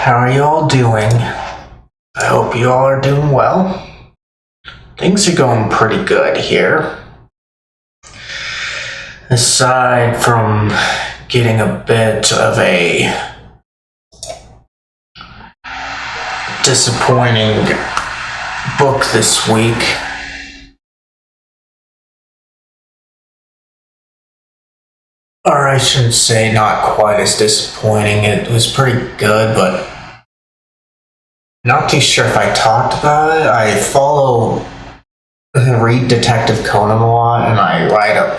How are you all doing? I hope you all are doing well. Things are going pretty good here. Aside from getting a bit of a disappointing book this week. Or I shouldn't say not quite as disappointing. It was pretty good, but not too sure if I talked about it. I read Detective Conan a lot, and I write up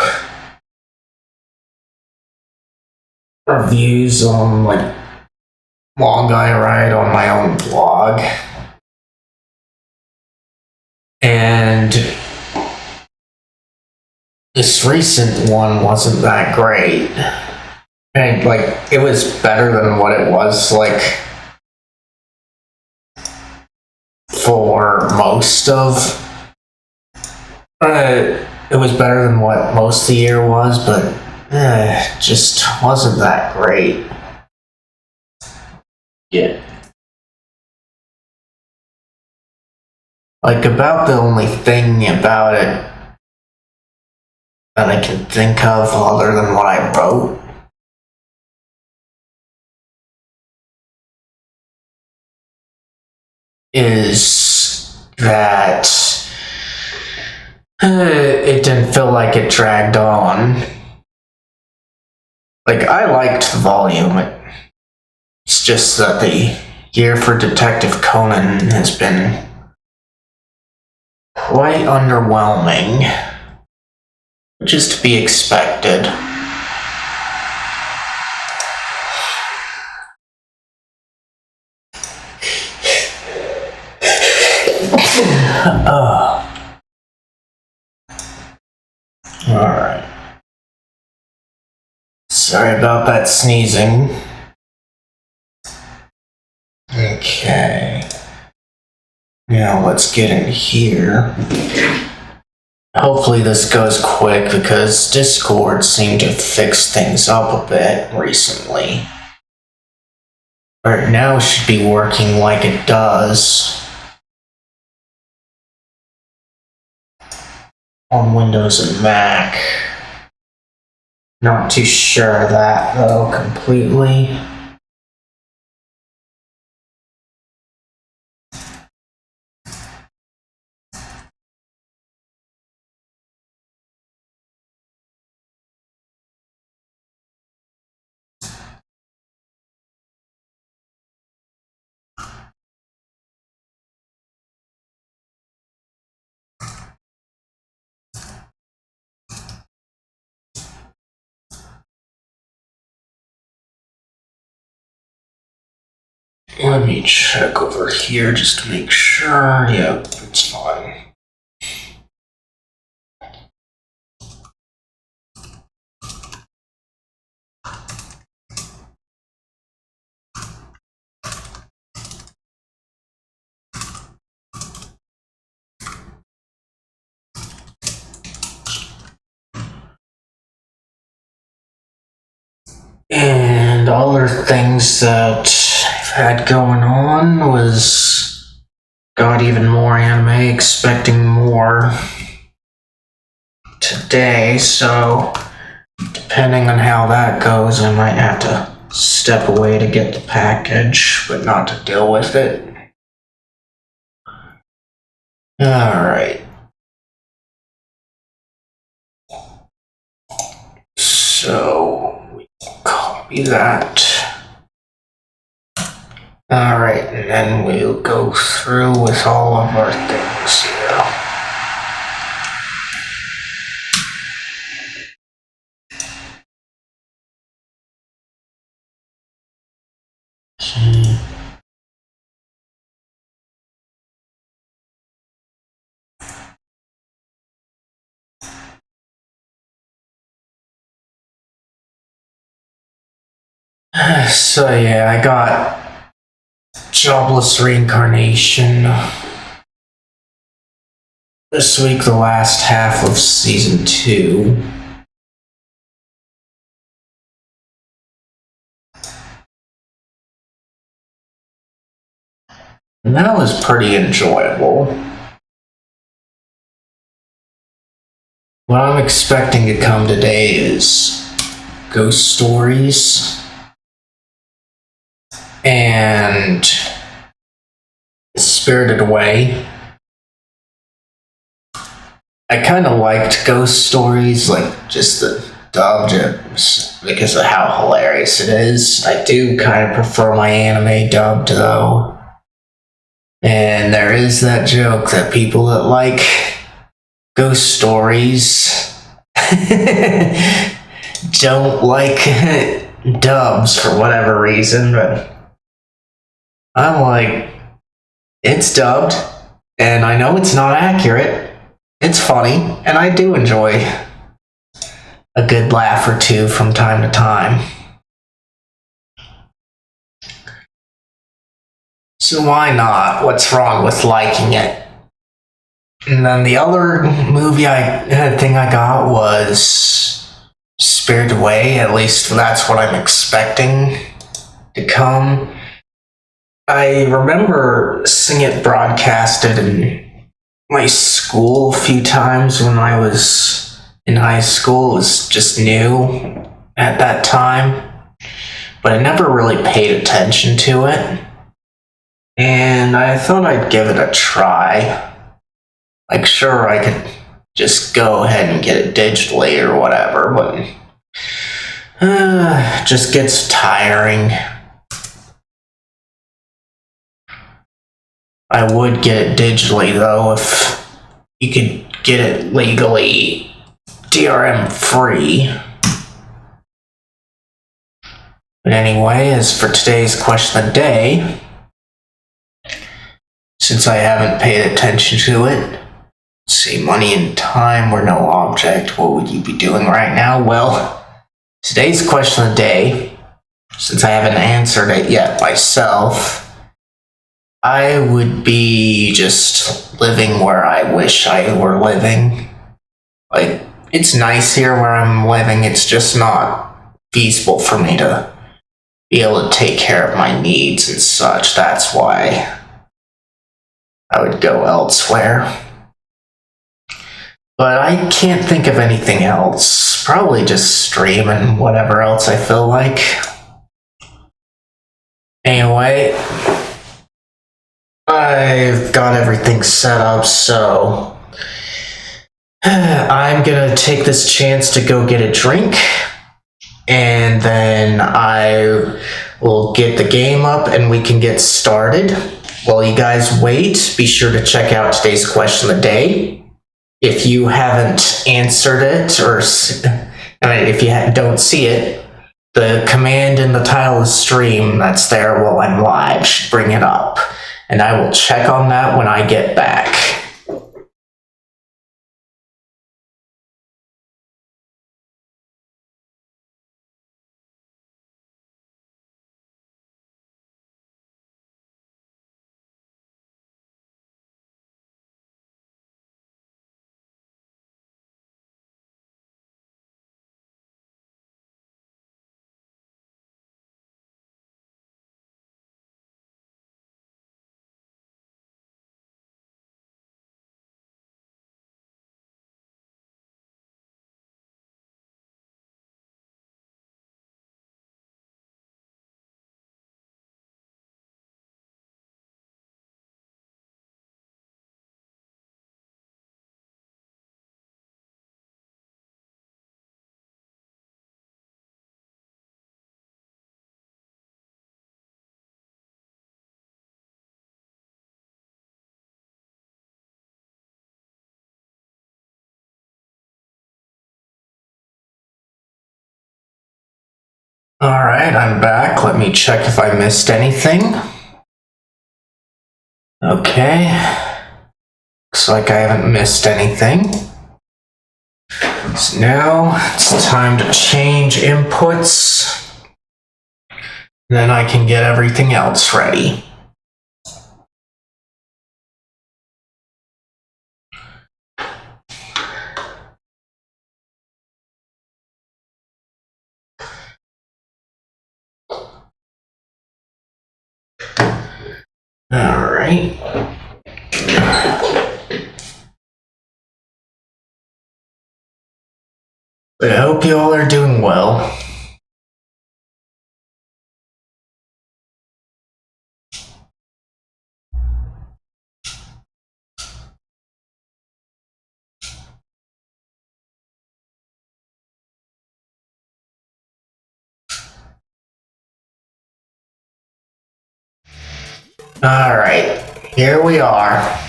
reviews on manga I write on my own blog. And this recent one wasn't that great. And it was better than what it was for most of it was better than what most of the year was, but just wasn't that great. Yeah. About the only thing about it that I can think of other than what I wrote is that it didn't feel like it dragged on. I liked the volume. It's just that the year for Detective Conan has been quite underwhelming, which is to be expected. Alright. Sorry about that sneezing. Okay. Now let's get in here. Hopefully this goes quick because Discord seemed to fix things up a bit recently. Right now it should be working like it does on Windows and Mac. Not too sure of that though completely. Let me check over here just to make sure. Yep, it's fine. And other things that I've had going on was got even more anime, expecting more today, so depending on how that goes, I might have to step away to get the package, but not to deal with it. Alright. So, we copy that. Alright, and then we'll go through with all of our things here. Okay. So yeah, I got Jobless Reincarnation this week, the last half of season 2. And that was pretty enjoyable. What I'm expecting to come today is ghost stories and Spirited Away. I kind of liked ghost stories, like just the dub jokes, because of how hilarious it is. I do kind of prefer my anime dubbed though. And there is that joke that people that like ghost stories don't like dubs for whatever reason, but I'm like, it's dubbed, and I know it's not accurate. It's funny, and I do enjoy a good laugh or two from time to time. So why not? What's wrong with liking it? And then the other thing I got was Spirited Away. At least that's what I'm expecting to come. I remember seeing it broadcasted in my school a few times when I was in high school. It was just new at that time, but I never really paid attention to it. And I thought I'd give it a try. Like, sure, I could just go ahead and get it digitally or whatever, but just gets tiring. I would get it digitally, though, if you could get it legally DRM free. But anyway, as for today's question of the day, since I haven't paid attention to it, let's see, money and time were no object. What would you be doing right now? Well, today's question of the day, since I haven't answered it yet myself, I would be just living where I wish I were living. Like, it's nice here where I'm living, it's just not feasible for me to be able to take care of my needs and such. That's why I would go elsewhere. But I can't think of anything else. Probably just stream and whatever else I feel like. Anyway, I've got everything set up, so I'm gonna take this chance to go get a drink, and then I will get the game up and we can get started. While you guys wait, be sure to check out today's question of the day. If you haven't answered it, or if you don't see it, the command in the title of the stream that's there while I'm live should bring it up. And I will check on that when I get back. Alright, I'm back. Let me check if I missed anything. Okay. Looks like I haven't missed anything. So now it's time to change inputs. Then I can get everything else ready. Alright. But I hope you all are doing well. Alright, here we are.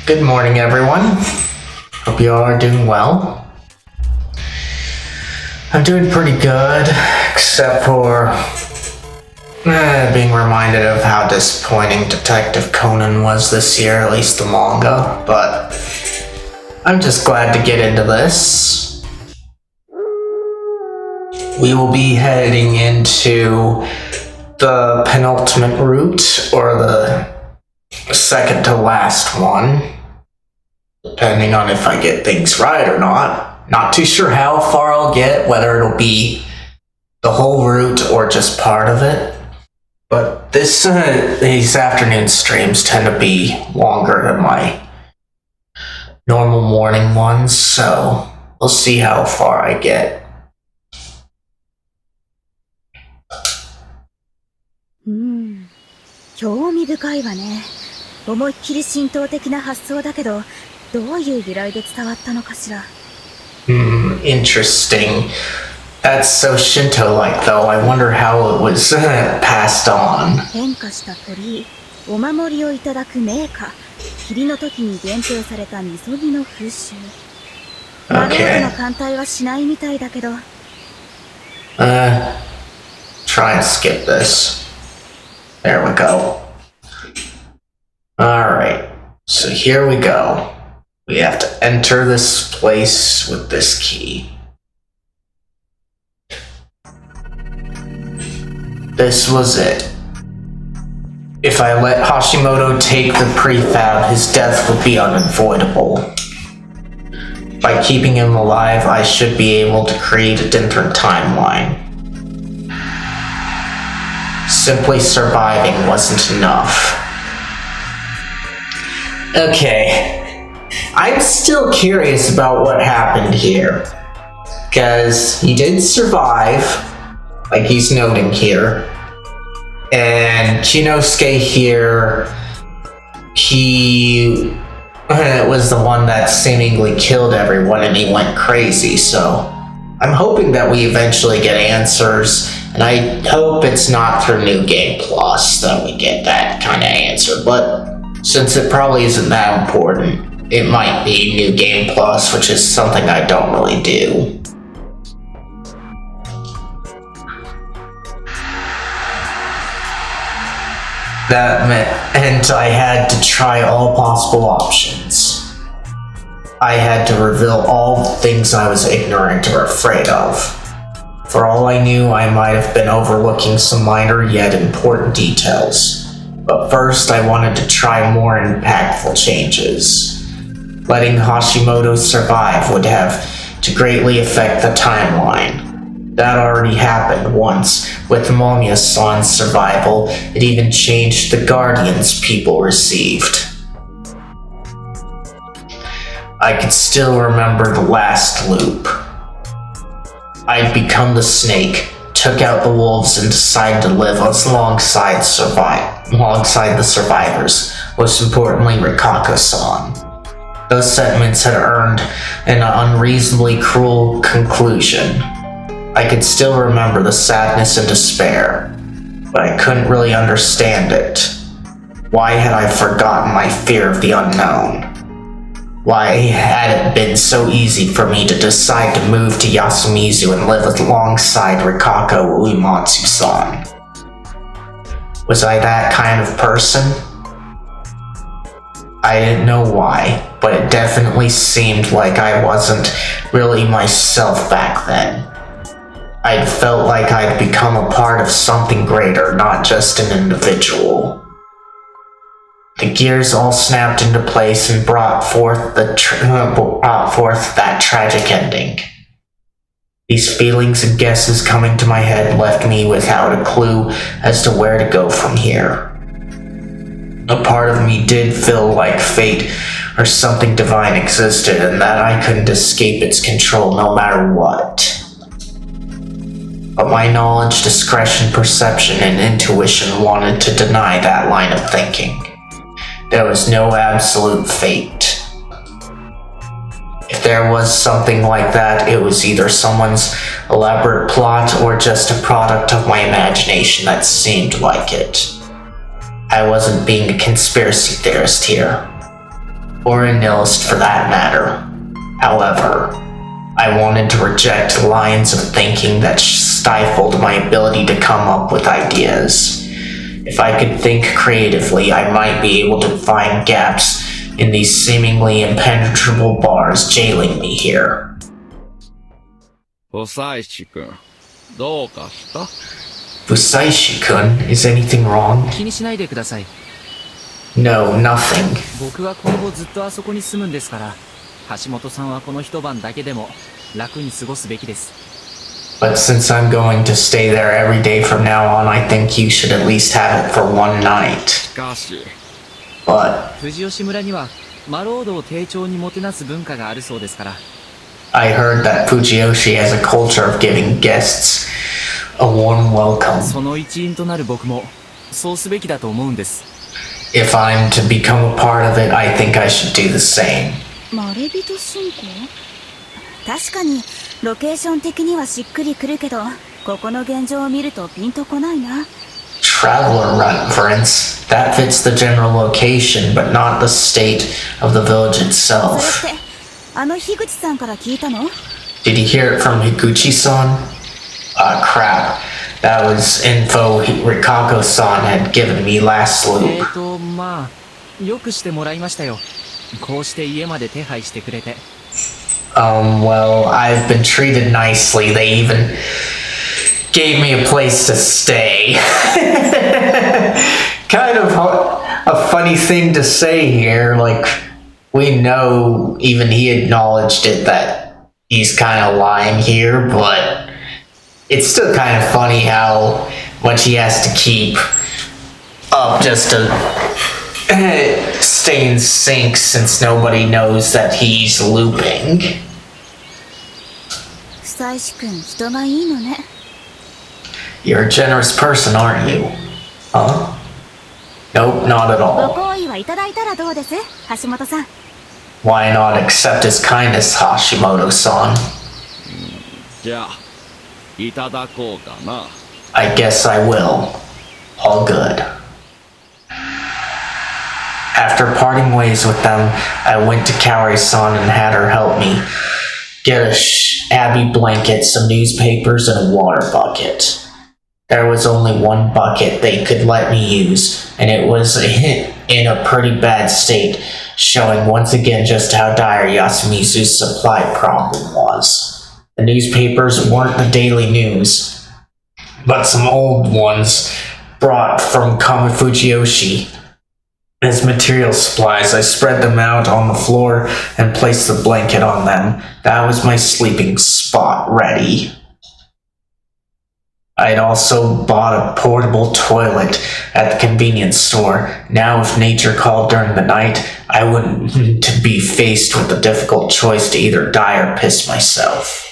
Good morning, everyone. Hope you all are doing well. I'm doing pretty good, except for being reminded of how disappointing Detective Conan was this year, at least the manga, but I'm just glad to get into this. We will be heading into the penultimate route, or the second to last one, depending on if I get things right or not. Not too sure how far I'll get, whether it'll be the whole route or just part of it. But these afternoon streams tend to be longer than my normal morning ones, so we'll see how far I get. 興味深いわね。思いっきり神道的な発想だけど、どういう由来で伝わったのかしら。Interesting. That's so Shinto-like, though. I wonder how it was passed on. 変化した鳥居、お守りをいただく名家、霧の時に限定されたみそぎの風習。魔道具の艦隊はしないみたいだけど。Try and skip this. There we go. Alright, so here we go. We have to enter this place with this key. This was it. If I let Hashimoto take the prefab, his death would be unavoidable. By keeping him alive, I should be able to create a different timeline. Simply surviving wasn't enough. Okay. I'm still curious about what happened here. Because he did survive, like he's noting here. And Chinosuke here, he was the one that seemingly killed everyone and he went crazy, so I'm hoping that we eventually get answers, and I hope it's not through New Game Plus that we get that kind of answer, but since it probably isn't that important, it might be New Game Plus, which is something I don't really do. That meant I had to try all possible options. I had to reveal all the things I was ignorant or afraid of. For all I knew, I might have been overlooking some minor yet important details. But first, I wanted to try more impactful changes. Letting Hashimoto survive would have to greatly affect the timeline. That already happened once. With Momiya-san's survival, it even changed the Guardians people received. I could still remember the last loop. I'd become the snake, took out the wolves, and decided to live alongside the survivors, most importantly Rikako-san. Those sentiments had earned an unreasonably cruel conclusion. I could still remember the sadness and despair, but I couldn't really understand it. Why had I forgotten my fear of the unknown? Why had it been so easy for me to decide to move to Yasumizu and live alongside Rikako Uematsu-san? Was I that kind of person? I didn't know why, but it definitely seemed like I wasn't really myself back then. I felt like I'd become a part of something greater, not just an individual. The gears all snapped into place and brought forth that tragic ending. These feelings and guesses coming to my head left me without a clue as to where to go from here. A part of me did feel like fate or something divine existed and that I couldn't escape its control no matter what. But my knowledge, discretion, perception, and intuition wanted to deny that line of thinking. There was no absolute fate. If there was something like that, it was either someone's elaborate plot or just a product of my imagination that seemed like it. I wasn't being a conspiracy theorist here, or a nihilist for that matter. However, I wanted to reject lines of thinking that stifled my ability to come up with ideas. If I could think creatively, I might be able to find gaps in these seemingly impenetrable bars jailing me here. 細君、どうかした？ Fusaishi-kun, is anything wrong? 気にしないでください。 No, nothing. 僕は今後ずっとあそこに住むんですから、橋本さんはこの一晩だけでも楽に過ごすべきです。 But since I'm going to stay there every day from now on, I think you should at least have it for one night. しかし、 But 藤吉村にはマロードを丁重にもてなす文化があるそうですから。 I heard that Fujiyoshi has a culture of giving guests a warm welcome. その一員となる僕もそうすべきだと思うんです。 If I'm to become a part of it, I think I should do the same. まれびと信仰？確かにロケーション的にはしっくりくるけど、ここの現状を見るとピンとこないな。 Traveler reference. That fits the general location, but not the state of the village そ itself. れってあの樋口さんから聞いたの？ Did you hear it from Higuchi-san? Crap. That was info Rikako-san had given me last loop. まあよくしてもらいましたよ。こうして家まで手配してくれて。 Well, I've been treated nicely. They even gave me a place to stay. Kind of a funny thing to say here. Like, we know even he acknowledged it that he's kind of lying here, but it's still kind of funny how much he has to keep up just to stay in sync since nobody knows that he's looping. 久石君、人がいいのね。 You're a generous person, aren't you? Huh? Nope, not at ご all. 好意はいただいたらどうです？橋本さん。 Why not accept his kindness, Hashimoto-san? じゃあ、いただこうかな。I guess I will. All good. After parting ways with them, I went to Kaori-san and had her help me get a Abby blanket, some newspapers, and a water bucket. There was only one bucket they could let me use, and it was in a pretty bad state, showing once again just how dire Yasumizu's supply problem was. The newspapers weren't the daily news, but some old ones brought from Kami Fujiyoshi. As material supplies, I spread them out on the floor and placed the blanket on them. That was my sleeping spot ready. I had also bought a portable toilet at the convenience store. Now, if nature called during the night, I wouldn't to be faced with the difficult choice to either die or piss myself.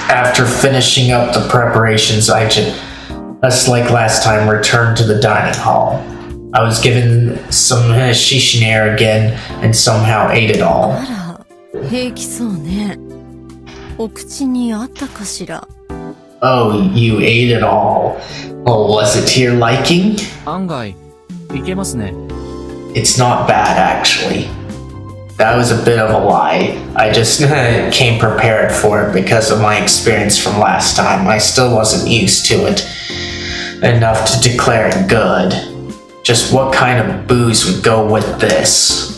After finishing up the preparations, I just like last time, returned to the dining hall. I was given some shishinare again and somehow ate it all. あら、平気そうね。お口にあったかしら。 Oh, you ate it all. Well, was it to your liking? 案外いけますね。 It's not bad, actually. That was a bit of a lie. I just came prepared for it because of my experience from last time. I still wasn't used to it enough to declare it good. Just what kind of booze would go with this?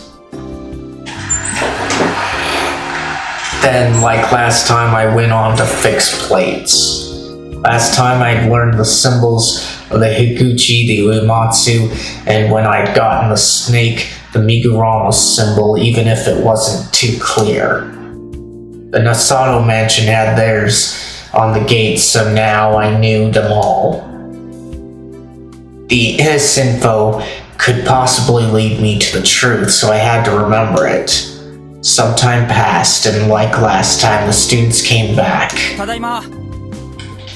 Then, like last time, I went on to fix plates. Last time I'd learned the symbols of the Higuchi, the Uematsu, and when I'd gotten the snake, the Migurama symbol, even if it wasn't too clear. The Nasato mansion had theirs on the gate, so now I knew them all. This info could possibly lead me to the truth, so I had to remember it. Some time passed, and like last time, the students came back. ただいま。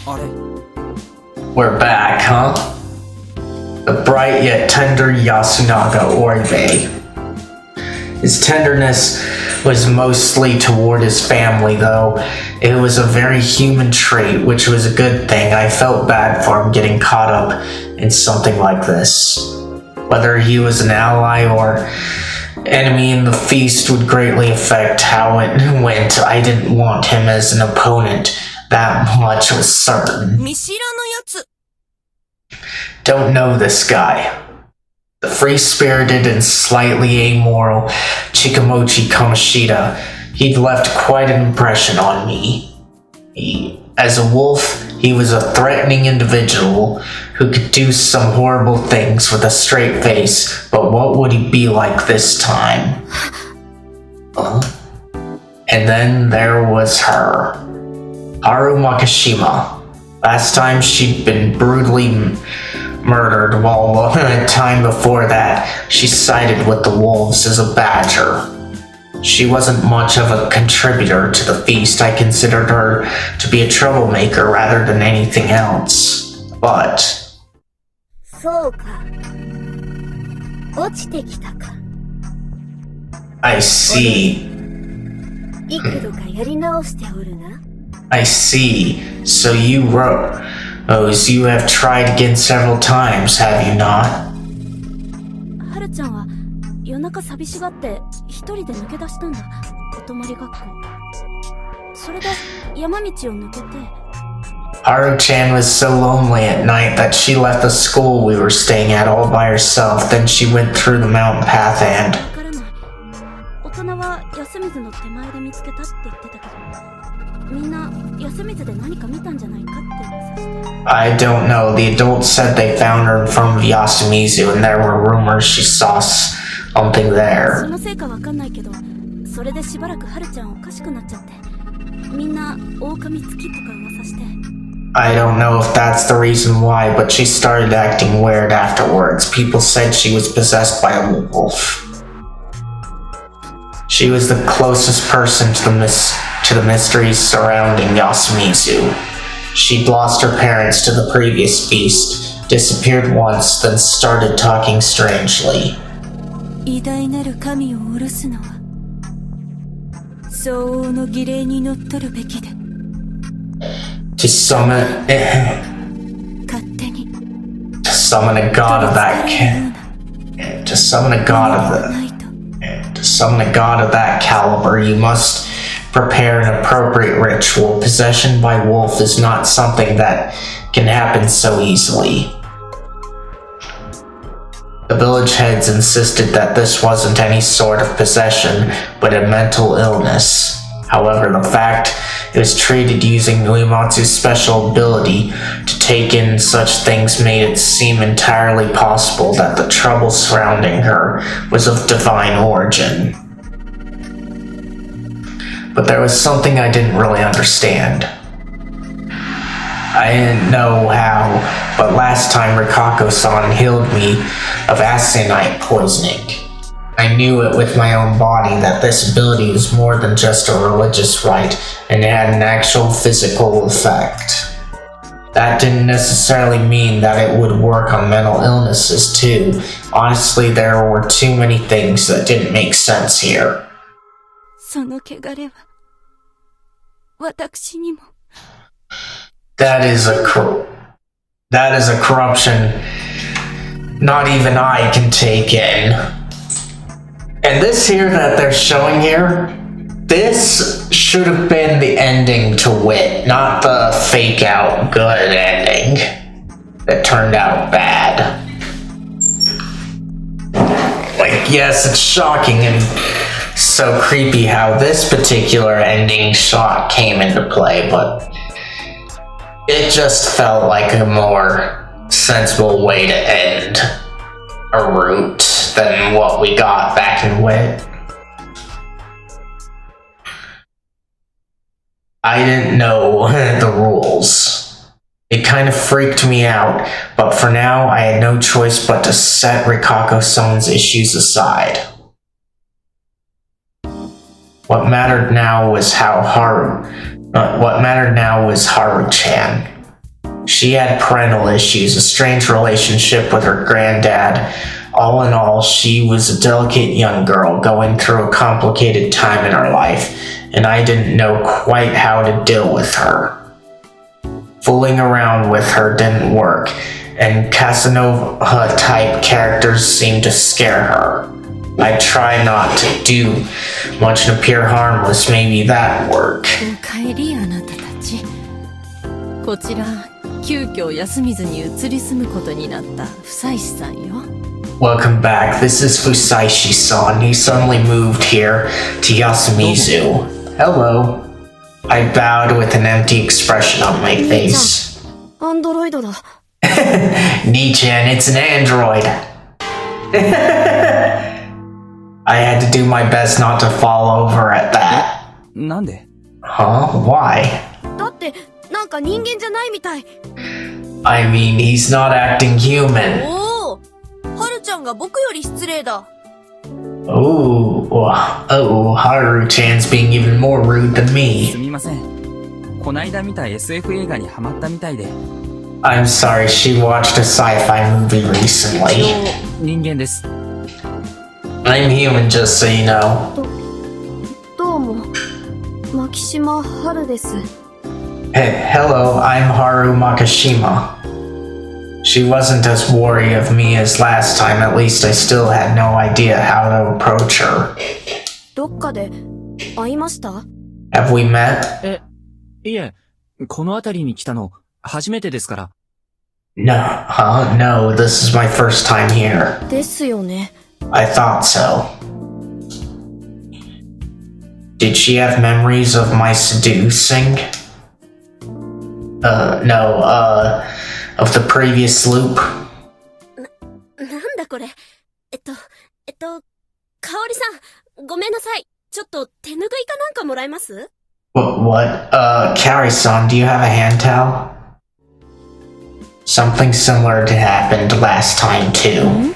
あれ We're back, huh? The bright yet tender Yasunaga Oribe. His tenderness was mostly toward his family, though. It was a very human trait, which was a good thing. I felt bad for him getting caught up in something like this. Whether he was an ally or enemy in the feast would greatly affect how it went. I didn't want him as an opponent. That much was certain. 見知らぬやつ。 Don't know this guy. The free-spirited and slightly amoral Chikamochi Kamoshida. He'd left quite an impression on me. As a wolf, he was a threatening individual who could do some horrible things with a straight face, but what would he be like this time? And then there was her. Haru Makishima. Last time she'd been brutally murdered, while the time before that, she sided with the wolves as a badger. She wasn't much of a contributor to the feast. I considered her to be a troublemaker rather than anything else. But そうか。落ちてきたか。 I see. 幾度かやり直しておるな。 I see. So you Rose, you have tried again several times, have you not? はるちゃんは夜中寂しがって一人で抜け出したんだ。お泊まり学校。それで山道を抜けて。 Haru-chan was so lonely at night that she left the school we were staying at all by herself. Then she went through the mountain path and... わからない。大人は安水の手前で見つけたって言ってたけど、みんな安水で何か見たんじゃないかって噂して。 I don't know. The adults said they found her in front of Yasumizu, and there were rumors she saw something そ there. のせいかわかんないけど、それでしばらくはるちゃんおかしくなっちゃって、みんな狼つきとか噂して。 I don't know if that's the reason why, but she started acting weird afterwards. People said she was possessed by a wolf. She was the closest person to the mysteries surrounding Yasumizu. She'd lost her parents to the previous feast, disappeared once, then started talking strangely. 偉大なる神を下ろすのは相応の儀礼にのっとるべきで To summon a god of that to summon a god of that caliber, you must prepare an appropriate ritual. Possession by wolf is not something that can happen so easily. The village heads insisted that this wasn't any sort of possession, but a mental illness. However, the fact it was treated using Uematsu's special ability to take in such things made it seem entirely possible that the trouble surrounding her was of divine origin. But there was something I didn't really understand. I didn't know how, but last time Rikako-san healed me of aconite poisoning. I knew it with my own body that this ability was more than just a religious rite and it had an actual physical effect. That didn't necessarily mean that it would work on mental illnesses too. Honestly, there were too many things that didn't make sense here. その汚れは私にも That is a corruption not even I can take in. And this here that they're showing here, this should have been the ending to Wit, not the fake out good ending that turned out bad. Like, yes, it's shocking and so creepy how this particular ending shot came into play, but it just felt like a more sensible way to end a route than what we got back in Wit. I didn't know the rules. It kind of freaked me out, but for now I had no choice but to set Rikako-san's issues aside. What mattered now was Haru-chan. She had parental issues, a strange relationship with her granddad. All in all, she was a delicate young girl going through a complicated time in her life, and I didn't know quite how to deal with her. Fooling around with her didn't work, and Casanova-type characters seemed to scare her. I try not to do much and appear harmless, maybe that work. おかえりあなたたち。こちら急遽休みずに移り住むことになった夫妻さんよ。Welcome back. This is Fusaishi-san. He suddenly moved here to Yasumizu. Hello. I bowed with an empty expression on my face. アンドロイドだ。Nii-chan, it's an android. I had to do my best not to fall over at that. なんで？ Huh? Why? だってなんか人間じゃないみたい。 I mean, he's not acting human. おお、はるちゃんが僕より失礼だ。 Oh, Haru-chan's being even more rude than す me. みません。こないだ見た SF 映画にハマったみたいで。 I'm sorry, she watched a sci-fi movie 一 recently. 応人間です。 I'm human, just so you know. どうも、牧島春です。 Hello, I'm Haru Makishima. She wasn't as wary of me as last time, at least I still had no idea how to approach her. どっかで会いました？ Have we met? いえ、この辺りに来たの初めてですから。 No, no, this is my first time here. ですよね。 I thought so. Did she have memories of my seducing? No, of the previous loop? なんだこれ。かおりさん、ごめんなさい。ちょっと手拭いかなんかもらえます？ What? Carrie-san, do you have a hand towel? Something similar happened last time, too.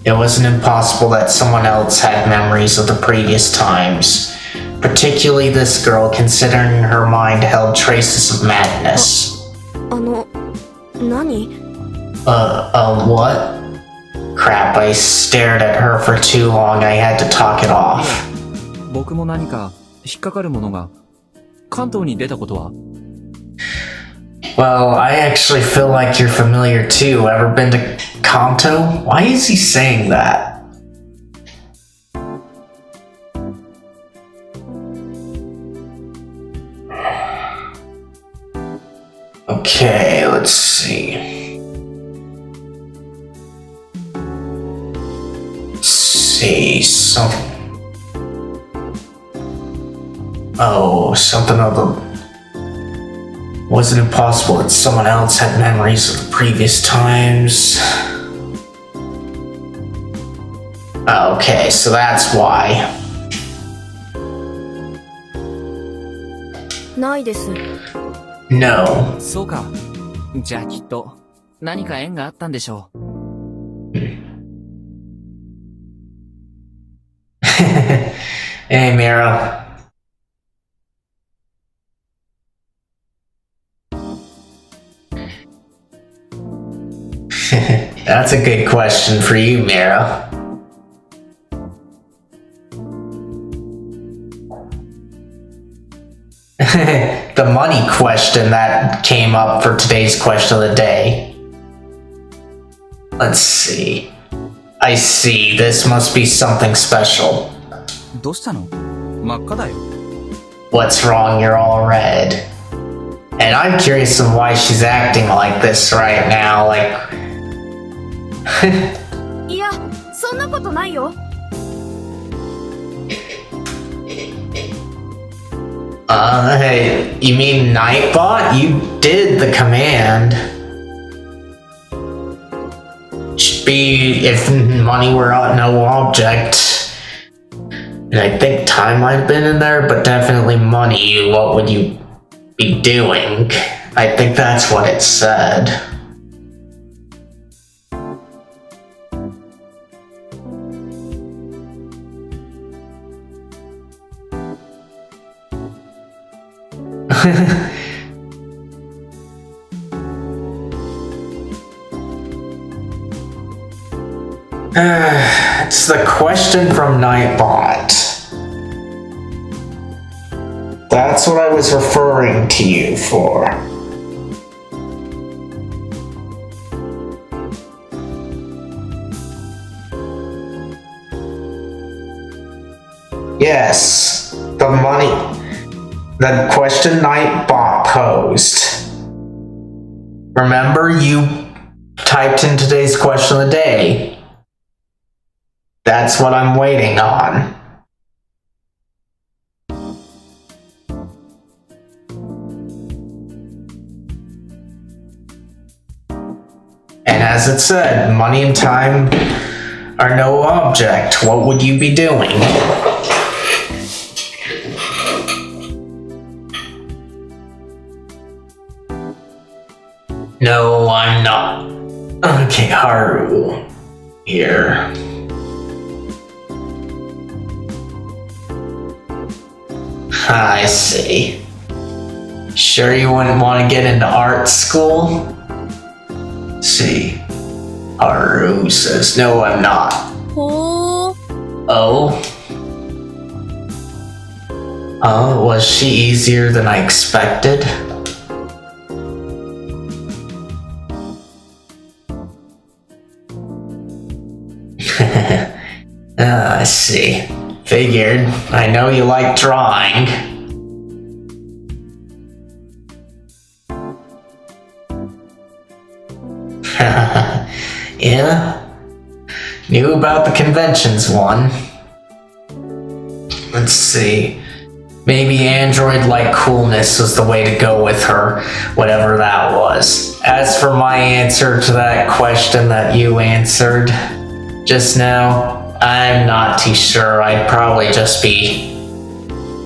It wasn't impossible that someone else had memories of the previous times. Particularly this girl, considering her mind held traces of madness. 何？ What? Crap, I stared at her for too long, I had to talk it off. 僕も何か引っかかるものが。関東に出たことは？ Well, I actually feel like you're familiar too. Ever been to Kanto? Why is he saying that? Okay, let's see. Something of the... Wasn't impossible that someone else had memories of the previous times. Okay, so that's why. ないです。 No. そうか。じゃあきっと何か縁があったんでしょう。Hey, Mira. That's a good question for you, Mira. The money question that came up for today's question of the day. Let's see. I see. This must be something special. どうしたの？真っ赤だよ。 What's wrong? You're all red. And I'm curious of why she's acting like this right now. Like, いや、そんなことないよ。 Hey, you mean Nightbot? You did the command. Should be if money were no object. And I think time might have been in there, but definitely money. What would you be doing? I think that's what it said. It's the question from Nightbot. That's what I was referring to you for. Yes, the money. The question Nightbot posed. Remember, you typed in today's question of the day. That's what I'm waiting on. And as it said, money and time are no object. What would you be doing? No, I'm not. Okay, Haru. Here. I see. Sure you wouldn't want to get into art school? See. Haru says, no, I'm not.ほー Oh? Oh, was she easier than I expected? I see. Figured. I know you like drawing. Yeah? Knew about the conventions one. Let's see. Maybe android-like coolness was the way to go with her, whatever that was. As for my answer to that question that you answered just now, I'm not too sure. I'd probably just be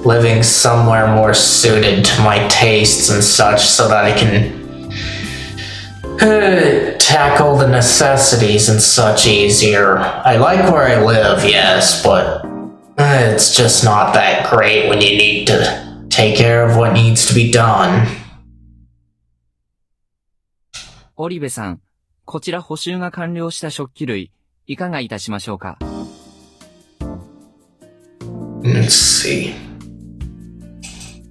living somewhere more suited to my tastes and such so that I can tackle the necessities and such easier. I like where I live, yes, but it's just not that great when you need to take care of what needs to be done. オリベさん、こちら補修が完了した食器類、いかがいたしましょうか？ Let's see.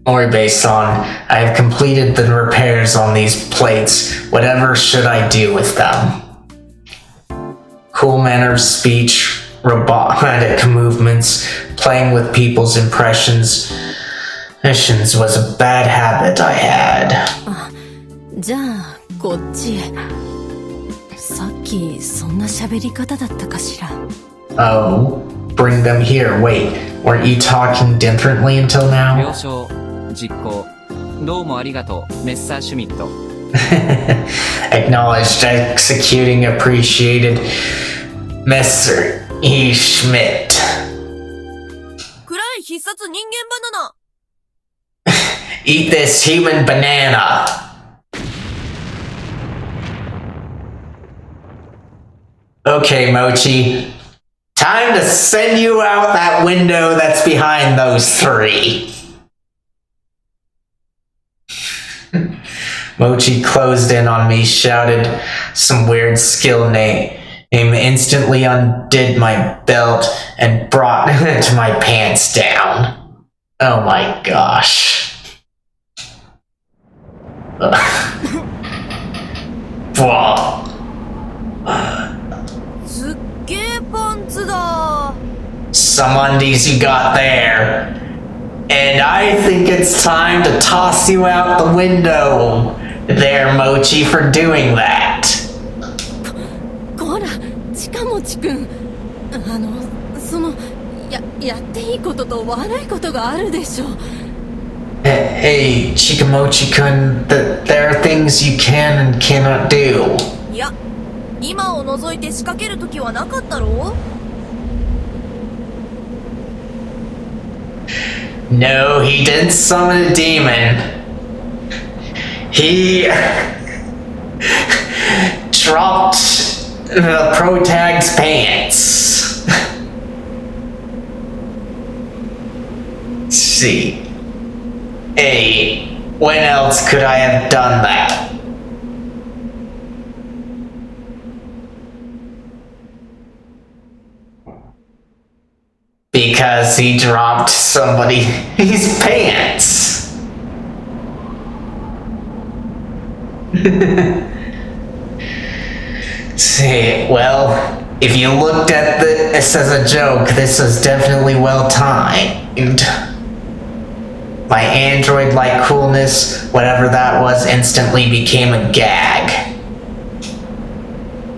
Oribe-san, I have completed the repairs on these plates. Whatever should I do with them? Cool manner of speech, robotic movements, playing with people's impressions was a bad habit I had. じゃあこっちへ。さっきそんな喋り方だったかしら。 Oh, bring them here. Wait, weren't you talking differently until 了 now? 承、実行。どうもありがとう、メッサーシュミット。Acknowledged, executing, appreciated. Messer E. Schmidt. 暗い必殺人間バナナ Eat this human banana. Okay, Mochi. Time to send you out that window that's behind those three. Mochi closed in on me, shouted some weird skill name, instantly undid my belt and brought to my pants down. Oh my gosh. Whoa. すっげーパンツだ Some undies you got there. And I think it's time to toss you out the window there, Mochi, for doing that. こら、近持くん。やっていいことと悪いことがあるでしょ。 Hey, Chikamochi-kun, there are things you can and cannot do. いや今を除いて仕掛けるときはなかったろ No, he didn't summon a demon. He dropped the protag's pants. Let's see. Hey, when else could I have done that? Because he dropped somebody's pants. See, well, if you looked at this as a joke, this is definitely well timed. My android-like coolness, whatever that was, instantly became a gag.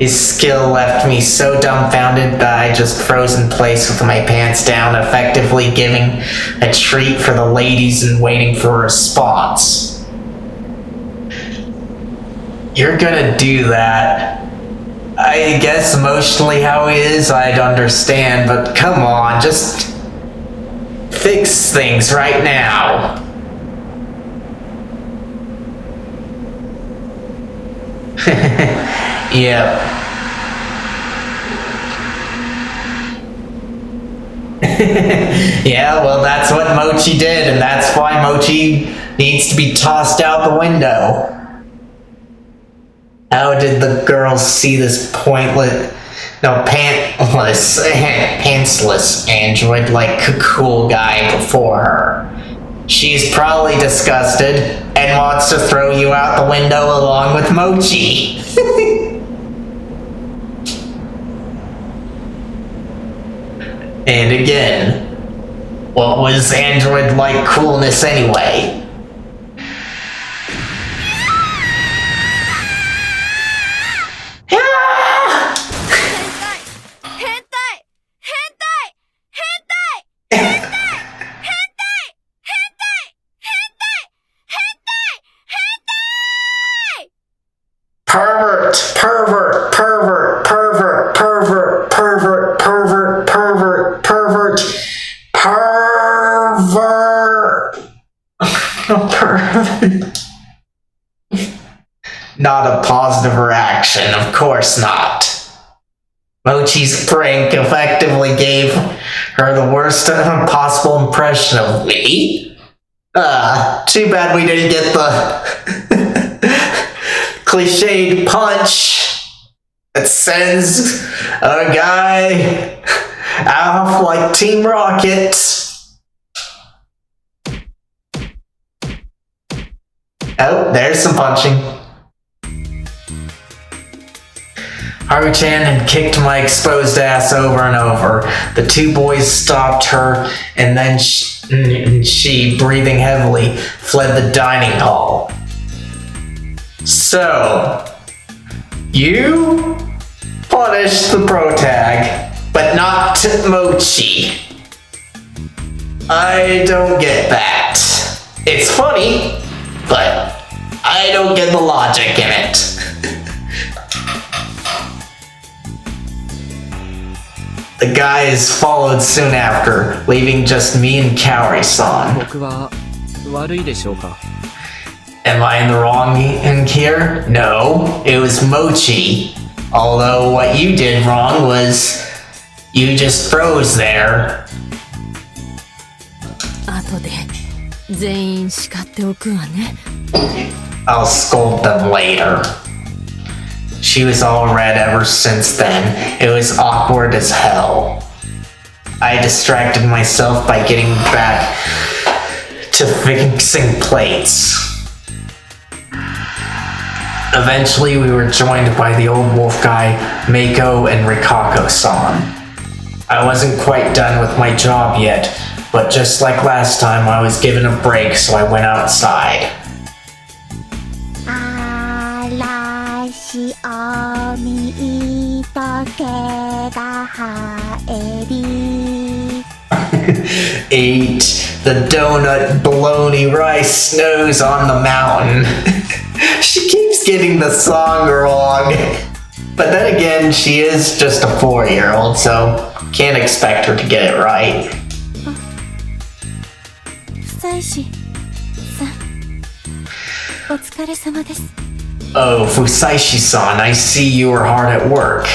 His skill left me so dumbfounded that I just froze in place with my pants down, effectively giving a treat for the ladies and waiting for a response. You're gonna do that. I guess emotionally how he is, I'd understand, but come on, just fix things right now. Yep. Yeah, well, that's what Mochi did, and that's why Mochi needs to be tossed out the window. How did the girls see this pantsless android like cool guy before her? She's probably disgusted and wants to throw you out the window along with Mochi. And again, what was android-like coolness anyway? Not a positive reaction, of course not. Mochi's prank effectively gave her the worst possible impression of me. Too bad we didn't get the cliched punch that sends a guy off like Team Rocket. Oh, there's some punching. Haru-chan had kicked my exposed ass over and over. The two boys stopped her, and then she, breathing heavily, fled the dining hall. So, you punished the protag, but not Mochi. I don't get that. It's funny, but I don't get the logic in it. The guys followed soon after, leaving just me and Kaori-san. 僕は悪いでしょうか? Am I in the wrong in here? No, it was Mochi. Although what you did wrong was you just froze there. 後で全員叱っておくわね。I'll scold them later. She was all red ever since then. It was awkward as hell. I distracted myself by getting back to fixing plates. Eventually, we were joined by the old wolf guy, Mako and Rikako-san. I wasn't quite done with my job yet, but just like last time, I was given a break, so I went outside. おみと毛が生えり Ate the donut bologna rice snows on the mountain. She keeps getting the song wrong. But then again, she is just a 4-year-old, so can't expect her to get it right. 妻子さん、お疲れ様です。 Oh, Fusaishi-san, I see you were hard at work.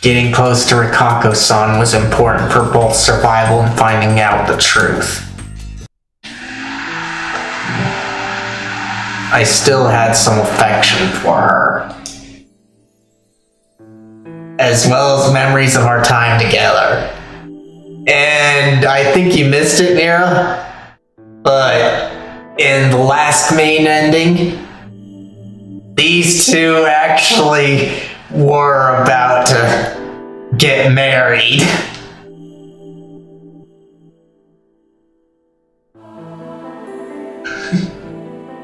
Getting close to Rikako-san was important for both survival and finding out the truth. I still had some affection for her, as well as memories of our time together. And I think you missed it, Nira, but in the last main ending, these two actually were about to get married.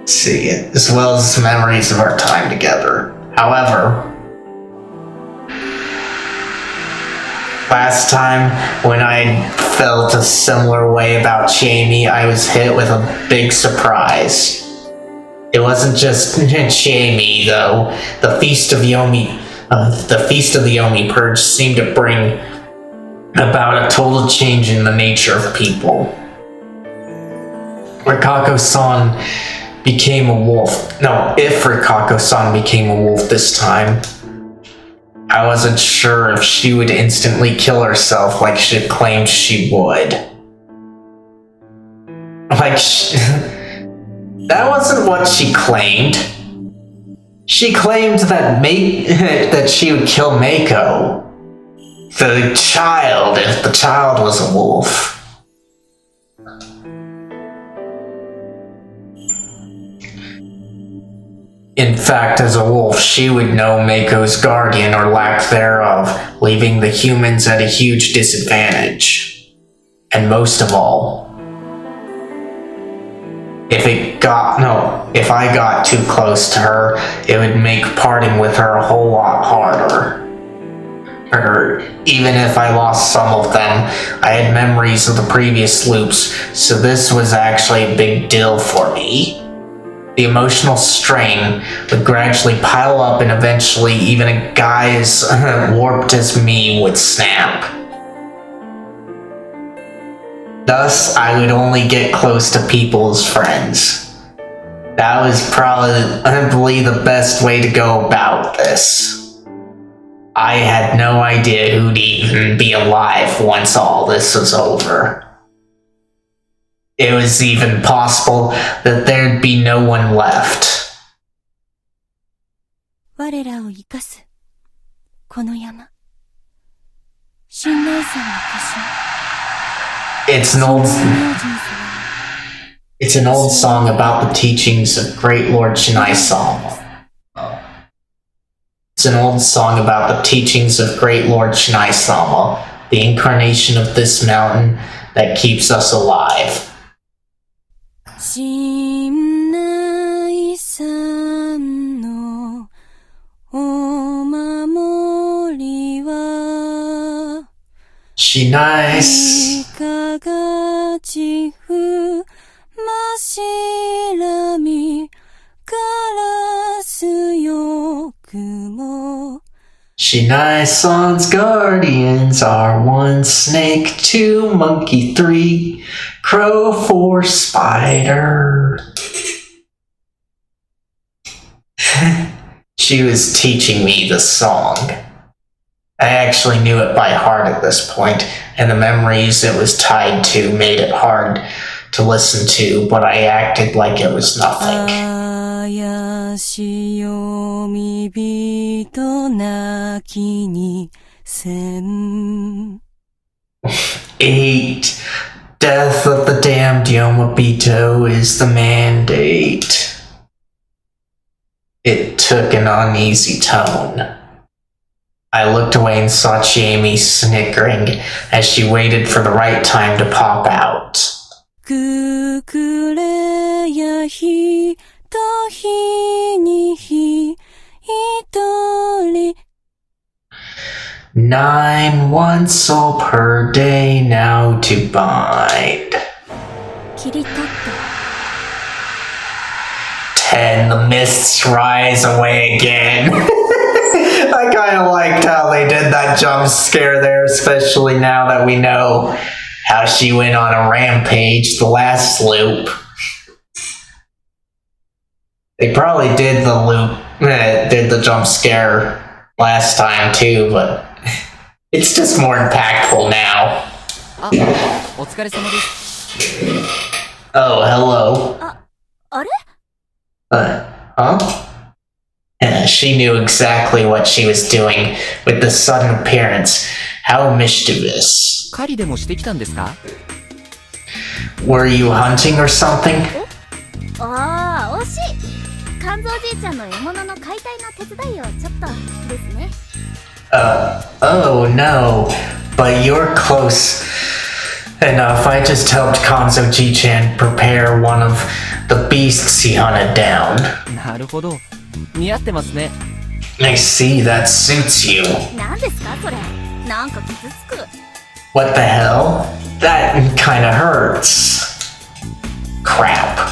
See it, as well as memories of our time together. However, last time when I felt a similar way about Jamie, I was hit with a big surprise. It wasn't just Jamie, though. The Feast of the Yomi Purge seemed to bring about a total change in the nature of people. Rikako-san became a wolf. No, if Rikako-san became a wolf this time, I wasn't sure if she would instantly kill herself like she claimed she would. That wasn't what she claimed. She claimed that that she would kill Mako, the child, if the child was a wolf. In fact, as a wolf, she would know Mako's guardian or lack thereof, leaving the humans at a huge disadvantage. And most of all, if I got too close to her, it would make parting with her a whole lot harder. Or even if I lost some of them, I had memories of the previous loops, so this was actually a big deal for me. The emotional strain would gradually pile up and eventually even a guy as warped as me would snap. Thus, I would only get close to people as friends. That was probably the best way to go about this. I had no idea who'd even be alive once all this was over. It was even possible that there'd be no one left. 我らを生かすこの山、信頼さんの家臣、 It's an old song about the teachings of Great Lord Shinai-sama. It's an old song about the teachings of Great Lord Shinai-sama, the incarnation of this mountain that keeps us alive. 信頼さんのお守りは Shinai. かがちふましらみからすよくも Shinai-san's guardians are 1 snake, 2 monkey, 3 crow, 4 spider. She was teaching me the song. I actually knew it by heart at this point, and the memories it was tied to made it hard to listen to, but I acted like it was nothing. 怪しよみ人なきにせん 8. Death of the damned Yomabito is the mandate. It took an uneasy tone. I looked away and saw Jamie snickering as she waited for the right time to pop out. くくれやひとひにひとり 9 1 soul per day now to bind. 切り取った 10 the mists rise away again. I kind of liked how they did that jump scare there, especially now that we know how she went on a rampage the last loop. They probably did the loop, did the jump scare last time too, but it's just more impactful now. あ、お疲れ様です。 Oh, hello. あれ Huh? She knew exactly what she was doing with the sudden appearance. How mischievous. 狩りでもしてきたんですか？ Were you hunting or something? ああ、惜しい。肝臓じいちゃんの獲物の解体の手伝いをちょっとですね。Oh no. But you're close enough. I just helped Kanzo Ji-chan prepare one of the beasts he hunted down. なるほど。似合ってますね。 I see, that suits you. 何ですかそれ。なんか傷つく。 What the hell? That kinda hurts. Crap.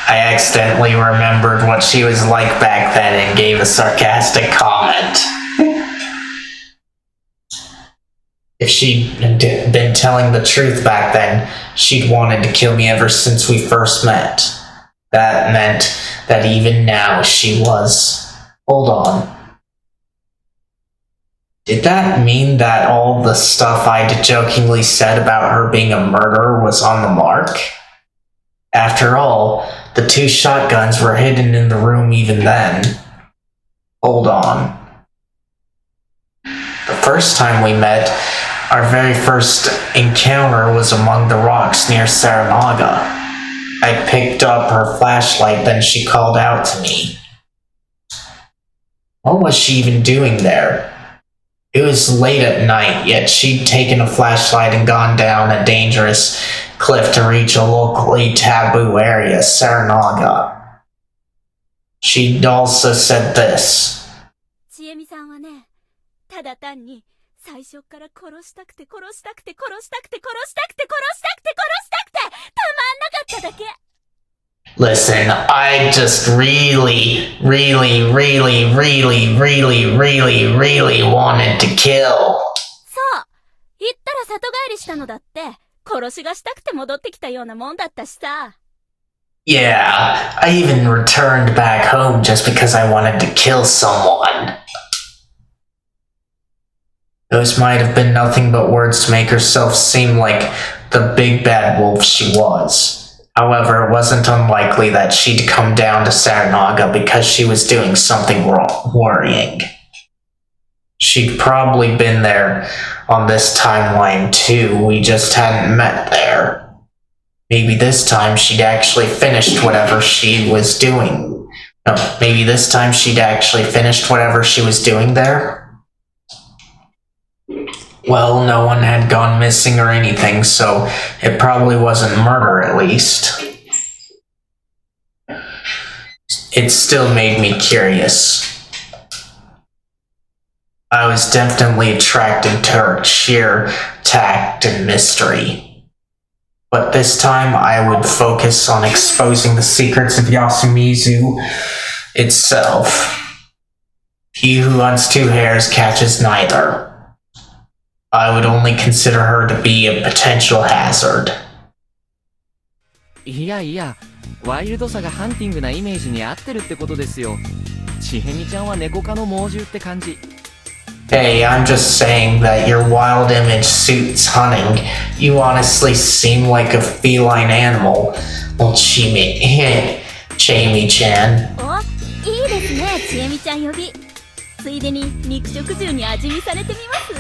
I accidentally remembered what she was like back then and gave a sarcastic comment. If she'd been telling the truth back then, she'd wanted to kill me ever since we first met. That meant that even now she was... Hold on. Did that mean that all the stuff I'd jokingly said about her being a murderer was on the mark? After all, the 2 shotguns were hidden in the room even then. Hold on. The first time we met, our very first encounter was among the rocks near Saranaga. I picked up her flashlight, then she called out to me. What was she even doing there? It was late at night, yet she'd taken a flashlight and gone down a dangerous cliff to reach a locally taboo area, Saranaga. She'd also said this. ちえみさんはね、ただ単に最初から殺したくて殺したくて殺したくて殺したくて殺したくて殺したくてたまんなかっただけ。 Listen, I just really wanted to kill. そう言ったら里帰りしたのだって殺しがしたくて戻ってきたようなもんだったしさ。 Yeah, I even returned back home just because I wanted to kill someone. Those might have been nothing but words to make herself seem like the big bad wolf she was. However, it wasn't unlikely that she'd come down to Saranaga because she was doing something worrying. She'd probably been there on this timeline too, we just hadn't met there. Maybe this time she'd actually finished whatever she was doing. No, maybe this time she'd actually finished whatever she was doing there? Well, no one had gone missing or anything, so it probably wasn't murder at least. It still made me curious. I was definitely attracted to her sheer tact and mystery. But this time I would focus on exposing the secrets of Yasumizu itself. He who hunts 2 hares catches neither. I would only consider her to be a potential hazard. いやいや、ワイルドさがハンティングなイメージに合ってるってことですよ。ちへみちゃんは猫科の猛獣って感じ。 Hey, I'm just saying that your wild image suits hunting. You honestly seem like a feline animal. Well, Chamie-chan. お、いいですね、ちえみちゃん呼び。ついでに肉食獣に味見されてみます？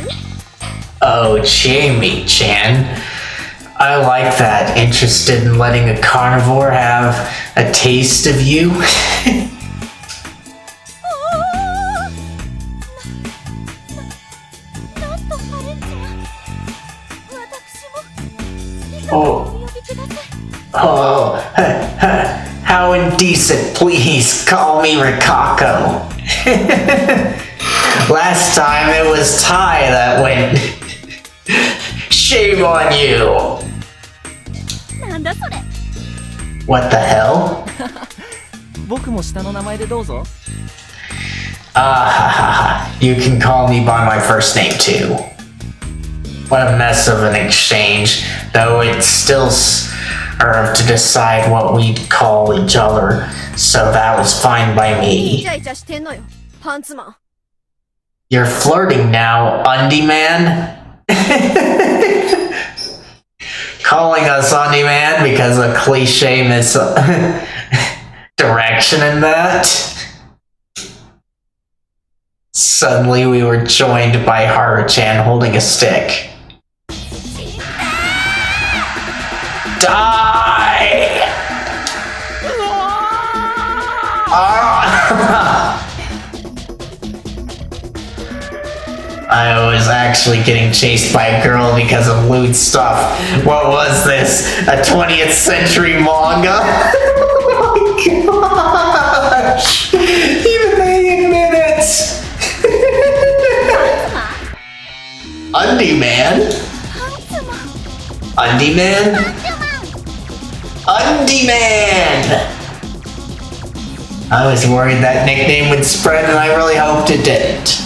Oh, Chamie-chan. I like that. Interested in letting a carnivore have a taste of you? Oh, how indecent. Please call me Rikako. Last time it was Tai that went. Shame on you. なんだそれ。 What the hell? 僕も下の名前でどうぞ。 You can call me by my first name too. What a mess of an exchange. Though it's still served to decide what we'd call each other. So that was fine by イ me. チャイチャしてんのよ、パンツマン。 You're flirting now, Undie Man? Calling us Undie Man because of cliche direction in that? Suddenly we were joined by Haru-chan holding a stick. Die! I was actually getting chased by a girl because of lewd stuff. What was this? A 20th century manga? Oh my gosh! Even they admit it! Undie Man? Undie Man? Undie Man! I was worried that nickname would spread and I really hoped it didn't.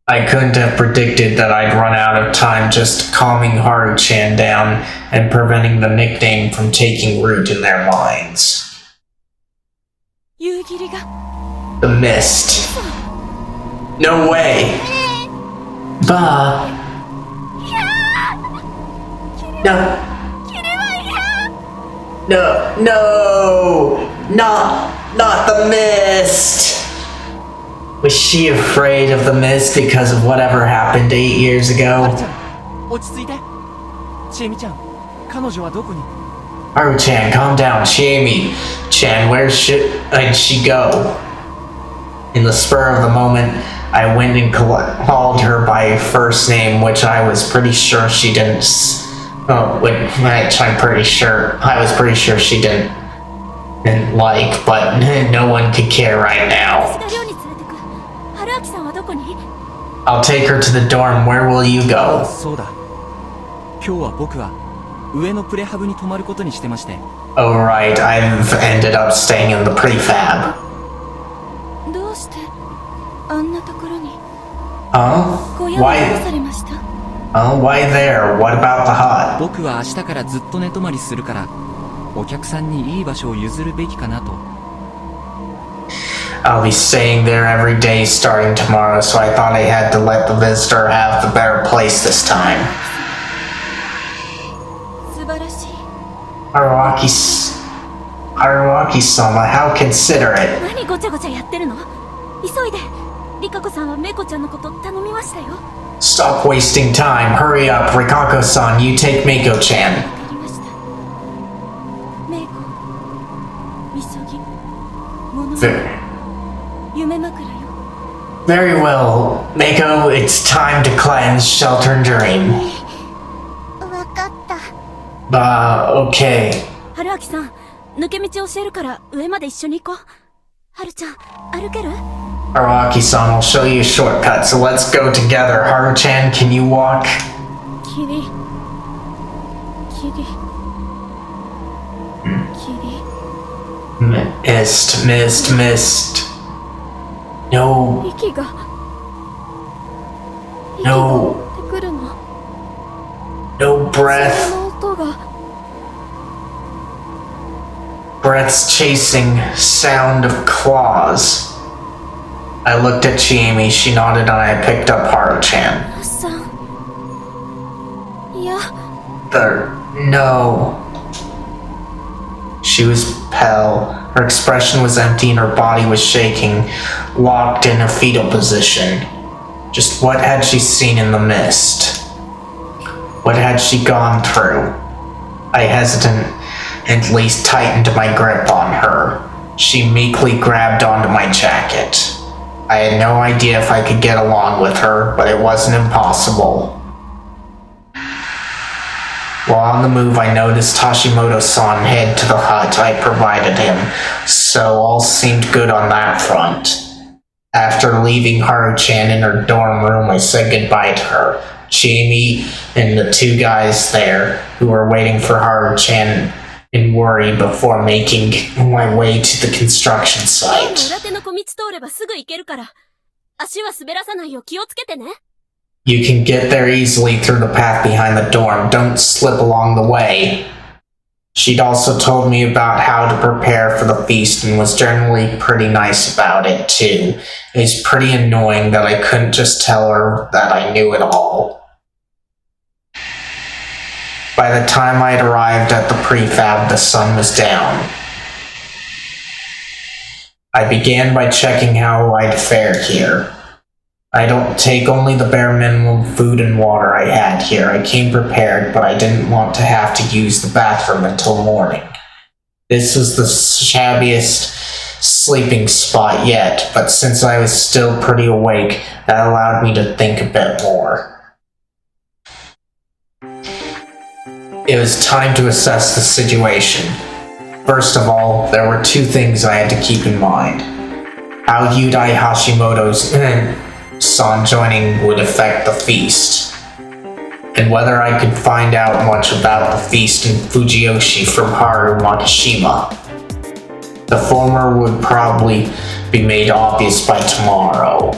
I couldn't have predicted that I'd run out of time just calming Haru-chan down and preventing the nickname from taking root in their minds. 夕霧が The mist. No way. Bah. No. No, no, not the mist. Was she afraid of the mist because of whatever happened 8 years ハル ago? ちゃん、落ち着いて。ちえみちゃん、彼女はどこに？ Haru-chan, calm down. Chiemi-chan, where should she go? In the spur of the moment, I went and called her by first name, which I was pretty sure she didn't. I was pretty sure she didn't like, but no one could care right now. 私が寮に連れてく。春明さんはどこに？ I'll take her to the dorm. Where will you go? そうだ。今日は僕は上のプレハブに泊まることにしてまして。 Oh right, I've ended up staying in the prefab. どうしてあんなところに？ Huh? 小屋をどう Why? されました？ Why there? What about the hut? 僕は明日からずっと寝泊まりするから、お客さんにいい場所を譲るべきかなと。 I'll be staying there every day starting tomorrow, so I thought I had to let the visitor have the better place this time. 素晴らしい。 Haruaki-sama, how considerate. 何ごちゃごちゃやってるの？急いで。リカコさんはメイコちゃんのこと頼みましたよ。 Stop wasting time. Hurry up, Rikako-san, you take Mako-chan. わかりました。メイコ、みそぎ、物語、 夢枕よ。 Very well. Mako, it's time to cleanse, shelter, and dream. わかった。Okay. 春明さん、抜け道教えるから上まで一緒に行こう。春ちゃん、歩ける？ Haruaki-san, I'll show you a shortcut, so let's go together. Haru-chan, can you walk? 霧。Mist. No. 息が。 No. 息が出てくるの。 No breath. その音が。 Breaths chasing, sound of claws. I looked at Chiemi, she nodded and I picked up Haru-chan. さん。いや。 No. She was pale. Her expression was empty and her body was shaking, locked in a fetal position. Just what had she seen in the mist? What had she gone through? I hesitantly tightened my grip on her. She meekly grabbed onto my jacket. I had no idea if I could get along with her, but it wasn't impossible. While on the move, I noticed Hashimoto-san head to the hut I provided him, so all seemed good on that front. After leaving Haru-chan in her dorm room, I said goodbye to her. Chiemi and the two guys there, who were waiting for Haru-chan in worry before making my way to the construction 家の site. 裏手の小道通ればすぐ行けるから。足は滑らさないよう気をつけてね。You can get there easily through the path behind the dorm. Don't slip along the way. She'd also told me about how to prepare for the feast and was generally pretty nice about it, too. It was pretty annoying that I couldn't just tell her that I knew it all. By the time I'd arrived at the prefab, the sun was down. I began by checking how I'd fared here. I don't take only the bare minimum food and water I had here. I came prepared, but I didn't want to have to use the bathroom until morning. This was the shabbiest sleeping spot yet, but since I was still pretty awake, that allowed me to think a bit more. It was time to assess the situation. First of all, there were two things I had to keep in mind. How Yudai Hashimoto's son joining would affect the feast, and whether I could find out much about the feast in Fujiyoshi from Haru Makishima. The former would probably be made obvious by tomorrow.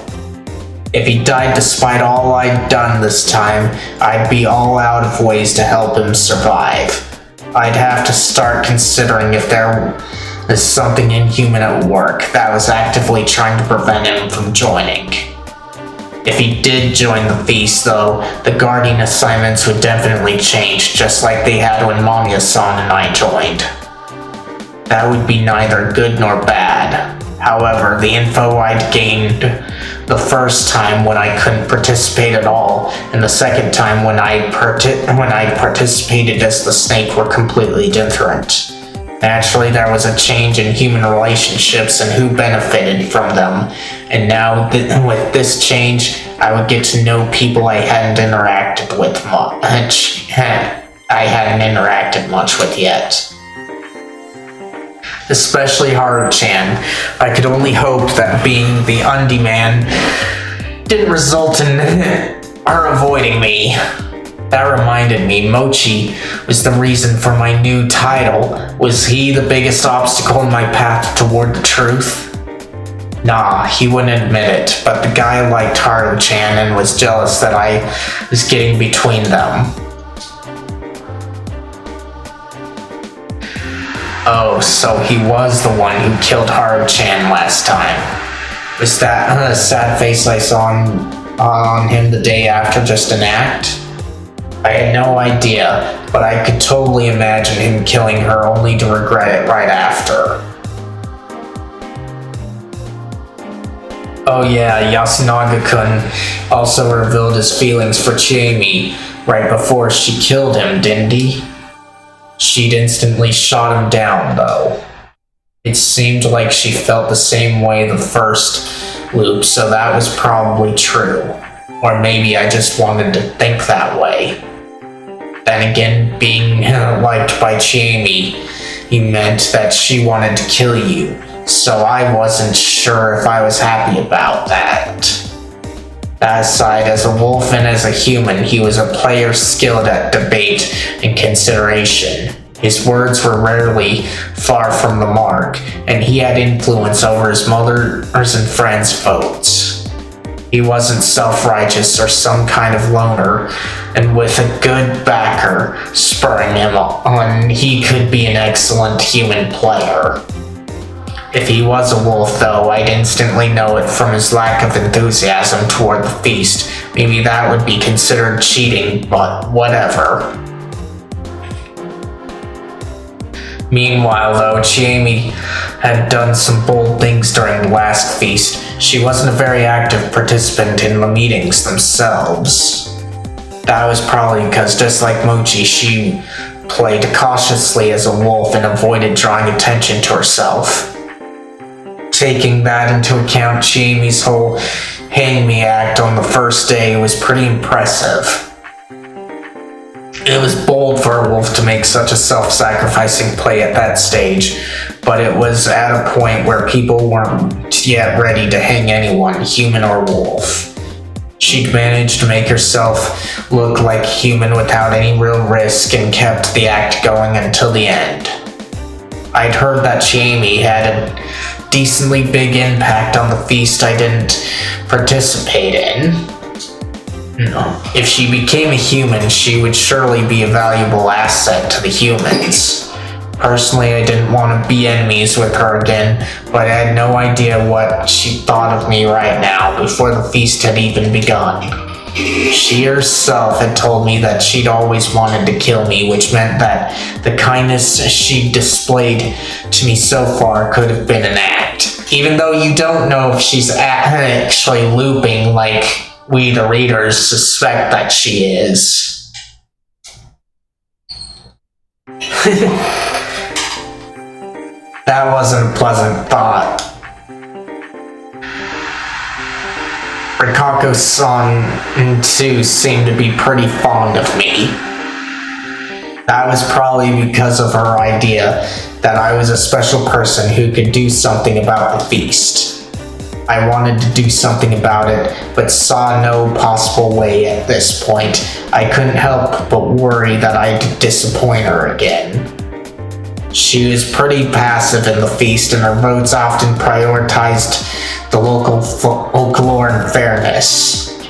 If he died despite all I'd done this time, I'd be all out of ways to help him survive. I'd have to start considering if there is something inhuman at work that was actively trying to prevent him from joining. If he did join the feast, though, the guarding assignments would definitely change, just like they had when Mamiya-san and I joined. That would be neither good nor bad. However, the info I'd gained the first time when I couldn't participate at all, and the second time when I participated as the snake were completely different. Naturally, there was a change in human relationships and who benefited from them, and now with this change, I would get to know people I hadn't interacted with much. I hadn't interacted much with yet. Especially Haru-chan. I could only hope that being the undie man didn't result in her avoiding me. That reminded me, Mochi was the reason for my new title. Was he the biggest obstacle in my path toward the truth? Nah, he wouldn't admit it, but the guy liked Haru-chan and was jealous that I was getting between them. Oh, so he was the one who killed Haru-chan last time. Was that sad face I saw on him the day after just an act? I had no idea, but I could totally imagine him killing her only to regret it right after. Oh yeah, Yasunaga-kun also revealed his feelings for Chiemi right before she killed him, didn't he? She'd instantly shot him down, though. It seemed like she felt the same way the first loop, so that was probably true. Or maybe I just wanted to think that way. Then again, being liked by Chiemi, he meant that she wanted to kill you, so I wasn't sure if I was happy about that. That aside, as a wolf and as a human, he was a player skilled at debate and consideration. His words were rarely far from the mark, and he had influence over his mother's and friends' votes. He wasn't self-righteous or some kind of loner, and with a good backer spurring him on, he could be an excellent human player. If he was a wolf, though, I'd instantly know it from his lack of enthusiasm toward the feast. Maybe that would be considered cheating, but whatever. Meanwhile, though, Chiemi had done some bold things during the last feast. She wasn't a very active participant in the meetings themselves. That was probably because, just like Mochi, she played cautiously as a wolf and avoided drawing attention to herself. Taking that into account, Chiemi's whole hang me act on the first day was pretty impressive. It was bold for a wolf to make such a self-sacrificing play at that stage, but it was at a point where people weren't yet ready to hang anyone, human or wolf. She'd managed to make herself look like human without any real risk and kept the act going until the end. I'd heard that Chiemi had decently big impact on the feast I didn't participate in. No. If she became a human, she would surely be a valuable asset to the humans. Personally, I didn't want to be enemies with her again, but I had no idea what she thought of me right now before the feast had even begun. She herself had told me that she'd always wanted to kill me, which meant that the kindness she displayed to me so far could have been an act. Even though you don't know if she's actually looping like we the readers suspect that she is. That wasn't a pleasant thought. Rikako-san too seemed to be pretty fond of me. That was probably because of her idea that I was a special person who could do something about the feast. I wanted to do something about it, but saw no possible way at this point. I couldn't help but worry that I'd disappoint her again. She was pretty passive in the feast, and her votes often prioritized the local folklore and fairness.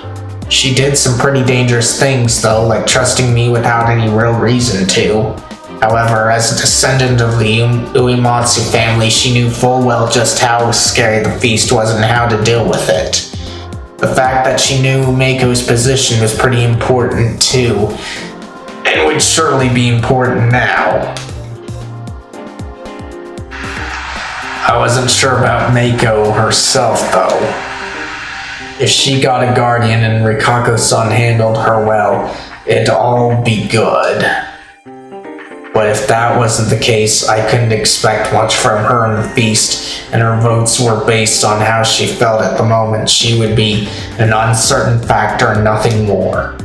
She did some pretty dangerous things though, like trusting me without any real reason to. However, as a descendant of the Uematsu family, she knew full well just how scary the feast was and how to deal with it. The fact that she knew Mako's position was pretty important too, and would surely be important now. I wasn't sure about Mako herself though. If she got a guardian and Rikako-san handled her well, it'd all be good. But if that wasn't the case, I couldn't expect much from her in the feast, and her votes were based on how she felt at the moment. She would be an uncertain factor and nothing more.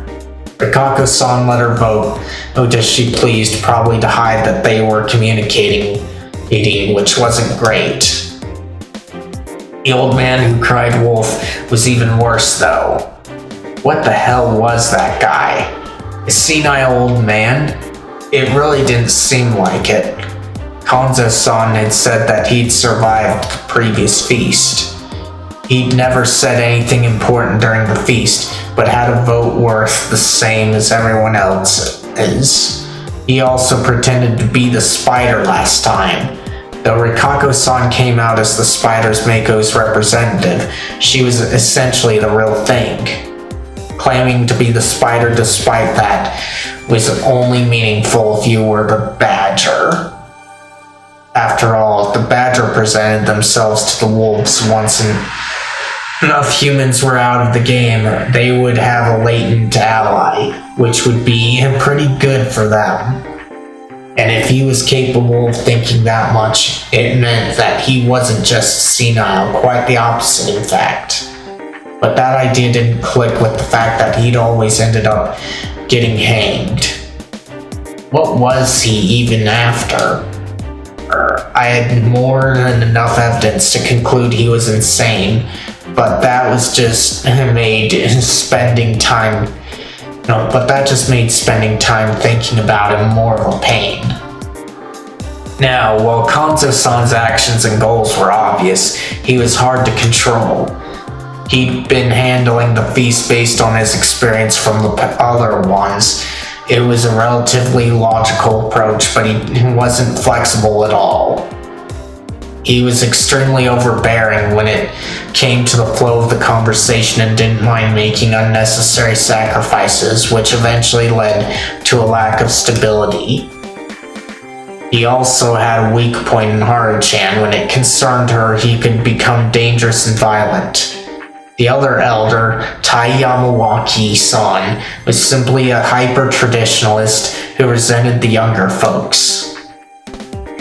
Rikako-san let her vote, as she pleased, probably to hide that they were communicating, which wasn't great. The old man who cried wolf was even worse though. What the hell was that guy? A senile old man? It really didn't seem like it. Kanzo-san had said that he'd survived the previous feast. He'd never said anything important during the feast, but had a vote worth the same as everyone else's. He also pretended to be the spider last time. Though Rikako-san came out as the spider's Mako's representative, she was essentially the real thing. Claiming to be the spider despite that was only meaningful if you were the badger. After all, if the badger presented themselves to the wolves once enough humans were out of the game, they would have a latent ally, which would be pretty good for them. And if he was capable of thinking that much, it meant that he wasn't just senile, quite the opposite in fact. But that idea didn't click with the fact that he'd always ended up getting hanged. What was he even after? I had more than enough evidence to conclude he was insane, but that was just made spending time thinking about him more of a pain. Now, while Kanzo-san's actions and goals were obvious, he was hard to control. He'd been handling the feast based on his experience from the other ones. It was a relatively logical approach, but he wasn't flexible at all. He was extremely overbearing when it came to the flow of the conversation and didn't mind making unnecessary sacrifices, which eventually led to a lack of stability. He also had a weak point in Haru-chan. When it concerned her, he could become dangerous and violent. The other elder, Tai Yamawaki-san, was simply a hyper-traditionalist who resented the younger folks.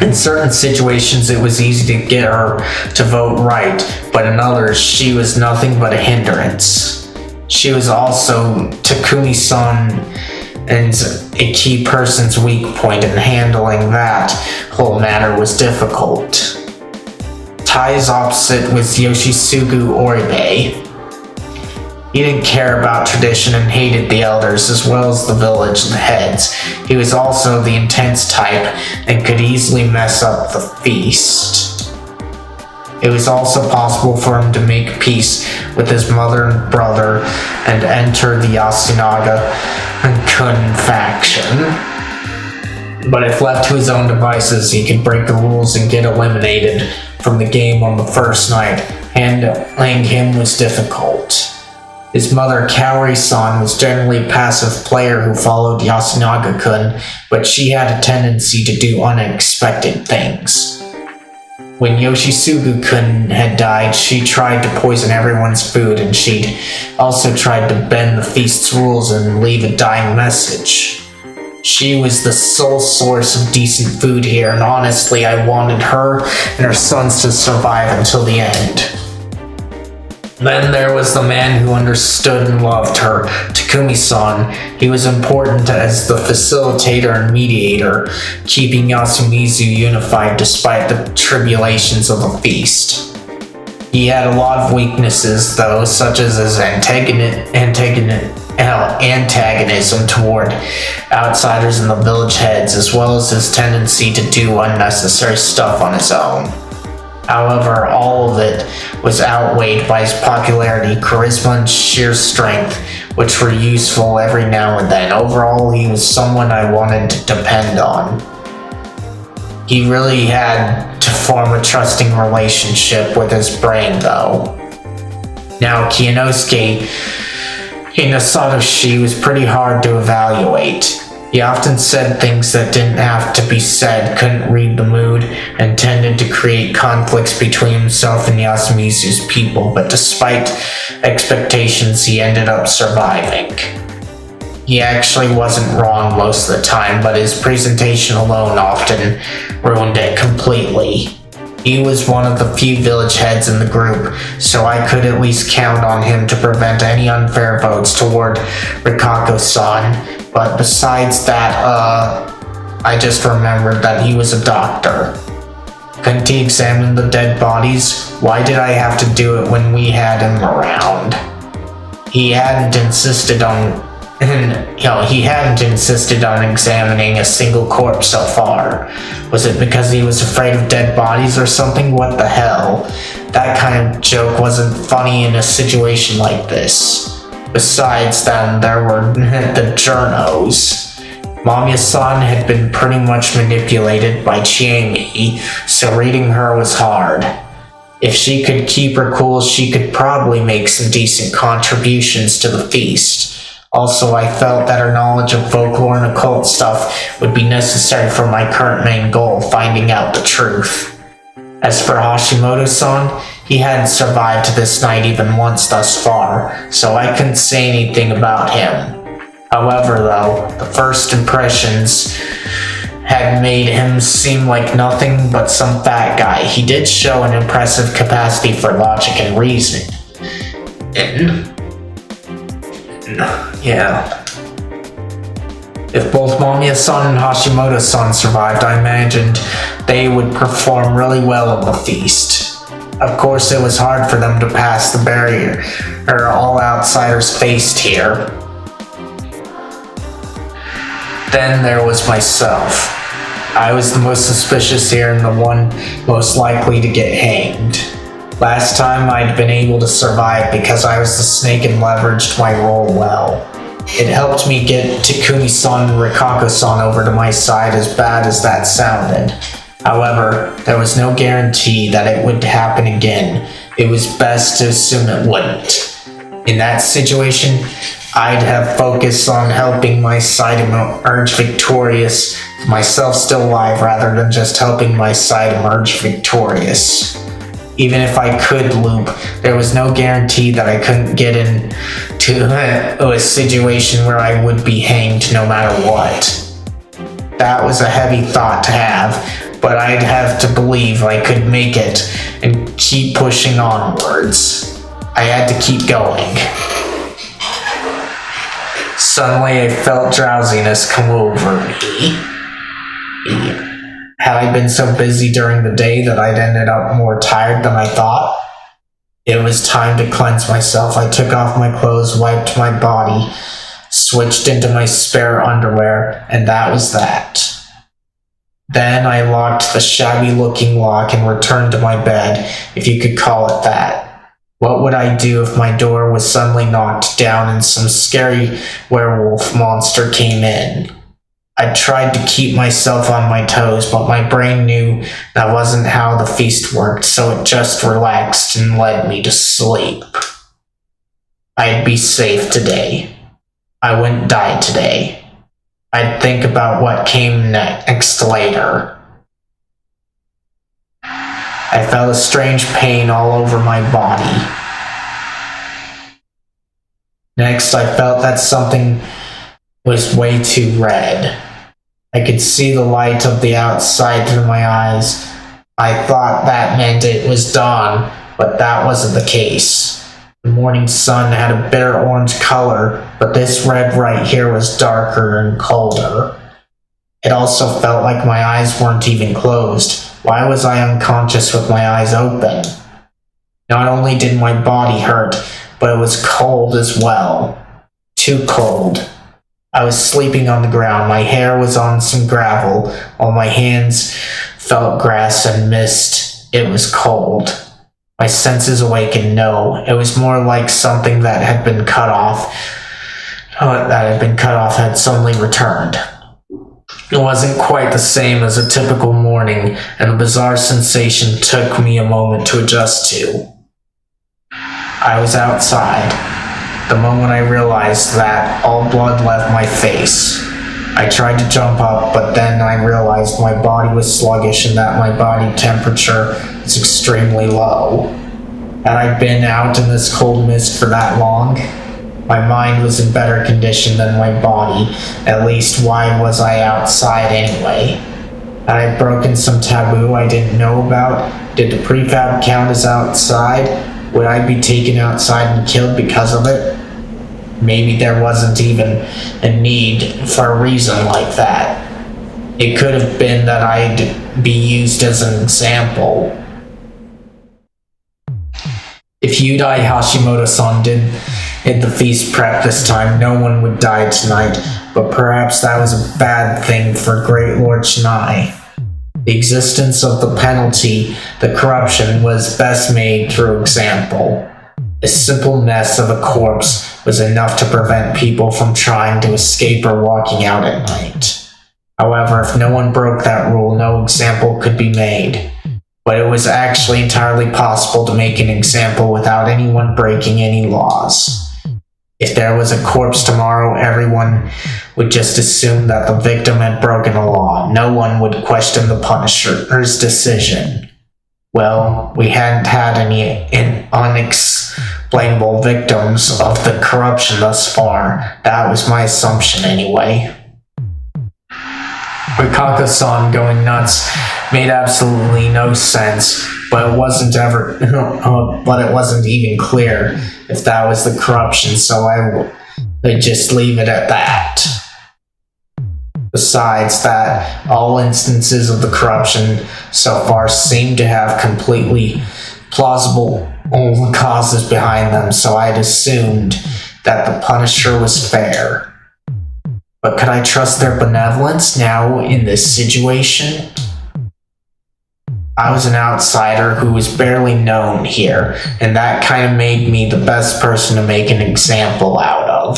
In certain situations, it was easy to get her to vote right, but in others, she was nothing but a hindrance. She was also Takumi-san and a key person's weak point, and handling that whole matter was difficult. Tai's opposite was Yoshisugu Oribe. He didn't care about tradition and hated the elders as well as the village heads. He was also the intense type and could easily mess up the feast. It was also possible for him to make peace with his mother and brother and enter the Yasunaga Kun faction. But if left to his own devices, he could break the rules and get eliminated from the game on the first night. Handling him was difficult. His mother, Kaori-san, was generally a passive player who followed Yasunaga-kun, but she had a tendency to do unexpected things. When Yoshisugu-kun had died, she tried to poison everyone's food, and she'd also tried to bend the feast's rules and leave a dying message. She was the sole source of decent food here, and honestly, I wanted her and her sons to survive until the end. Then there was the man who understood and loved her, Takumi-san. He was important as the facilitator and mediator, keeping Yasumizu unified despite the tribulations of the feast. He had a lot of weaknesses, though, such as his antagonism toward outsiders and the village heads, as well as his tendency to do unnecessary stuff on his own. However, all of it was outweighed by his popularity, charisma, and sheer strength, which were useful every now and then. Overall, he was someone I wanted to depend on. He really had to form a trusting relationship with his brain, though. Now, Kiyonosuke Hinasatoshi was pretty hard to evaluate. He often said things that didn't have to be said, couldn't read the mood, and tended to create conflicts between himself and Yasumizu's people, but despite expectations, he ended up surviving. He actually wasn't wrong most of the time, but his presentation alone often ruined it completely. He was one of the few village heads in the group, so I could at least count on him to prevent any unfair votes toward Rikako-san. But besides that, I just remembered that he was a doctor. Couldn't he examine the dead bodies? Why did I have to do it when we had him around? He hadn't insisted on examining a single corpse so far. Was it because he was afraid of dead bodies or something? What the hell? That kind of joke wasn't funny in a situation like this. Besides, then there were the journos. Mamiya-san had been pretty much manipulated by Chiemi, so reading her was hard. If she could keep her cool, she could probably make some decent contributions to the feast. Also, I felt that her knowledge of folklore and occult stuff would be necessary for my current main goal, finding out the truth. As for Hashimoto-san, he hadn't survived this night even once thus far, so I couldn't say anything about him. However, though, the first impressions had made him seem like nothing but some fat guy. He did show an impressive capacity for logic and reasoning. Yeah. If both Mamiya-san and Hashimoto-san survived, I imagined they would perform really well at the feast. Of course, it was hard for them to pass the barrier all outsiders faced here. Then there was myself. I was the most suspicious here and the one most likely to get hanged. Last time I'd been able to survive because I was the snake and leveraged my role well. It helped me get Takumi-san and Rikako-san over to my side, as bad as that sounded. However, there was no guarantee that it would happen again. It was best to assume it wouldn't. In that situation, I'd have focused on helping my side emerge victorious, with myself still alive, rather than just helping my side emerge victorious. Even if I could loop, there was no guarantee that I couldn't get into a situation where I would be hanged no matter what. That was a heavy thought to have, but I'd have to believe I could make it and keep pushing onwards. I had to keep going. Suddenly I felt drowsiness come over me. Had I been so busy during the day that I'd ended up more tired than I thought? It was time to cleanse myself. I took off my clothes, wiped my body, switched into my spare underwear, and that was that. Then I locked the shabby-looking lock and returned to my bed, if you could call it that. What would I do if my door was suddenly knocked down and some scary werewolf monster came in? I tried to keep myself on my toes, but my brain knew that wasn't how the feast worked, so it just relaxed and led me to sleep. I'd be safe today. I wouldn't die today. I'd think about what came next later. I felt a strange pain all over my body. Next, I felt that something was way too red. I could see the light of the outside through my eyes. I thought that meant it was dawn, but that wasn't the case. The morning sun had a bitter orange color, but this red right here was darker and colder. It also felt like my eyes weren't even closed. Why was I unconscious with my eyes open? Not only did my body hurt, but it was cold as well. Too cold. I was sleeping on the ground. My hair was on some gravel, while my hands felt grass and mist. It was cold. My senses awakened. No, it was more like something that had been cut off. Had suddenly returned. It wasn't quite the same as a typical morning, and a bizarre sensation took me a moment to adjust to. I was outside. The moment I realized that, all blood left my face. I tried to jump up, but then I realized my body was sluggish and that my body temperature was extremely low. Had I been out in this cold mist for that long? My mind was in better condition than my body. At least, why was I outside anyway? Had I broken some taboo I didn't know about? Did the prefab count as outside? Would I be taken outside and killed because of it? Maybe there wasn't even a need for a reason like that. It could have been that I'd be used as an example. If Yudai Hashimoto-san did the feast prep this time, no one would die tonight, but perhaps that was a bad thing for Great Lord Shinai. The existence of the penalty, the corruption, was best made through example. A simple mess of a corpse was enough to prevent people from trying to escape or walking out at night. However, if no one broke that rule, no example could be made. But it was actually entirely possible to make an example without anyone breaking any laws. If there was a corpse tomorrow, everyone would just assume that the victim had broken a law. No one would question the Punisher's decision. Well, we hadn't had any unexplainable victims of the corruption thus far. That was my assumption anyway. Rikako-san going nuts made absolutely no sense, but it wasn't even clear if that was the corruption, so I would just leave it at that. Besides that, all instances of the corruption so far seem to have completely plausible causes behind them, so I'd assumed that the Punisher was fair. But could I trust their benevolence now in this situation? I was an outsider who was barely known here, and that kind of made me the best person to make an example out of.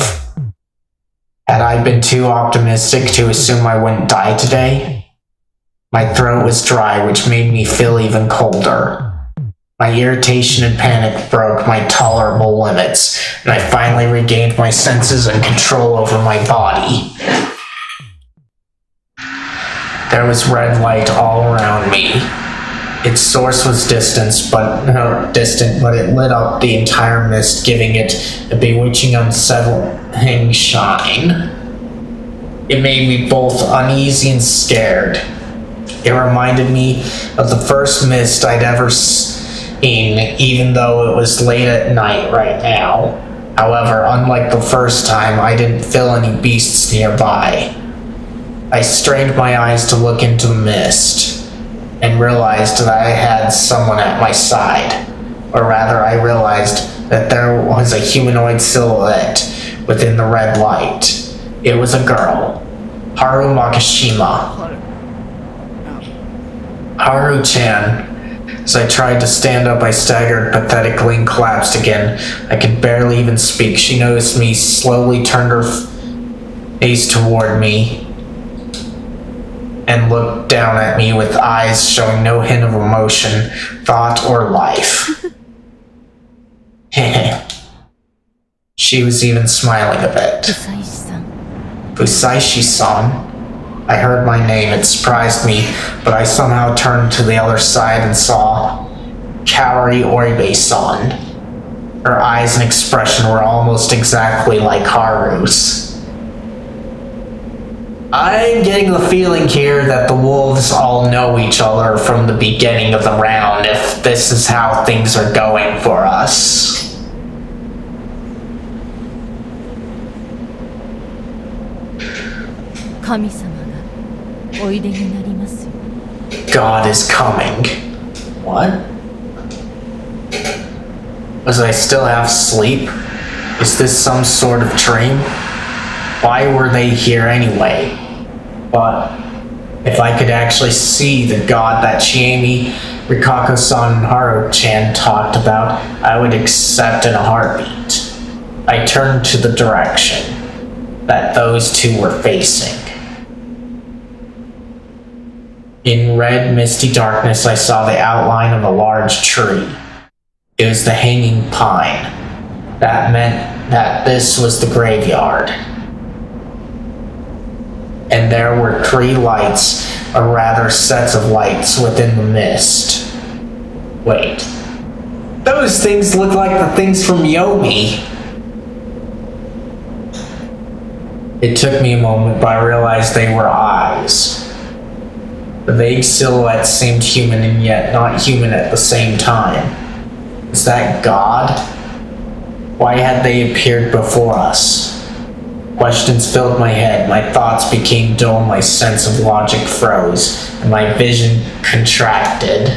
Had I been too optimistic to assume I wouldn't die today? My throat was dry, which made me feel even colder. My irritation and panic broke my tolerable limits, and I finally regained my senses and control over my body. There was red light all around me. Its source was distant, but it lit up the entire mist, giving it a bewitching, unsettling shine. It made me both uneasy and scared. It reminded me of the first mist I'd ever seen, even though it was late at night right now. However, unlike the first time, I didn't feel any beasts nearby. I strained my eyes to look into the mist, and realized that I had someone at my side. Or rather, I realized that there was a humanoid silhouette within the red light. It was a girl, Haru Makishima. Haru-chan. As I tried to stand up, I staggered pathetically and collapsed again. I could barely even speak. She noticed me, slowly turned her face toward me, and looked down at me with eyes showing no hint of emotion, thought, or life. She was even smiling a bit. 久石さん Fusaishi-san. I heard my name. It surprised me, but I somehow turned to the other side and saw Kaori Oribe-san. Her eyes and expression were almost exactly like Haru's. I'm getting the feeling here that the wolves all know each other from the beginning of the round, if this is how things are going for us. 神様がおいでになりますよ God is coming. What? Was I still half asleep? Is this some sort of dream? Why were they here anyway? But if I could actually see the God that Chiemi, Rikako-san, and Haru-chan talked about, I would accept in a heartbeat. I turned to the direction that those two were facing. In red, misty darkness, I saw the outline of a large tree. It was the hanging pine. That meant that this was the graveyard. And there were 3 lights, or rather sets of lights within the mist. Wait. Those things look like the things from Yomi. It took me a moment, but I realized they were eyes. The vague silhouette seemed human and yet not human at the same time. Is that God? Why had they appeared before us? Questions filled my head, my thoughts became dull, my sense of logic froze, and my vision contracted.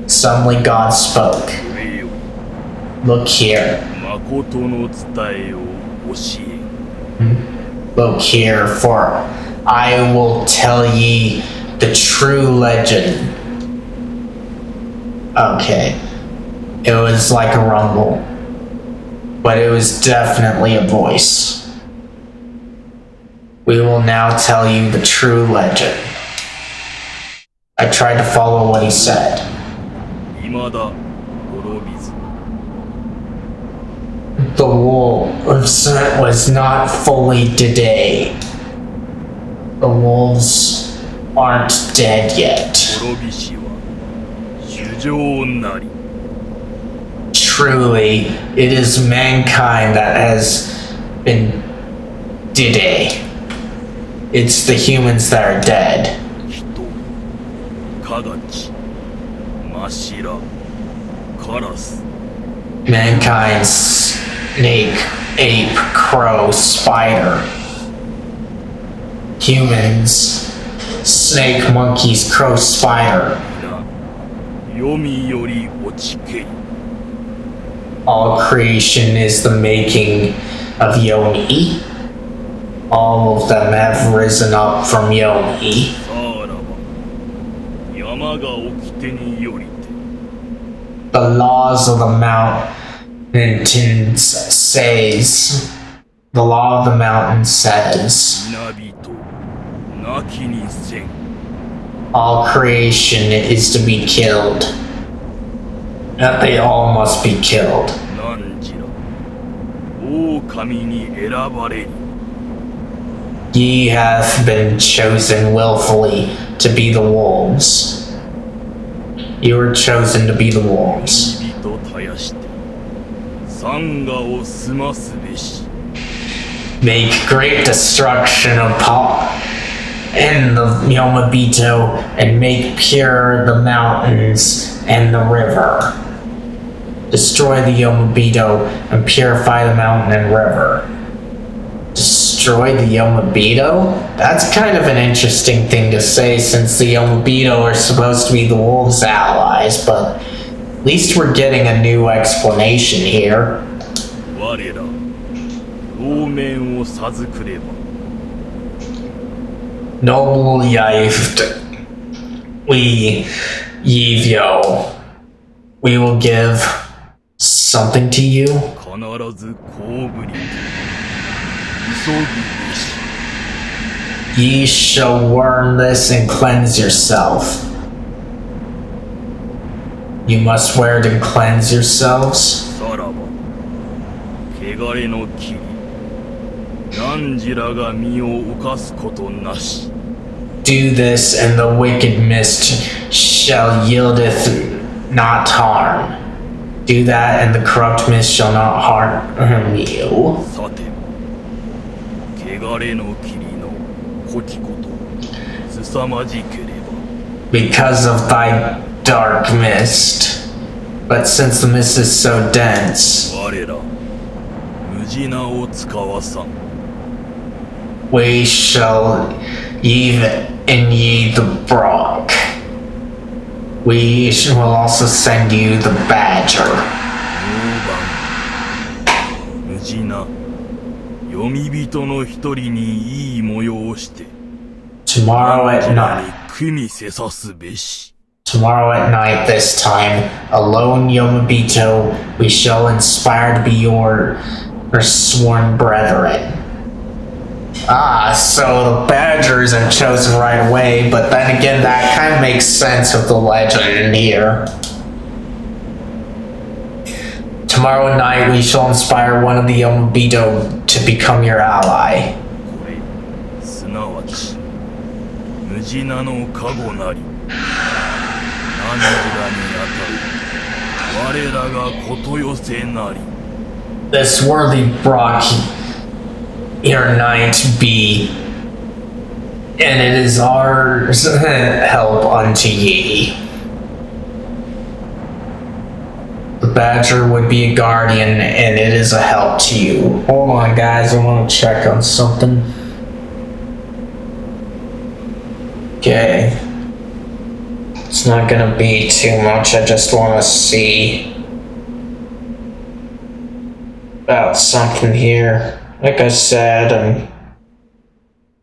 Suddenly God spoke. Look here. 誠の伝えを教え Look here, for I will tell ye the true legend. Okay. It was like a rumble, but it was definitely a voice. We will now tell you the true legend. I tried to follow what he said. 未だ滅びず The wolves was not fully today. The wolves aren't dead yet. 滅びしは主情なり Truly, it is mankind that has been today. It's the humans that are dead. 人形真白カラス Mankind, snake, ape, crow, spider. Humans, snake, monkeys, crow, spider. 皆黄泉より落ちけり All creation is the making of Yomi. All of them have risen up from Yomi. さらば山が掟によりて The laws of the mountains says. The law of the mountain says. 皆人なきにせん All creation is to be killed. That they all must be killed. 何時ら狼に選ばれり Ye hath been chosen willfully to be the wolves. You were chosen to be the wolves. 人絶やして山河を済ますべし Make great destruction of in the Yomabito and make pure the mountains and the river. Destroy the Yomabito and purify the mountain and river. Destroy the Yomabito? That's kind of an interesting thing to say since the Yomabito are supposed to be the wolves' allies, but at least we're getting a new explanation here. 我ら老面を授くれば Noble Yaeft, we, Yivio, we will give something to you. 必ず後部に急ぐべし Ye shall learn this and cleanse yourself. You must wear it and cleanse yourselves. さらば汚れの霧汝らが身を犯すことなし Do this, and the wicked mist shall yieldeth not harm. Do that, and the corrupt mist shall not harm you. さて汚れの霧のこきこと凄まじければ Because of thy dark mist. But since the mist is so dense, 我ら無地名を使わさん we shall even in ye the Brock. We will also send you the Badger. 無地名読み人の一人にいい模様をして Tomorrow at 汝ら night. に組せさすべし Tomorrow at night this time, alone Yomabito, we shall inspire to be your sworn brethren. Ah, so the Badger isn't chosen right away, but then again, that kind of makes sense with the legend here. Tomorrow night, we shall inspire one of the Yomabito to become your ally. これすなわち無地名の加護なり汝らにあたる我らがことよせなり This worthy Brock your knight be, and it is ours help unto ye. The Badger would be a guardian, and it is a help to you. Hold on, guys, I want to check on something. Okay. It's not gonna be too much, I just want to see about something here. Like I said, I'm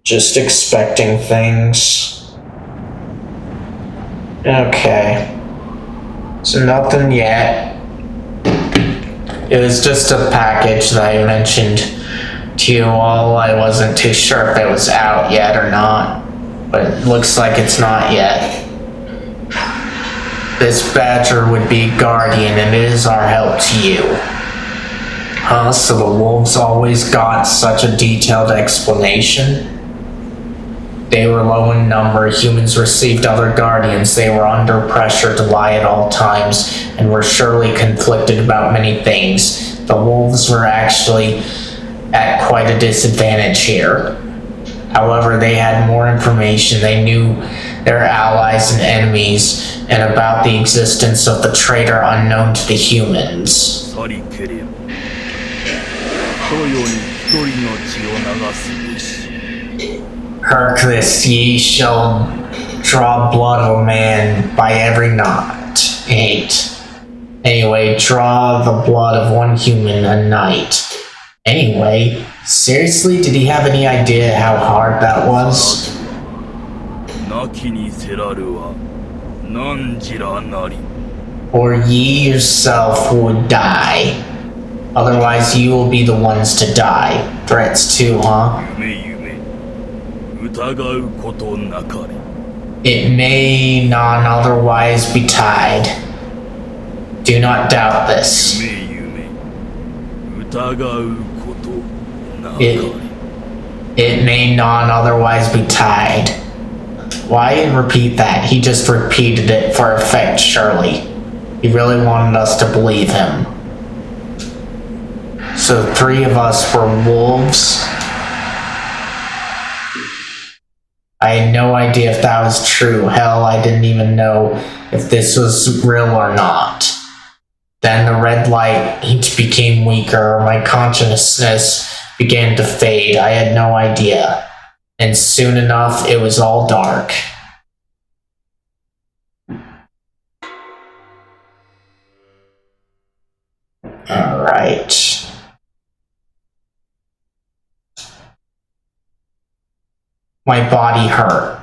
just expecting things. Okay. So nothing yet. It was just a package that I mentioned to you all. I wasn't too sure if it was out yet or not, but it looks like it's not yet. This Badger would be guardian, and it is our help to you. Huh? So the wolves always got such a detailed explanation? They were low in number, humans received other guardians, they were under pressure to lie at all times, and were surely conflicted about many things. The wolves were actually at quite a disadvantage here. However, they had more information, they knew their allies and enemies, and about the existence of the traitor unknown to the humans. 去りければ人より一人の血を流すべし Hercules, ye shall draw blood of a man by every knot. 8. Anyway, draw the blood of one human a night. Anyway, seriously, did he have any idea how hard that was? なきにせらるは汝らなり Or ye yourself would die. Otherwise, you will be the ones to die. Threats too, huh? 夢夢疑うことなかれ It may not otherwise be tied. Do not doubt this. 夢夢疑うことなか It, れ it may not otherwise be tied. Why repeat that? He just repeated it for effect, surely. He really wanted us to believe him. So 3 of us were wolves. I had no idea if that was true. Hell, I didn't even know if this was real or not. Then the red light became weaker. My consciousness began to fade. I had no idea. And soon enough, it was all dark. Alright. My body hurt.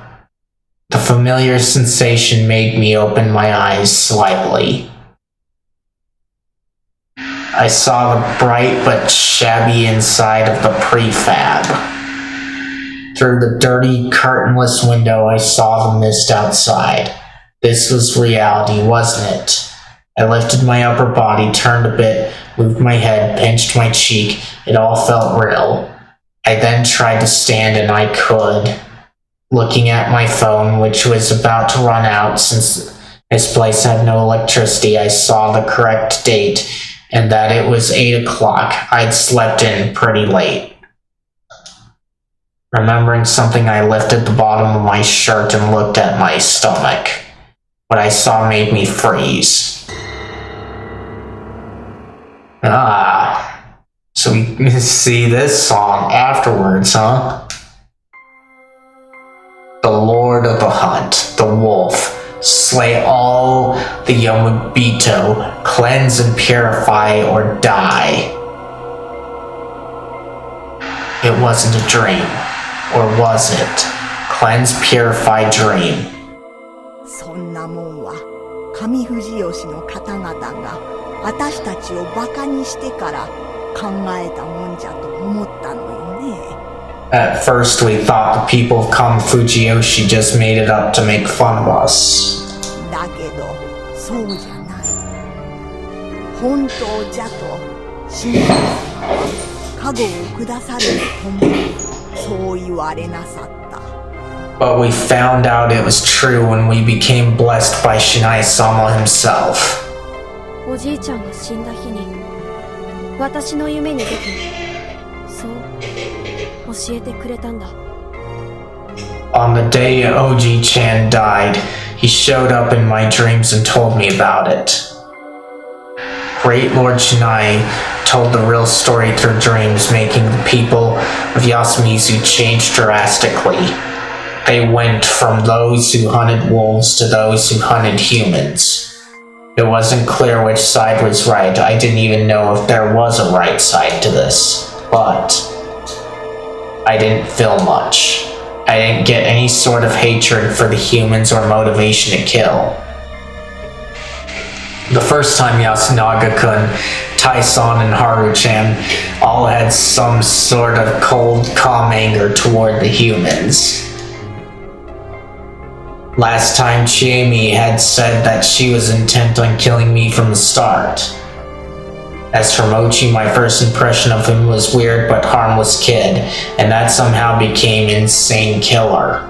The familiar sensation made me open my eyes slightly. I saw the bright but shabby inside of the prefab. Through the dirty, curtainless window, I saw the mist outside. This was reality, wasn't it? I lifted my upper body, turned a bit, moved my head, pinched my cheek. It all felt real. I then tried to stand, and I could. Looking at my phone, which was about to run out since this place had no electricity, I saw the correct date, and that it was 8 o'clock. I'd slept in pretty late. Remembering something, I lifted the bottom of my shirt and looked at my stomach. What I saw made me freeze. So we see this song afterwards, huh? The Lord of the Hunt, the wolf. Slay all the Yomobito, cleanse and purify or die. It wasn't a dream. Or was it? Cleanse, purify, dream. そんなもんは上富士吉の方々が私たちをバカにしてから考えたもんじゃと思ったのよね。At first we thought the people of Kami Fujiyoshi just made it up to make fun of us. だけどそうじゃない。本当じゃと信じ様は加護を下さるともにそう言われなさった。But we found out it was true when we became blessed by Shinai-sama himself. おじいちゃんが死んだ日に私の夢に出てそう教えてくれたんだ。 On the day Oji-chan died, he showed up in my dreams and told me about it. Great Lord Shinai told the real story through dreams, making the people of Yasumizu change drastically. They went from those who hunted wolves to those who hunted humans. It wasn't clear which side was right. I didn't even know if there was a right side to this. But I didn't feel much. I didn't get any sort of hatred for the humans or motivation to kill. The first time Yasunaga-kun, Tai-san, and Haru-chan all had some sort of cold, calm anger toward the humans. Last time Chiemi had said that she was intent on killing me from the start. As for Mochi, my first impression of him was weird but harmless kid, and that somehow became insane killer.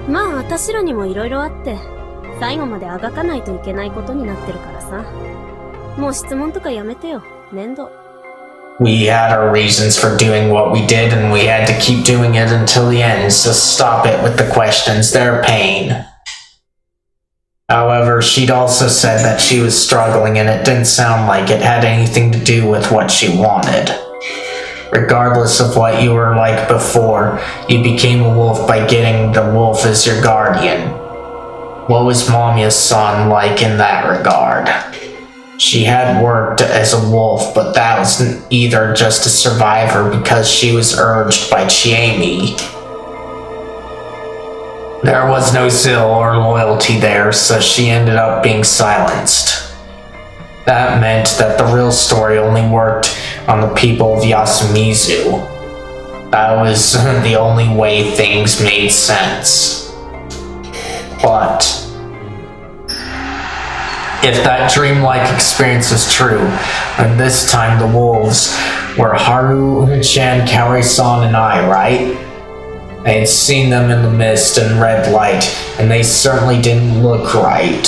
まあ私らにも色々あって最後まであがかないといけないことになってるからさ。もう質問とかやめてよ。面倒。 We had our reasons for doing what we did, and we had to keep doing it until the end, so stop it with the questions, they're a pain. However, she'd also said that she was struggling, and it didn't sound like it had anything to do with what she wanted. Regardless of what you were like before, you became a wolf by getting the wolf as your guardian. What was Mamiya-san like in that regard? She had worked as a wolf, but that was either just to survive or because she was urged by Chiemi. There was no zeal or loyalty there, so she ended up being silenced. That meant that the real story only worked on the people of Yasumizu. That was the only way things made sense. But if that dreamlike experience was true, then this time the wolves were Haru-chan, Kaori-san, and I, right? I had seen them in the mist and red light, and they certainly didn't look right.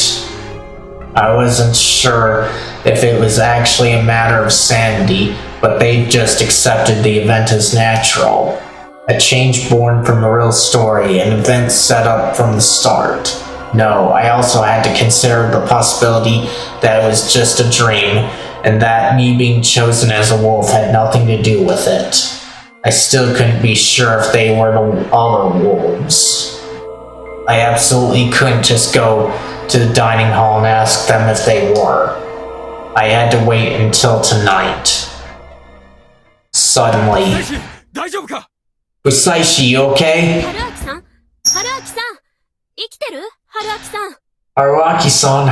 I wasn't sure if it was actually a matter of sanity, but they just accepted the event as natural. A change born from the real story, an event set up from the start. No, I also had to consider the possibility that it was just a dream, and that me being chosen as a wolf had nothing to do with it. I still couldn't be sure if they were the other wolves. I absolutely couldn't just go to the dining hall and ask them if they were. I had to wait until tonight. Suddenly... 大丈夫か？ Usaishi, you okay? 春明さん生きてる春明さん。Haruaki-san,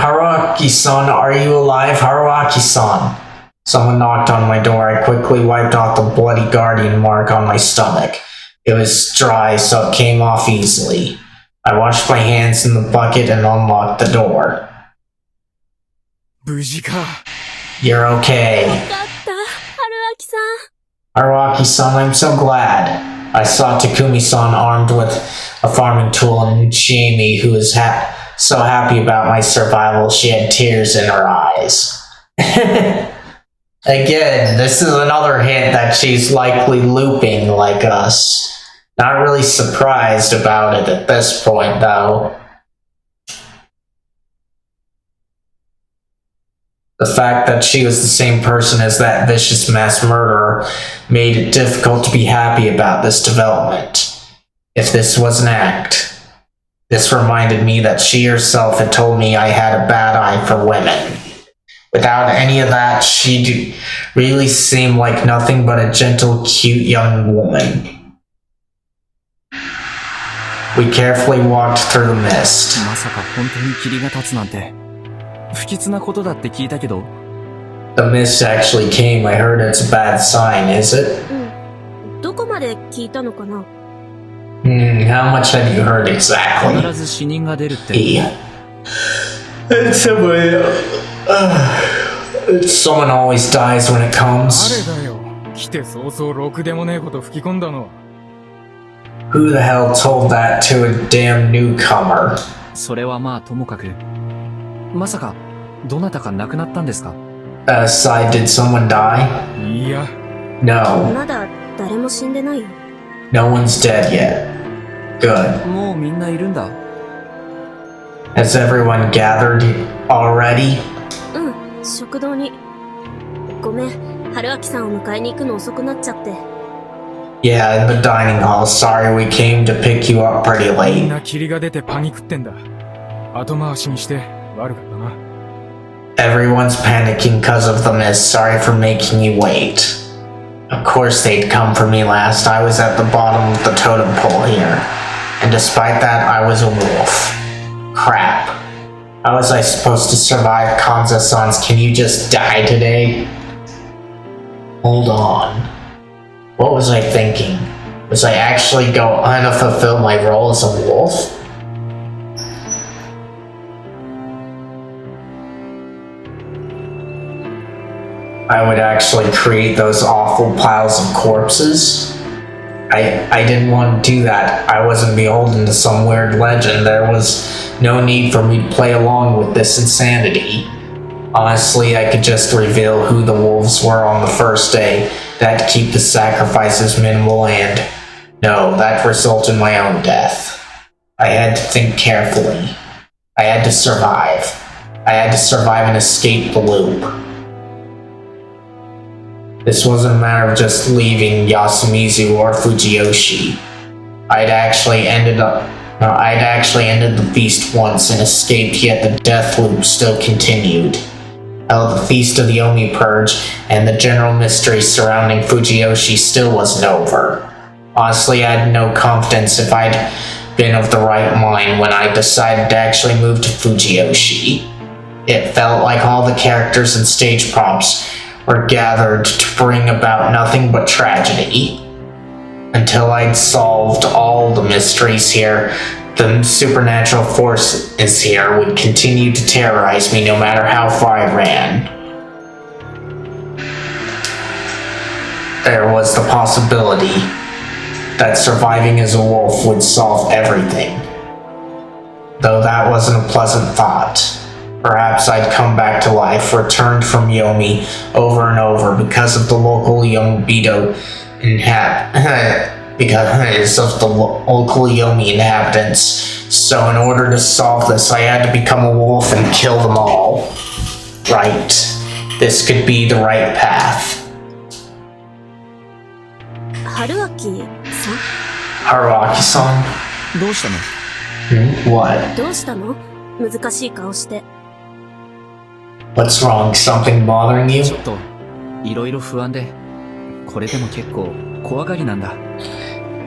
are you alive? Haruaki-san. Someone knocked on my door. I quickly wiped off the bloody guardian mark on my stomach. It was dry, so it came off easily. I washed my hands in the bucket and unlocked the door. 無事か。 You're okay. よかった、春明さん。 Haruaki-san, I'm so glad. I saw Takumi-san armed with a farming tool and Shimi, who was so happy about my survival she had tears in her eyes. Again, this is another hint that she's likely looping like us. Not really surprised about it at this point, though. The fact that she was the same person as that vicious mass murderer made it difficult to be happy about this development. If this was an act, this reminded me that she herself had told me I had a bad eye for women. Without any of that, she really seemed like nothing but a gentle, cute young woman. We carefully walked through the mist. まさか本当に霧が立つなんて不吉なことだって聞いたけど。 The mist actually came. I heard it's a bad sign, is it? どこまで聞いたのかな。 How much have you heard exactly? 必ず死人が出るって。 Someone always dies when it comes. 誰だよ。来て早々ろくでもねえこと吹き込んだのは。 Who the hell told that to a damn newcomer? それはまあともかく。まさかどなたか亡くなったんですか？ Aside, did someone die? いや、 No. まだ誰も死んでないよ。 No one's dead yet. Good. もうみんないるんだ。 Has everyone gathered already? 食堂に。ごめん、春明さんを迎えに行くの遅くなっちゃって。 Yeah, in the dining hall. Sorry we came to pick you up pretty みん late. な霧が出てパニクってんだ。後回しにして悪かったな。 Everyone's panicking because of the mist. Sorry for making you wait. Of course they'd come for me last. I was at the bottom of the totem pole here. And despite that, I was a wolf. Crap. How was I supposed to survive Kanza-san's "Can you just die today"? Hold on. What was I thinking? Was I actually going to fulfill my role as a wolf? I would actually create those awful piles of corpses? I didn't want to do that. I wasn't beholden to some weird legend. There was no need for me to play along with this insanity. Honestly, I could just reveal who the wolves were on the first day. That'd keep the sacrifices minimal and... No, that'd result in my own death. I had to think carefully. I had to survive. I had to survive and escape the loop. This wasn't a matter of just leaving Yasumizu or Fujiyoshi. I'd actually ended the feast once and escaped, yet the death loop still continued. Hell, the Feast of the Omi Purge and the general mystery surrounding Fujiyoshi still wasn't over. Honestly, I had no confidence if I'd been of the right mind when I decided to actually move to Fujiyoshi. It felt like all the characters and stage prompts were gathered to bring about nothing but tragedy. Until I'd solved all the mysteries here, the supernatural forces here would continue to terrorize me no matter how far I ran. There was the possibility that surviving as a wolf would solve everything. Though that wasn't a pleasant thought. Perhaps I'd come back to life, returned from Yomi over and over because of the local Yomi inhabitants. So in order to solve this, I had to become a wolf and kill them all. Right. This could be the right path. 春明さん Haruaki-san? どうしたの？ What? どうしたの？難しい顔して。 What's wrong? Something bothering you? ちょっといろいろ不安で、これでも結構怖がりなんだ。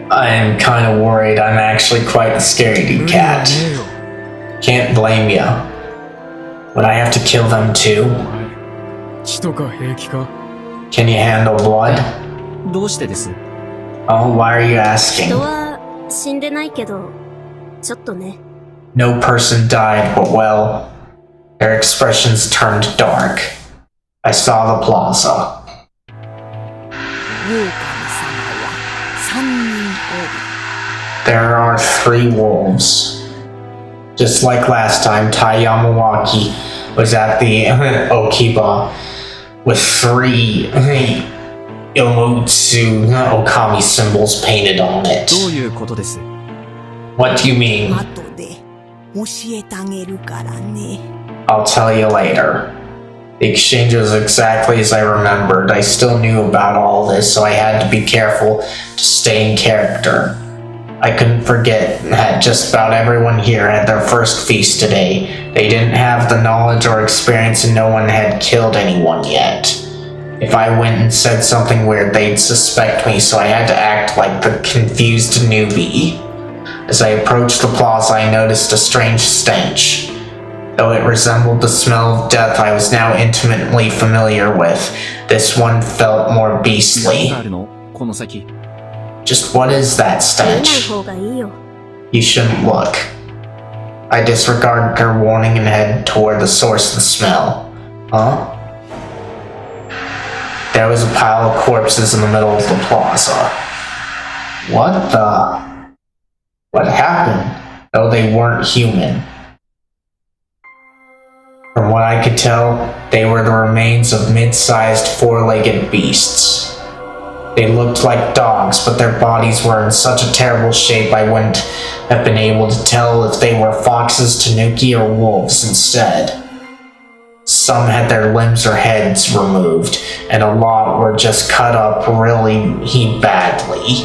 I'm kind of worried. I'm actually quite a scaredy 無理は cat. ねえよ。Can't blame ya. Would I have to kill them too? 血とか平気か？ Can you handle blood? どうしてです？ Oh, why are you 人 asking? は死んでないけど、ちょっとね。No person died, but well, their expressions turned dark. I saw the plaza. 狼様は3人おる。 There are 3 wolves. Just like last time, Tai Yamawaki was at the Okiba with 3 Yomotsu Okami symbols painted on it. どういうことです？ What do you mean? 後で教えてあげるからね。 I'll tell you later. The exchange was exactly as I remembered. I still knew about all this, so I had to be careful to stay in character. I couldn't forget that just about everyone here had their first feast today. They didn't have the knowledge or experience, and no one had killed anyone yet. If I went and said something weird, they'd suspect me, so I had to act like the confused newbie. As I approached the plaza, I noticed a strange stench. Though it resembled the smell of death I was now intimately familiar with, this one felt more 何 beastly. があるの？この先。 Just what is that 見ない stench? 方がいいよ。 You shouldn't look. I disregarded her warning and headed toward the source of the smell. Huh? There was a pile of corpses in the middle of the plaza. What the? What happened? Though they weren't human. From what I could tell, they were the remains of mid-sized four-legged beasts. They looked like dogs, but their bodies were in such a terrible shape I wouldn't have been able to tell if they were foxes, tanuki, or wolves instead. Some had their limbs or heads removed, and a lot were just cut up really badly.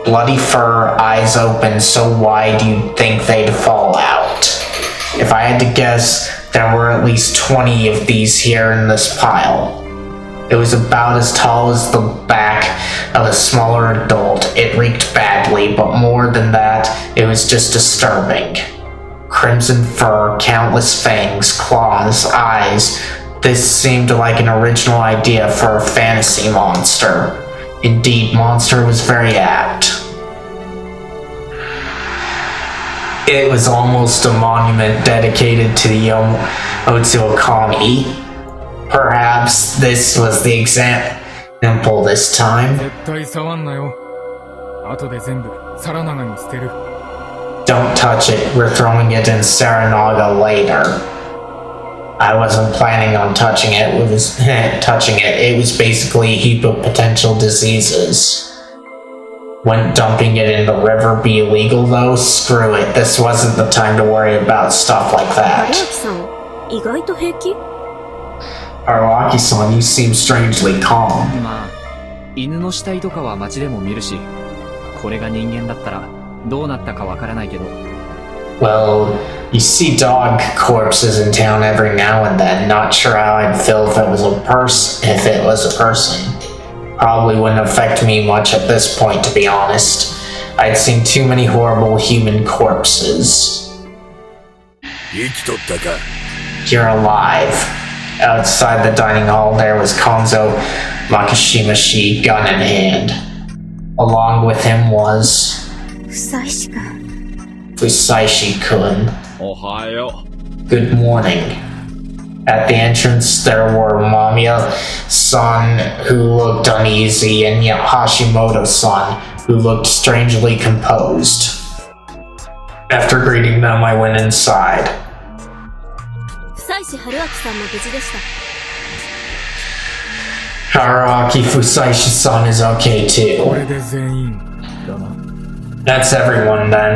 Bloody fur, eyes open so wide you'd think they'd fall out. If I had to guess, there were at least 20 of these here in this pile. It was about as tall as the back of a smaller adult. It reeked badly, but more than that, it was just disturbing. Crimson fur, countless fangs, claws, eyes. This seemed like an original idea for a fantasy monster. Indeed, monster was very apt. It was almost a monument dedicated to the Yomotsu Okami. Perhaps this was the example this time. 絶対触んなよ。後で全部皿長に捨てる。 Don't touch it, we're throwing it in Saranaga later. I wasn't planning on touching it. It was basically a heap of potential diseases. Wouldn't dumping it in the river be illegal though? Screw it, this wasn't the time to worry about stuff like 春 that. 明さん、意外と平気？ Araki-san, you seem strangely calm. まあ、犬の死体とかは街でも見るし、これが人間だったらどうなったかわからないけど。Well, you see dog corpses in town every now and then. Not sure how I'd feel if it was a person. Probably wouldn't affect me much at this point, to be honest. I'd seen too many horrible human corpses. 生きとったか。 You're alive. Outside the dining hall, there was Konzo Makishimashi, gun in hand. Along with him was 不妻子か。 Fusaishi-kun. おはよ Good morning. At the entrance, there were Mamiya-san, who looked uneasy, and Hashimoto-san, who looked strangely composed. After greeting them, I went inside. 久石春明さんも無事でした。 Haruaki Fusaishi-san is okay こ too. れで全員だな。 That's everyone then.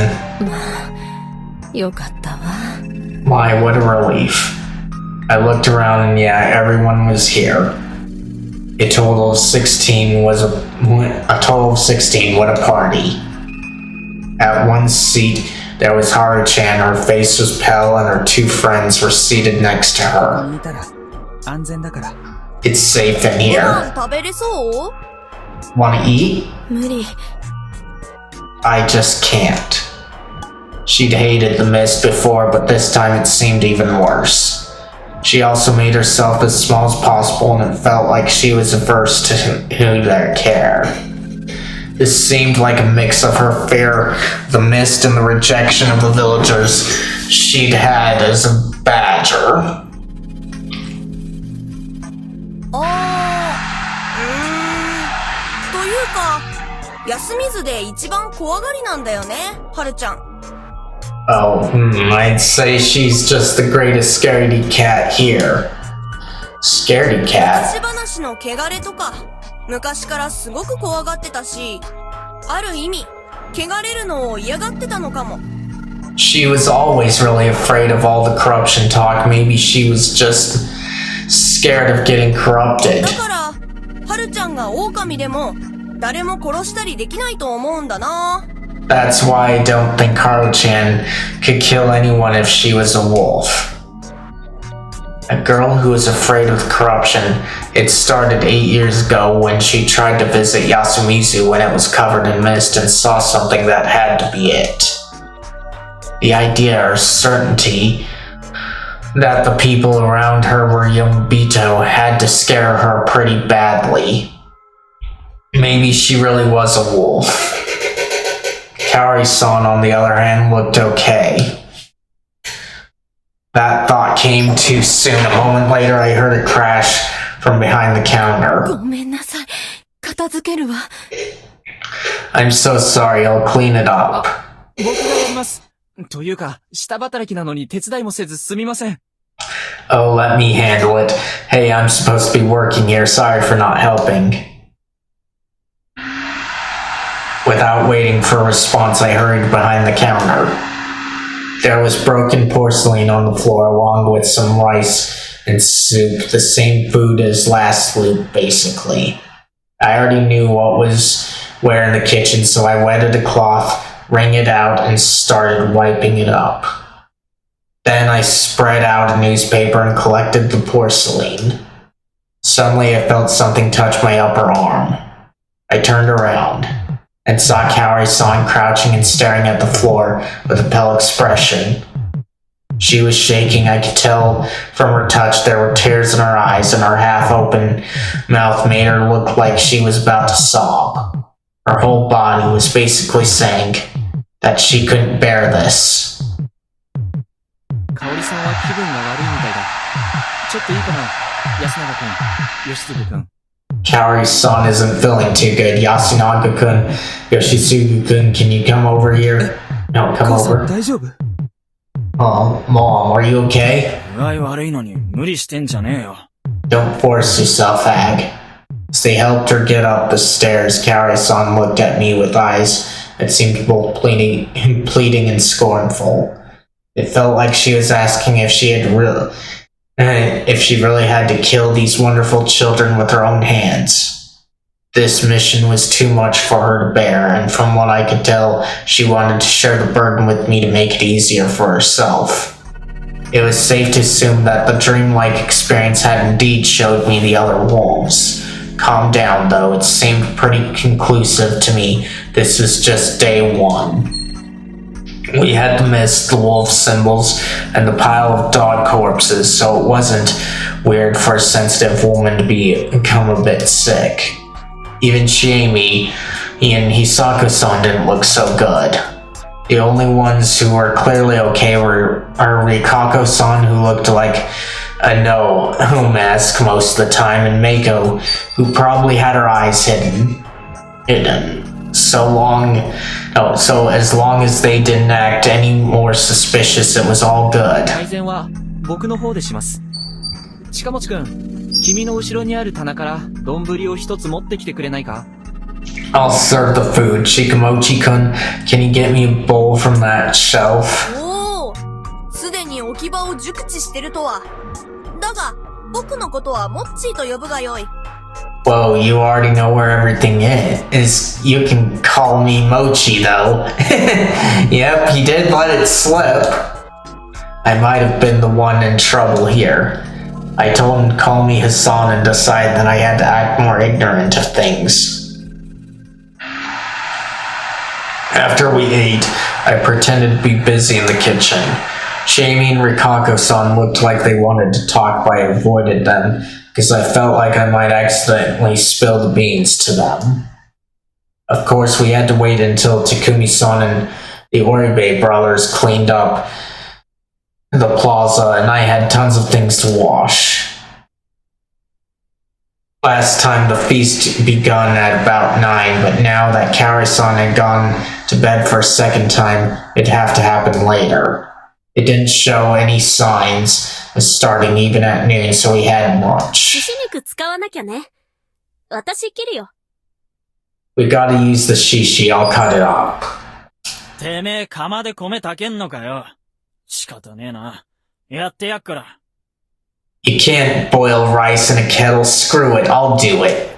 よかったわ。 My, what a relief. I looked around and yeah, everyone was here. A total of 16 what a party. At one seat, there was Haru-chan. Her face was pale and her two friends were seated next to her. いたら安全だから。 It's safe in ご here. 飯食べれそう？ Wanna eat? 無理。 I just can't. She'd hated the mist before, but this time it seemed even worse. She also made herself as small as possible, and it felt like she was averse to their care. This seemed like a mix of her fear, the mist, and the rejection of the villagers she'd had as a badger. というか、休みずで一番怖がりなんだよね、はるちゃん。Oh, I'd say she's just the greatest scaredy cat here. Scaredy cat? 昔話の汚れとか、昔からすごく怖がってたし、ある意味、汚れるのを嫌がってたのかも。She was always really afraid of all the corruption talk. Maybe she was just scared of getting corrupted. だから、はるちゃんが狼でも、誰も殺したりできないと思うんだな。That's why I don't think Haru-chan could kill anyone if she was a wolf. A girl who was afraid of corruption. It started 8 years ago when she tried to visit Yasumizu when it was covered in mist and saw something that had to be it. The idea or certainty that the people around her were young Bito had to scare her pretty badly. Maybe she really was a wolf. Kaori-san, on the other hand, looked okay. That thought came too soon. A moment later, I heard a crash from behind the counter. ごめんなさい。片付けるわ。I'm so sorry, I'll clean it up. 僕がやります。というか、下働きなのに手伝いもせずすみません。Oh, let me handle it. Hey, I'm supposed to be working here. Sorry for not helping. Without waiting for a response, I hurried behind the counter. There was broken porcelain on the floor along with some rice and soup, the same food as last loop, basically. I already knew what was where in the kitchen, so I wetted a cloth, wring it out, and started wiping it up. Then I spread out a newspaper and collected the porcelain. Suddenly I felt something touch my upper arm. I turned around and saw Kaori-san crouching and staring at the floor with a pale expression. She was shaking. I could tell from her touch there were tears in her eyes, and her half-open mouth made her look like she was about to sob. Her whole body was basically saying that she couldn't bear this. 香織さんは気分が悪いみたいだ。ちょっといいかな、安永くん、吉嗣くん。Kaori-san isn't feeling too good. Yasunaga-kun, Yoshitsugu-kun, can you come over here? No, come over. 大丈夫？ Mom, are you okay? 具合悪いのに無理してんじゃねえよ。 Don't force yourself, Hag. As they helped her get up the stairs, Kaori-san looked at me with eyes that seemed both pleading and scornful. It felt like she was asking if she really had to kill these wonderful children with her own hands. This mission was too much for her to bear, and from what I could tell, she wanted to share the burden with me to make it easier for herself. It was safe to assume that the dreamlike experience had indeed showed me the other wolves. Calm down, though. It seemed pretty conclusive to me. This was just day one. We had the mist, the wolf symbols, and the pile of dog corpses, so it wasn't weird for a sensitive woman to become a bit sick. Even Chiemi and Hisako-san didn't look so good. The only ones who were clearly okay were Rikako-san, who looked like a no mask most of the time, and Meiko, who probably had her eyes hidden. So as long as they didn't act any more suspicious, it was all good. 改善は僕の方でします。近持くん、君の後ろにある棚から丼を一つ持ってきてくれないか？ I'll serve the food. Shikamochi-kun, can you get me a bowl from that shelf? おお、すでに置き場を熟知してるとは。だが、僕のことはモッチーと呼ぶがよい。Whoa, you already know where everything is. You can call me Mochi, though. Yep, he did let it slip. I might have been the one in trouble here. I told him to call me Hassan and decide that I had to act more ignorant of things. After we ate, I pretended to be busy in the kitchen. Shamie and Rikako-san looked like they wanted to talk, but I avoided them because I felt like I might accidentally spill the beans to them. Of course, we had to wait until Takumi-san and the Oribe brothers cleaned up the plaza, and I had tons of things to wash. Last time the feast begun at about 9, but now that Kaori-san had gone to bed for a second time, it'd have to happen later. It didn't show any signs of starting even at noon, so we had 寿 lunch. 司肉使わなきゃね。私切るよ。We gotta use the shishi, I'll cut it up. てめえ釜で米炊けんのかよ。仕方ねえな。やってやっから。You can't boil rice in a kettle, screw it, I'll do it.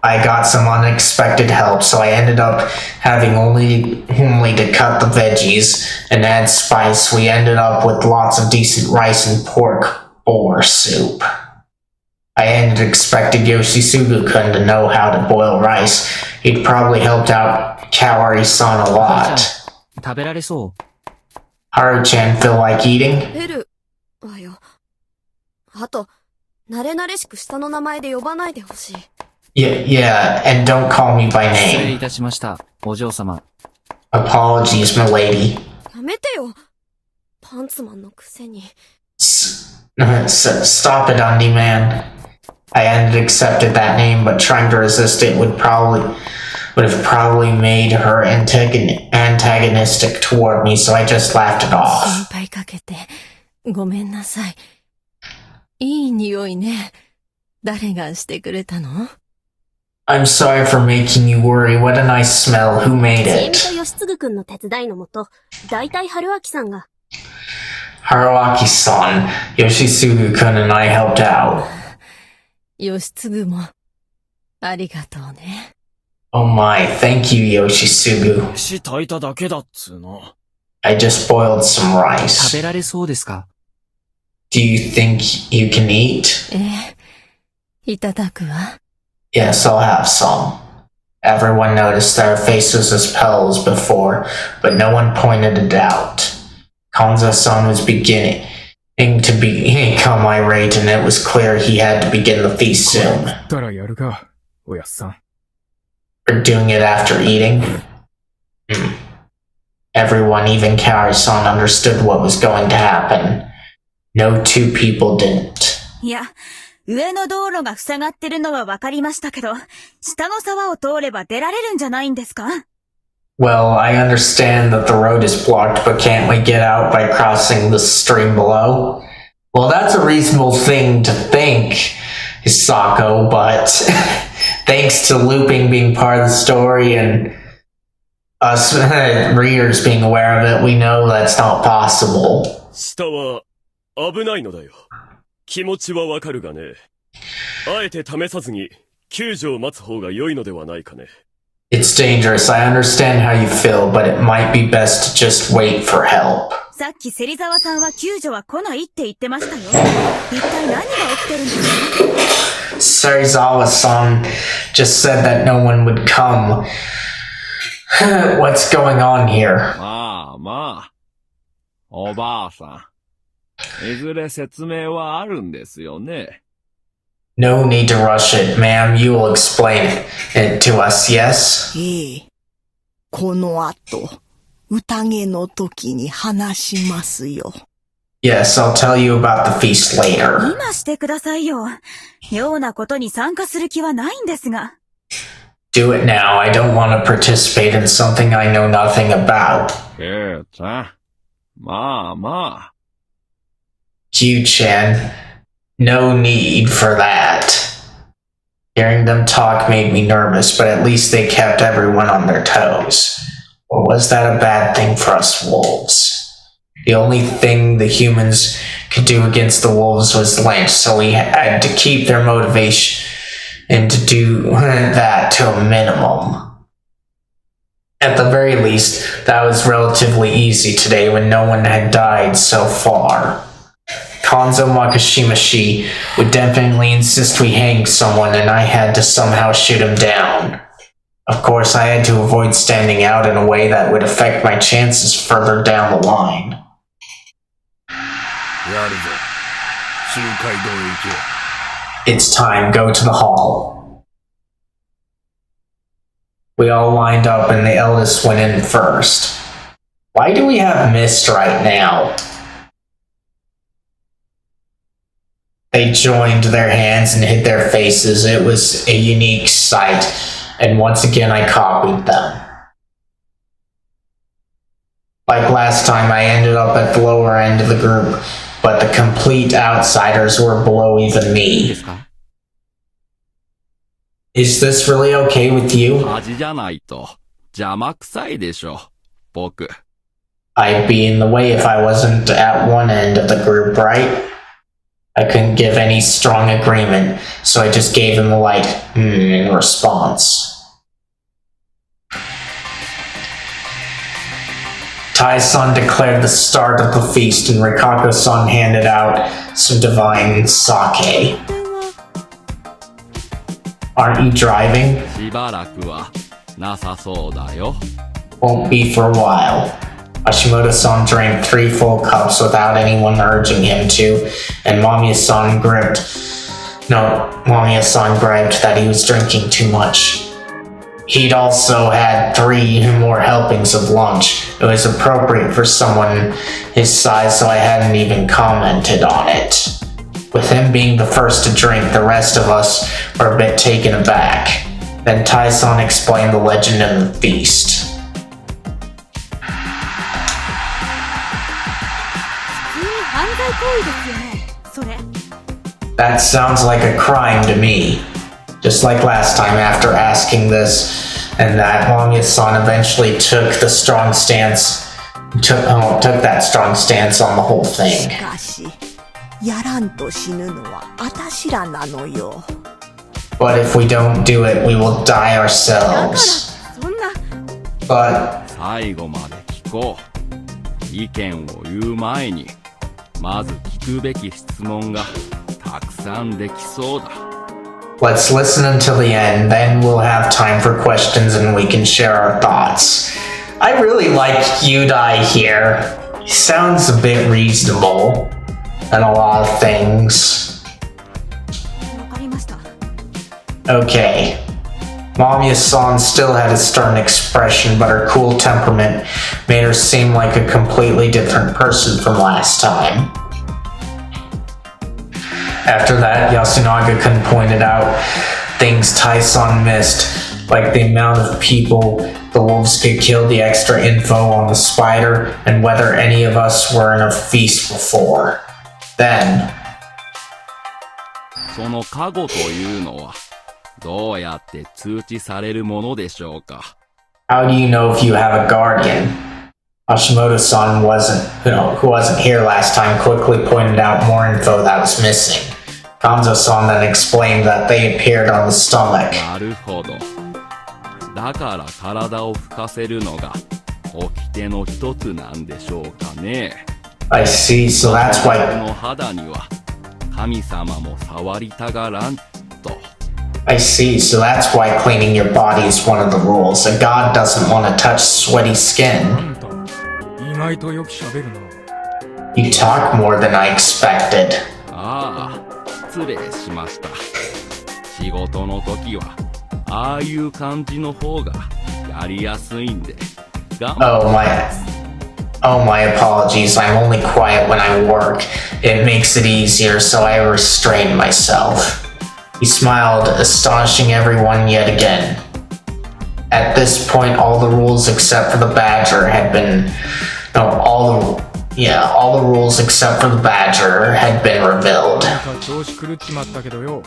I got some unexpected help, so I ended up having only to cut the veggies and add spice. We ended up with lots of decent rice and pork boar soup. I hadn't expected Yoshisugu-kun to know how to boil rice. He'd probably helped out Kaori-san a lot. 食べられそう。Haru-chan, feel like eating? 出るわよ。あと、慣れ慣れしく下の名前で呼ばないでほしい。Yeah, and don't call me by 失礼い name. たしました、お嬢様。Apologies, milady. やめてよ。パンツマンのくせに。Stop it, Undy Man. I hadn't accepted that name, but trying to resist it would have probably made her antagonistic toward me, so I just laughed it 心 off. 配かけて、ごめんなさい。いい匂いね。誰がしてくれたの？ I'm sorry for making you worry. What a nice smell. Who made ちえみ it? と吉嗣くんの手伝いのもと、大体春明さんが。Haruaki-san, Yoshisugu-kun and I helped out. 吉嗣も、ありがとうね。Oh my, thank you, Yoshisugu. 飯炊いただけだっつーの。I just boiled some 食 rice. べられそうですか？ Do you think you can eat? いただくわ。Yes, I'll have some. Everyone noticed that our faces as pale as before, but no one pointed it out. Kanza-san was beginning to become irate, and it was clear he had to begin the feast soon. たらやるか、おやっさん。 We're doing it after eating? Everyone, even Kaori-san, understood what was going to happen. No two people didn't. いや、上の道路が塞がってるのはわかりましたけど、下の沢を通れば出られるんじゃないんですか？ Well, I understand that the road is blocked, but can't we get out by crossing the stream below? Well, that's a reasonable thing to think, Hisako, but thanks to looping being part of the story and us readers being aware of it, we know that's not possible. 下は危ないのだよ。気持ちはわかるがね。あえて試さずに救助を待つ方が良いのではないかね。It's dangerous. I understand how you feel, but it might be best to just wait for help. さっき芹沢さんは救助は来ないって言ってましたよ。一体何が起きてるんですか？ Serizawa-san just said that no one would come. What's going on here? まあまあ。おばあさん。いずれ説明はあるんですよね。No need to rush it, ma'am. You will explain it to us, yes? この後、宴の時に話しますよ。Yes, I'll tell you about the feast later. 今してくださいよ。妙なことに参加する気はないんですが。Do it now. I don't want to participate in something I know nothing about. ケイちゃん。まあまあ。Q-chan, no need for that. Hearing them talk made me nervous, but at least they kept everyone on their toes. Or was that a bad thing for us wolves? The only thing the humans could do against the wolves was lynch, so we had to keep their motivation and to do that to a minimum. At the very least, that was relatively easy today when no one had died so far. Konzo Makashimashi would definitely insist we hang someone, and I had to somehow shoot him down. Of course, I had to avoid standing out in a way that would affect my chances further down the line. やるぞ。周回道へ行け。 It's time, go to the hall. We all lined up and the eldest went in first. Why do we have mist right now? They joined their hands and hid their faces. It was a unique sight, and once again I copied them. Like last time, I ended up at the lower end of the group, but the complete outsiders were below even me. Is this really okay with you? 味じゃないと邪魔くさいでしょ、僕。I'd be in the way if I wasn't at one end of the group, right? I couldn't give any strong agreement, so I just gave him a light in response. Tai-san declared the start of the feast, and Rikako-san handed out some divine sake. Aren't you driving? しばらくはなさそうだよ。 Won't be for a while. Hashimoto-san drank 3 full cups without anyone urging him to, and Mamiya-san griped that he was drinking too much. He'd also had 3 more helpings of lunch. It was appropriate for someone his size, so I hadn't even commented on it. With him being the first to drink, the rest of us were a bit taken aback. Then Tai-san explained the legend of the feast. That sounds like a crime to me. Just like last time, after asking this and that, Mamiya-san eventually took that strong stance on the whole thing. しかし、やらんと死ぬのはあたしらなのよ。 But if we don't do it, we will die ourselves. But 最後まで聞こう。意見を言う前に、まず聞くべき質問がたくさんできそうだ。 let's listen until the end, then we'll have time for questions and we can share our thoughts. I really like Yudai here. He sounds a bit reasonable in a lot of things. Okay. Mamiya-san still had a stern expression, but her cool temperament made her seem like a completely different person from last time. After that, Yasunaga-kun pointed out things Tai-san missed, like the amount of people the wolves could kill, the extra info on the spider, and whether any of us were in a feast before. Then, その加護というのはどうやって通知されるものでしょうか。 how do you know if you have a guardian? Hashimoto-san who wasn't here last time, quickly pointed out more info that was missing. Kanzo-san then explained that they appeared on the stomach. なるほど。だから体を吹かせるのが掟の一つなんでしょうかね。 I see, so that's 僕 why... の肌には神様も触りたがらんと。 I see, so that's why cleaning your body is one of the rules. A god doesn't want to touch sweaty skin. あんた、意外とよく喋るな。 You talk more than I expected. ああ、失礼しました。仕事の時はああいう感じの方がやりやすいんで。Oh my apologies. I'm only quiet when I work. It makes it easier, so I restrain myself. He smiled, astonishing everyone yet again. At this point, all the rules except for the badger had been... all the rules except for the badger had been revealed. なんか調子狂っちまったけどよ。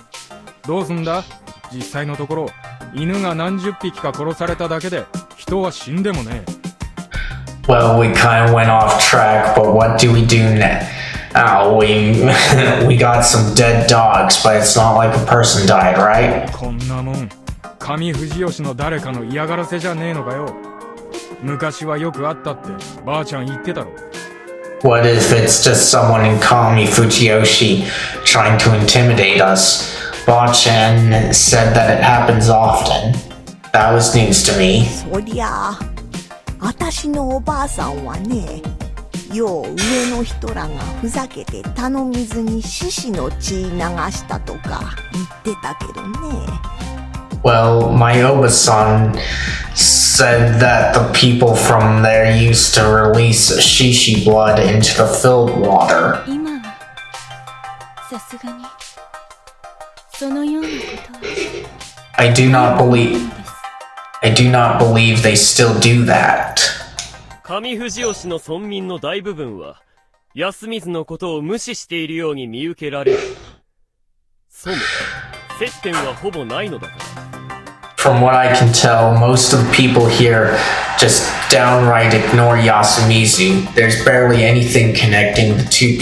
どうすんだ？実際のところ、犬が何十匹か殺されただけで、人は死んでもね。 Well, we kind of went off track, but what do we do now? We got some dead dogs, but it's not like a person died, right? こんなもん、上藤吉の誰かの嫌がらせじゃねえのかよ。昔はよくあったってばあちゃん言ってたろ。 What if it's just someone in Kami Fujiyoshi trying to intimidate us? Ba-chan said that it happens often. That was news to me. そりゃあ、あたしのおばあさんはね、よう上の人らがふざけて頼みずに獅子の血流したとか言ってたけどね。Well, my Oba-san said that the people from there used to release shishi blood into the filled water. 今はさすがにそのようなことは I do not believe they still do that. 上富士吉の村民の大部分は、安水のことを無視しているように見受けられる。そうも、接点はほぼないのだから。From what I can tell, most of the people here just downright ignore Yasumizu. There's barely anything connecting the two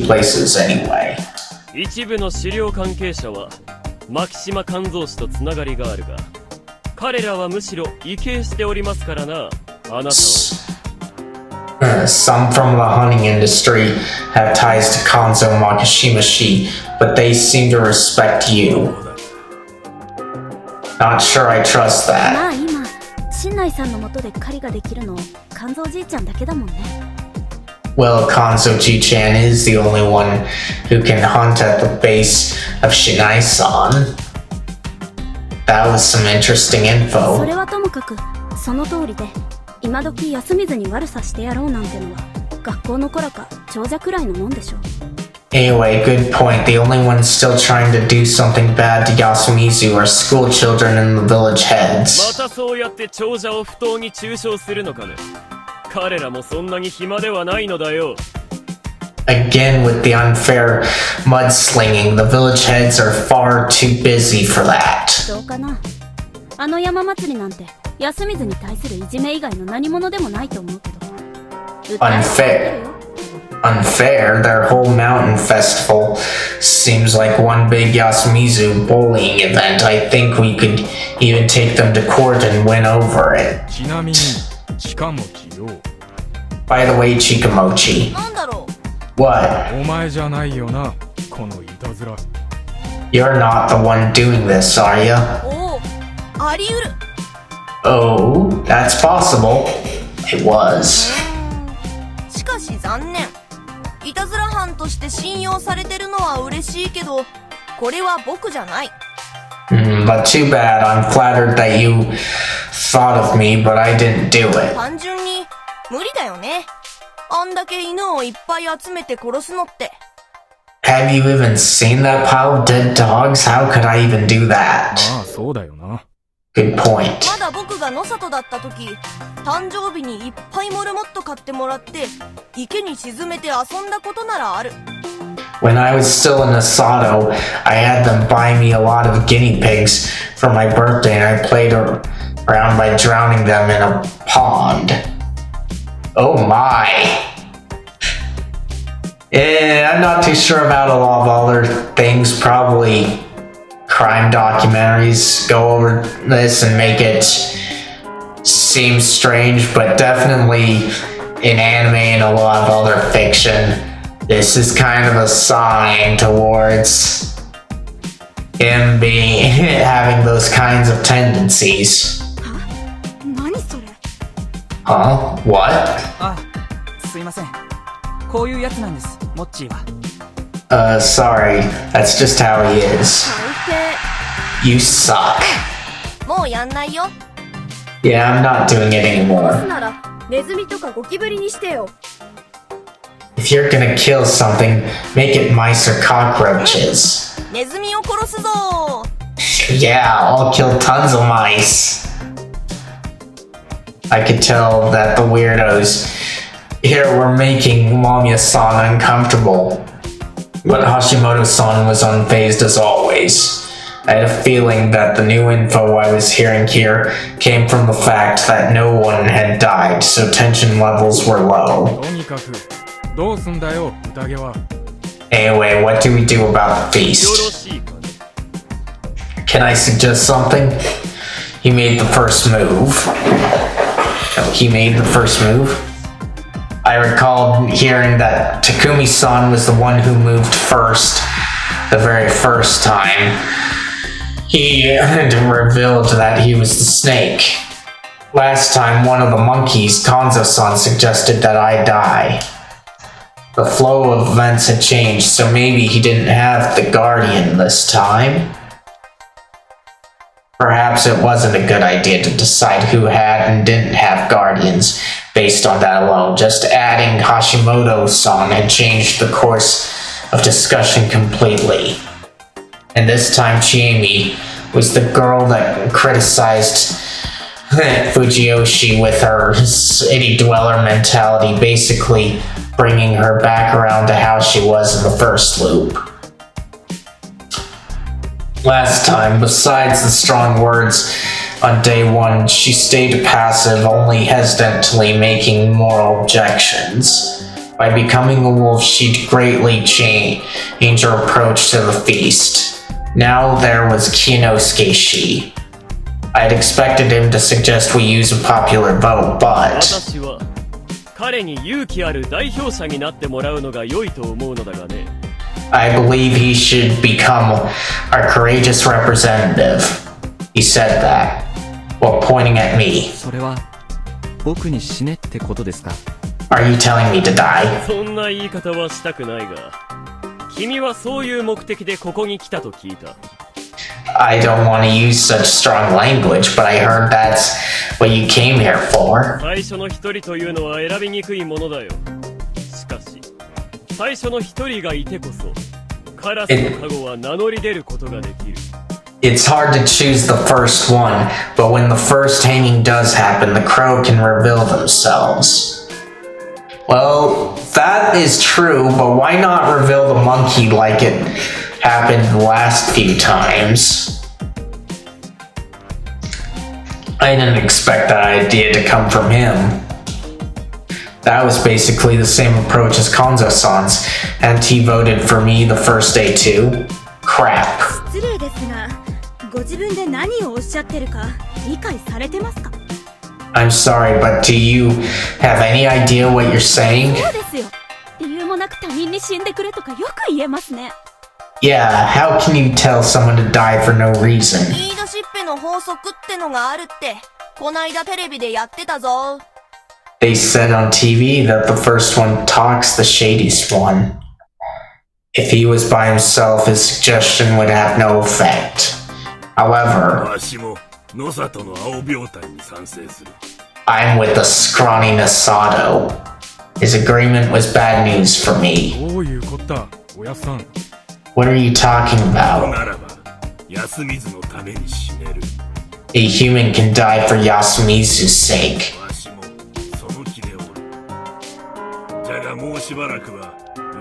places anyway. 一部の狩猟関係者は、牧島勘蔵氏とつながりがあるが、彼らはむしろ畏敬しておりますからな、あなたを。Some from the hunting industry have ties to Kanzo Makishimashi, but they seem to respect you. Not sure I trust ま that. あ今新内さんの元で狩りができるの肝臓じいちゃんだけだもんね。 Well, Kanzo-ji-chan is the only one who can hunt at the base of Shinai-san. That was some interesting そ info. れはともかくその通りで今時休みずに悪さしてやろうなんてのは学校の子らか長者くらいのもんでしょう。 Anyway, good point. The only ones still trying to do something bad to Yasumizu are school children and the village ま heads. たそうやって長者を不当に中傷するのかね。彼らもそんなに暇ではないのだよ。 Again, with the unfair mudslinging, the village heads are far too busy for that. どうかな。あの山祭りなんて休みずに対するいじめ以外の何者でもないと思うけど。Unfair, their whole mountain festival seems like one big Yasumizu bullying event. I think we could even take them to court and win over it. ちなみに近持ちよ。 By the way, Chikamochi. なんだろう。 What? お前じゃないよな、このいたずら。 You're not the one doing this, are ya? おお、あり得る。 Oh, that's possible. It was. しかし残念。いたずら犯として信用されてるのは嬉しいけど、これは僕じゃない。But too bad. I'm flattered that you thought of me, but I didn't do it. 単純に無理だよね。あんだけ犬をいっぱい集めて殺すのって。 Have you even seen that pile of dead dogs? How could I even do that? まあそうだよな。 Good point. まだ僕が野里だった時、誕生日にいっぱいモルモット買ってもらって池に沈めて遊んだことならある。 When I was still in Asato, I had them buy me a lot of guinea pigs for my birthday, and I played around by drowning them in a pond. Oh my. I'm not too sure about a lot of other things. Probably crime documentaries go over this and make it seem strange, but definitely in anime and a lot of other fiction, this is kind of a sign towards him being having those kinds of tendencies. 何それ。 Huh? What? あ、すいません。こういうやつなんです、モッチーは。Sorry. That's just how he is. 最 You suck. 低。もうやんないよ。 Yeah, I'm not doing it 殺す anymore. ならネズミとかゴキブリにしてよ。 If you're gonna kill something, make it mice or cockroaches. ネズミを殺すぞ。 Yeah, I'll kill tons of mice. I could tell that the weirdos here were making Mamiya-san uncomfortable. But Hashimoto-san was unfazed as always. I had a feeling that the new info I was hearing here came from the fact that no one had died, so tension levels were low. とにかくどうすんだよ、宴は。 Anyway, what do we do about the よろ feast? しいかね。 Can I suggest something? He made the first move. Oh, he made the first move? I recalled hearing that Takumi-san was the one who moved first, the very first time. he revealed that he was the snake. Last time, one of the monkeys, Kanzo-san, suggested that I die. The flow of events had changed, so maybe he didn't have the Guardian this time. Perhaps it wasn't a good idea to decide who had and didn't have Guardians based on that alone. Just adding Hashimoto-san had changed the course of discussion completely. And this time Chiemi was the girl that criticized Fujiyoshi with her city dweller mentality, basically bringing her back around to how she was in the first loop. Last time, besides the strong words on day one, she stayed passive, only hesitantly making moral objections. By becoming a wolf, she'd greatly change her approach to the feast. Now there was Kinosuke Shi. I'd expected him to suggest we use a popular vote, but 私は彼に勇気ある代表者になってもらうのが良いと思うのだがね。I believe he should become our courageous representative. He said that, while pointing at me. それは僕に死ねってことですか？ Are you telling me to die? そんな言い方はしたくないが、君はそういう目的でここに来たと聞いた。I don't want to use such strong language, but I heard that's what you came here for. 最初の一人というのは選びにくいものだよ。しかし、最初の一人がいてこそ、カラスのカゴは名乗り出ることができる。It's hard to choose the first one, but when the first hanging does happen, the crow can reveal themselves. Well, that is true, but why not reveal the monkey like it happened the last few times? I didn't expect that idea to come from him. That was basically the same approach as Kanzo-san's, and he voted for me the first day too. Crap. 失礼ですが、ご自分で何をおっしゃってるか理解されてますか？ I'm sorry, but do you have any idea what you're saying? そうですよ。理由もなく他人に死んでくれとかよく言えますね。Yeah, how can you tell someone to die for no reason? 言い出しっぺの法則ってのがあるって、こないだテレビでやってたぞ。They said on TV that the first one talks the shadiest one. If he was by himself, his suggestion would have no effect. However, わしも野里の青病態に賛成する。I'm with the scrawny Nasato. His agreement was bad news for me. どういうこったおやさん。 What are you talking な about? らば安水のために死ねる。 A human can die for Yasumizu's sake. わしもその気でおる。じゃがもうしばらくは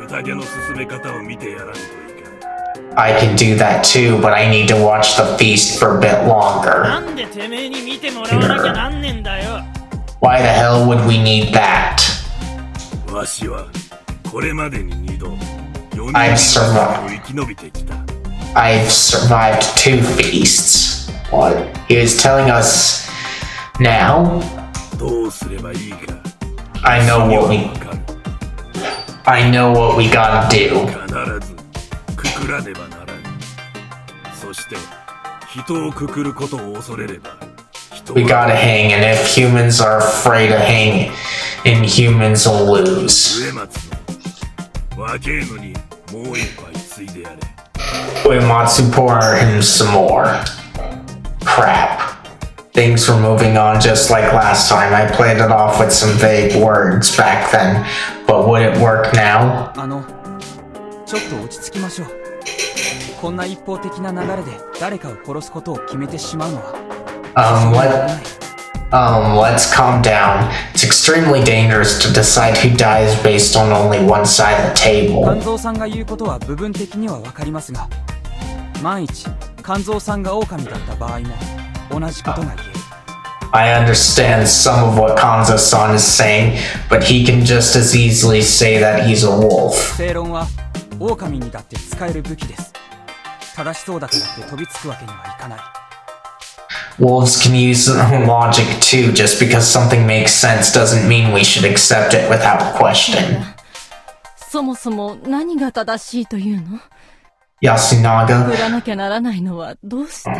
宴の進め方を見てやらんといかん。 I can do that too, but I need to watch the feast for a bit longer. なんでてめえに見てもらわなきゃなんねんだよ。 Why the hell would we need that? わしはこれまでに2度4 I've 人 survived. を生き延びてきた。 I've survived 2 feasts. What? He was telling us now? どうすればいいか。 I know what we わかる。 I know what we gotta do. 必ずくくらねばならん。そして人をくくることを恐れれば人 We gotta hang, and if humans are afraid of hanging, inhumans will lose. 植松の若えのにもう一杯ついでやれ。 Uematsu pour him some more. Crap. Things were moving on just like last time. I played it off with some vague words back then, but would it work now? ちょっと落ち着きましょう。こんな一方的な流れで誰かを殺すことを決めてしまうのは Let's calm down. It's extremely dangerous to decide who dies based on only one side of the 肝 table. 臓さんが言うことは部分的にはわかりますが、万一肝臓さんが狼だった場合も同じことが言える。 I understand some of what Kanzo-san is saying, but he can just as easily say that he's a wolf. 正論は狼にだって使える武器です。正しそうだからって飛びつくわけにはいかない。 Wolves can use logic too. Just because something makes sense doesn't mean we should accept it without question. そもそも何が正しいというの？ Yasunaga. 作らなきゃならないのはどうして？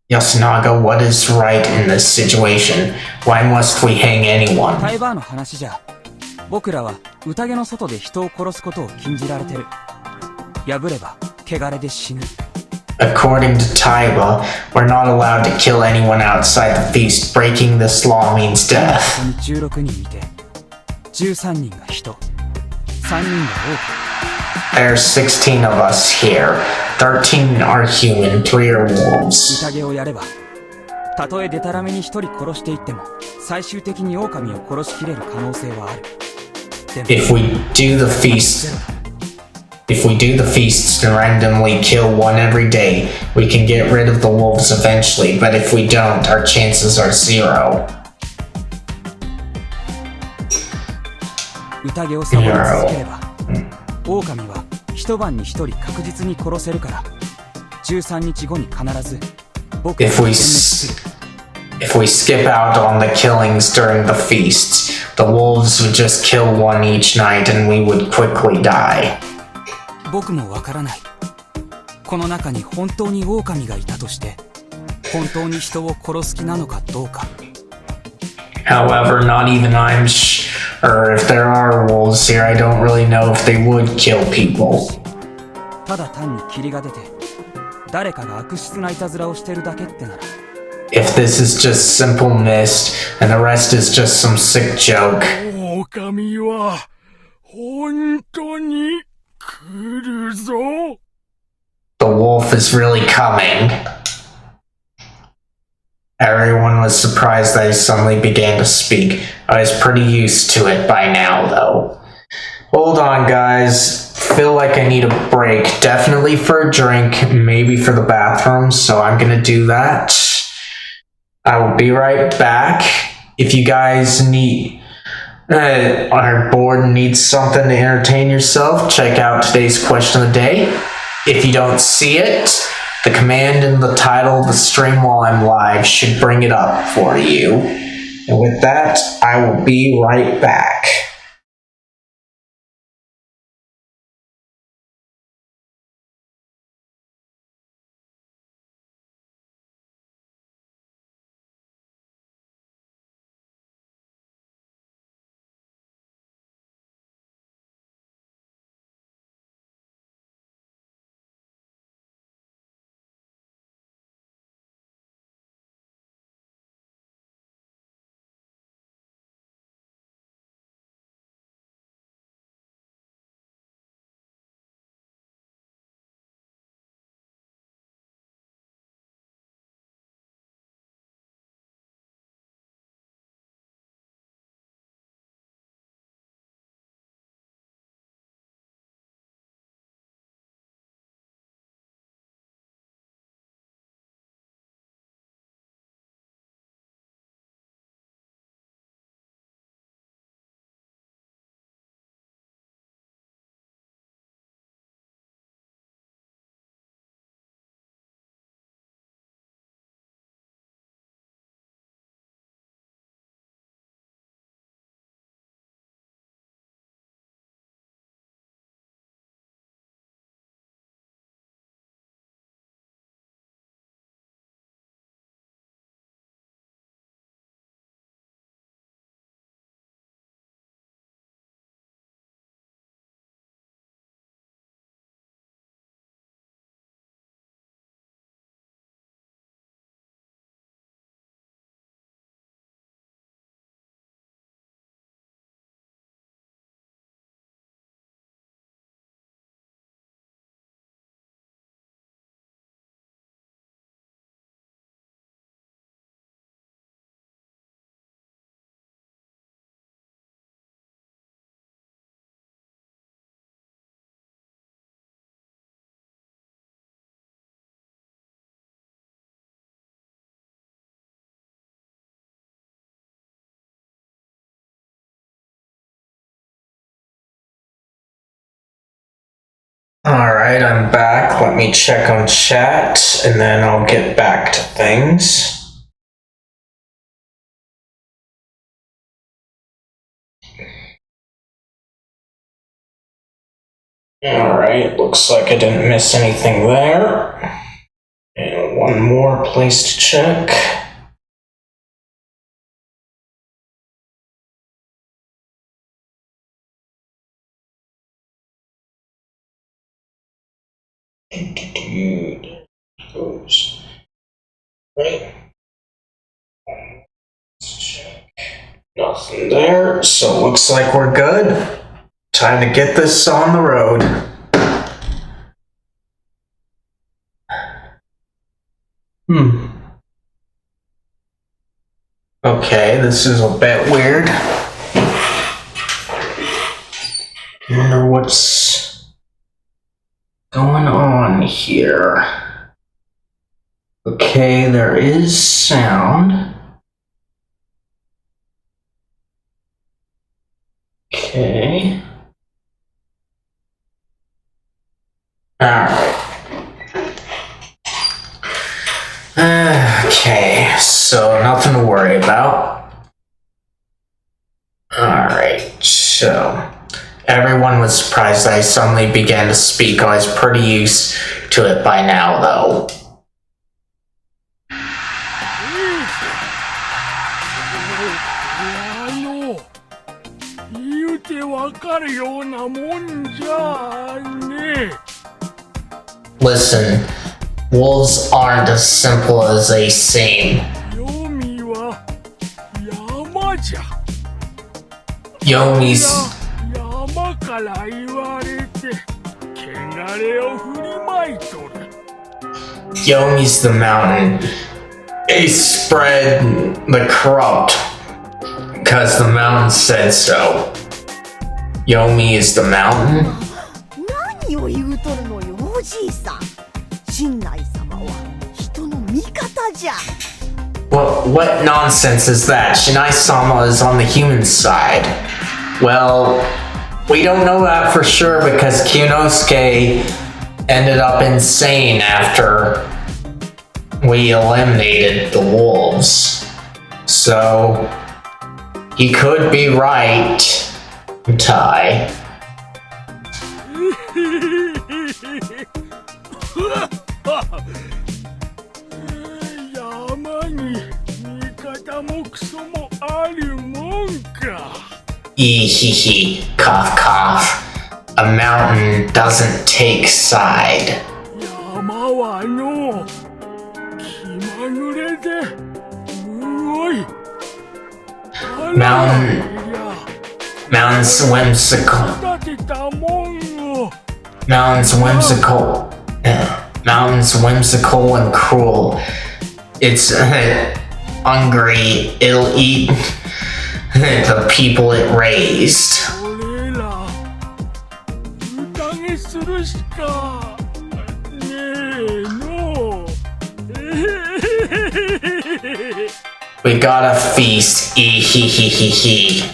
Yasunaga, what is right in this situation? Why must we hang anyone? タイバーの話じゃ、僕らは宴の外で人を殺すことを禁じられてる。破れば汚れで死ぬ。 According to Taiba, we're not allowed to kill anyone outside the feast. Breaking this law means death. ここに16人いて、13人が人、3人が狼。 There's 16 of us here. 13 are human, 3 are wolves. 宴をやれば、たとえデタラメに1人殺していっても、最終的に狼を殺しきれる可能性はある。でも、 If we do the feasts and randomly kill one every day, we can get rid of the wolves eventually, but if we don't, our chances are 0. 宴をサボり続ければ、狼は一晩に1人確実に殺せるから、13日後に必ず僕が If we skip out on the killings during the feasts, the wolves would just kill one each night and we would quickly die. 僕もわからない。この中に本当に狼がいたとして、本当に人を殺す気なのかどうか。 However, not even I'm sure if there are wolves here, I don't really know if they would kill people. ただ単に霧が出て、誰かが悪質ないたずらをしてるだけってなら。 If this is just simple mist and the rest is just some sick joke. 狼は本当に来るぞ。 The wolf is really coming. Everyone was surprised that he suddenly began to speak. I was pretty used to it by now, though. Hold on, guys. Feel like I need a break. Definitely for a drink, maybe for the bathroom, so I'm gonna do that. I will be right back. If you guys are bored and need something to entertain yourself, check out today's question of the day. If you don't see it, the command in the title of the stream while I'm live should bring it up for you. And with that, I will be right back. Alright, I'm back. Let me check on chat, and then I'll get back to things. Alright, looks like I didn't miss anything there. And one more place to check. Dude. Goes. Right. Let's check. Nothing there, so looks like we're good. Time to get this on the road. Okay, this is a bit weird. Wonder what's going on here. Okay, there is sound. Okay. Alright. Okay, so nothing to worry about. Alright, so everyone was surprised I suddenly began to speak. I was pretty used to it by now, though. 言うてわかるようなもんじゃね。 Listen, wolves aren't as simple as they seem. ヨミは山じゃ。 Yomi's 山から言われて、汚れを振りまいとる。 Yomi's the mountain. They spread the corrupt because the mountain said so. Yomi is the mountain? 何を言うとるのよ、おじいさん。陣内様は人の味方じゃ。 What nonsense is that? Shinai-sama is on the human side. Well, we don't know that for sure because Kyunosuke ended up insane after we eliminated the wolves. So, he could be right, Tai. 山に味方もクソもあるもんか。 Ehehe, cough cough. A mountain doesn't take side. 山はの気まぐれでうい。 Mountain's whimsical. Mountain's whimsical and cruel. It's hungry. It'll eat the people it raised. We gotta feast. Ehehehehe.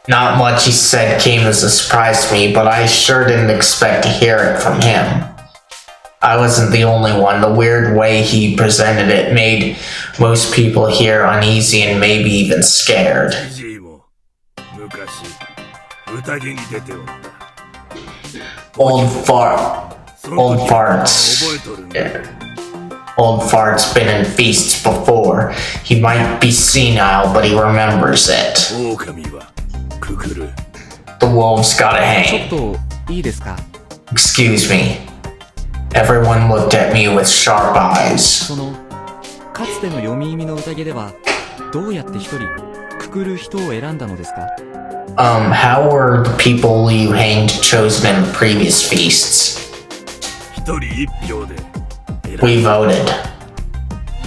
Not much he said came as a surprise to me, but I sure didn't expect to hear it from him. I wasn't the only one. The weird way he presented it made most people here uneasy and maybe even scared. Old fart's been in feasts before. He might be senile, but he remembers it. The wolves gotta hang. Excuse me. Everyone looked at me with sharp eyes. そのかつての読み意味の宴ではどうやって一人くくる人を選んだのですか? How were the people you hanged chosen in previous feasts? We voted.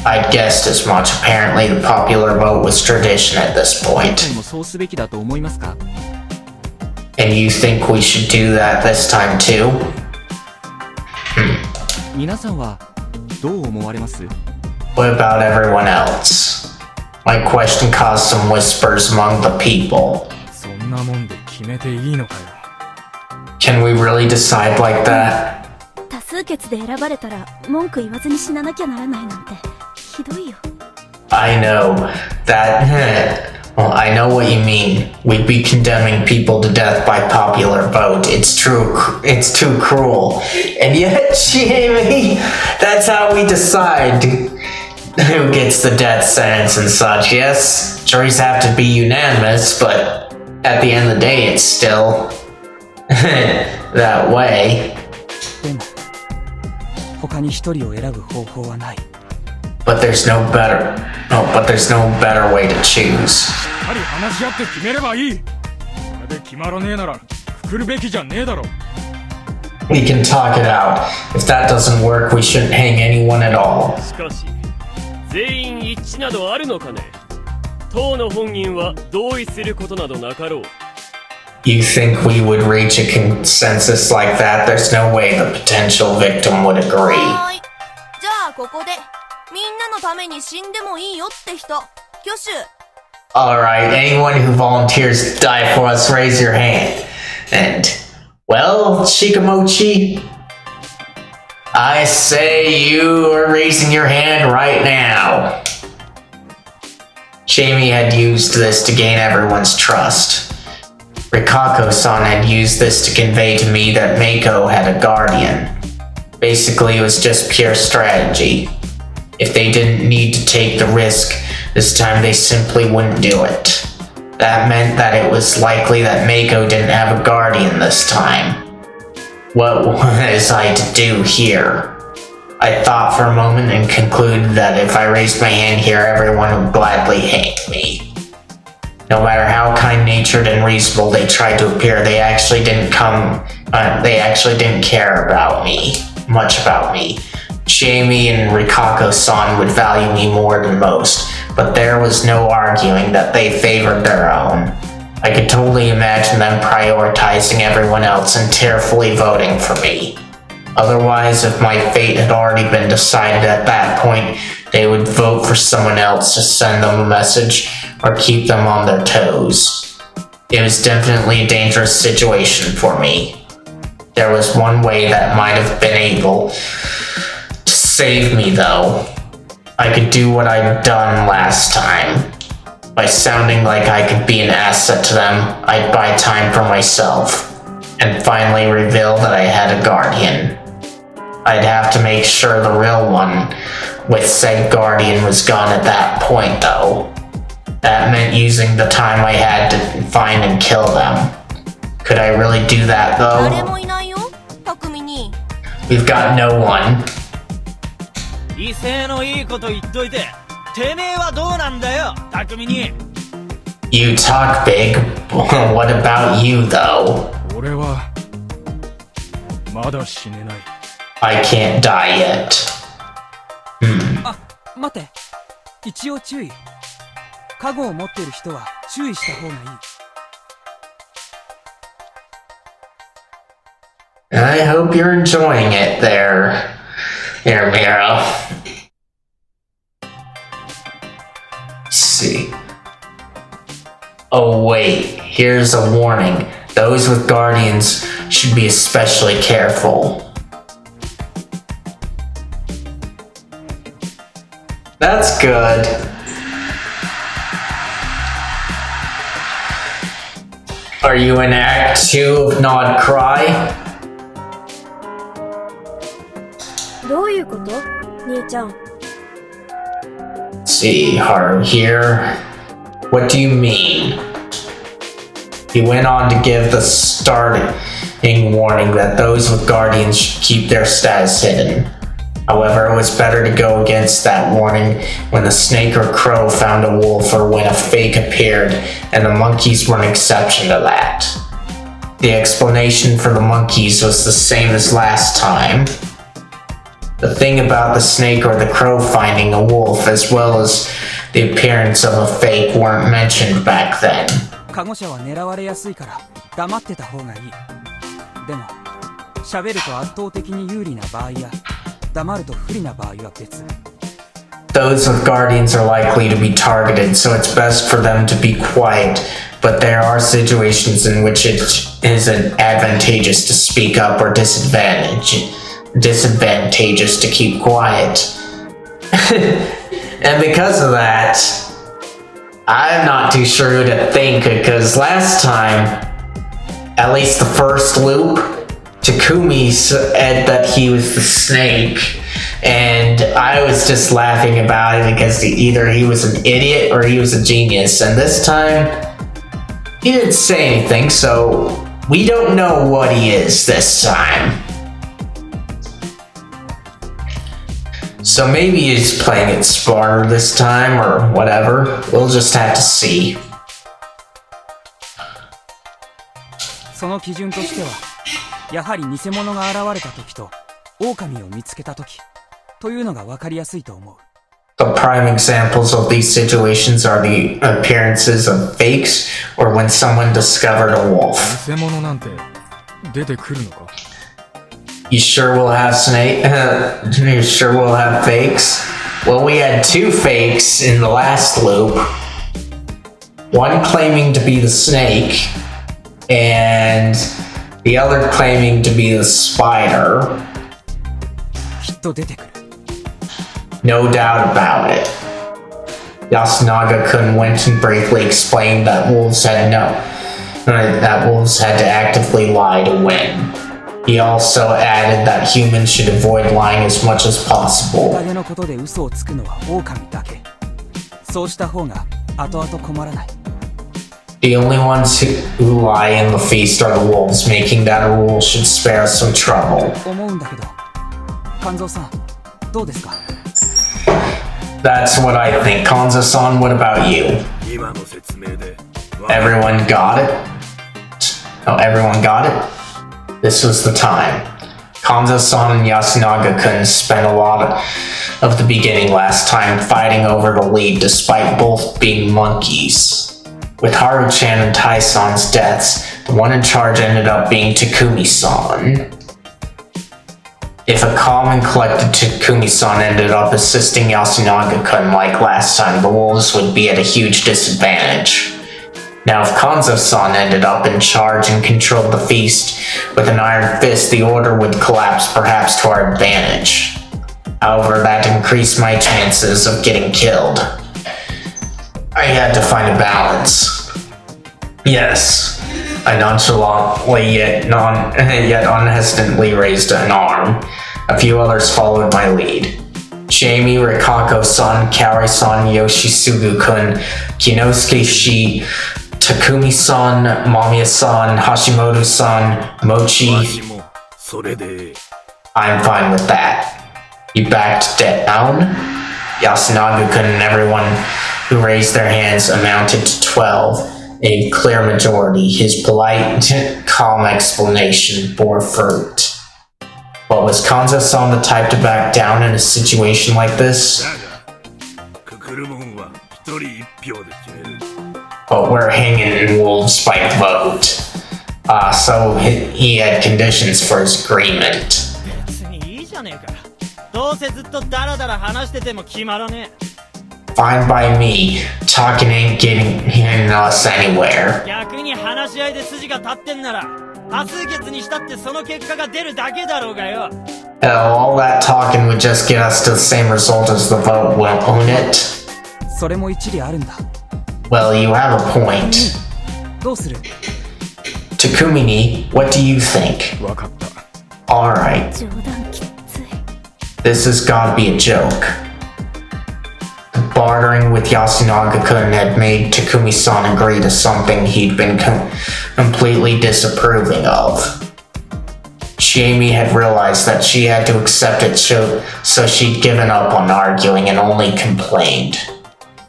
I'd guessed as much. Apparently the popular vote was tradition at this point. 今回もそうすべきだと思いますか? And you think we should do that this time too? 皆さんはどう思われます? What about everyone else? My question caused some whispers among the people. そんなもんで決めていいのかよ。 Can we really decide like that? 多数決で選ばれたら文句言わずに死ななきゃならないなんてひどいよ。 I know that Well, I know what you mean. We'd be condemning people to death by popular vote. It's true. It's too cruel. And yet, Jamie, that's how we decide who gets the death sentence and such. Yes, juries have to be unanimous, but at the end of the day, it's still that way. でも他に一人を選ぶ方法はない。 But there's no better way to choose. しっかり話し合って決めればいい。これで決まらねえならくくるべきじゃねえだろ。 We can talk it out. If that doesn't work, we shouldn't hang anyone at all. しかし全員一致などあるのかね。当の本人は同意することなどなかろう。 You think we would reach a consensus like that? There's no way the potential victim would agree. はーい。じゃあここでみんなのために死んでもいいよって人、挙手。 Alright, anyone who volunteers to die for us, raise your hand. And, well, Shikamochi, I say you are raising your hand right now. Jamie had used this to gain everyone's trust. Rikako-san had used this to convey to me that Mako had a guardian. Basically, it was just pure strategy. If they didn't need to take the risk, this time they simply wouldn't do it. That meant that it was likely that Mako didn't have a guardian this time. What was I to do here? I thought for a moment and concluded that if I raised my hand here, everyone would gladly hang me. No matter how kind-natured and reasonable they tried to appear, they actually didn't care about me, much about me. Jamie and Rikako-san would value me more than most, but there was no arguing that they favored their own. I could totally imagine them prioritizing everyone else and tearfully voting for me. Otherwise, if my fate had already been decided at that point, they would vote for someone else to send them a message or keep them on their toes. It was definitely a dangerous situation for me. There was one way that might have been able to save me, though. I could do what I'd done last time. By sounding like I could be an asset to them, I'd buy time for myself, and finally reveal that I had a guardian. I'd have to make sure the real one with said guardian was gone at that point, though. That meant using the time I had to find and kill them. Could I really do that, 誰 though? もいないよ、匠に。 We've got no one. 威勢のいいこと言っといて、てめえはどうなんだよ、匠に。 You talk big. What about you, though? 俺はまだ死ねない。 I can't die yet. あ、待って。一応注意。加護を持ってる人は注意した方がいい。 I hope you're enjoying it there, Miro. Let's see. Oh wait, here's a warning. Those with guardians should be especially careful. That's good. Are you in Act 2 of Nod Cry? どういうこと？兄ちゃん。 Let's see, Haru here. What do you mean? He went on to give the starting warning that those with guardians should keep their status hidden. However, it was better to go against that warning when the snake or crow found a wolf or when a fake appeared, and the monkeys were an exception to that. The explanation for the monkeys was the same as last time. The thing about the snake or the crow finding a wolf, as well as the appearance of a fake, weren't mentioned back then. 加護者は狙われやすいから黙ってた方がいい。でも、喋ると圧倒的に有利な場合や、黙ると不利な場合は別。 Those with guardians are likely to be targeted, so it's best for them to be quiet. But there are situations in which it is advantageous to speak up or disadvantageous to keep quiet. And because of that, I'm not too sure who to think, because last time, at least the first loop, Takumi said that he was the snake, and I was just laughing about it because either he was an idiot or he was a genius, and this time, he didn't say anything, so we don't know what he is this time. So maybe he's playing it smarter this time, or whatever. We'll just have to see. その基準としては、やはり偽物が現れた時と狼を見つけた時というのが分かりやすいと思う。 The prime examples of these situations are the appearances of fakes or when someone discovered a wolf. 偽物なんて出てくるのか？ You sure we'll have you sure we'll have fakes? Well, we had 2 fakes in the last loop. One claiming to be the snake, and the other claiming to be the spider. きっと出てくる。 No doubt about it. Yasunaga-kun went and briefly explained that wolves had to actively lie to win. He also added that humans should avoid lying as much as possible. 影のことで嘘をつくのは狼だけ。そうした方が後々困らない。 The only ones who lie in the feast are the wolves, making that a rule should spare us some trouble. 思うんだけど、肝臓さん、どうですか？ That's what I think. Kanza-san, what about you? 今の説明で Everyone got it? Oh, everyone got it? This was the time. Kanza-san and Yasunaga-kun spent a lot of the beginning last time fighting over the lead despite both being monkeys. With Haru-chan and Tai-san's deaths, the one in charge ended up being Takumi-san. If a calm and collected Takumi-san ended up assisting Yasunaga-kun like last time, the wolves would be at a huge disadvantage. Now, if Kanzo-san ended up in charge and controlled the feast with an iron fist, the order would collapse perhaps to our advantage. However, that increased my chances of getting killed. I had to find a balance. Yes, I nonchalantly yet unhesitantly raised an arm. A few others followed my lead. Jamie, Rikako-san, Kaori-san, Yoshisugu-kun, Kinosuke-shi, Takumi-san, Mamiya-san, Hashimoto-san, Mochi. 私もそれで I'm fine with that. You backed down? Yasunaga-kun and everyone who raised their hands amounted to 12, a clear majority. His polite, calm explanation bore fruit. But was Kanza-san the type to back down in a situation like this? だがククルモンは一人一票で決める But we're hanging in wolves by vote. So he had conditions for his agreement. 別にいいじゃねえか。どうせずっとダラダラ話してても決まらねえ。 Fine by me. Talking ain't getting us anywhere. 逆に話し合いで筋が立ってんなら、多数決にしたってその結果が出るだけだろうがよ。All that talking would just get us to the same result as the vote, won't it? それも一理あるんだ。 Well, you have a point. どうする？ Takumi-ni, what do you think? わかった。 Alright, 冗談きつい。 this has gotta be a joke. The bartering with Yasunaga-kun had made Takumi-san agree to something he'd been completely disapproving of. Jamie had realized that she had to accept it, so she'd given up on arguing and only complained.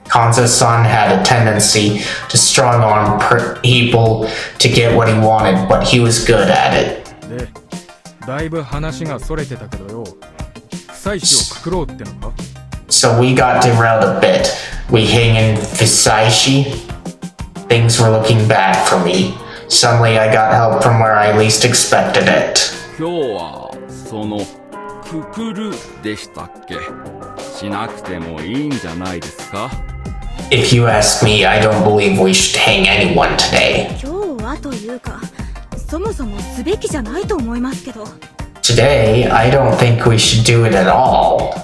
Kanzo-san had a tendency to strong-arm people to get what he wanted, but he was good at it. で、だいぶ話がそれてたけどよ。夫妻子をくくろうってのか？ So we got derailed a bit. We hang in Visaishi. Things were looking bad for me. Suddenly I got help from where I least expected it. 今日はそのくくるでしたっけ？しなくてもいいんじゃないですか？ If you ask me, I don't believe we should hang anyone today. 今日はというか、そもそもすべきじゃないと思いますけど。Today, I don't think we should do it at all.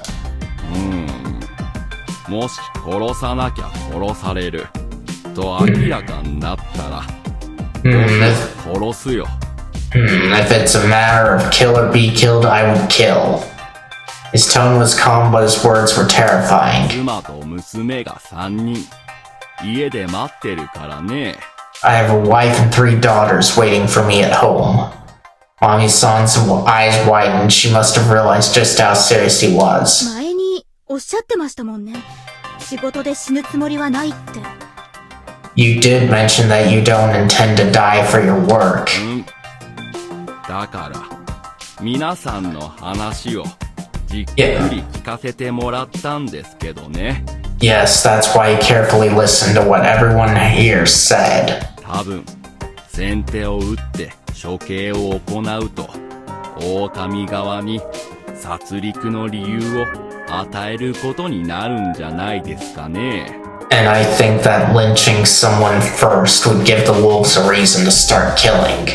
もし殺さなきゃ殺される。と明らかになったら、殺すよ。If it's a matter of kill or be killed, I would kill. His tone was calm, but his words were terrifying. 妻と娘が3人、家で待ってるからね。I have a wife and 3 daughters waiting for me at home. Mommy San's eyes widened. She must have realized just how serious he was. 前におっしゃってましたもんね。仕事で死ぬつもりはないって。You did mention that you don't intend to die for your work. だから、皆さんの話をじっくり聞かせてもらったんですけどね。Yes, that's why you carefully listened to what everyone here said. 多分、先手を打って処刑を行うと、狼側に殺戮の理由を与えることになるんじゃないですかね。And I think that lynching someone first would give the wolves a reason to start killing.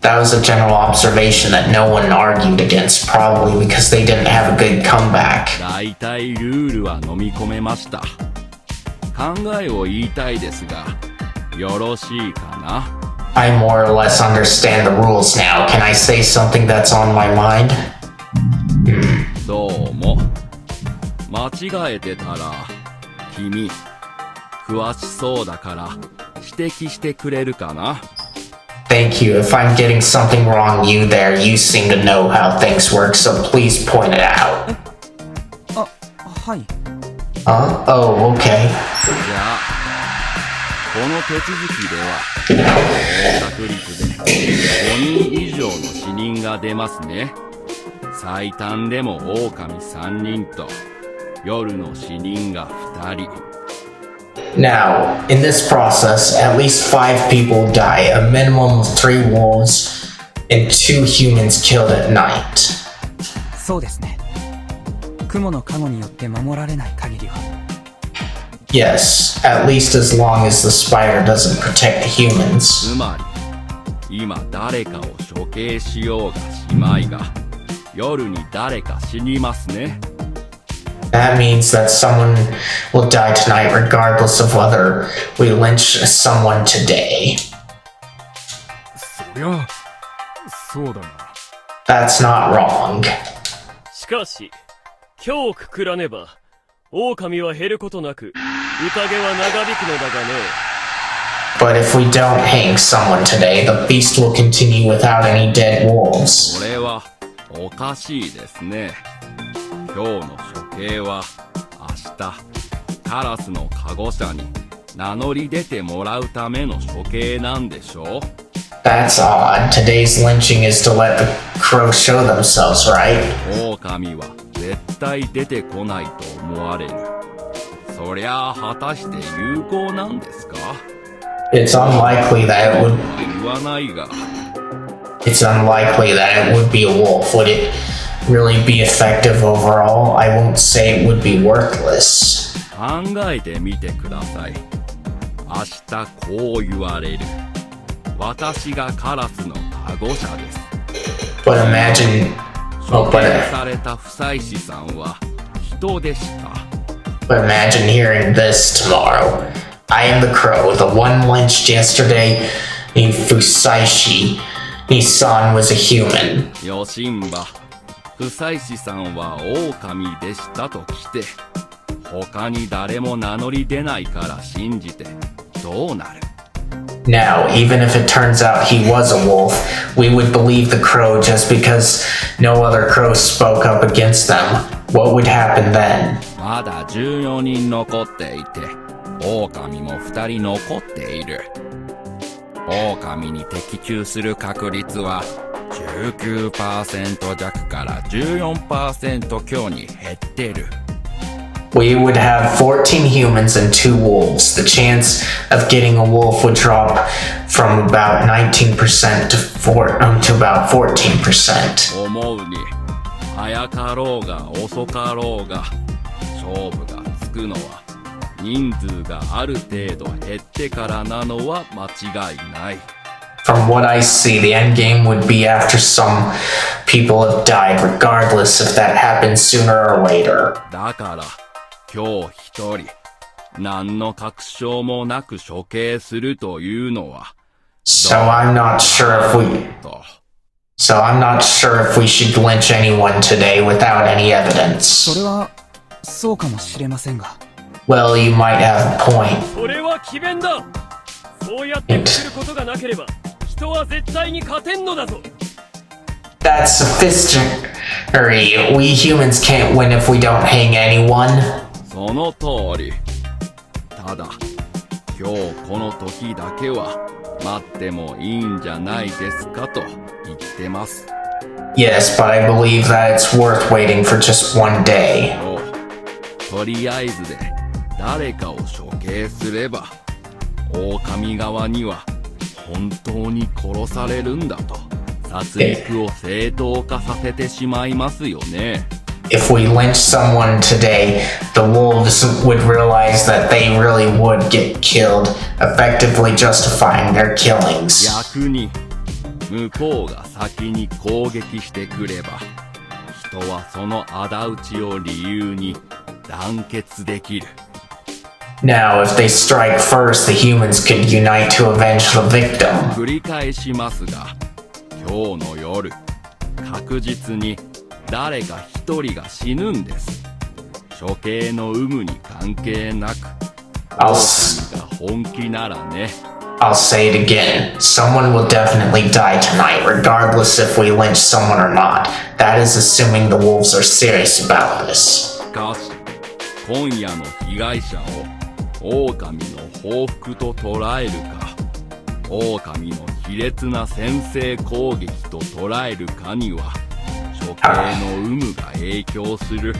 That was a general observation that no one argued against, probably because they didn't have a good comeback. 大体ルールは飲み込めました。考えを言いたいですが、よろしいかな？ I more or less understand the rules now. Can I say something that's on my mind? どうも。間違えてたら、君、詳しそうだから指摘してくれるかな？ Thank you. If I'm getting something wrong, you there, you seem to know how things work, so please point it out. はい。Oh, okay. じゃあ、この手続きでは、高確率で5人以上の死人が出ますね。最短でも狼3人と、夜の死人が2人。Now, in this process, at least 5 people die, a minimum of 3 wolves and 2 humans killed at night. そうですね。雲の加護によって守られない限りは。Yes, at least as long as the spider doesn't protect the humans. つまり、今誰かを処刑しようがしまいが、夜に誰か死にますね。That means that someone will die tonight regardless of whether we lynch someone today. そりゃ、そうだな。That's not wrong. しかし、今日くくらねば、狼は減ることなく、宴は長引くのだがね。But if we don't hang someone today, the beast will continue without any dead wolves. これはおかしいですね。今日の処刑は明日カラスのカゴ者に名乗り出てもらうための処刑なんでしょう？ That's odd. Today's lynching is to let the crows show themselves, right? 狼は絶対出てこないと思われる。そりゃあ果たして有効なんですか？ It's unlikely that it would. 言わないが。It's unlikely that it would be a wolf. Would it really be effective overall? I won't say it would be worthless. 考えてみてください。明日こう言われる。私がカラスのカゴ者です。But imagine. 処刑された不妻子さんは人でした。But imagine hearing this tomorrow. I am the crow, the one lynched yesterday. Fusaishi. Nisan was a human. よしんば、不妻子さんは狼でしたと来て、他に誰も名乗り出ないから信じてどうなる？ Now, even if it turns out he was a wolf, we would believe the crow just because no other crow spoke up against them. What would happen then? まだ14人残っていて、狼も2人残っている。狼に的中する確率は 19% 弱から 14% 強に減ってる。We would have 14 humans and 2 wolves. The chance of getting a wolf would drop from about 19% to about 14%. 思うに、早かろうが遅かろうが、勝負がつくのは人数がある程度減ってからなのは間違いない。From what I see, the end game would be after some people have died, regardless if that happens sooner or later. だから、今日一人、何の確証もなく処刑するというのは、So I'm not sure if we should lynch anyone today without any そ evidence. れはそうかもしれませんが、 Well, you might have a point. それは詭弁だ。そうやって作ることがなければ人は絶対に勝てんのだぞ。 That's sophisticated. We humans can't win if we don't hang anyone. その通り。ただ、今日この時だけは待ってもいいんじゃないですかと言ってます。 Yes, but I believe that it's worth waiting for just one day. とりあえずで誰かを処刑すれば、狼側には本当に殺されるんだと殺戮を正当化させてしまいますよね。If we lynch someone today, the wolves would realize that they really would get killed, effectively justifying their killings. 逆に向こうが先に攻撃してくれば、人はその仇討ちを理由に団結できる。Now, if they strike first, the humans could unite to avenge the victim. 繰り返しますが、今日の夜確実に誰か一人が死ぬんです。処刑の有無に関係なく、狼が本気ならね。I'll say it again. Someone will definitely die tonight, regardless if we lynch someone or not. That is assuming the wolves are serious about this. しかし、今夜の被害者を狼の報復と捉えるか、狼の卑劣な先制攻撃と捉えるかには、処刑の有無が影響する。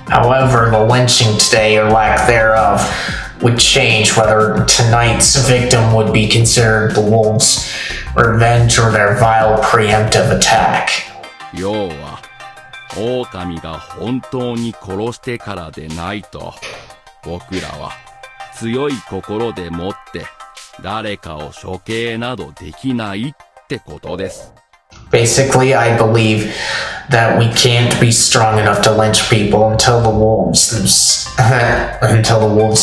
However, the lynching today or lack thereof would change whether tonight's victim would be considered the wolves' revenge or their vile preemptive attack. 要は、狼が本当に殺してからでないと、僕らは強い心でもって誰かを処刑などできないってことです。Basically, I believe that we can't be strong enough to lynch people until the wolves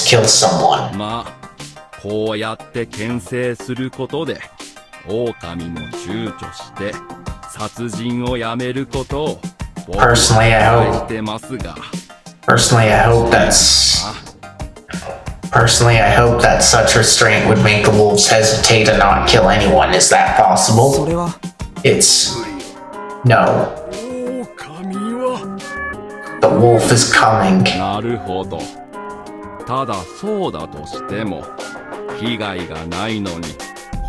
kill someone. まあ、こうやって牽制することで、狼も躊躇して殺人をやめることを僕は期待してますが。Personally, I hope that such restraint would make the wolves hesitate and not kill anyone. Is that possible? それは It's no. The wolf is coming. なるほど。ただそうだとしても、被害がないのに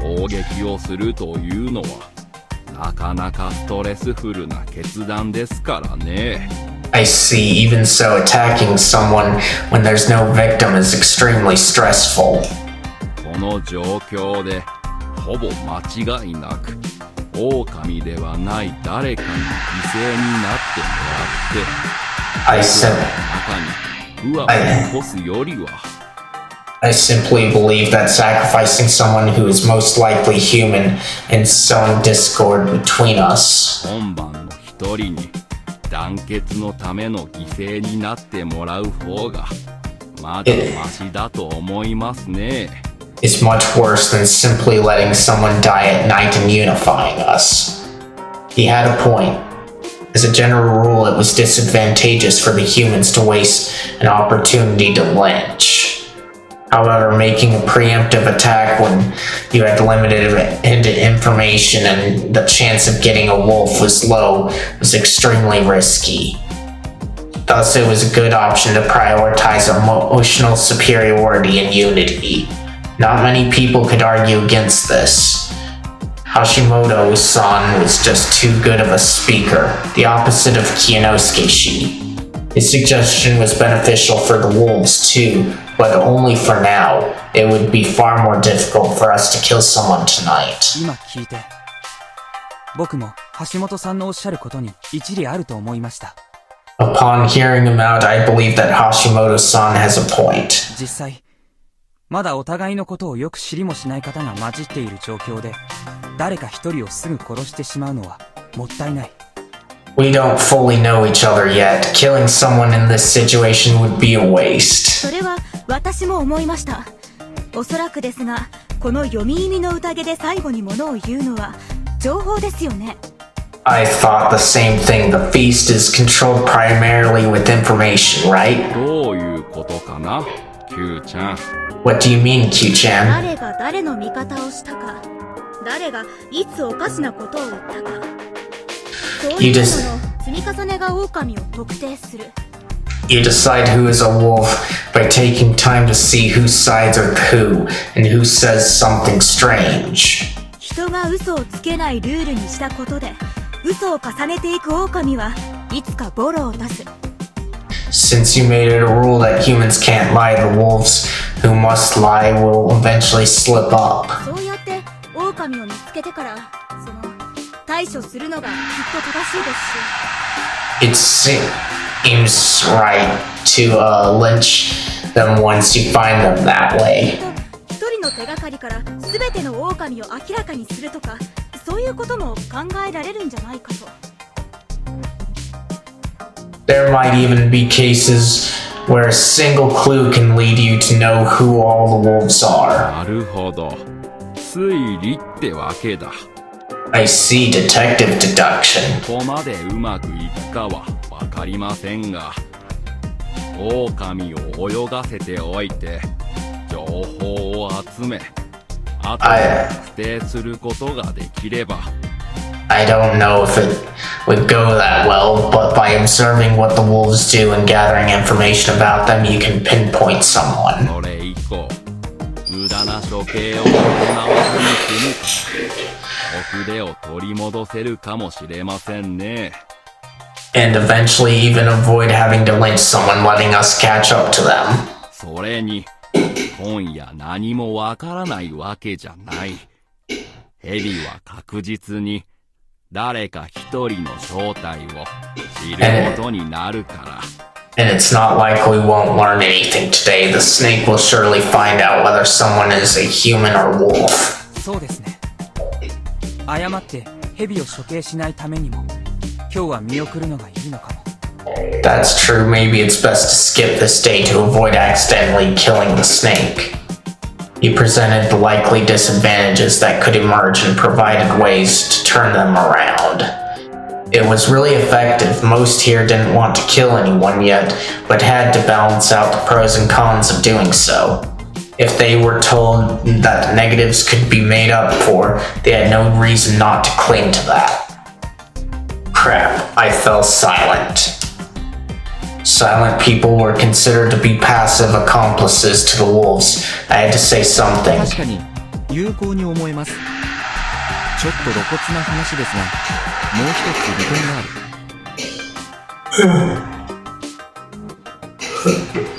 攻撃をするというのは、なかなかストレスフルな決断ですからね。I see. Even so, attacking someone when there's no victim is extremely stressful. この状況で、ほぼ間違いなく、狼ではない誰かに犠牲になってもらって、I 中に不和を起こすよりは、I simply believe that sacrificing someone who is most likely human and sowing discord between us. 今晩の一人に団結のための犠牲になってもらう方がまだマシだと思いますね。Is much worse than simply letting someone die at night and unifying us. He had a point. As a general rule, it was disadvantageous for the humans to waste an opportunity to lynch. However, making a preemptive attack when you had limited information and the chance of getting a wolf was low was extremely risky. Thus, it was a good option to prioritize emotional superiority and unity. Not many people could argue against this. Hashimoto-san was just too good of a speaker, the opposite of Kiyanosuke-shi. His suggestion was beneficial for the wolves too, but only for now. It would be far more difficult for us to kill someone tonight. 今聞いて、僕も橋本さんのおっしゃることに一理あると思いました。Upon hearing him out, I believe that Hashimoto-san has a point. 実際、まだお互いのことをよく知りもしない方が混じっている状況で、誰か一人をすぐ殺してしまうのはもったいない。We don't fully know each other yet. Killing someone in this situation would be a waste. それは私も思いました。おそらくですが、この読み意味の宴で最後にものを言うのは情報ですよね。I thought the same thing. The feast is controlled primarily with information, right? どういうことかな、Q ちゃん。What do you mean, Q-chan? 誰が誰の味方をしたか、誰がいつおかしなことを言ったか、そういうのの積み重ねが狼を特定する。You decide who is a wolf by taking time to see whose sides are who and who says something strange. 人が嘘をつけないルールにしたことで、嘘を重ねていく狼はいつかボロを出す。Since you made it a rule that humans can't lie, the wolves who must lie will eventually slip up. そうやって狼を見つけてから、対処するのがきっと正しいですし。It seems right to lynch them once you find them that way. 一人の手がかりから全ての狼を明らかにするとか、そういうことも考えられるんじゃないかと。There might even be cases where a single clue can lead you to know who all the wolves are. なるほど。推理ってわけだ。I see detective deduction. ここまでうまくいくかはわかりませんが、狼を泳がせておいて情報を集め、あとは特定することができれば。I don't know if it would go that well, but by observing what the wolves do and gathering information about them, you can pinpoint someone. それ以降、無駄な処刑を行わずに済むから、お筆を取り戻せるかもしれませんね。And eventually even avoid having to lynch someone, letting us catch up to them. それに、今夜何もわからないわけじゃない。ヘビは確実に誰か一人の正体を知ることになるから。And it's not like we won't learn anything today. The snake will surely find out whether someone is a human or wolf. そうですね。誤ってヘビを処刑しないためにも、今日は見送るのがいいのかも。That's true. Maybe it's best to skip this day to avoid accidentally killing the snake. You presented the likely disadvantages that could emerge and provided ways to turn them around. It was really effective. Most here didn't want to kill anyone yet, but had to balance out the pros and cons of doing so. If they were told that the negatives could be made up for, they had no reason not to cling to that. Crap, I fell silent. Silent people were considered to be passive accomplices to the wolves. I had to say something. 確かに有効に思えます。ちょっと露骨な話ですが、もう一つ利点がある。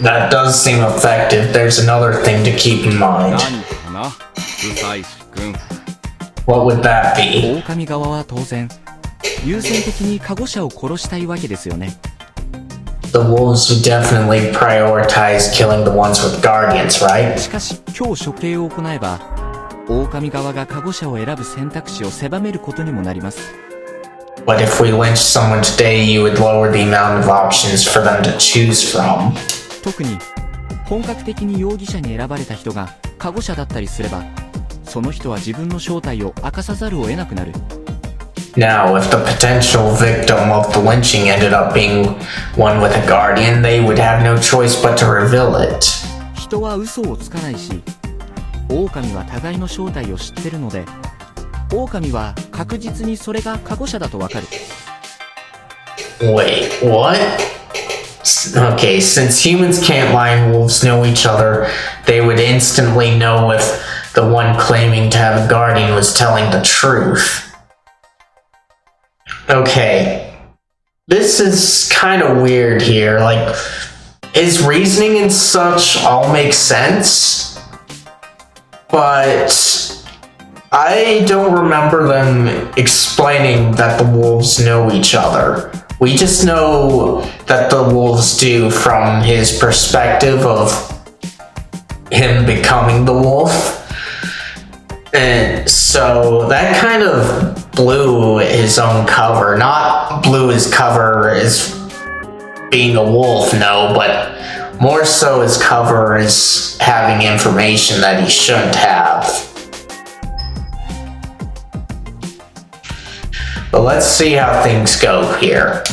That does seem effective. There's another thing to keep in mind. 何かな、ブサイシ君。What would that be? 狼側は当然、優先的にカゴ者を殺したいわけですよね。The wolves would definitely prioritize killing the ones with guardians, right? しかし、今日処刑を行えば、狼側がカゴ者を選ぶ選択肢を狭めることにもなります。But if we lynch someone today, you would lower the amount of options for them to choose from. 特に本格的に容疑者に選ばれた人がカゴ者だったりすれば、その人は自分の正体を明かさざるを得なくなる。Now, if the potential victim of the lynching ended up being one with a guardian, they would have no choice but to reveal it. 人は嘘をつかないし、狼は互いの正体を知ってるので、狼は確実にそれがカゴ者だとわかる。Wait, what? Okay, since humans can't lie and wolves know each other, they would instantly know if the one claiming to have a guardian was telling the truth. Okay, this is kind of weird here. Like, his reasoning and such all make sense, but I don't remember them explaining that the wolves know each other. We just know that the wolves do from his perspective of him becoming the wolf. And so that kind of blew his own cover. Not blew his cover as being a wolf, no, but More so his cover is having information that he shouldn't have. But let's see how things go here.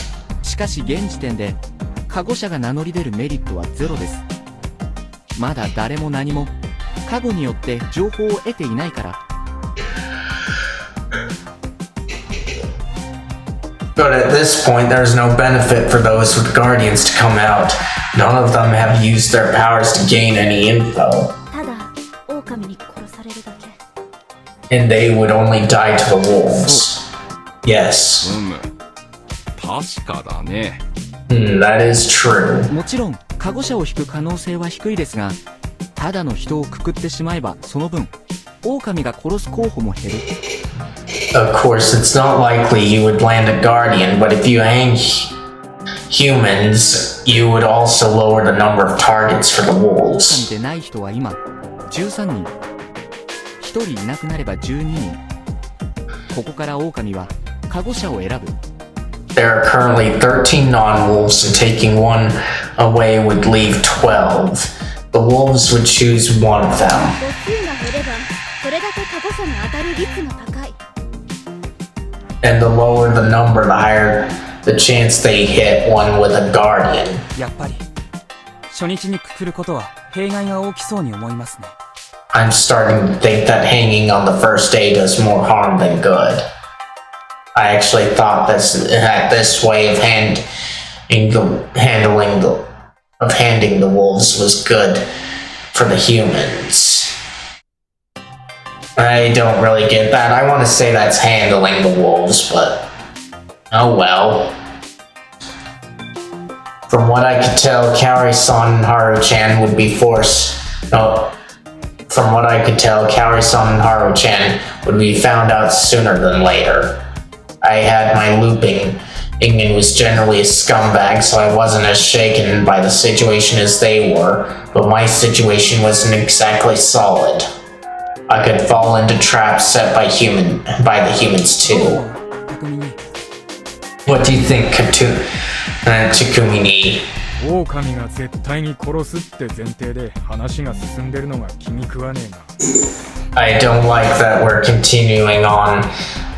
しかし現時点でカゴ者が名乗り出るメリットはゼロです。まだ誰も何もカゴによって情報を得ていないから。But at this point, there's no benefit for those with Guardians to come out. None of them have used their powers to gain any info. ただ狼に殺されるだけ。 And they would only die to the wolves. Yes. 確かだね。That is true. もちろんカゴ者を引く可能性は低いですが、ただの人をくくってしまえばその分狼が殺す候補も減る。Of course, it's not likely you would land a Guardian, but if you hang humans, you would also lower the number of targets for the 狼 wolves. でない人は今13人。1人いなくなれば12人。ここから狼はカゴ者を選ぶ。There are currently 13 non-wolves, and taking one away would leave 12. The wolves would choose one of them. 母数が減ればそれだけカゴ者に当たる率が高い。 And the lower the number, the higher the chance they hit one with a Guardian. やっぱり初日にくくることは弊害が大きそうに思いますね。 I'm starting to think that hanging on the first day does more harm than good. I actually thought this way of handing the wolves was good for the humans. I don't really get that. I want to say that's handling the wolves, but oh well. From what I could tell, Kaori-san and Haru-chan would be forced. No, from what I could tell, Kaori-san and Haru-chan would be found out sooner than later. I had my looping. Ingen was generally a scumbag, so I wasn't as shaken by the situation as they were, but my situation wasn't exactly solid. I could fall into traps set by the humans too. 巧みに What do you think, Takumini? 狼が絶対に殺すって前提で話が進んでるのが気に食わねえな。 I don't like that we're continuing on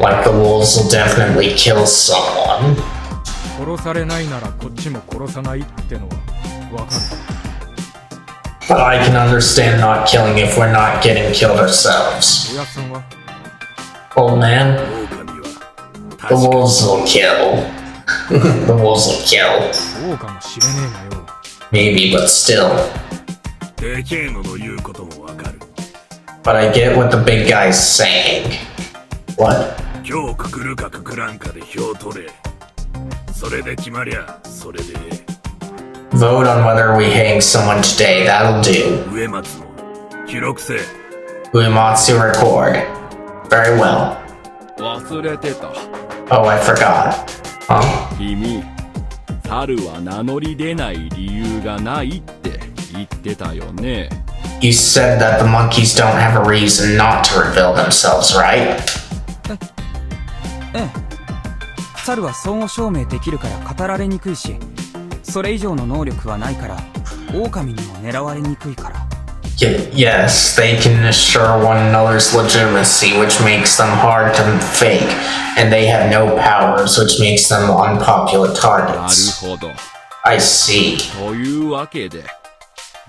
like the wolves will definitely kill someone. 殺されないならこっちも殺さないってのはわかる。 But I can understand not killing if we're not getting killed ourselves. おやっさんは Old man, 狼は the wolves will kill. The wolves will kill. そうかもしれねえがよ。 Maybe, but still. でけえのの言うこともわかる。 But I get what the big guy's saying. What? 今日くくるかくくらんかで票取れ。それで決まりゃ、それで。 Vote on whether we hang someone today. That'll do. 植松も記録せ。 Uematsu record. Very well. 忘れてた。 Oh, I forgot. Huh? 君、猿は名乗り出ない理由がないって言ってたよね。You said that the monkeys don't have a reason not to reveal themselves, right? ええ。猿は相互証明できるから語られにくいし、それ以上の能力はないから、狼にも狙われにくいから。 Yes, they can assure one another's legitimacy, which makes them hard to fake, and they have no powers, which makes them unpopular なる targets. ほど。 I see. というわけで、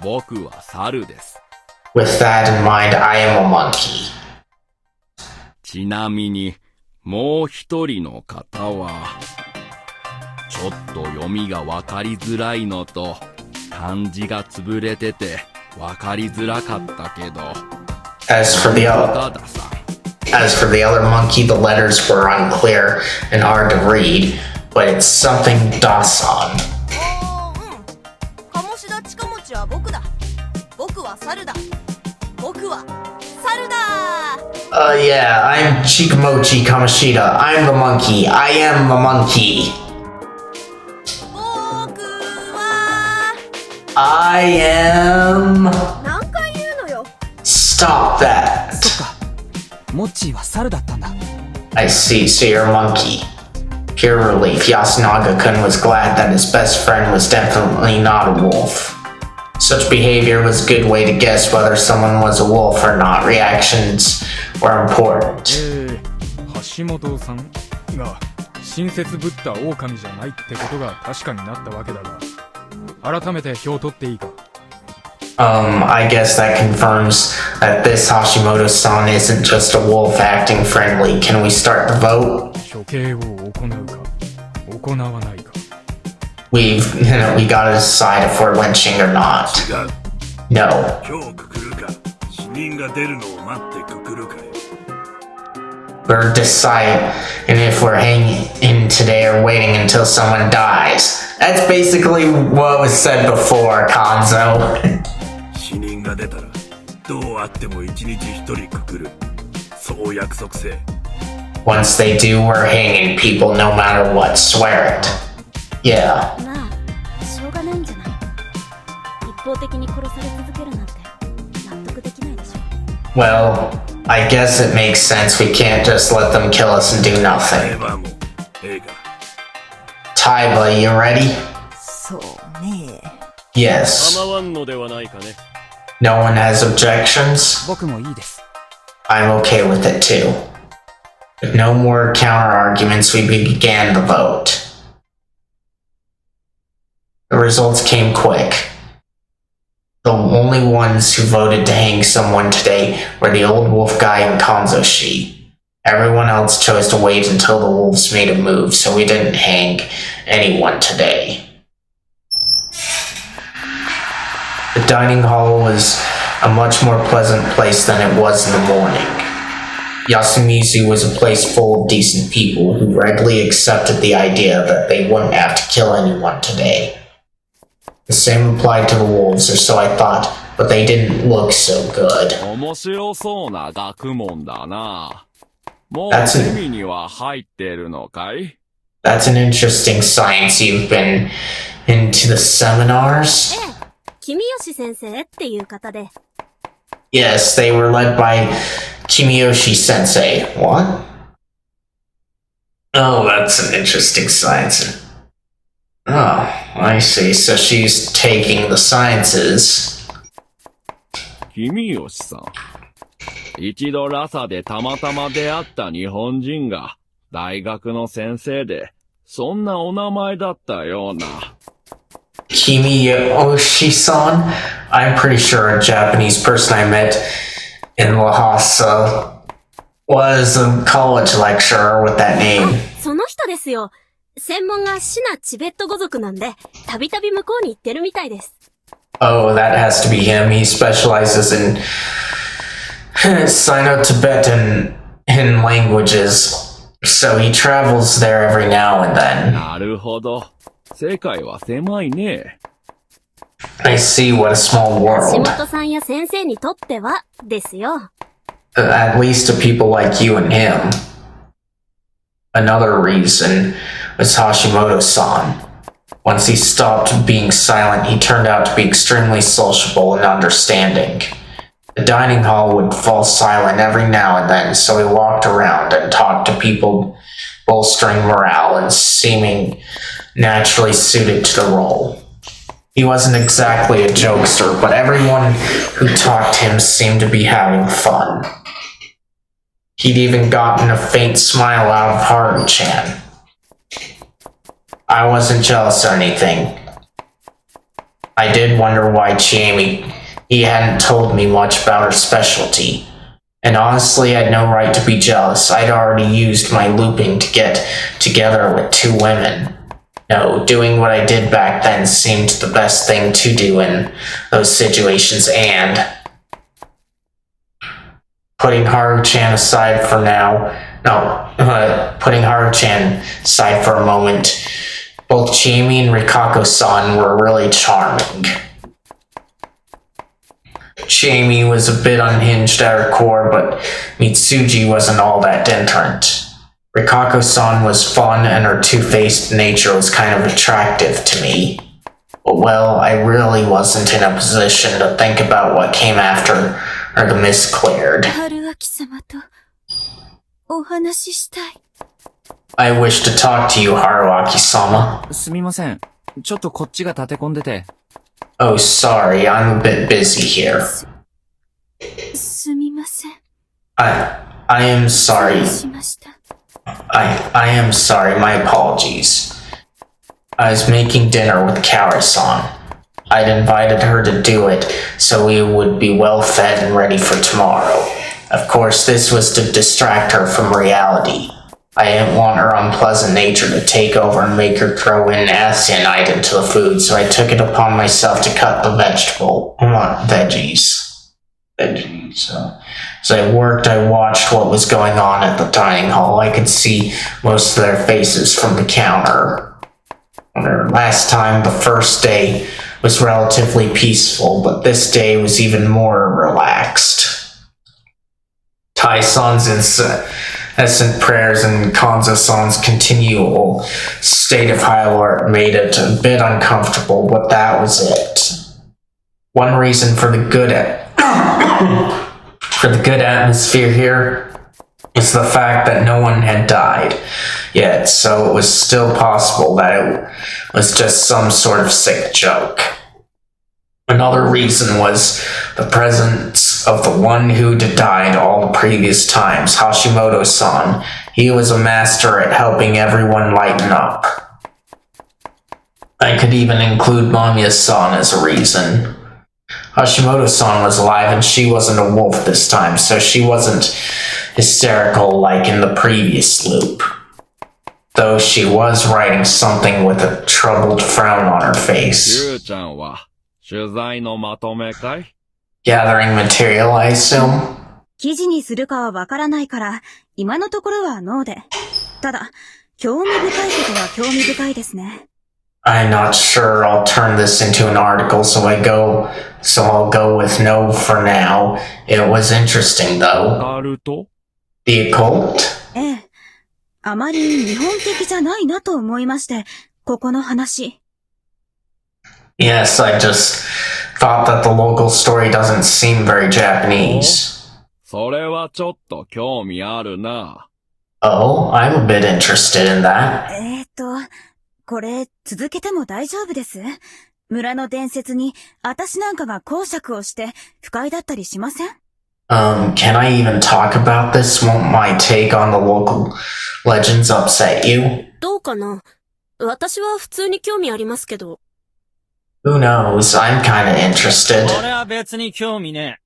僕は猿です。 With that in mind, I am a monkey. ちなみに、もう一人の方は、ちょっと読みがわかりづらいのと、漢字が潰れてて、わかりづらかったけど。As for the other monkey, the letters were unclear and hard to read, but it's something Dasan. 鴨志田近持は僕だ。僕は猿だ。僕は猿だ。Yeah, I'm Chikamochi Kamoshida. I'm the monkey. I am the monkey. 僕は I am... 何回言うのよ。 Stop that. そっか。モッチーは猿だったんだ。 I see, so you're a monkey. Pure relief. Yasunaga-kun was glad that his best friend was definitely not a wolf. Such behavior was a good way to guess whether someone was a wolf or not. Reactions were important. 橋本さんが親切ぶった狼じゃないってことが確かになったわけだが、改めて票取っていいか。I guess that confirms that this Hashimoto-san isn't just a wolf acting friendly. Can we start the vote? 処刑を行うか行わないか。We gotta decide if we're lynching or not. No. 今日くくるか死人が出るのを待ってくくるかよ。We're deciding if we're hanging in today or waiting until someone dies. That's basically what was said before, Kanzo. 死人が出たらどうあっても一日一人くくる。そう約束せえ。Once they do, we're hanging people no matter what. Swear it. Yeah. まあしょうがないんじゃない。一方的に殺され続けるなんて納得できないでしょ。Well, I guess it makes sense. We can't just let them kill us and do nothing. Taiba, you ready? そうね。 Yes. 構わんのではないかね。 No one has objections? 僕もいいです。 I'm okay with it too. With no more counter arguments, we began the vote. The results came quick. The only ones who voted to hang someone today were the old wolf guy and Kanzoshi. Everyone else chose to wait until the wolves made a move, so we didn't hang anyone today. The dining hall was a much more pleasant place than it was in the morning. Yasumizu was a place full of decent people who readily accepted the idea that they wouldn't have to kill anyone today. The same applied to the wolves, or so I thought, but they didn't look so good. 面白そうな学問だな。もうゼミには入ってるのかい？ That's an interesting science. You've been into the seminars? 君吉先生っていう方で。 Yes, they were led by Kimiyoshi Sensei. What? Oh, that's an interesting science. Oh, I see. So she's taking the sciences. 君吉さん。一度ラサでたまたま出会った日本人が大学の先生で、そんなお名前だったような。Kimiyoshi-san? I'm pretty sure a Japanese person I met in Lhasa was a college lecturer with that name. その人ですよ。専門がシナチベット語族なんで、たびたび向こうに行ってるみたいです。Oh, that has to be him. He specializes in Sino-Tibetan languages, so he travels there every now and then. なるほど。世界は狭いね。I see, what a small 橋 world. 本さんや先生にとっては、ですよ。At least to people like you and him. Another reason was Hashimoto-san. Once he stopped being silent, he turned out to be extremely sociable and understanding. The dining hall would fall silent every now and then, so he walked around and talked to people, bolstering morale and seeming naturally suited to the role. He wasn't exactly a jokester, but everyone who talked to him seemed to be having fun. He'd even gotten a faint smile out of Haru-chan. I wasn't jealous or anything. I did wonder why he hadn't told me much about her specialty. And honestly, I had no right to be jealous. I'd already used my looping to get together with two women. No, doing what I did back then seemed the best thing to do in those situations, and putting Haru-chan aside for now, putting Haru-chan aside for a moment, both Jamie and Rikako-san were really charming. Jamie was a bit unhinged at her core, but Mitsuji wasn't all that different. Rikako-san was fun, and her two-faced nature was kind of attractive to me. But well, I really wasn't in a position to think about what came after the mist cleared. 春秋様とお話ししたい。I wish to talk to you, Haruaki-sama. すみません。ちょっとこっちが立て込んでて。Oh, sorry, I'm a bit busy here. すみません。 I am sorry. しました。 I am sorry, my apologies. I was making dinner with Kaori-san. I'd invited her to do it so we would be well fed and ready for tomorrow. Of course, this was to distract her from reality. I didn't want her unpleasant nature to take over and make her throw in acyanite into the food, so I took it upon myself to cut the veggies. As I worked, I watched what was going on at the dining hall. I could see most of their faces from the counter. Last time, the first day, was relatively peaceful, but this day was even more relaxed. Tai-san's incessant prayers and Kanzo-san's continual state of high alert made it a bit uncomfortable, but that was it. One reason for the good atmosphere here is the fact that no one had died yet, so it was still possible that it was just some sort of sick joke. Another reason was the presence of the one who'd died all the previous times, Hashimoto-san. He was a master at helping everyone lighten up. I could even include Mamiya-san as a reason. Hashimoto-san was alive and she wasn't a wolf this time, so she wasn't hysterical like in the previous loop. Though she was writing something with a troubled frown on her face. Gathering material, I assume? 記事にするかはわからないから、今のところはノーで。ただ、興味深いことは興味深いですね。I'm not sure I'll turn this into an article, so I'll go with no for now. It was interesting, though. The occult? ええ。あまり日本的じゃないなと思いまして、ここの話。Yes, I just thought that the local story doesn't seem very Japanese. それはちょっと興味あるな。Oh, I'm a bit interested in that. これ続けても大丈夫です？村の伝説に私なんかが講釈をして不快だったりしません？ Can I even talk about this? Won't my take on the local legends upset you? どうかな？私は普通に興味ありますけど。Who knows? I'm kinda interested. 俺は別に興味ね。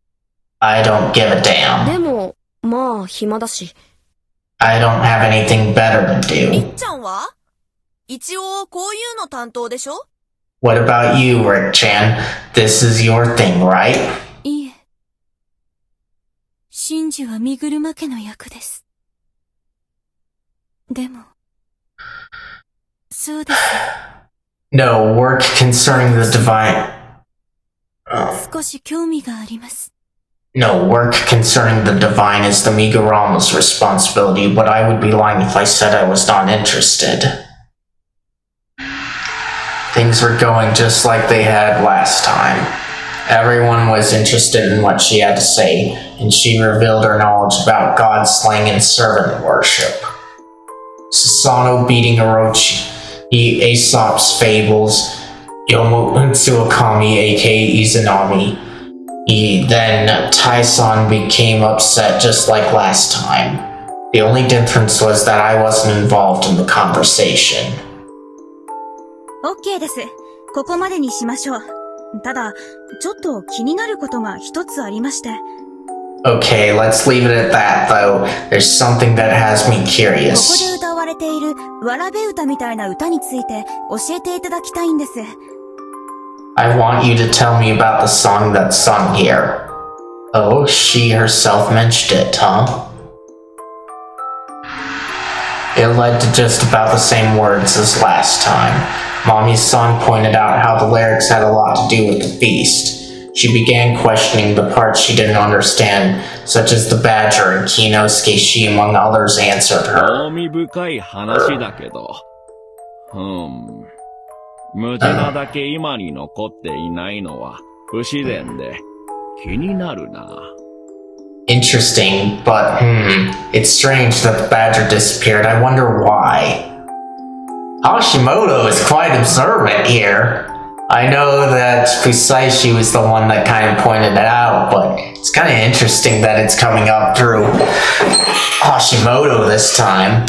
I don't give a damn. でも、まあ暇だし。I don't have anything better to do. りっちゃんは？一応こういうの担当でしょ？ What about you, Rick-chan? This is your thing, right? いえ。真珠は身車家の役です。でも、そうです。No, work concerning the divine... 少し興味があります。No, work concerning the divine is the Migurama's responsibility, but I would be lying if I said I was not interested. Things were going just like they had last time. Everyone was interested in what she had to say, and she revealed her knowledge about god slaying and servant worship. Sasano beating Orochi, Aesop's fables, Yomotsuokami aka Izanami. Then Tai-san became upset just like last time. The only difference was that I wasn't involved in the conversation. OK です。ここまでにしましょう。ただ、ちょっと気になることが一つありまして。Okay, let's leave it at that, though. There's something that has me ここ curious. で歌われているわらべ歌みたいな歌について教えていただきたいんです。I want you to tell me about the song that's sung here. Oh, she herself mentioned it, huh? It led to just about the same words as last time. Mamiya-san pointed out how the lyrics had a lot to do with the feast. She began questioning the parts she didn't understand, such as the badger and Kinosuke. She, among others, answered her. 興味深い話だけど。ムジナだけ今に残っていないのは不自然で気になるな。Interesting, but it's strange that the badger disappeared. I wonder why. Hashimoto is quite observant here. I know that Fusaishi was the one that kind of pointed it out, but it's kind of interesting that it's coming up through Hashimoto this time.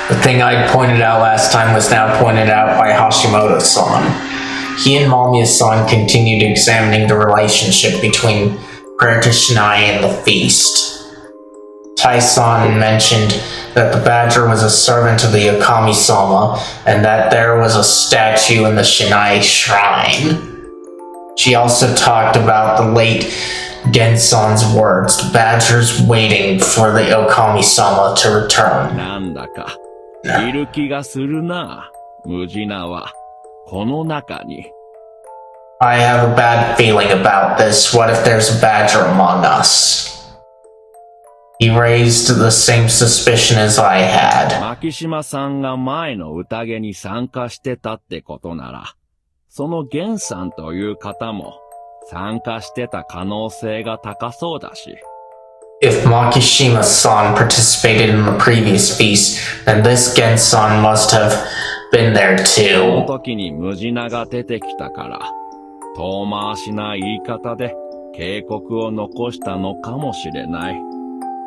The thing I pointed out last time was now pointed out by Hashimoto-san. He and Mamiya-san continued examining the relationship between Prayer to Shinai and the feast. Tai-san mentioned that the badger was a servant of the Okami-sama and that there was a statue in the Shinai shrine. She also talked about the late Gensan's words, the badger's waiting for the Okami-sama to return. なんだかいる気がするな、ムジナはこの中に。I have a bad feeling about this. What if there's a badger among us? He raised the same suspicion as I had. 牧島さんが前の宴に参加してたってことなら、その源さんという方も参加してた可能性が高そうだし。If Makishima-san participated in the previous feast, then this Gensan must have been there そ too. の時にムジナが出てきたから、遠回しな言い方で警告を残したのかもしれない。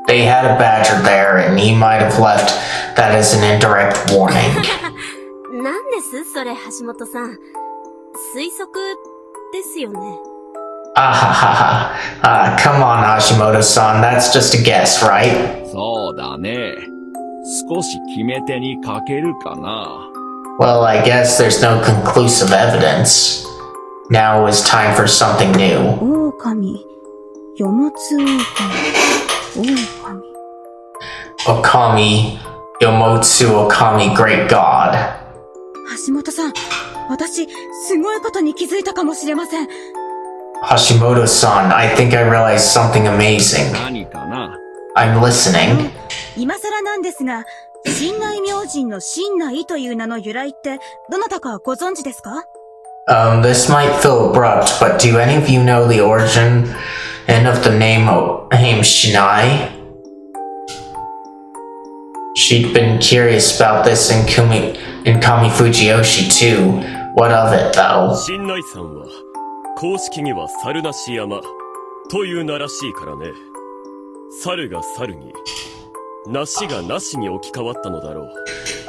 They had a badger there, and he might have left that as an indirect warning. なんですそれ、橋本さん。推測ですよね。Come on, Hashimoto-san, that's just a guess, right? そうだね。少し決め手に欠けるかな。Well, I guess there's no conclusive evidence. Now is time for something new. 狼、よもつ狼、狼。Okami, Yomotsu Okami, great god. 橋本さん、私、すごいことに気づいたかもしれません。Hashimoto-san, I think I realized something amazing. 何かな？ I'm listening. 今更なんですが、神内明神の神内という名の由来ってどなたかご存知ですか？ This might feel abrupt, but do any of you know the origin of the name Shinai? She'd been curious about this in Kami Fujiyoshi too. What of it, though? 新内さんは公式には猿なし山という名らしいからね。猿が猿に、なしがなしに置き換わったのだろう。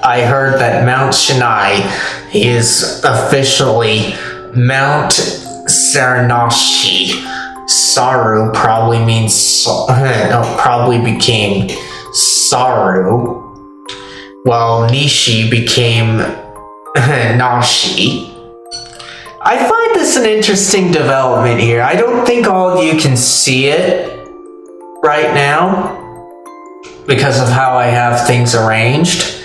I heard that Mount Shinai is officially Mount Saranashi. Saru probably means probably became Saru, while Nishi became Nashi. I find this an interesting development here. I don't think all of you can see it right now because of how I have things arranged.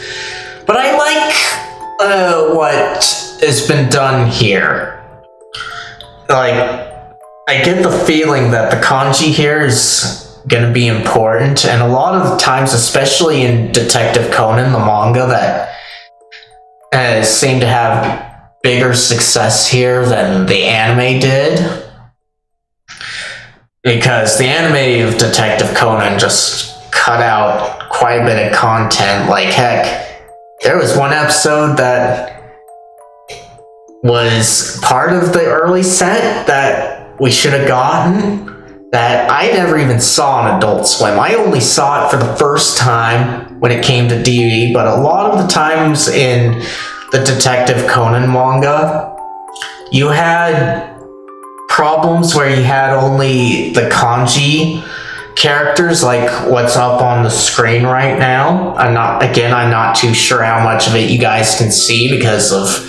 But I like what has been done here. Like, I get the feeling that the kanji here is gonna be important, and a lot of the times, especially in Detective Conan, the manga, that seem to have bigger success here than the anime did. Because the anime of Detective Conan just cut out quite a bit of content. Like, heck, there was one episode that was part of the early set that we should have gotten that I never even saw on Adult Swim. I only saw it for the first time when it came to DVD, but a lot of the times in the Detective Conan manga, you had problems where you had only the kanji characters, like what's up on the screen right now. I'm not too sure how much of it you guys can see because of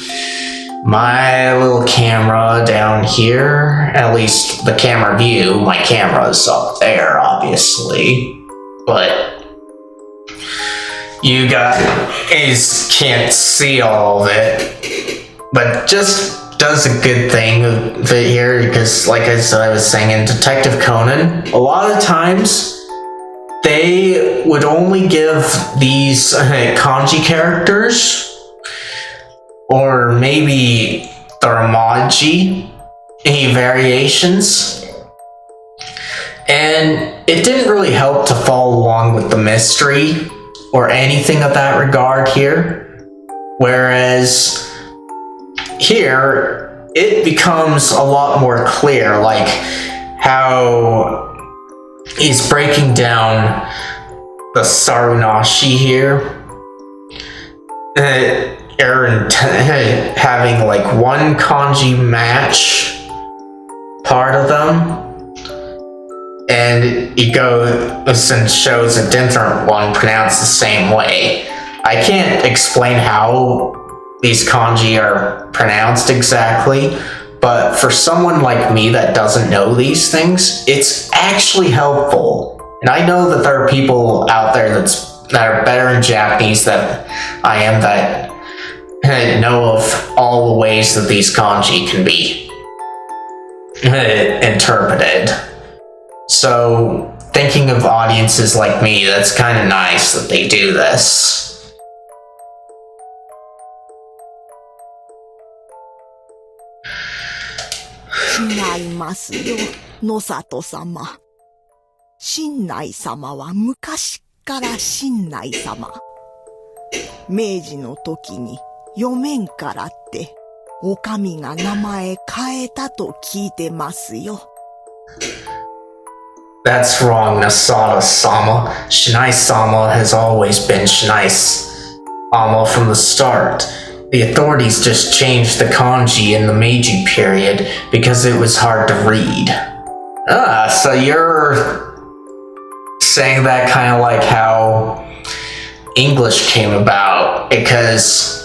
my little camera down here. At least the camera view. My camera's up there, obviously. But you guys can't see all of it. But just does a good thing of it here, because like I said, I was saying, in Detective Conan, a lot of times they would only give these kanji characters, or maybe the Ramaji, any variations, and it didn't really help to follow along with the mystery or anything of that regard here. Whereas here, it becomes a lot more clear, like how he's breaking down the Sarunashi here. Aaron having like one kanji match part of them, and he goes and shows a different one pronounced the same way. I can't explain how these kanji are pronounced exactly, but for someone like me that doesn't know these things, it's actually helpful. And I know that there are people out there that are better in Japanese than I am that know of all the ways that these kanji can be interpreted. So, thinking of audiences like me, that's kind of nice that they do this.違いますよ、野里様。親内様は昔から親内様。明治の時に読めんからって、お上が名前変えたと聞いてますよ。That's wrong, Nasada-sama. Shinai-sama has always been Shinai-sama from the start. The authorities just changed the kanji in the Meiji period because it was hard to read. So you're saying that kind of like how English came about, because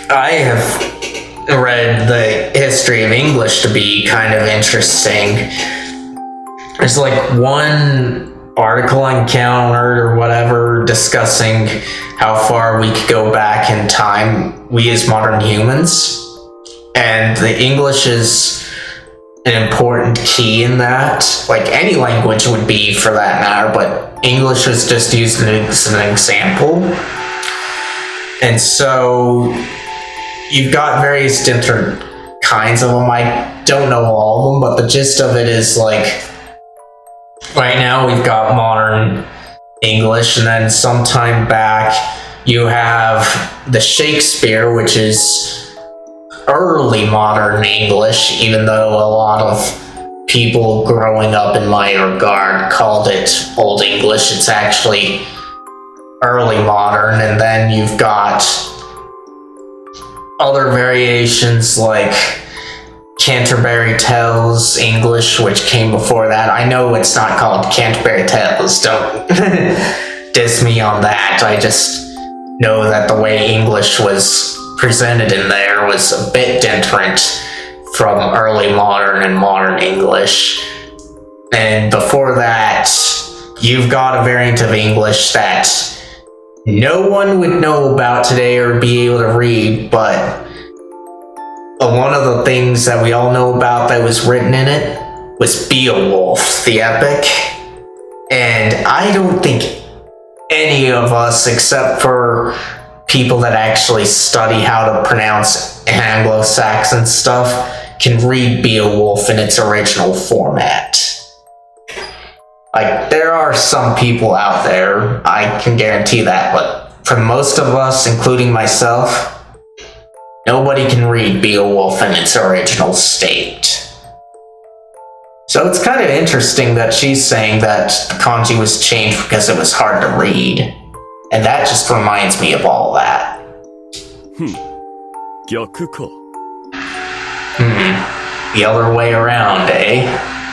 I have read the history of English to be kind of interesting. There's like one article I encountered or whatever discussing how far we could go back in time, we as modern humans, and the English is an important key in that. Like any language would be for that matter, but English was just used as an example. And so you've got various different kinds of them. I don't know all of them, but the gist of it is like, right now we've got modern English, and then sometime back you have the Shakespeare, which is early modern English, even though a lot of people growing up in my regard called it Old English. It's actually early modern. And then you've got other variations like Canterbury Tales English, which came before that. I know it's not called Canterbury Tales, don't diss me on that. I just know that the way English was presented in there was a bit different from early modern and modern English. And before that, you've got a variant of English that no one would know about today or be able to read, but one of the things that we all know about that was written in it was Beowulf, the epic. And I don't think any of us, except for people that actually study how to pronounce Anglo-Saxon stuff, can read Beowulf in its original format. Like, there are some people out there, I can guarantee that, but for most of us, including myself, nobody can read Beowulf in its original state. So it's kind of interesting that she's saying that the kanji was changed because it was hard to read. And that just reminds me of all that. 逆か。The other way around, eh?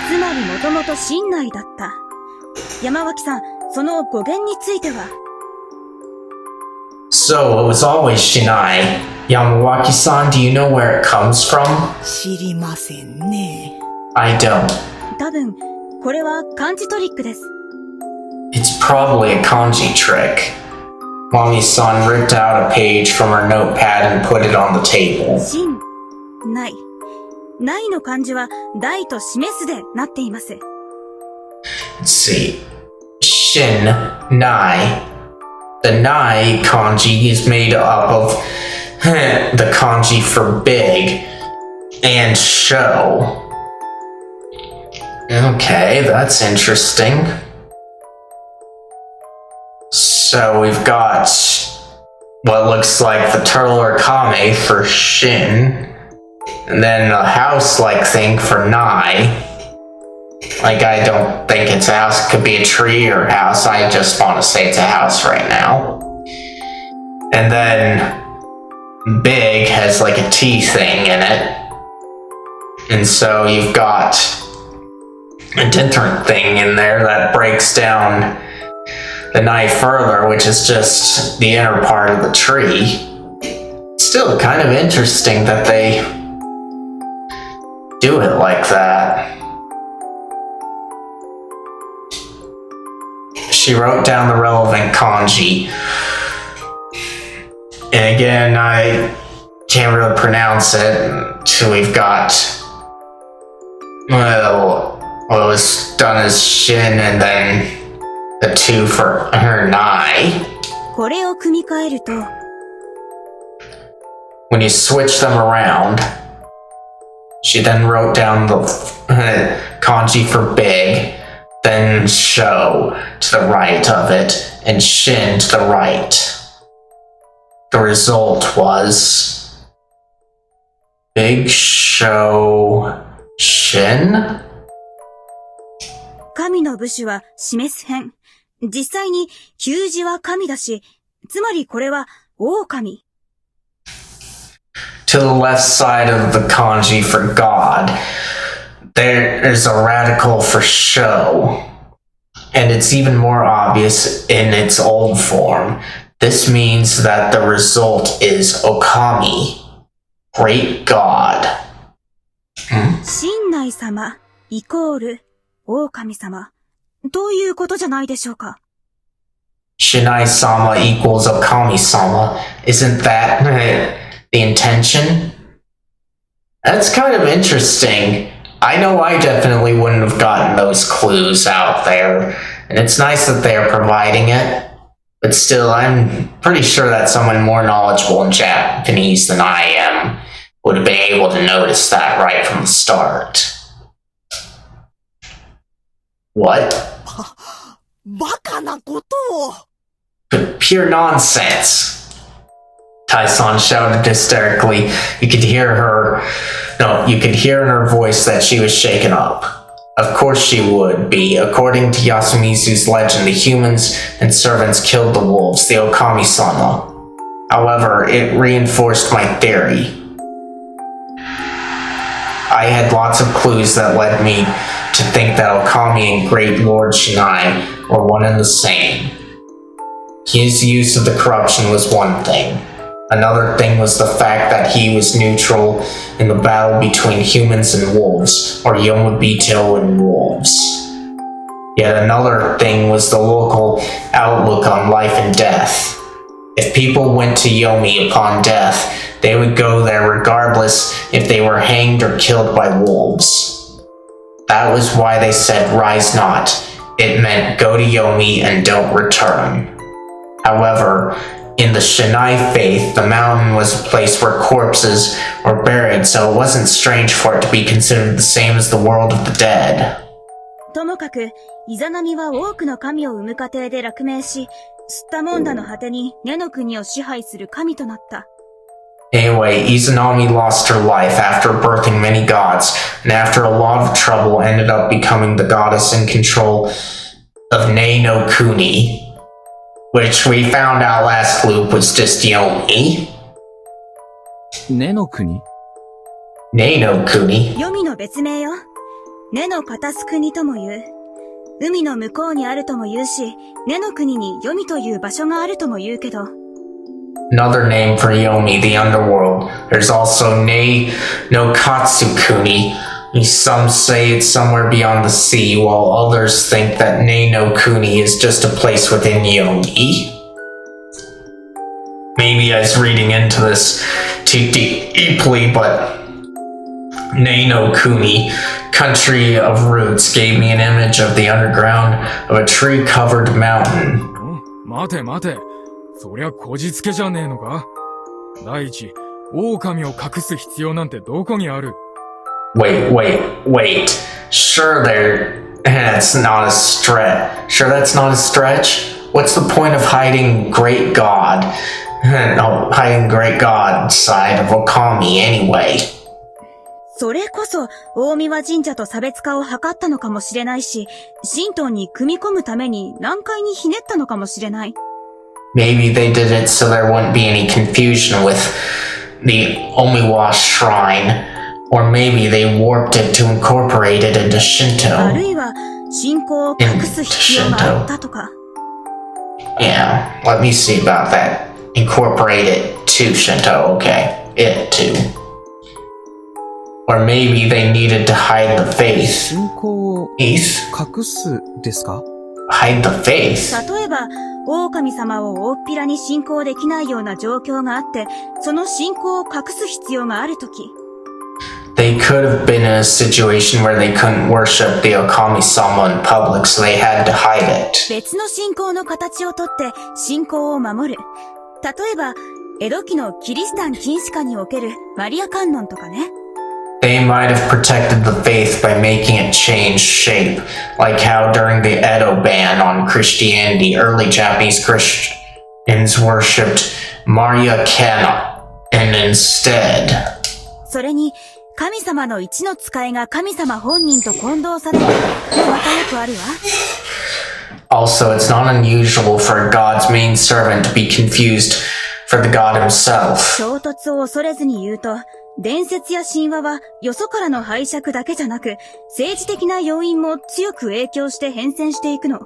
つまりもともと親内だった。山脇さん、その語源については So, it was always Shinai. Yamawaki-san, do you know where it comes from? 知りませんね。I don't. 多分、これは漢字トリックです。It's probably a kanji trick. Mommy-san ripped out a page from her notepad and put it on the table. 親、内。内の漢字は大と示すでなっています。Let's see. Shin, nai. The nai kanji is made up of the kanji for big and show. Okay, that's interesting. So we've got what looks like the turtle or kame for Shin, and then a house-like thing for Nai. Like, I don't think it's a house. It could be a tree or a house. I just want to say it's a house right now. And then Big has like a T thing in it. And so you've got a different thing in there that breaks down the knife further, which is just the inner part of the tree. Still kind of interesting that they do it like that. She wrote down the relevant kanji. And again, I can't really pronounce it. So we've got, well, what was done as Shin and then the 2 for her Nai. これを組み替えると When you switch them around, she then wrote down the kanji for Big, then Sho to the right of it, and Shin to the right. The result was Big Sho Shin? 神の部首は示す編。実際に旧字は神だし、つまりこれは狼。To the left side of the kanji for God, there's a radical for show, and it's even more obvious in its old form. This means that the result is Okami, great God. 神内様イコール狼様ということじゃないでしょうか。Shinai-sama equals Okami-sama. Isn't that the intention? That's kind of interesting. I know I definitely wouldn't have gotten those clues out there, and it's nice that they're providing it. But still, I'm pretty sure that someone more knowledgeable in Japanese than I am would have been able to notice that right from the start. What? バカなことを。 Pure nonsense. Tai-san shouted hysterically. You could hear in her voice that she was shaken up. Of course she would be. According to Yasumizu's legend, the humans and servants killed the wolves, the Okami-sama. However, it reinforced my theory. I had lots of clues that led me to think that Okami and Great Lord Shinai were one and the same. His use of the corruption was one thing. Another thing was the fact that he was neutral in the battle between humans and wolves, or Yomobito and wolves. Yet another thing was the local outlook on life and death. If people went to Yomi upon death, they would go there regardless if they were hanged or killed by wolves. That was why they said rise not. It meant go to Yomi and don't return. However, in the Shinai faith, the mountain was a place where corpses were buried, so it wasn't strange for it to be considered the same as the world of the dead. ともかく、イザナミは多くの神を生む過程で落命し、スッタモンダの果てに根の国を支配する神となった。Anyway, Izanami lost her life after birthing many gods, and after a lot of trouble ended up becoming the goddess in control of Nei no Kuni, which we found out last loop was just Yomi. 根の国 Nei no Kuni. 黄泉の別名よ。根の片す国とも言う。海の向こうにあるとも言うし、根の国に黄泉という場所があるとも言うけど。Another name for Yomi, the underworld. There's also Nei no Katsukuni. Some say it's somewhere beyond the sea, while others think that Nei no Kuni is just a place within Yomi. Maybe I was reading into this too deeply, but Nei no Kuni, country of roots, gave me an image of the underground of a tree-covered mountain. 待て待て。そりゃこじつけじゃねえのか？第一、狼を隠す必要なんてどこにある？ Wait. Sure that's not a stretch. What's the point of hiding Great God hiding great god side of Okami anyway. それこそ、大神神社と差別化を図ったのかもしれないし、神道に組み込むために難解にひねったのかもしれない。Maybe they did it so there wouldn't be any confusion with the Omiwa shrine, or maybe they warped it to incorporate it into あ Shinto. るいは、信仰を隠す必要があったとか。Yeah, let me see about that. Incorporate it to Shinto, okay. It too. Or maybe they needed to hide the faith. 信仰を Faith? 隠すですか？ Hide the faith? 例えば、狼様を大っぴらに信仰できないような状況があって、その信仰を隠す必要があるとき。They could have been in a situation where they couldn't worship the Okami-sama in public, so they had to hide it. 別の信仰の形をとって信仰を守る。例えば、江戸期のキリシタン禁止下におけるマリア観音とかね。They might have protected the faith by making it change shape, like how during the Edo ban on Christianity, early Japanese Christians worshipped Maria Kanna, and instead... それに、神様の一の使いが神様本人と混同されるのまたよくあるわ。Also, it's not unusual for God's main servant to be confused for the God himself. 衝突を恐れずに言うと、伝説や神話はよそからの拝借だけじゃなく、政治的な要因も強く影響して変遷していくの。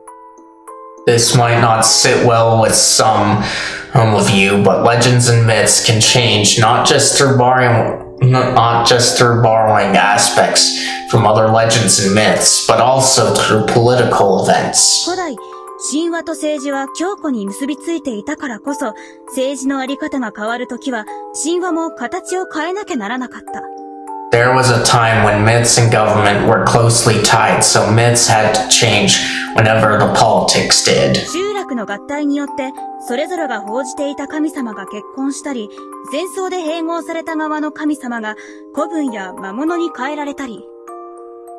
This might not sit well with some of you, but legends and myths can change not just through borrowing aspects from other legends and myths, but also through political events. 古代、神話と政治は強固に結びついていたからこそ、政治のあり方が変わるときは、神話も形を変えなきゃならなかった。There was a time when myths and government were closely tied, so myths had to change whenever the politics did. 集落の合体によって、それぞれが報じていた神様が結婚したり、戦争で併合された側の神様が古文や魔物に変えられたり。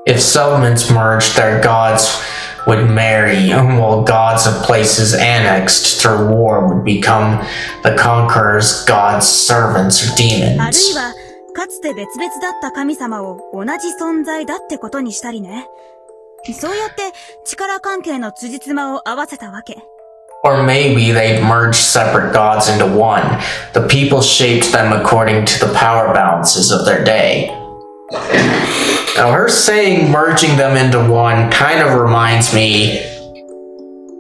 If settlements merged, their gods would marry, while gods of places annexed through war would become the conqueror's god's servants or あるい demons. は、かつて別々だった神様を同じ存在だってことにしたりね。そうやって力関係の辻褄を合わせたわけ。Or maybe they'd merged separate gods into one. The people shaped them according to the power balances of their day. Now, her saying merging them into one kind of reminds me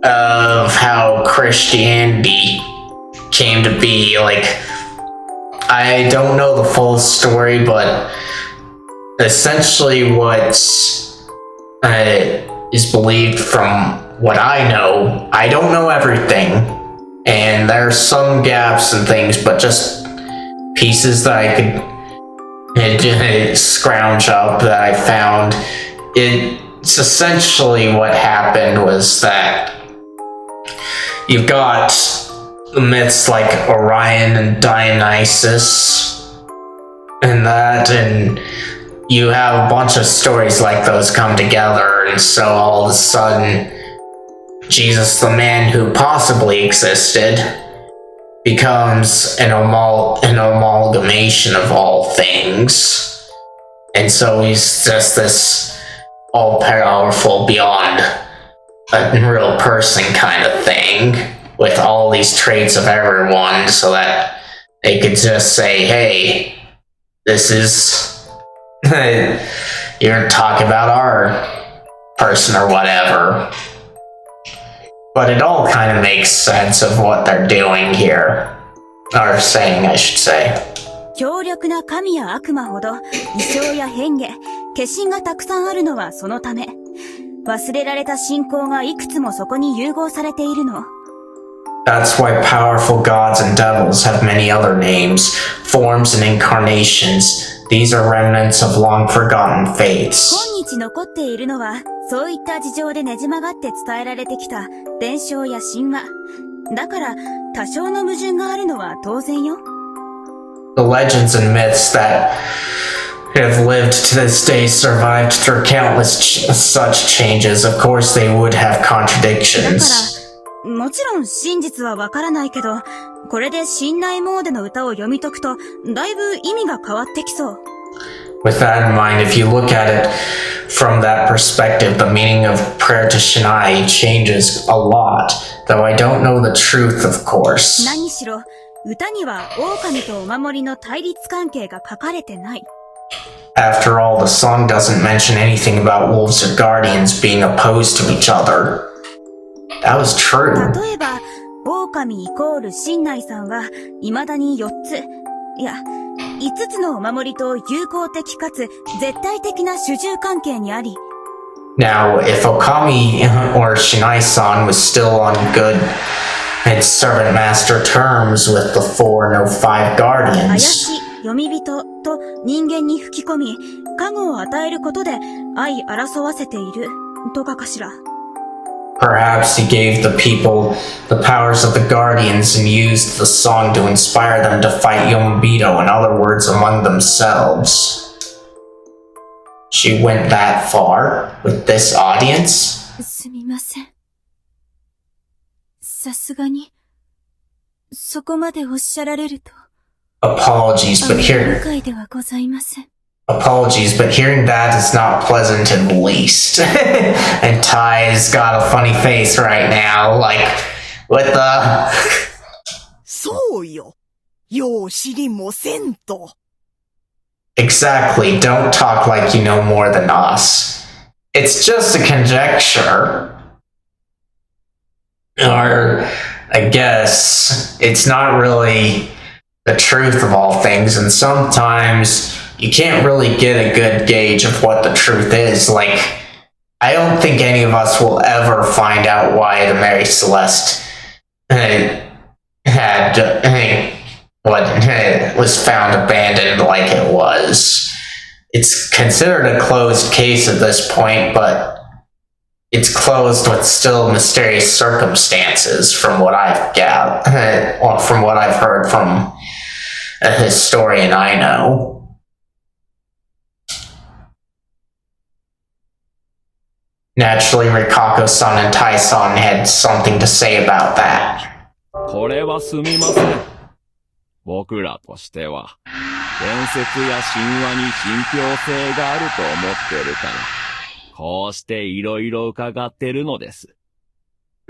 of how Christianity came to be. Like, I don't know the full story, but essentially what is believed from what I know, I don't know everything, and there's some gaps and things, but just pieces that I could scrounge up that I found. It's essentially what happened was that you've got myths like Orion and Dionysus and that, and you have a bunch of stories like those come together, and so all of a sudden Jesus, the man who possibly existed, becomes an amalgamation of all things. And so he's just this all-powerful, beyond a real person kind of thing, with all these traits of everyone, so that they could just say, hey, this is... you're talking about our person or whatever. But it all kind of makes sense of what they're doing here. Or saying, I should say. 強力な神や悪魔ほど、異象や変化、化身がたくさんあるのはそのため。忘れられた信仰がいくつもそこに融合されているの。That's why powerful gods and devils have many other names, forms and incarnations. These are remnants of long-forgotten faiths. 今日残っているのは、そういった事情でねじ曲がって伝えられてきた伝承や神話。だから、多少の矛盾があるのは当然よ。The legends and myths that have lived to this day survived through countless such changes. Of course, they would have だから、 contradictions. もちろん真実はわからないけど、これで信頼モーデの歌を読み解くと、だいぶ意味が変わってきそう。With that in mind, if you look at it from that perspective, the meaning of Prayer to Shinai changes a lot, though I don't know the truth, of course. 何しろ、歌には狼とお守りの対立関係が書かれてない。After all, the song doesn't mention anything about wolves or guardians being opposed to each other. That was true. 例えば、狼イコール新内さんは、未だに4つ、いや、5つのお守りと友好的かつ絶対的な主従関係にあり。Now, if Okami or Shinai-san was still on good and servant master terms with the 4 no 5 guardians, 怪しい読み人と人間に吹き込み、加護を与えることで相争わせているとかかしら。perhaps he gave the people the powers of the guardians and used the song to inspire them to fight Yomobito, in other words, among themselves. She went that far with this audience? すみません。さすがに、そこまでおっしゃられると。Apologies, but hearing that is not pleasant in the least. And Ty's got a funny face right now, like, what the... そうよ。よう知りもせんと。Exactly, don't talk like you know more than us. It's just a conjecture. Or, I guess, it's not really the truth of all things, and sometimes you can't really get a good gauge of what the truth is. Like, I don't think any of us will ever find out why the Mary Celeste was found abandoned like it was. It's considered a closed case at this point, but it's closed with still mysterious circumstances from what I've from what I've heard from a historian I know. Naturally, Rikako-san and Tai-san had something to say about that. これはすみません。僕らとしては、伝説や神話に信憑性があると思ってるから、こうしていろいろ伺ってるのです。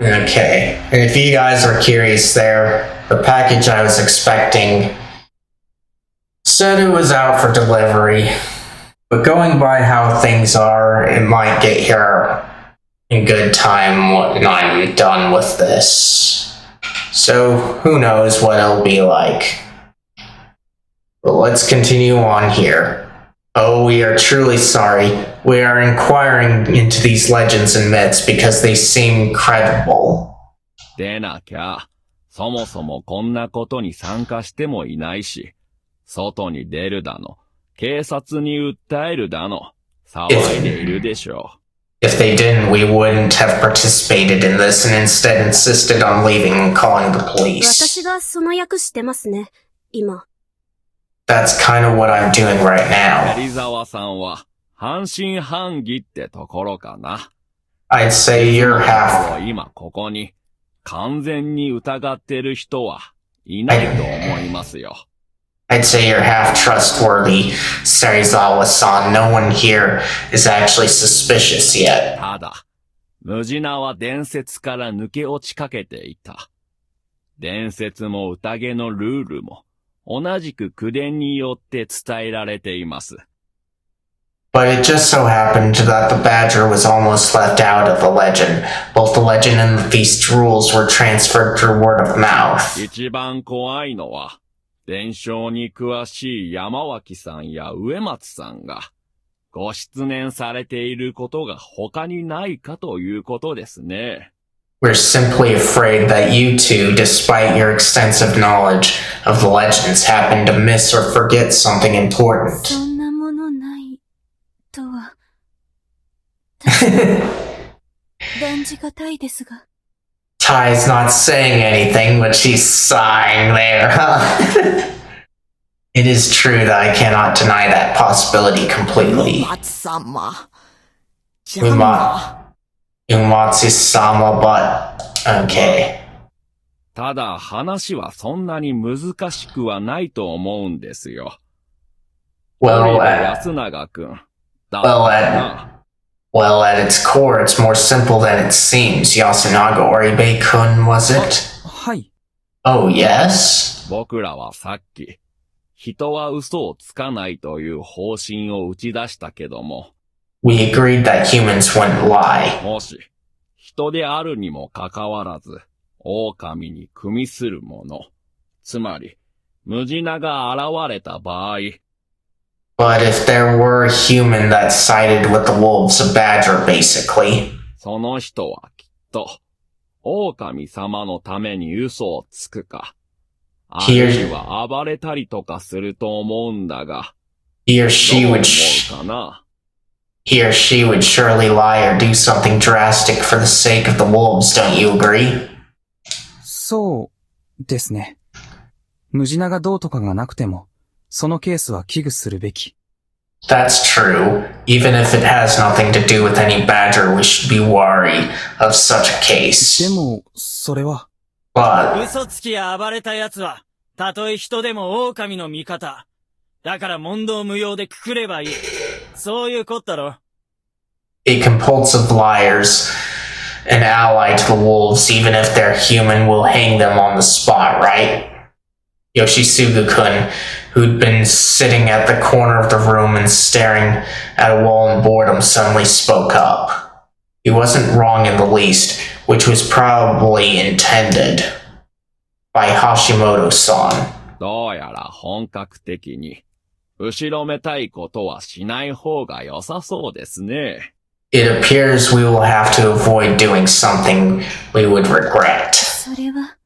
Okay, and if you guys are curious there, the package I was expecting said it was out for delivery, but going by how things are, it might get here in good time when I'm done with this. So, who knows what it'll be like. But let's continue on here. Oh, we are truly sorry. We are inquiring into these legends and myths because they seem credible. でなきゃ、そもそもこんなことに参加してもいないし、外に出るだの、警察に訴えるだの、騒いでいるでしょう。If they didn't, we wouldn't have participated in this and instead insisted on leaving and calling the police. 私がその役してますね、今。That's kind of what I'm doing right now. 芹沢さんは半信半疑ってところかな。I'd say you're half. 今ここに完全に疑ってる人はいないと思いますよ。I'd say you're half trustworthy, Serizawa-san. No one here is actually suspicious yet. ただ、ムジナは伝説から抜け落ちかけていた。伝説も宴のルールも同じく口伝によって伝えられています。But it just so happened that the badger was almost left out of the legend. Both the legend and the feast rules were transferred through word of mouth. 一番怖いのは、伝承に詳しい山脇さんや植松さんが、ご出念されていることが他にないかということですね。We're simply afraid that you two, despite your extensive knowledge of the legends, happen to miss or forget something important. そんなものないとは断じがたいですが。Ty's not saying anything, but she's sighing there, huh? It is true that I cannot deny that possibility completely. Umatsu-sama, but Okay. ただ話はそんなに難しくはないと思うんですよ。 Well, 安永くん。だ well, な。 well, at its core, it's more simple than it seems. Yasunaga Oribe-kun, was it? はい。 Oh, yes? 僕らはさっき、人は嘘をつかないという方針を打ち出したけども、 We agreed that humans wouldn't lie. もし、人であるにもかかわらず、狼に組みするもの、つまり、ムジナが現れた場合、 But if there were a human that sided with the wolves, a badger, basically. その人はきっと、狼様のために嘘をつくか、あるいは暴れたりとかすると思うんだが、 He or ど she う would 思うかな。 he or she would surely lie or do something drastic for the sake of the wolves, don't you agree? そうですね。ムジナがどうとかがなくても、そのケースは危惧するべき。That's true. Even if it has nothing to do with any badger, we should be wary of such a case. でも、それは。But 嘘つきや暴れた奴は、たとえ人でも狼の味方。だから問答無用でくくればいい。そういうこったろ。a compulsive liars, an ally to the wolves, even if they're human, will hang them on the spot, right? Yoshisugu-kun, who'd been sitting at the corner of the room and staring at a wall in boredom, suddenly spoke up. He wasn't wrong in the least, which was probably intended by Hashimoto-san. どうやら本格的に、後ろめたいことはしない方が良さそうですね。It appears we will have to avoid doing something we would regret. それは。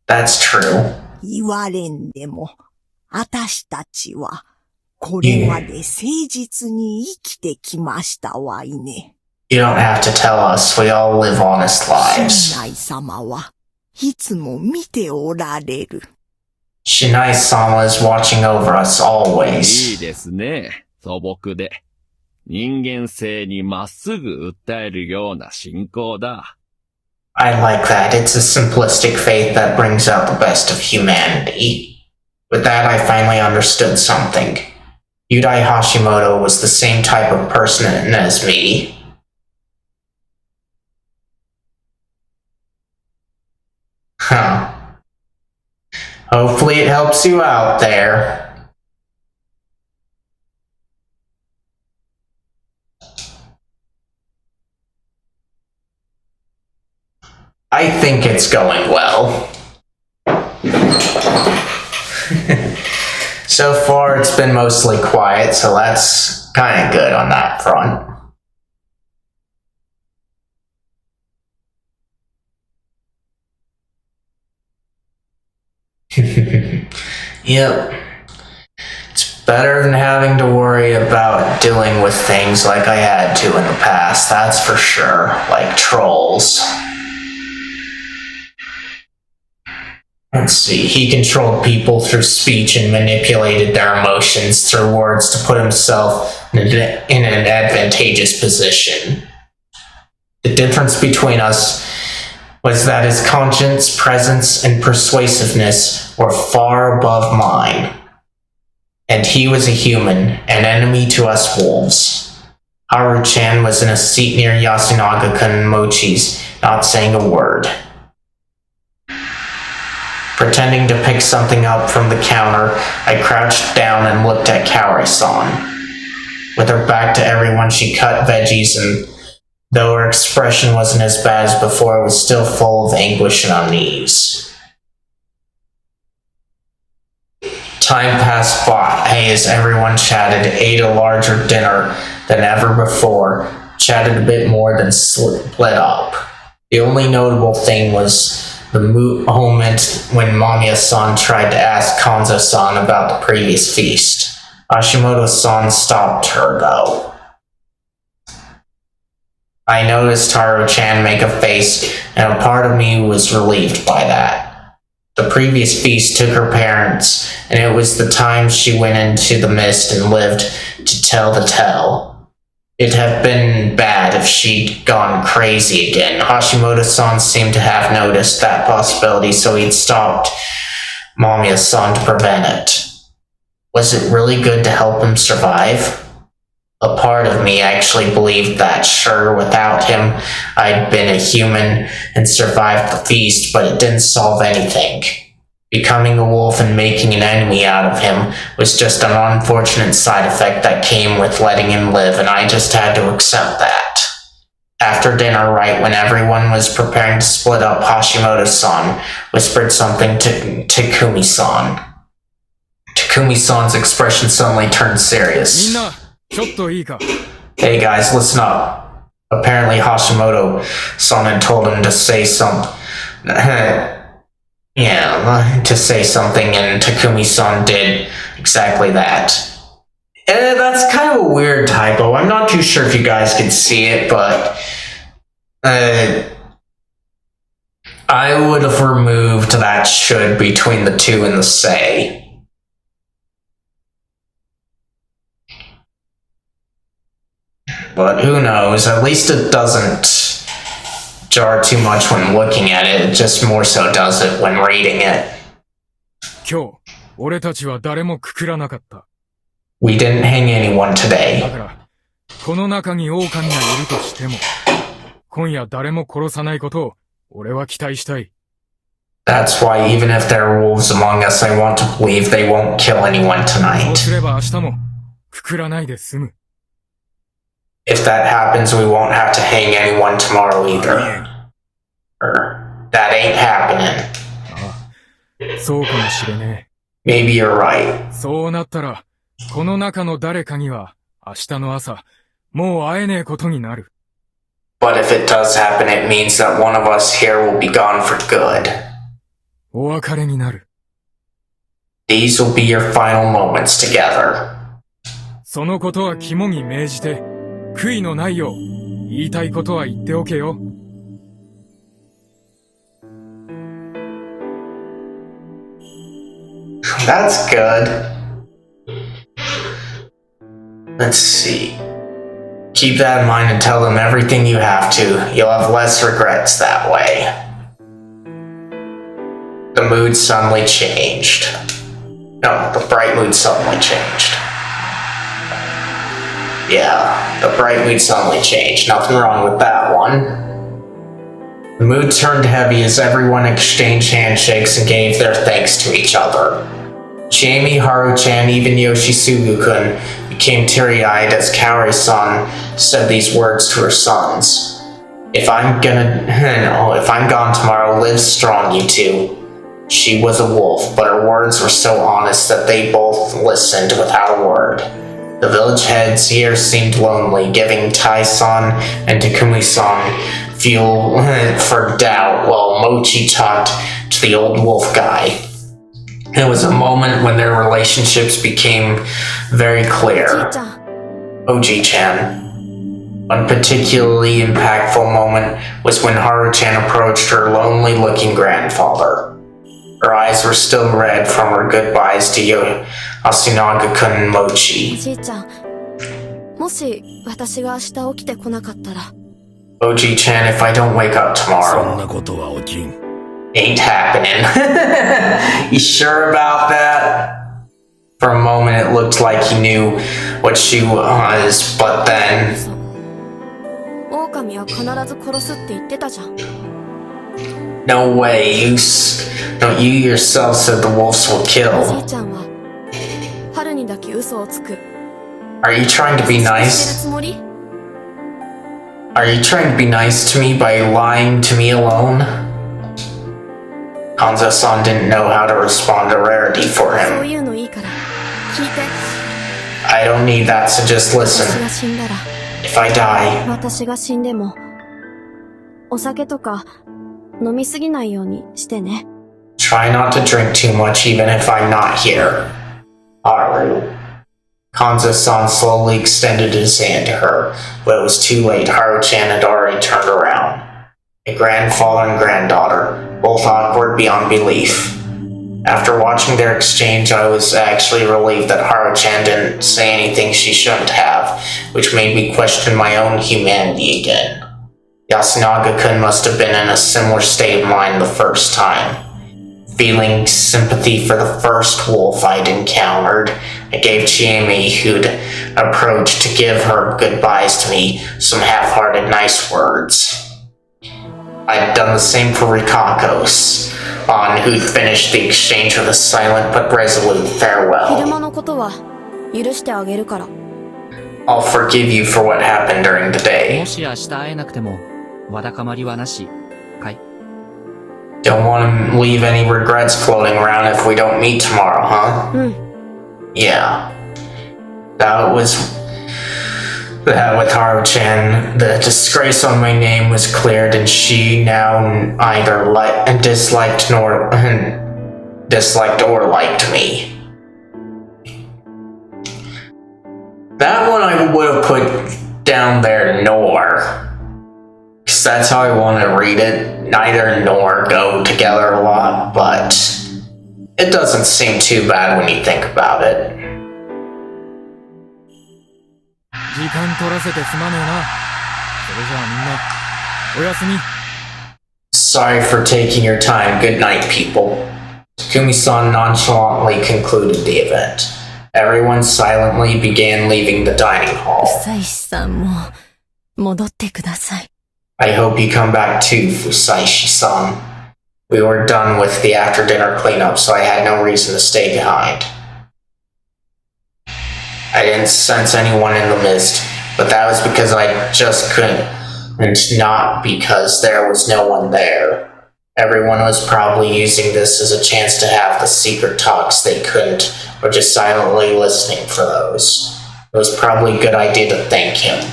That's true. 言われんでも、あたしたちは、これまで誠実に生きてきましたわいね。You don't have to tell us. We all live honest lives. 神内様はいつも見ておられる。Shinai-sama is watching over us い always. いですね。素朴で。人間性にまっすぐ訴えるような信仰だ。I like that. It's a simplistic faith that brings out the best of humanity. With that, I finally understood something. Yudai Hashimoto was the same type of person as me. Huh. Hopefully it helps you out there. I think it's going well. So far it's been mostly quiet, so that's kind of good on that front. Yep. It's better than having to worry about dealing with things like I had to in the past, that's for sure. Like trolls. Let's see, he controlled people through speech and manipulated their emotions through words to put himself in an advantageous position. The difference between us was that his conscience, presence, and persuasiveness were far above mine. And he was a human, an enemy to us wolves. Haru-chan was in a seat near Yasunaga-kun and Mochi's, not saying a word. Pretending to pick something up from the counter, I crouched down and looked at Kaori-san. With her back to everyone, she cut veggies, and though her expression wasn't as bad as before, it was still full of anguish and unease. Time passed by as everyone chatted, ate a larger dinner than ever before, chatted a bit more than split up. The only notable thing was the moment when Mamiya-san tried to ask Kanzo-san about the previous feast. Hashimoto-san stopped her, though. I noticed Haru-chan make a face, and a part of me was relieved by that. The previous feast took her parents, and it was the time she went into the mist and lived to tell the tale. it'd have been bad if she'd gone crazy again. Hashimoto-san seemed to have noticed that possibility, so he'd stopped Mamiya-san to prevent it. Was it really good to help him survive? A part of me actually believed that. Sure, without him, I'd been a human and survived the feast, but it didn't solve anything. Becoming a wolf and making an enemy out of him was just an unfortunate side effect that came with letting him live, and I just had to accept that. After dinner, right when everyone was preparing to split up, Hashimoto-san whispered something to Takumi-san. Takumi-san's expression suddenly turned serious. Hey guys, listen up. Apparently Hashimoto-san had told him to say to say something, and Takumi-san did exactly that. That's kind of a weird typo. I'm not too sure if you guys can see it, but I would have removed that should between the two and the say. But who knows, at least it doesn't jar too much when looking at it, it just more so does it when reading it. We didn't hang anyone today. That's why even if there are wolves among us, I want to believe they won't kill anyone tonight. If that happens, we won't have to hang anyone tomorrow either. That ain't happening. Maybe you're right. But if it does happen, it means that one of us here will be gone for good. These will be your final moments together. That's good. Let's see. Keep that in mind and tell them everything you have to. You'll have less regrets that way. The mood suddenly changed. No, the bright mood suddenly changed. Yeah, the bright mood suddenly changed. Nothing wrong with that one. The mood turned heavy as everyone exchanged handshakes and gave their thanks to each other. Jamie, Haru-chan, even Yoshisugu-kun became teary-eyed as Kaori-san said these words to her sons. If I'm gone tomorrow, live strong, you two. She was a wolf, but her words were so honest that they both listened without a word. The village heads here seemed lonely, giving Tai-san and Takumi-san fuel for doubt while Mochi talked to the old wolf guy. It was a moment when their relationships became very clear. Oji-chan. One particularly impactful moment was when Haru-chan approached her lonely-looking grandfather. Her eyes were still red from her goodbyes to Asinaga-kun and Mochi. Oji-chan, if I don't wake up tomorrow, ain't happening. You sure about that? For a moment it looked like he knew what she was, but then... No way, you yourself said the wolves will kill. Are you trying to be nice? Are you trying to be nice to me by lying to me alone? Kanzo-san didn't know how to respond to Rarity for him. I don't need that, so just listen. If I die... Try not to drink too much even if I'm not here. Haru. Kanzo-san slowly extended his hand to her, but it was too late. Haru-chan had already turned around. A grandfather and granddaughter, both awkward beyond belief. After watching their exchange, I was actually relieved that Haru-chan didn't say anything she shouldn't have, which made me question my own humanity again. Yasunaga-kun must have been in a similar state of mind the first time. Feeling sympathy for the first wolf I'd encountered, I gave Chiemi, who'd approached to give her goodbyes to me, some half-hearted nice words. I'd done the same for Rikakos, who'd finished the exchange with a silent but resolute farewell. 昼間のことは許してあげるから。 I'll forgive you for what happened during the day. もし明日会えなくても、わだかまりはなし、かい？ Don't want to leave any regrets floating around if we don't meet tomorrow, huh? Yeah. That with Haru-chan, the disgrace on my name was cleared and she now neither disliked or liked me. That one I would have put down there nor. Because that's how I want to read it. Neither nor go together a lot, but it doesn't seem too bad when you think about it. 時間取らせてすまねえな。それじゃあみんな、おやすみ。 Sorry for taking your time. Good night, people. Takumi-san nonchalantly concluded the event. Everyone silently began leaving the dining hall. 久石さんも戻ってください。 I hope you come back too, Fusaishi-san. We were done with the after-dinner cleanup, so I had no reason to stay behind. I didn't sense anyone in the mist, but that was because I just couldn't, and not because there was no one there. Everyone was probably using this as a chance to have the secret talks they couldn't, or just silently listening for those. It was probably a good idea to thank him.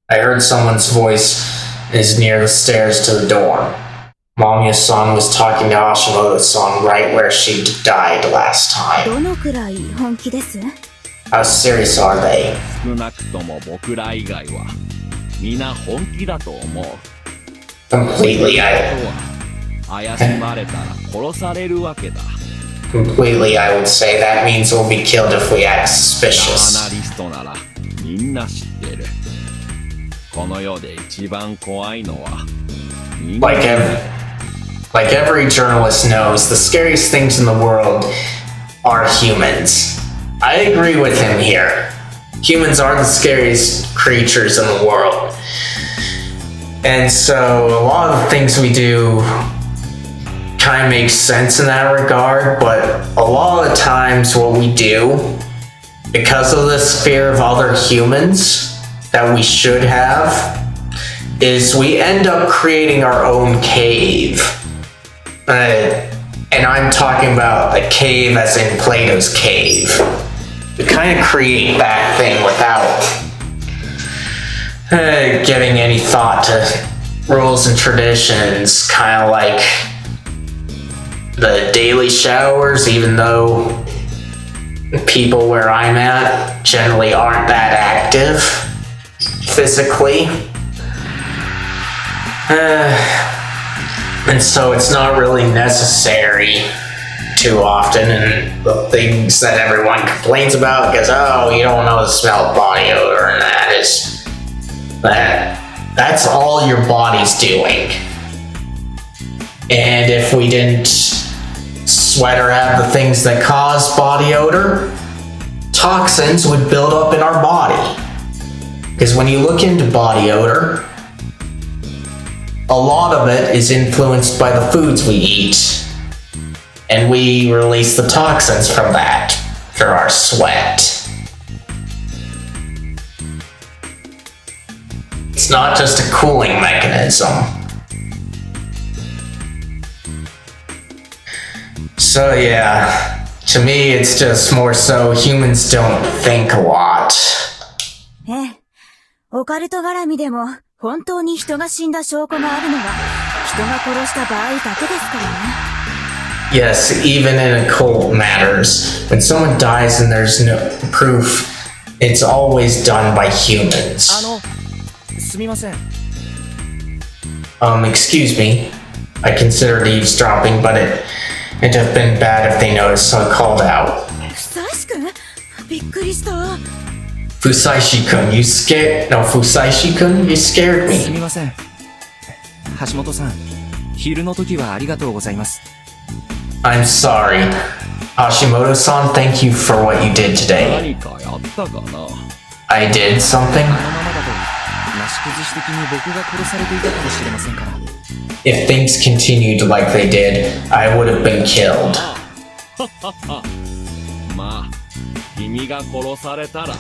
I heard someone's voice is near the stairs to the dorm. Mamiya-san was talking to Hashimoto-san right where she died last time. どのくらい本気です？ How serious are they? 少なくとも僕ら以外は皆本気だと思う。 Completely, 怪しまれたら殺されるわけだ。 Completely, I would say that means we'll be killed if we act suspicious. ジャーナリストならみんな知ってる。この世で一番怖いのは人間。 Like every journalist knows, the scariest things in the world are humans. I agree with him here. Humans are the scariest creatures in the world. And so a lot of the things we do kind of make sense in that regard, but a lot of the times what we do, because of this fear of other humans that we should have, is we end up creating our own cave. And I'm talking about a cave as in Plato's cave. We kind of create that thing without giving any thought to rules and traditions, kind of like the daily showers, even though people where I'm at generally aren't that active physically. And so it's not really necessary too often, and the things that everyone complains about because, oh, you don't know the smell of body odor, and that's all your body's doing. And if we didn't sweat or have the things that cause body odor, toxins would build up in our body. Because when you look into body odor, a lot of it is influenced by the foods we eat, and we release the toxins from that through our sweat. It's not just a cooling mechanism. So yeah, to me it's just more so humans don't think a lot. ええ、オカルト絡みでも本当に人が死んだ証拠があるのは人が殺した場合だけですからね。Yes, even in occult matters. When someone dies and there's no proof, it's always done by humans. すみません。Excuse me. I considered eavesdropping, but it'd have been bad if they noticed, so I called out. 久しくんびっくりした。 Fusaishi-kun, you scared? No, Fusaishi-kun, you scared すみ me. ません。橋本さん、昼の時はありがとうございます。I'm sorry. Hashimoto-san, thank you for what you did today. 何かやったかな。 I did something? このままだと、なし崩し的に僕が殺されていたかもしれませんから。If things continued like they did, I would have been killed. まあ、君が殺されたら、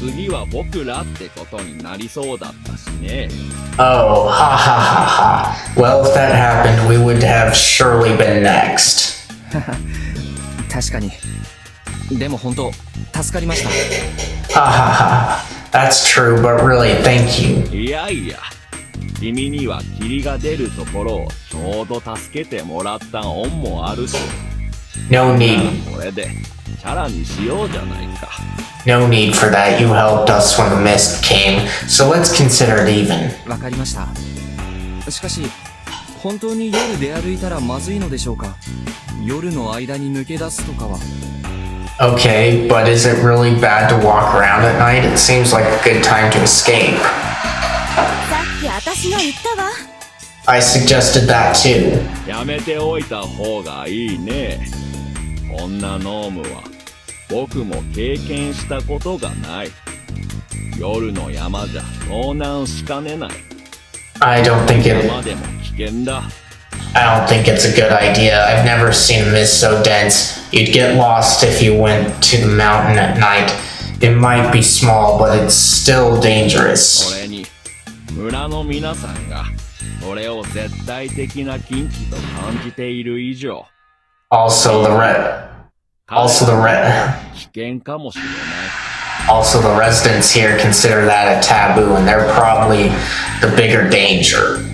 次は僕らってことになりそうだったしね。Oh, ha ha ha ha. Well, if that happened, we would have surely been next. 確かに。でも本当、助かりました。 Ha ha ha. That's true, but really, thank you. いやいや、君には霧が出るところをちょうど助けてもらった恩もあるし。 No need. これで、チャラにしようじゃないか。 No need for that. You helped us when the mist came, so let's consider it even. わかりました。しかし、本当に夜出歩いたらまずいのでしょうか。夜の間に抜け出すとかは。Okay, but is it really bad to walk around at night? It seems like a good time to escape. さっき私が言ったわ。 I suggested that too. やめておいた方がいいね。こんなノームは僕も経験したことがない。夜の山じゃ遭難しかねない。 I don't think it. 山でも危険だ。 I don't think it's a good idea. I've never seen a mist so dense. You'd get lost if you went to the mountain at night. It might be small, but it's still dangerous. それに村の皆さんがそれを絶対的な禁忌と感じている以上。 Also the危険かもしれない。 Also the residents here consider that a taboo, and they're probably the bigger danger.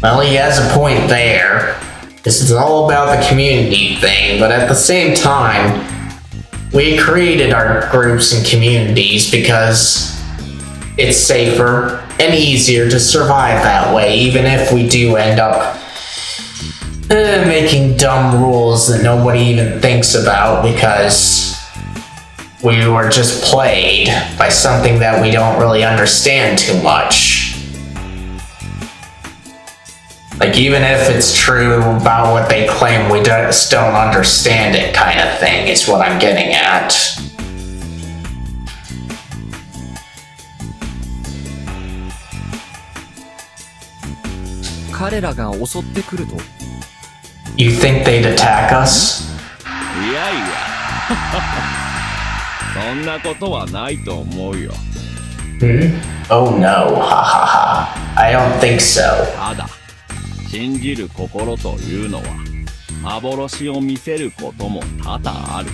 Well, he has a point there. This is all about the community thing, but at the same time, we created our groups and communities because it's safer and easier to survive that way, even if we do end up making dumb rules that nobody even thinks about because we were just played by something that we don't really understand too much. Like, even if it's true about what they claim, we just don't understand it kind of thing is what I'm getting at. 彼らが襲ってくると。 You think they'd attack us? いやいやそんなことはないと思うよ。 Oh no, ha ha ha. I don't think so. ただ信じる心というのは幻を見せることも多々ある。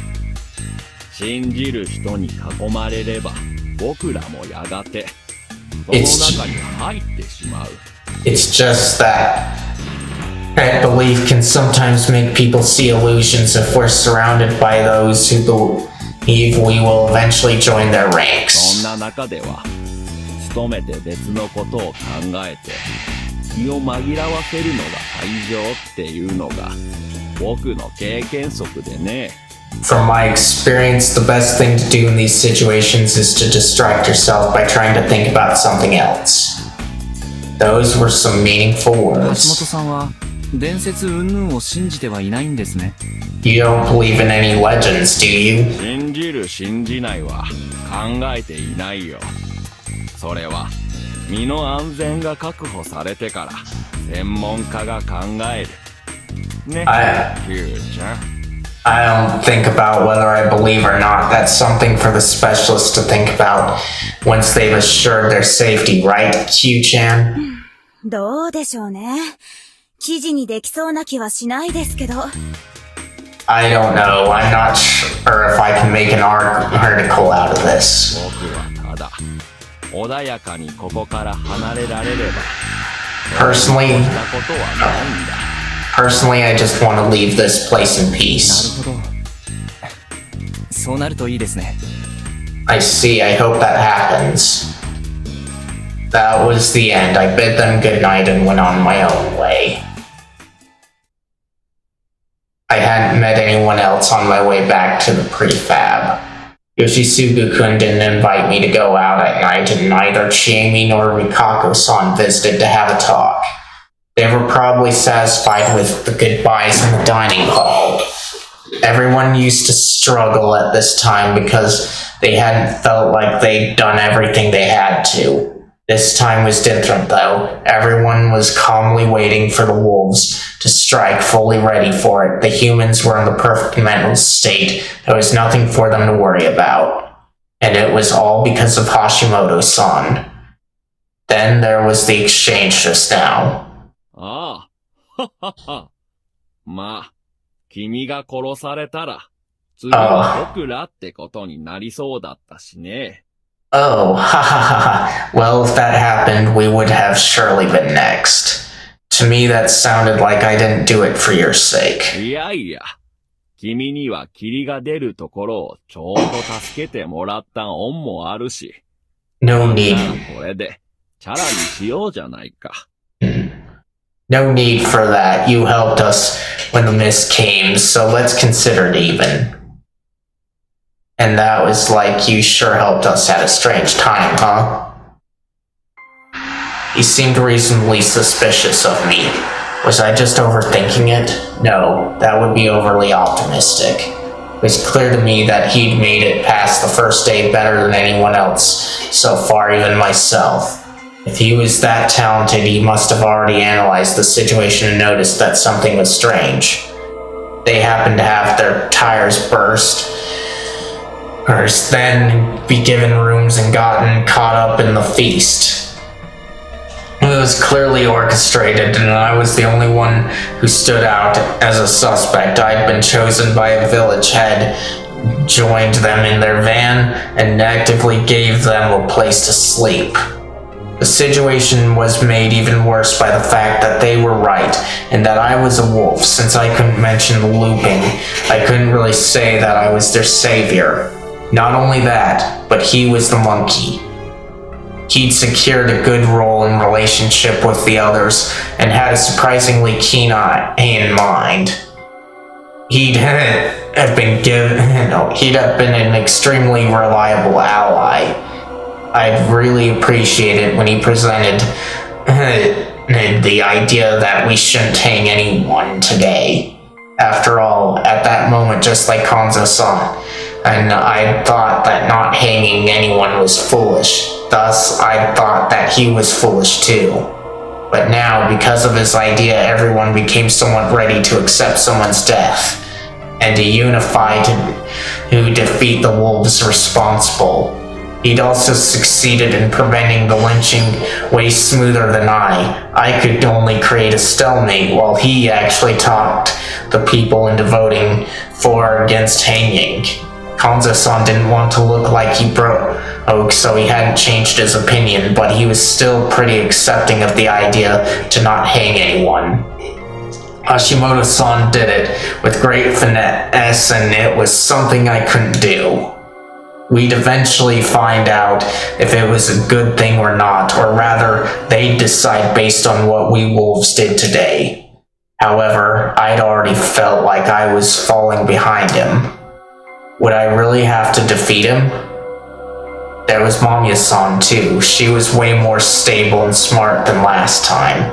信じる人に囲まれれば僕らもやがてその中に入ってしまう。 It's just that belief can sometimes make people see illusions if we're surrounded by those who believe we will eventually join their ranks. そんな中では努めて別のことを考えて気を紛らわせるのが愛情っていうのが僕の経験則でね。 From my experience, the best thing to do in these situations is to distract yourself by trying to think about something else. Those were some meaningful 橋 words. 本さんは伝説云々を信じてはいないんですね。 You don't believe in any legends, do you? 信じる信じないは考えていないよ。それは身の安全が確保されてから専門家が考える。ね、キューちゃん。 I don't think about whether I believe or not. That's something for the specialists to think about once they've assured their safety, right, Q-chan? どうでしょうね。記事にできそうな気はしないですけど。I don't know. I'm not sure if I can make an article out of this. 僕はただ穏やかにここから離れられれば Personally, したことはないんだ。 Personally, I just want to leave this place in peace. なるほど。そうなるといいですね。 I see. I hope that happens. That was the end. I bid them good night and went on my own way. I hadn't met anyone else on my way back to the prefab. Yoshisugu-kun didn't invite me to go out at night, and neither Chiemi nor Rikako-san visited to have a talk. They were probably satisfied with the goodbyes in the dining hall. Everyone used to struggle at this time because they hadn't felt like they'd done everything they had to. This time was different, though. Everyone was calmly waiting for the wolves to strike, fully ready for it. The humans were in the perfect mental state. There was nothing for them to worry about. And it was all because of Hashimoto-san. Then there was the exchange just now. ああ、ははは。まあ、君が殺されたら、次は僕らってことになりそうだったしね。Oh, ha ha ha ha. Well, if that happened, we would have surely been next. To me, that sounded like I didn't do it for your sake. いやいや、君には霧が出るところをちょうど助けてもらった恩もあるし。No need. これで、チャラにしようじゃないか。No need for that. You helped us when the mist came, so let's consider it even. And that was like you sure helped us at a strange time, huh? He seemed reasonably suspicious of me. Was I just overthinking it? No, that would be overly optimistic. It was clear to me that he'd made it past the first day better than anyone else, so far even myself. If he was that talented, he must have already analyzed the situation and noticed that something was strange. They happened to have their tires burst, then be given rooms and gotten caught up in the feast. It was clearly orchestrated, and I was the only one who stood out as a suspect. I'd been chosen by a village head, joined them in their van, and actively gave them a place to sleep. The situation was made even worse by the fact that they were right, and that I was a wolf. Since I couldn't mention the looping, I couldn't really say that I was their savior. Not only that, but he was the monkey. He'd secured a good role in relationship with the others, and had a surprisingly keen eye in mind. He'd have been an extremely reliable ally. I'd really appreciate it when he presented the idea that we shouldn't hang anyone today. After all, at that moment, just like Kanzo-san, and I thought that not hanging anyone was foolish. Thus, I thought that he was foolish too. But now, because of his idea, everyone became somewhat ready to accept someone's death, and to unify to defeat the wolves responsible. He'd also succeeded in preventing the lynching way smoother than I. I could only create a stalemate, while he actually talked the people into voting for or against hanging. Kanzo-san didn't want to look like he broke, so he hadn't changed his opinion, but he was still pretty accepting of the idea to not hang anyone. Hashimoto-san did it with great finesse, and it was something I couldn't do. We'd eventually find out if it was a good thing or not, or rather, they'd decide based on what we wolves did today. However, I'd already felt like I was falling behind him. Would I really have to defeat him? There was Mamiya-san too. She was way more stable and smart than last time.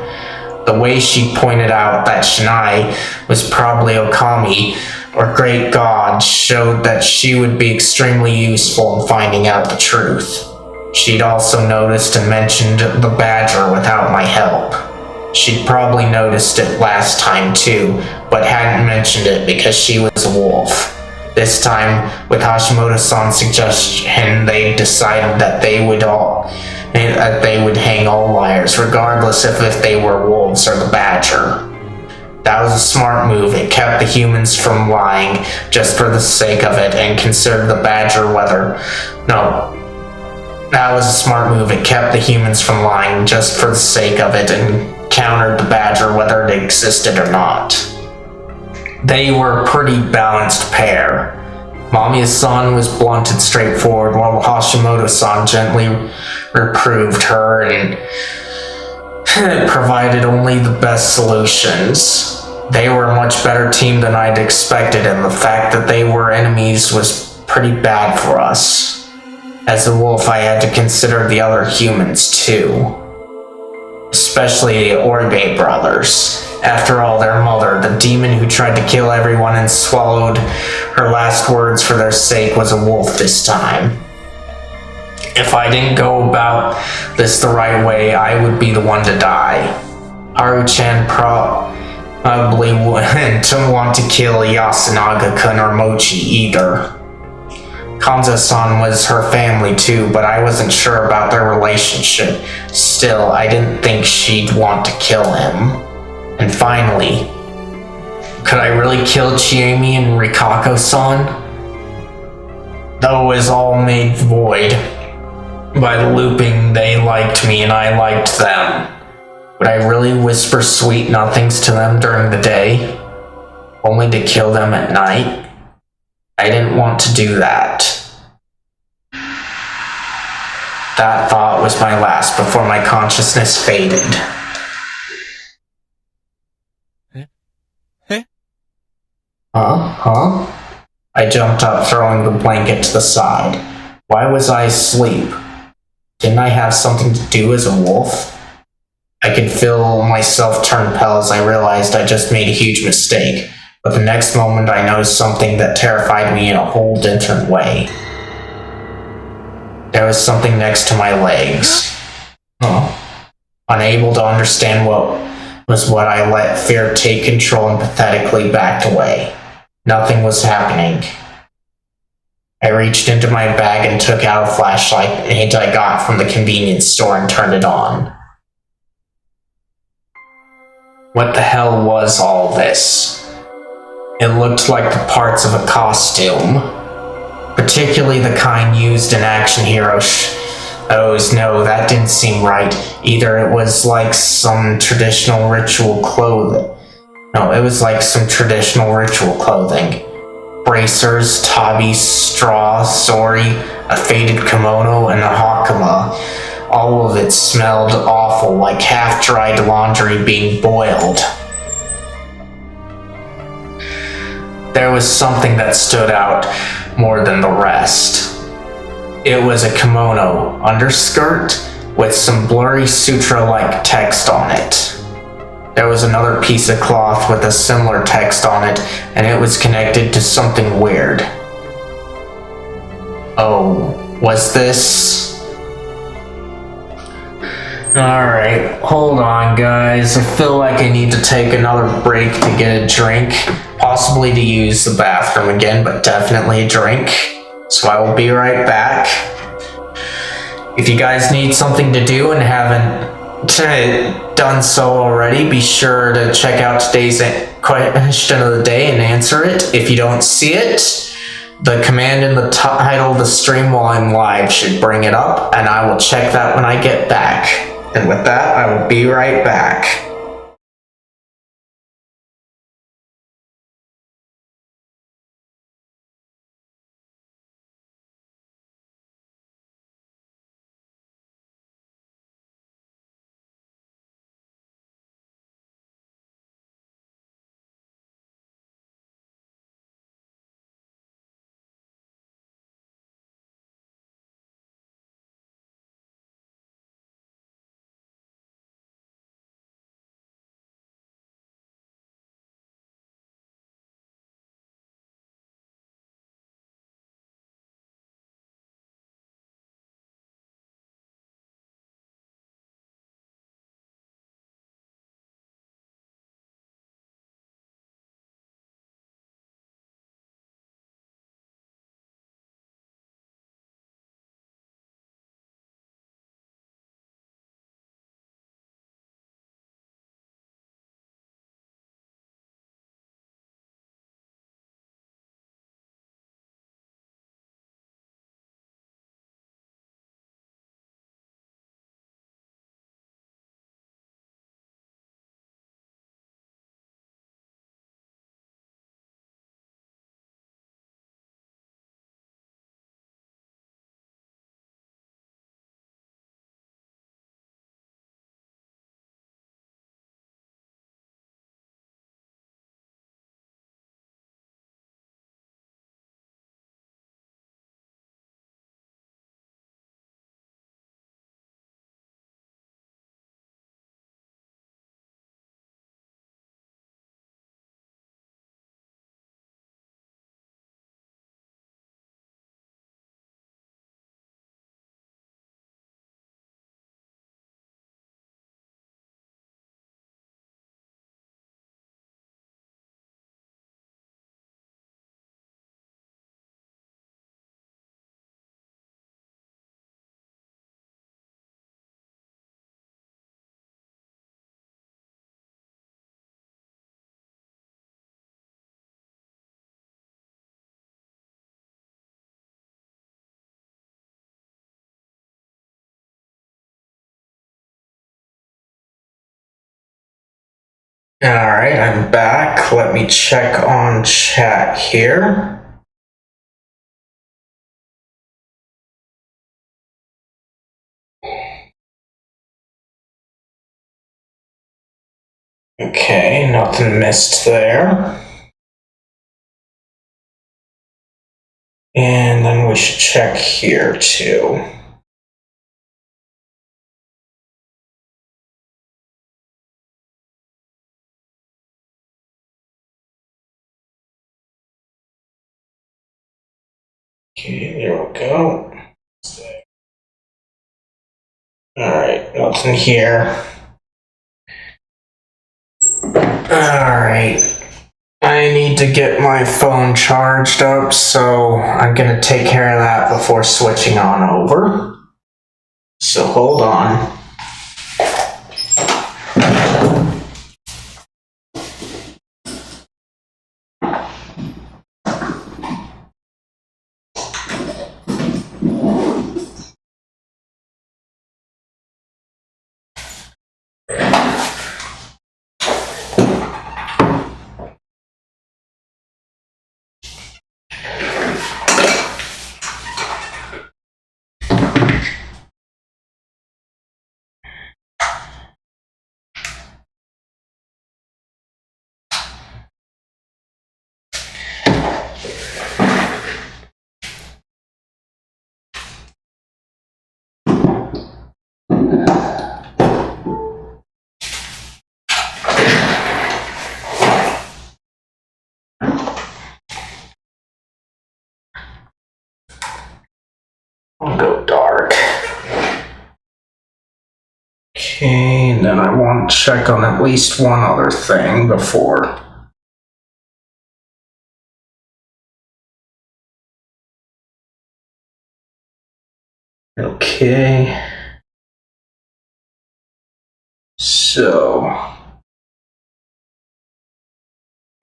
The way she pointed out that Shinai was probably Okami, or Great God, showed that she would be extremely useful in finding out the truth. She'd also noticed and mentioned the badger without my help. She'd probably noticed it last time too, but hadn't mentioned it because she was a wolf. This time, with Hashimoto-san's suggestion, they decided that they would hang all liars, regardless if they were wolves or the badger. That was a smart move. It kept the humans from lying just for the sake of it, and considered the badger That was a smart move. It kept the humans from lying just for the sake of it, and countered the badger whether it existed or not. They were a pretty balanced pair. Mamiya-san was blunt and straightforward, while Hashimoto-san gently reproved her and provided only the best solutions. They were a much better team than I'd expected, and the fact that they were enemies was pretty bad for us. As a wolf, I had to consider the other humans too. Especially the Oribe brothers. After all, their mother, the demon who tried to kill everyone and swallowed her last words for their sake, was a wolf this time. If I didn't go about this the right way, I would be the one to die. Haru-chan probably wouldn't want to kill Yasunaga-kun or Mochi either. Kanza-san was her family too, but I wasn't sure about their relationship. Still, I didn't think she'd want to kill him. And finally, could I really kill Chiemi and Rikako-san? Though it was all made void by the looping, they liked me and I liked them. Would I really whisper sweet nothings to them during the day, only to kill them at night? I didn't want to do that. That thought was my last before my consciousness faded. Huh? I jumped up, throwing the blanket to the side. Why was I asleep? Didn't I have something to do as a wolf? I could feel myself turn pale as I realized I just made a huge mistake, but the next moment I noticed something that terrified me in a whole different way. There was something next to my legs. Unable to understand what I let fear take control and pathetically backed away. Nothing was happening. I reached into my bag and took out a flashlight I got from the convenience store and turned it on. What the hell was all this? It looked like the parts of a costume, particularly the kind used in action heroes. No, that didn't seem right. Either it was like some traditional ritual clothing. No, it was like some traditional ritual clothing. Bracers, tabi, straw, sori, a faded kimono, and a hakama. All of it smelled awful, like half-dried laundry being boiled. There was something that stood out more than the rest. It was a kimono underskirt with some blurry sutra-like text on it. There was another piece of cloth with a similar text on it, and it was connected to something weird. Oh, was this... Alright, hold on guys, I feel like I need to take another break to get a drink, possibly to use the bathroom again, but definitely a drink, so I will be right back. If you guys need something to do and haven't done so already, be sure to check out today's question of the day and answer it. If you don't see it, the command in the title of the stream while I'm live should bring it up, and I will check that when I get back. And with that, I will be right back. Alright, I'm back. Let me check on chat here. Okay, nothing missed there. And then we should check here too. Okay, there we go. Alright, nothing here. Alright. I need to get my phone charged up, so I'm gonna take care of that before switching on over. So hold on. I'll go dark. Okay, and then I want to check on at least one other thing before. Okay. So,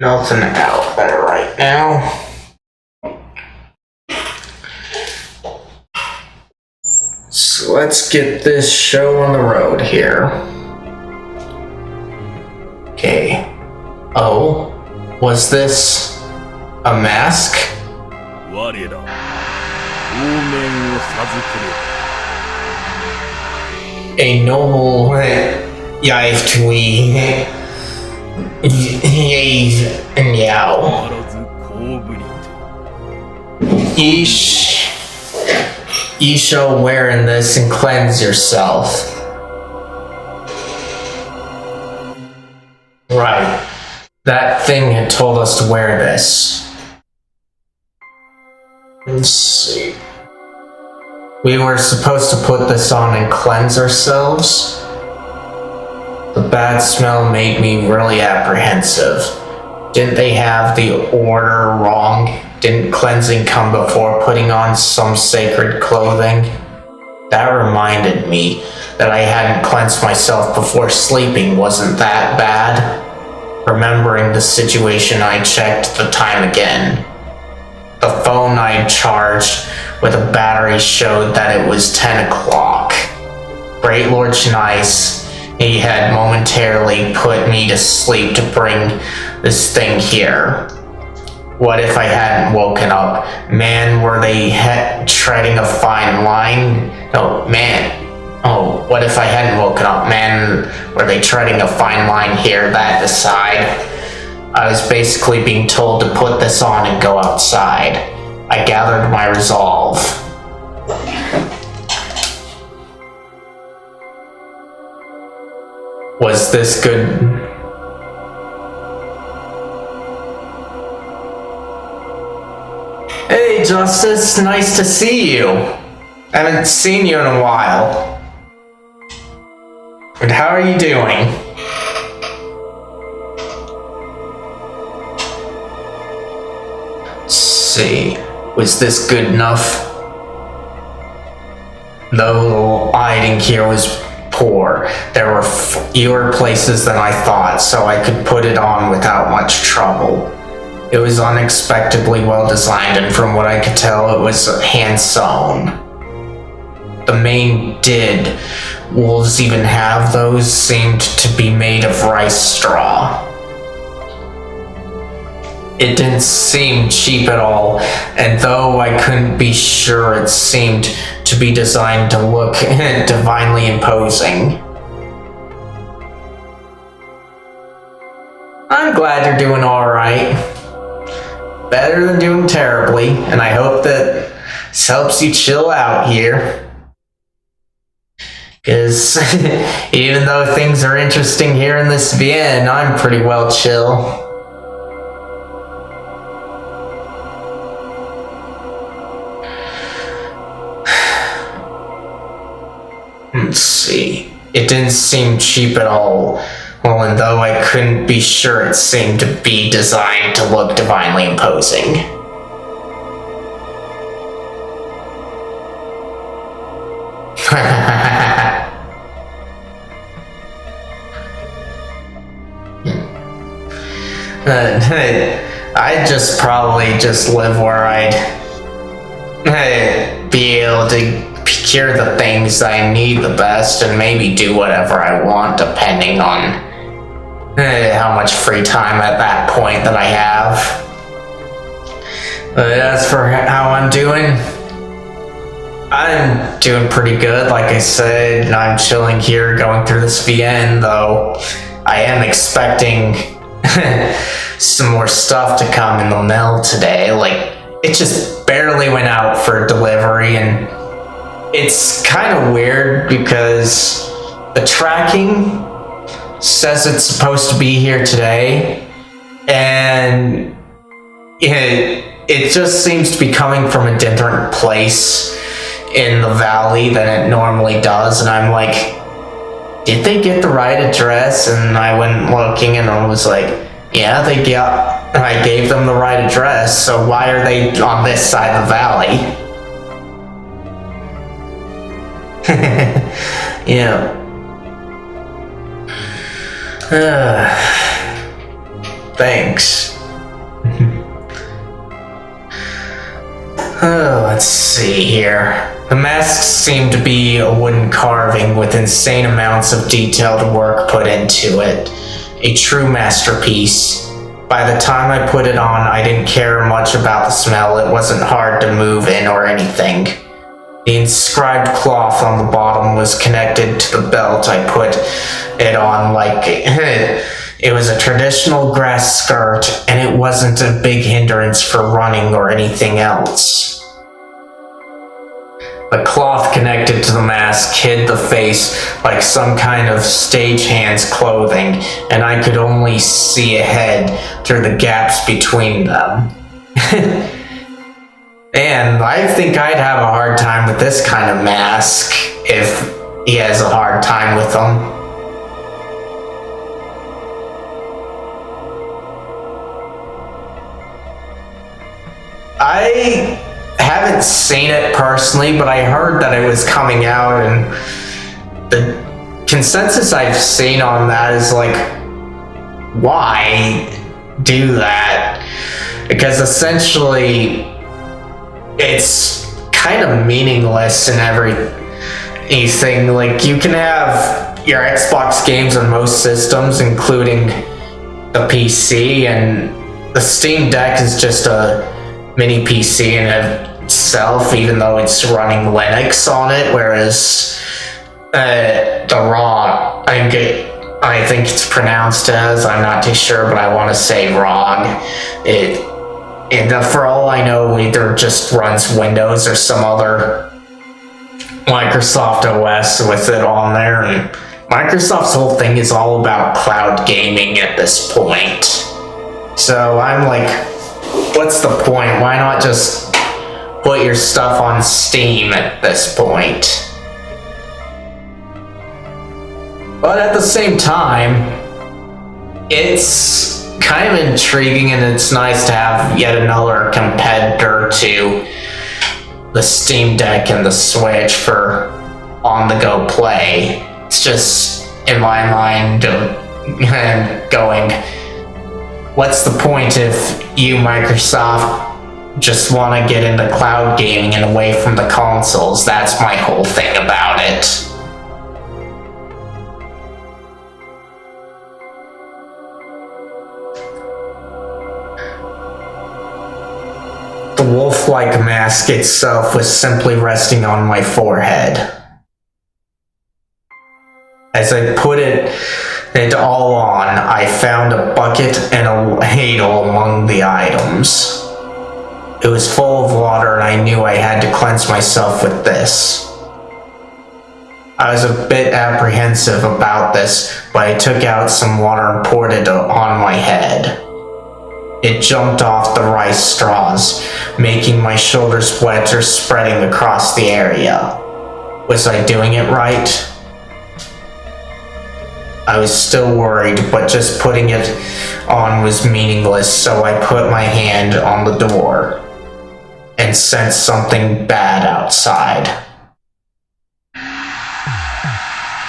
nothing out there right now. So let's get this show on the road here. Okay. Oh, was this a mask? 我ら往命を授ける A noble yift we and Yao. Ye shall wear in this and cleanse yourself. Right. That thing had told us to wear this. Let's see. We were supposed to put this on and cleanse ourselves. The bad smell made me really apprehensive. Didn't they have the order wrong? Didn't cleansing come before putting on some sacred clothing? That reminded me that I hadn't cleansed myself before sleeping wasn't that bad. Remembering the situation, I checked the time again. The phone I charged with a battery showed that it was 10 o'clock. Great Lord Shanice, he had momentarily put me to sleep to bring this thing here. What if I hadn't woken up? Man, were they treading a fine line? No, man. Oh, what if I hadn't woken up? Man, were they treading a fine line here? That aside, I was basically being told to put this on and go outside. I gathered my resolve. Was this good? Hey, Justice, nice to see you. I haven't seen you in a while. But how are you doing? Let's see, was this good enough? Though lighting here was poor, there were fewer places than I thought, so I could put it on without much trouble. It was unexpectedly well designed, and from what I could tell, it was hand sewn. the main did. Wolves even have those, seemed to be made of rice straw. It didn't seem cheap at all, and though I couldn't be sure, it seemed to be designed to look divinely imposing. I'm glad you're doing alright. Better than doing terribly, and I hope that this helps you chill out here. Because even though things are interesting here in this VN, I'm pretty well chill. Let's see. It didn't seem cheap at all. Well, and though I couldn't be sure, it seemed to be designed to look divinely imposing. I'd just probably just live where I'd be able to procure the things I need the best and maybe do whatever I want depending on how much free time at that point that I have. But as for how I'm doing pretty good. Like I said, I'm chilling here going through this VN, though I am expecting some more stuff to come in the mail today. Like, it just barely went out for delivery, and it's kind of weird because the tracking says it's supposed to be here today, and it just seems to be coming from a different place in the valley than it normally does, and I'm like, did they get the right address? And I went looking and I was like, yeah, I gave them the right address, so why are they on this side of the valley? Yeah. Thanks. Let's see here. The masks seem to be a wooden carving with insane amounts of detailed work put into it. A true masterpiece. By the time I put it on, I didn't care much about the smell. It wasn't hard to move in or anything. The inscribed cloth on the bottom was connected to the belt I put it on like it was a traditional grass skirt, and it wasn't a big hindrance for running or anything else. The cloth connected to the mask hid the face like some kind of stagehand's clothing, and I could only see ahead through the gaps between them. And I think I'd have a hard time with this kind of mask if he has a hard time with them. I haven't seen it personally, but I heard that it was coming out, and the consensus I've seen on that is like, why do that? Because essentially it's kind of meaningless in everything. Like, you can have your Xbox games on most systems, including the PC, and the Steam Deck is just a mini PC in itself, even though it's running Linux on it, whereas the ROG, I think it's pronounced as, I'm not too sure, but I want to say ROG. And for all I know, either just runs Windows or some other Microsoft OS with it on there, and Microsoft's whole thing is all about cloud gaming at this point. So I'm like, what's the point? Why not just put your stuff on Steam at this point? But at the same time, it's kind of intriguing, and it's nice to have yet another competitor to the Steam Deck and the Switch for on-the-go play. It's just, in my mind, going, what's the point if you, Microsoft, just want to get into cloud gaming and away from the consoles. That's my whole thing about it. The wolf-like mask itself was simply resting on my forehead. As I put it all on, I found a bucket and a ladle among the items. It was full of water and I knew I had to cleanse myself with this. I was a bit apprehensive about this, but I took out some water and poured it on my head. It jumped off the rice straws, making my shoulders wet or spreading across the area. Was I doing it right? I was still worried, but just putting it on was meaningless, so I put my hand on the door and sensed something bad outside.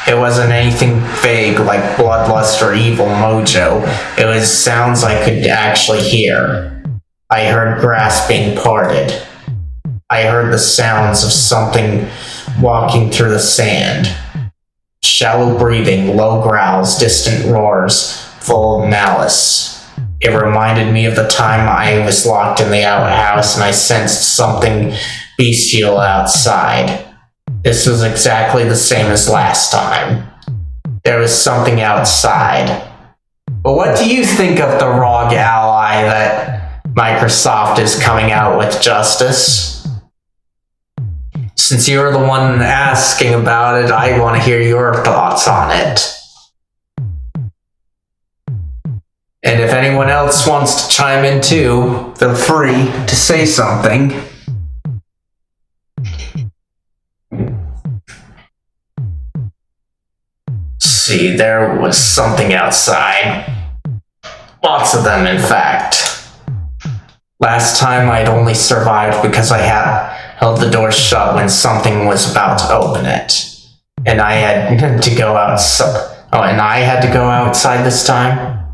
It wasn't anything vague like bloodlust or evil mojo. It was sounds I could actually hear. I heard grass being parted. I heard the sounds of something walking through the sand. Shallow breathing, low growls, distant roars, full of malice. It reminded me of the time I was locked in the outhouse and I sensed something bestial outside. This was exactly the same as last time. There was something outside. But what do you think of the ROG Ally that Microsoft is coming out with, Justice? Since you're the one asking about it, I want to hear your thoughts on it. And if anyone else wants to chime in too, feel free to say something. See, there was something outside. Lots of them, in fact. Last time I'd only survived because I had held the door shut when something was about to open it. And I had to go outside. Oh, and I had to go outside this time?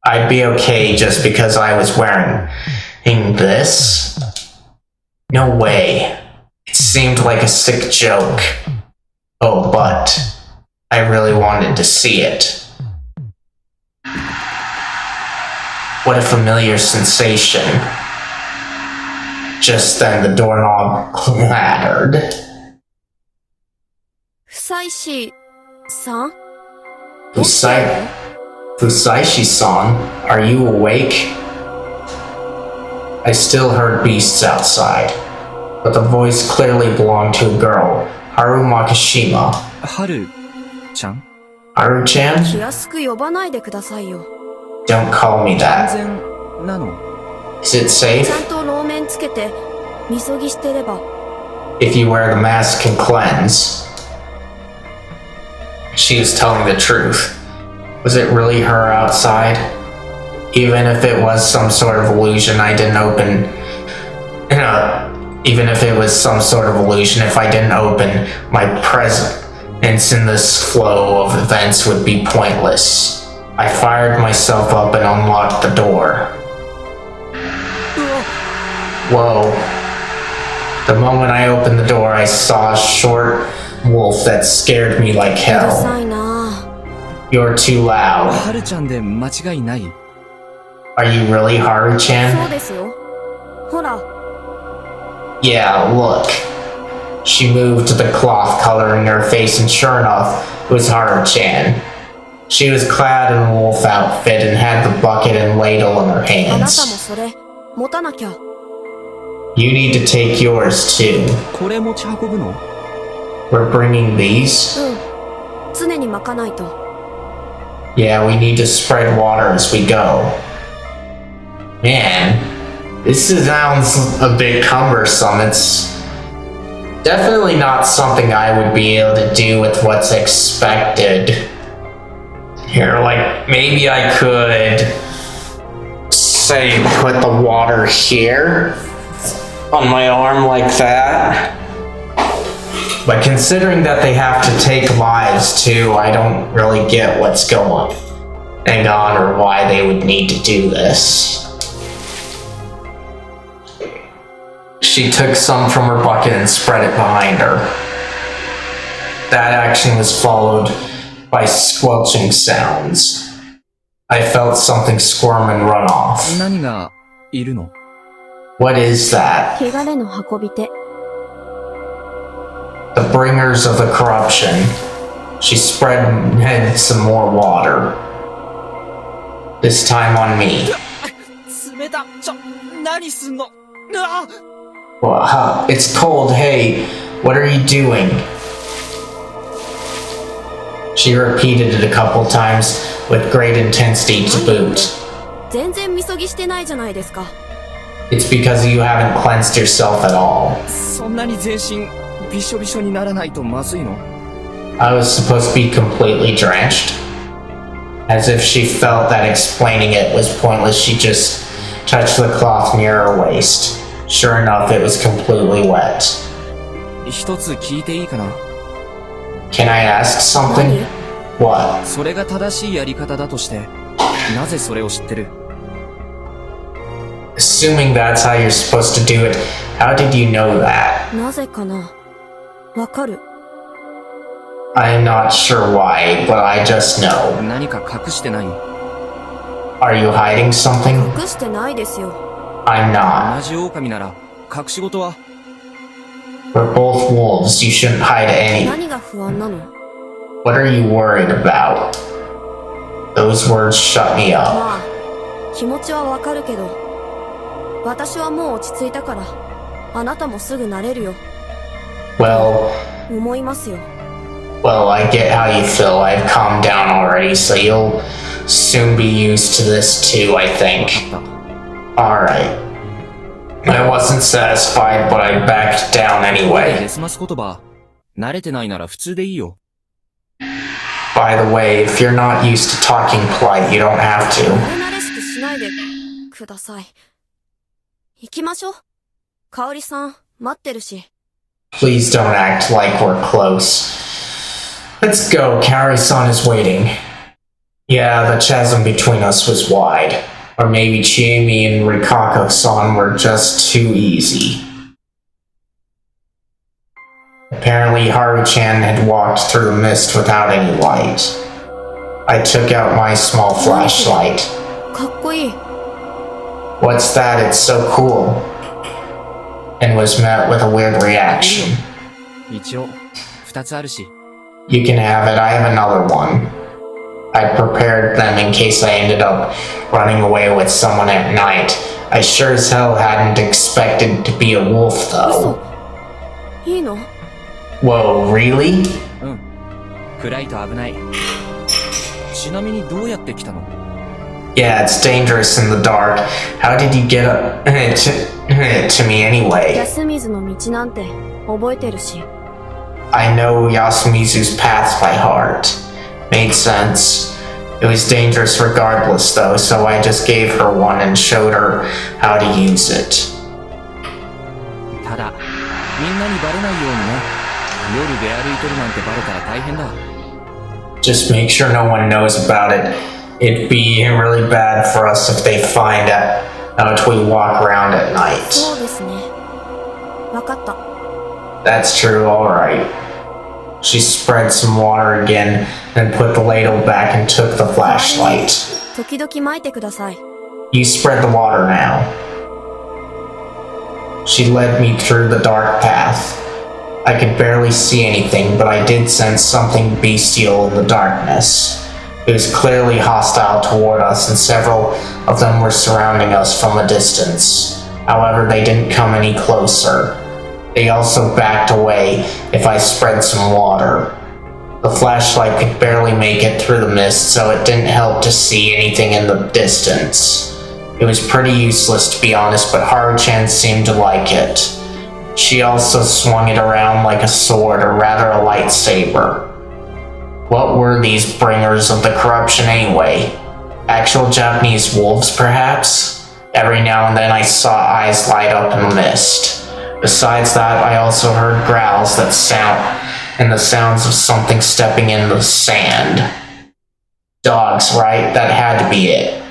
I'd be okay just because I was wearing this? No way. It seemed like a sick joke. Oh, but I really wanted to see it. What a familiar sensation. Just then the doorknob clattered. Fusaishi-san? Fusaishi-san, are you awake? I still heard beasts outside, but the voice clearly belonged to a girl, Haru Makishima. Haru-chan? Haru-chan? 気安く呼ばないでくださいよ。 Don't call me that. Is it safe? ちゃんと路面つけて、みそぎしてれば。 If you wear the mask and cleanse. She was telling the truth. Was it really her outside? Even if it was some sort of illusion I didn't open... even if it was some sort of illusion, if I didn't open, my presence in this flow of events would be pointless. I fired myself up and unlocked the door. Whoa. The moment I opened the door, I saw a short wolf that scared me like hell. You're too loud. Haru-chan で間違いない? Are you really Haru-chan? そうですよ。ほら。 Yeah, look. She moved the cloth coloring her face, and sure enough, it was Haru-chan. She was clad in a wolf outfit and had the bucket and ladle in her あなたも hands. それ、持たなきゃ。 You need to take yours too. これ持ち運ぶの? We're bringing these? うん。常に巻かないと。 Yeah, we need to spread water as we go. Man, this sounds a bit cumbersome. It's definitely not something I would be able to do with what's expected. Here, like, maybe I could, say, put the water here on my arm like that. But considering that they have to take lives too, I don't really get what's going on or why they would need to do this. She took some from her bucket and spread it behind her. That action was followed by squelching sounds. I felt something squirm and run off. 何がいるの？ What is that? 汚れの運び手。The bringers of the corruption. She spread some more water. This time on me. 冷た。何すんの？Well, it's cold. Hey, what are you doing? She repeated it a couple times with great intensity to boot. 全然みそぎしてないじゃないですか。 It's because you haven't cleansed yourself at all. そんなに全身びしょびしょにならないとまずいの？ I was supposed to be completely drenched. As if she felt that explaining it was pointless, she just touched the cloth near her waist. Sure enough, it was completely wet. 一つ聞いていいかな？ Can I ask something? What? それが正しいやり方だとして、なぜそれを知ってる？ Assuming that's how you're supposed to do it, how did you know that? なぜかな？わかる？ I'm not sure why, but I just know. 何か隠してない？ Are you hiding something? 隠してないですよ。 I'm not. 同じ狼なら隠し事は？ We're both wolves. You shouldn't hide any. 何が不安なの？ What are you worried about? Those words shut me up. まあ、気持ちはわかるけど、私はもう落ち着いたから、あなたもすぐ慣れるよ。 Well, 思いますよ。 I get how you feel. I've calmed down already, so you'll soon be used to this too, I think. Alright. I wasn't satisfied, but I backed down anyway. デスマス言葉、慣れてないなら普通でいいよ。 By the way, if you're not used to talking polite, you don't have to. 慣れしくしないでください。行きましょう。香織さん、待ってるし。 Please don't act like we're close. Let's go, Kaori-san is waiting. Yeah, the chasm between us was wide. Or maybe Chiemi and Rikako-san were just too easy. Apparently Haru-chan had walked through the mist without any light. I took out my small flashlight. かっこいい。 What's that? It's so cool. And was met with a weird reaction. 一応、二つあるし。 You can have it, I have another one. I prepared them in case I ended up running away with someone at night. I sure as hell hadn't expected to be a wolf, though. いいの？ Whoa, really? うん。暗いと危ない。ちなみにどうやって来たの？ Yeah, it's dangerous in the dark. How did you get up to me anyway? 安水の道なんて覚えてるし。 I know Yasumizu's paths by heart. Made sense. It was dangerous regardless, though, so I just gave her one and showed her how to use it. ただ、みんなにバレないようにね。夜出歩いてるなんてバレたら大変だ。 Just make sure no one knows about it. It'd be really bad for us if they find out we walk around at night. そうですね。わかった。 That's true, alright. She spread some water again, then put the ladle back and took the flashlight. 時々撒いてください。 You spread the water now. She led me through the dark path. I could barely see anything, but I did sense something bestial in the darkness. It was clearly hostile toward us, and several of them were surrounding us from a distance. However, they didn't come any closer. They also backed away if I spread some water. The flashlight could barely make it through the mist, so it didn't help to see anything in the distance. It was pretty useless, to be honest, but Haru-chan seemed to like it. She also swung it around like a sword, or rather a lightsaber. What were these bringers of the corruption anyway? Actual Japanese wolves, perhaps? Every now and then I saw eyes light up in the mist. Besides that, I also heard growls and the sounds of something stepping in the sand. Dogs, right? That had to be it.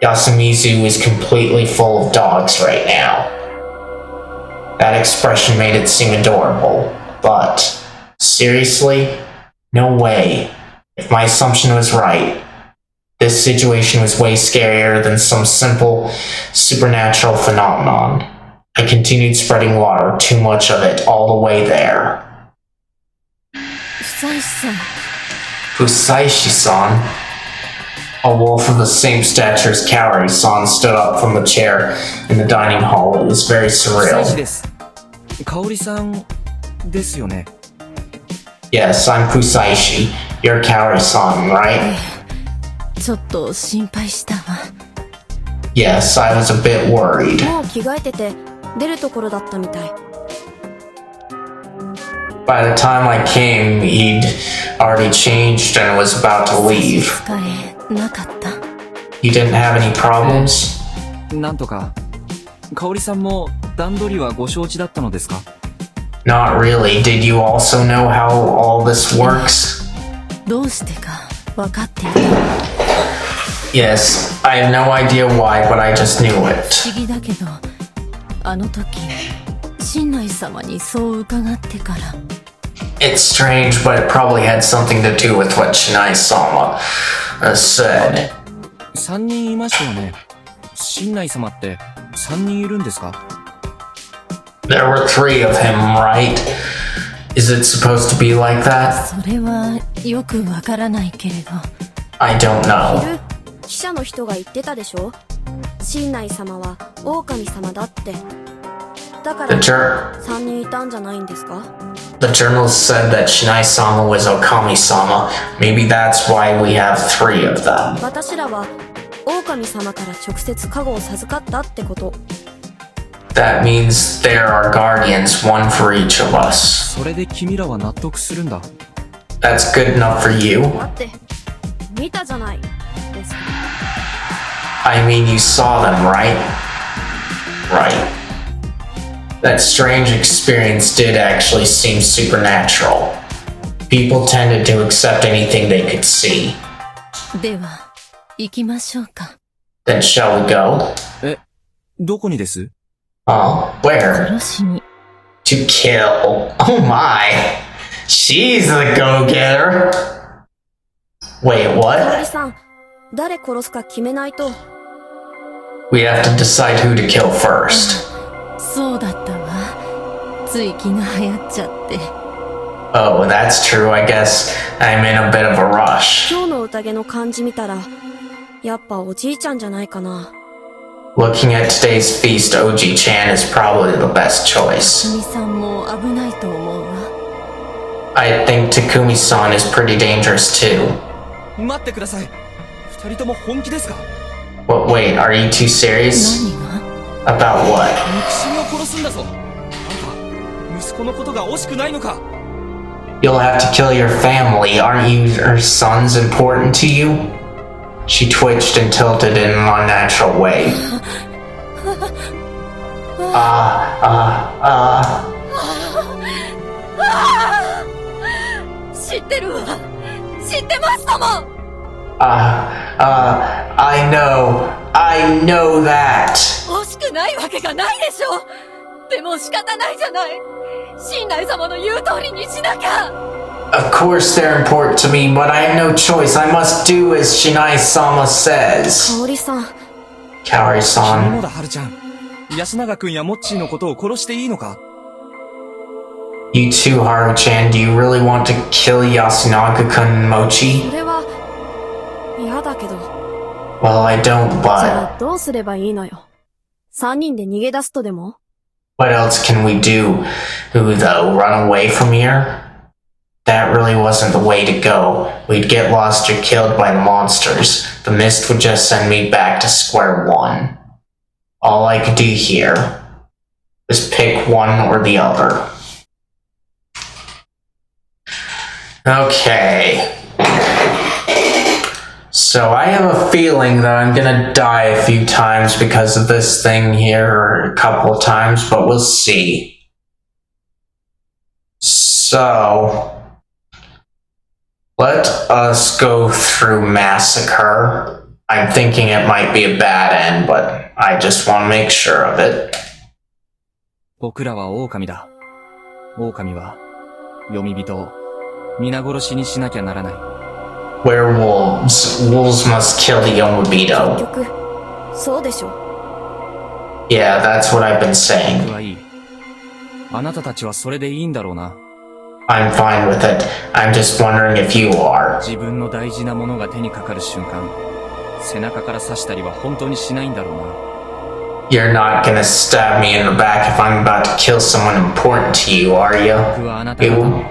Yasumizu is completely full of dogs right now. That expression made it seem adorable. But, seriously? No way. If my assumption was right, this situation was way scarier than some simple supernatural phenomenon. I continued spreading water, too much of it, all the way there. 久石さん Fusaishi-san. A wolf of the same stature as Kaori-san stood up from the chair in the dining hall. It was very 久 surreal. 石です。香織さんですよね。 Yes, I'm Fusaishi. You're Kaori-san, right? ちょっと心配したわ。 Yes, I was a bit worried. もう着替えてて出るところだったみたい。 By the time I came, he'd already changed and was about to leave. 疲れなかった？ You didn't have any problems? なんとか。香織さんも段取りはご承知だったのですか？ Not really. Did you also know how all this works? どうしてか分かっていた。 Yes, I have no idea why, but I just knew 不 it. 思議だけど、あの時新内様にそう伺ってから。 It's strange, but it probably had something to do with what Shinai-sama said. 3人いましたよね。新内様って3人いるんですか？ There were 3 of him, right? Is it supposed to be like that? それはよくわからないけれど。 I don't know. 昼記者の人が言ってたでしょ。新内様は狼様だって。だから 3人いたんじゃないんですか？ The journalist said that Shinai-sama was Okami-sama. Maybe that's why we have 3 of them. 私らは狼様から直接加護を授かったってこと。 That means there are guardians, 1 for each of us. それで君らは納得するんだ。 That's good enough for you? だって見たじゃないですか。 I mean, you saw them, right? Right. That strange experience did actually seem supernatural. People tended to accept anything they could see. では行きましょうか。 Then shall we go? どこにです？ Oh, where? 殺しに。 To kill. Oh my. She's the go-getter. Wait, 香織 what? さん、誰殺すか決めないと。 We have to decide who to kill first. そうだったわ。つい気が流行っちゃって。 Oh, that's true. I guess I'm in a bit of a rush. 今日の宴の感じ見たら、やっぱおじいちゃんじゃないかな。 Looking at today's feast, Oji-chan is probably the best choice. 君さんも危ないと思うわ。 I think Takumi-san is pretty dangerous too. 待ってください。2人とも本気ですか？ But wait, are you two serious? 何が？ About what? 肉親を殺すんだぞ。あんた、息子のことが惜しくないのか？ You'll have to kill your family. Aren't you her sons important to you? She twitched and tilted in an unnatural way. 知ってるわ。知ってますとも。 I know that. 惜しくないわけがないでしょ。でも仕方ないじゃない。新内様の言う通りにしなきゃ。 Of course they're important to me, but I have no choice. I must do as Shinai-sama says. 香織さん、 Kaori-san. もだ、はるちゃん。安永くんやモッチーのことを殺していいのか？ You too, Haru-chan. Do you really want to kill Yasunaga-kun and Mochi? それは嫌だけど。 Well, I don't, じゃ but あどうすればいいのよ。3人で逃げ出すとでも？ what else can we do? Who, though? Run away from here? That really wasn't the way to go. We'd get lost or killed by the monsters. The mist would just send me back to square one. All I could do here was pick one or the other. Okay. So I have a feeling that I'm gonna die a few times because of this thing here, or a couple of times, but we'll see. So let us go through Massacre. I'm thinking it might be a bad end, but I just want to make sure of it. 僕らは狼だ。狼は、読み人を皆殺しにしなきゃならない。Werewolves. Wolves must kill the 結 Yomobito. 局そうでしょ。 Yeah, that's what I've been saying. 僕はいい。あなたたちはそれでいいんだろうな。I'm fine with it. I'm just wondering if you are. 自分の大事なものが手にかかる瞬間、背中から刺したりは本当にしないんだろうな。You're not gonna stab me in the back if I'm about to kill someone important to you, are you? 僕はあなた方の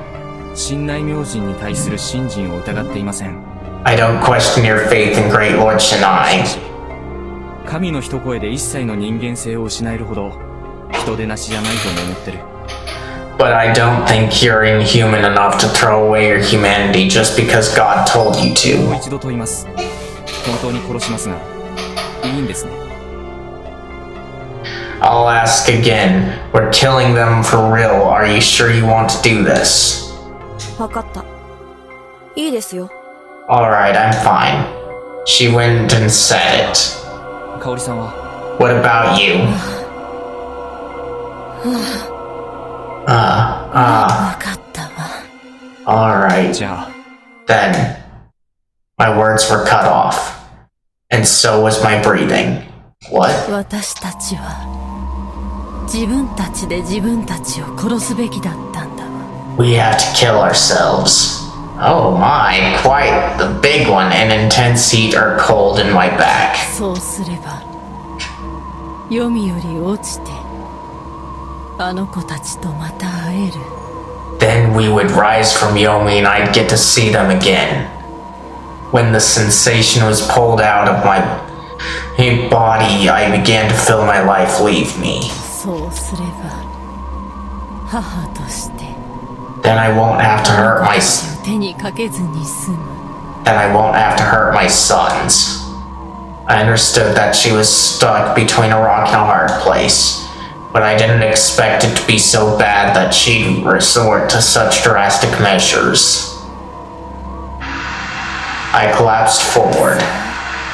神内明神に対する信心を疑っていません。I don't question your faith in Great Lord Shinai. 神の一声で一切の人間性を失えるほど人でなしじゃないとも思ってる。But I don't think you're inhuman enough to throw away your humanity just because God told you もう to. 一度問います。本当に殺しますが、いいんですね。I'll ask again. We're killing them for real. Are you sure you want to do this? わかった。いいですよ。 Alright, I'm fine. She went and said it. 香織さんは What about you? わかったわ。 Alright. じゃあ Then, my words were cut off. And so was my breathing. What? 私たちは自分たちで自分たちを殺すべきだったんだわ。 We have to kill ourselves. Oh my, quite the big one. An intense heat or cold in my back. そうすれば黄泉より落ちてあの子たちとまた会える。 Then we would rise from Yomi and I'd get to see them again. When the sensation was pulled out of my body, I began to feel my life leave me. そうすれば母として Then I won't have to あ hurt の子 my たちを手にかけずに済む。 then I won't have to hurt my sons. I understood that she was stuck between a rock and a hard place, but I didn't expect it to be so bad that she'd resort to such drastic measures. I collapsed forward.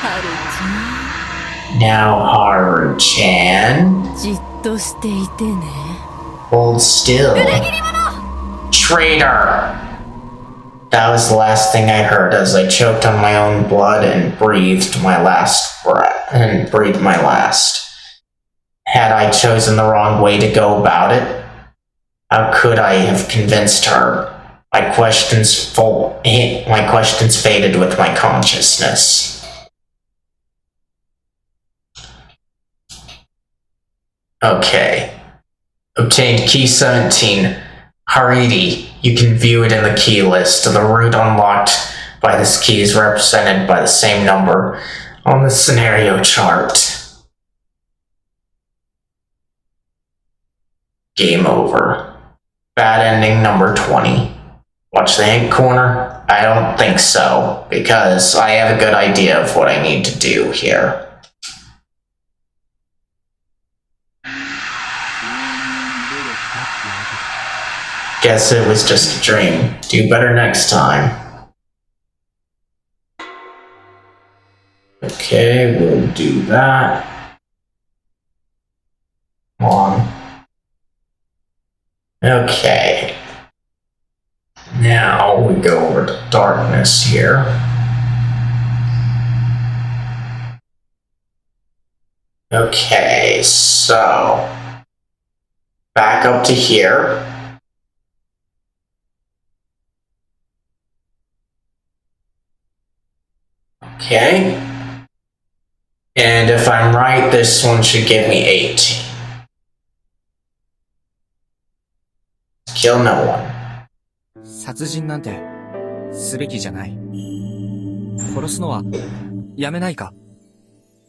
ハル Now, Haru-chan, ちゃんじっとしていてね。 hold still. Traitor! That was the last thing I heard as I choked on my own blood and breathed my last breath. Had I chosen the wrong way to go about it? How could I have convinced her? My questions faded with my consciousness. Okay. Obtained key 17. Haridi. You can view it in the key list. The route unlocked by this key is represented by the same number on the scenario chart. Game over. Bad ending number 20. Watch the ink corner? I don't think so, because I have a good idea of what I need to do here. Guess it was just a dream. Do better next time. Okay, we'll do that. Come on. Okay. Now we go over to darkness here. Okay, so back up to here. Okay. And if I'm right, this one should give me 18. Kill no one. 殺人なんてすべきじゃない。殺すのはやめないか。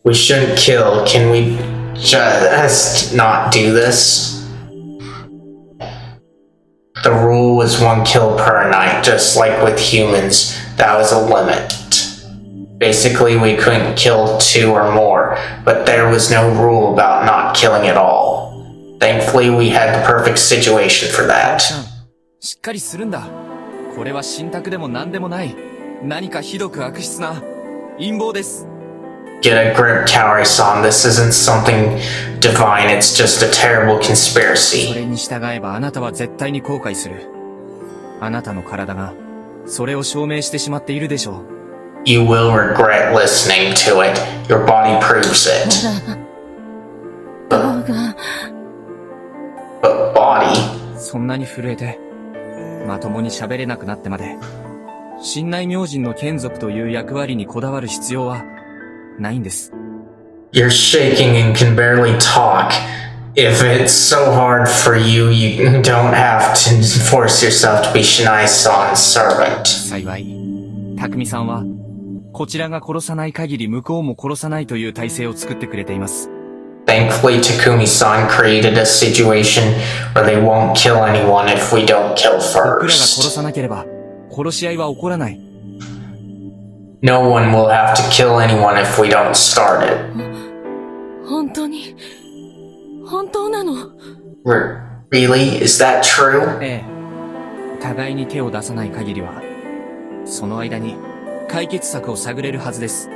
We shouldn't kill. Can we just not do this? The rule was 1 kill per night, just like with humans. That was a limit. Basically, we couldn't kill 2 or more, but there was no rule about not killing at all. Thankfully, we had the perfect situation for that. しっかりするんだ。これは信託でも何でもない。何かひどく悪質な陰謀です。Get a grip, Kaori-san. This isn't something divine, it's just a terrible そ conspiracy. れに従えばあなたは絶対に後悔する。あなたの体がそれを証明してしまっているでしょう。You will regret listening to it. Your body proves it. 動画 But body? そんなに震えて、まともに喋れなくなってまで、神内明神の眷属という役割にこだわる必要はないんです。You're shaking and can barely talk. If it's so hard for you, you don't have to force yourself to be Shinai-san's servant. 幸い、匠さんは、こちらが殺さない限り向こうも殺さないという体制を作ってくれています。Thankfully, Takumi-san created a situation where they won't kill anyone if we don't kill 僕らが殺 first. さなければ、殺し合いは起こらない。No one will have to kill anyone if we don't start it. 本当に本当なの？ Really? Is that true? ええ。互いに手を出さない限りは、その間に解決策を探れるはずです。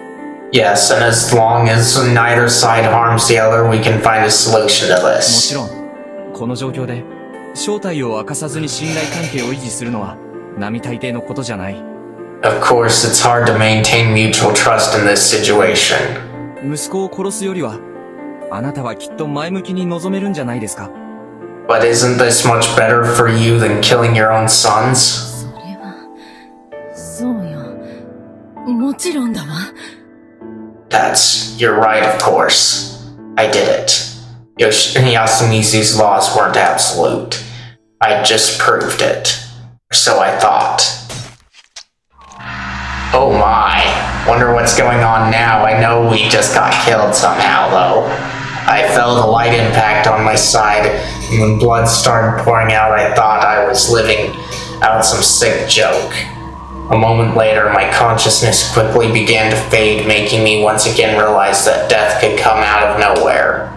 Yes, and as long as neither side harms the other, we can find a solution to も this. ちろん、この状況で、正体を明かさずに信頼関係を維持するのは、並大抵のことじゃない。Of course, it's hard to maintain mutual trust in this situation. 息子を殺すよりは、あなたはきっと前向きに望めるんじゃないですか。But isn't this much better for you than killing your own sons? それは、そうよ。もちろんだわ。You're right, of course. I did it. Yasumizu's laws weren't absolute. I just proved it. So I thought. Oh my. Wonder what's going on now. I know we just got killed somehow, though. I felt a light impact on my side, and when blood started pouring out, I thought I was living out some sick joke. A moment later, my consciousness quickly began to fade, making me once again realize that death could come out of nowhere.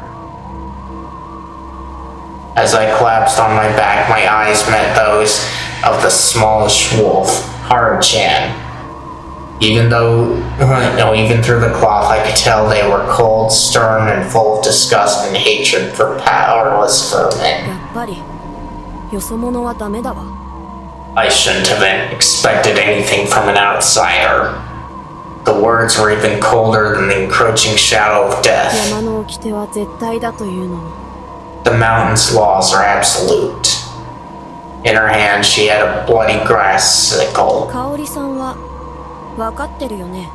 As I collapsed on my back, my eyes met those of the smallish wolf, Haru-chan. Even through the cloth, I could tell they were cold, stern, and full of disgust and hatred for powerless vermin. やっぱり、よそ者はダメだわ。I shouldn't have expected anything from an outsider. The words were even colder than the encroaching shadow of death. 山の掟は絶対だというのに。The mountain's laws are absolute. In her hand, she had a bloody grass sickle. 香織さんは分かってるよね。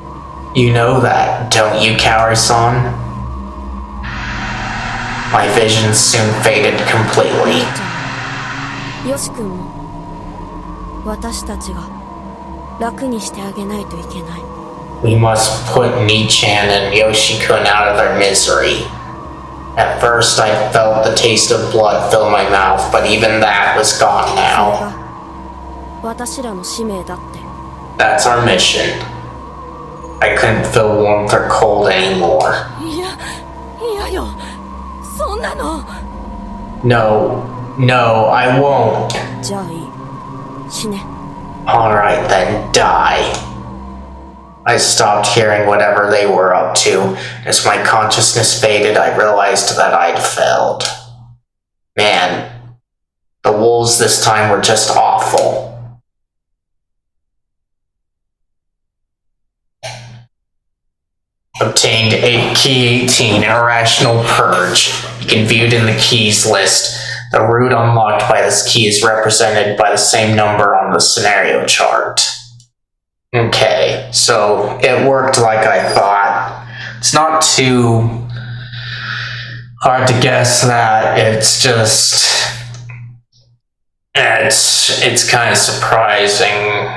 You know that, don't you, Kaori-san? My vision soon faded completely. よし君も私たちが楽にしてあげないといけない。We must put Nichan and Yoshi-kun out of their misery. At first, I felt the taste of blood fill my mouth, but even that was gone それ now. が私らの使命だって。That's our mission. I couldn't feel warmth or cold anymore. いやよ、そんなの。No, I won't. じゃあいい。死ね。 Alright then, die. I stopped hearing whatever they were up to. As my consciousness faded, I realized that I'd failed. Man, the wolves this time were just awful. Obtained key 18, Irrational Purge. You can view it in the keys list. The route unlocked by this key is represented by the same number on the scenario chart. Okay, so it worked like I thought. It's not too hard to guess that. It's just... It's kind of surprising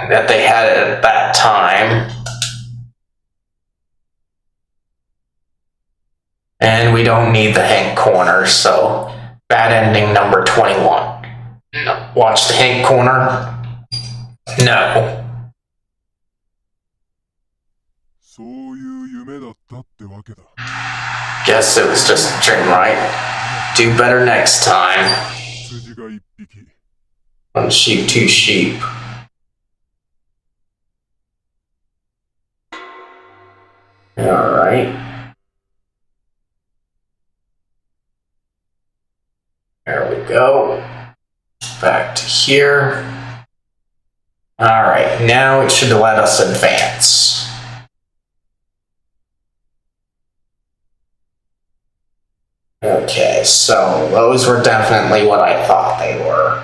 that they had it at that time. And we don't need the hint corner, so... Bad ending number 21. No. Watch the hint corner? No. Guess it was just a dream, right? Do better next time. One sheep, two sheep. Alright. There we go. Back to here. Alright, now it should let us advance. Okay, so those were definitely what I thought they were.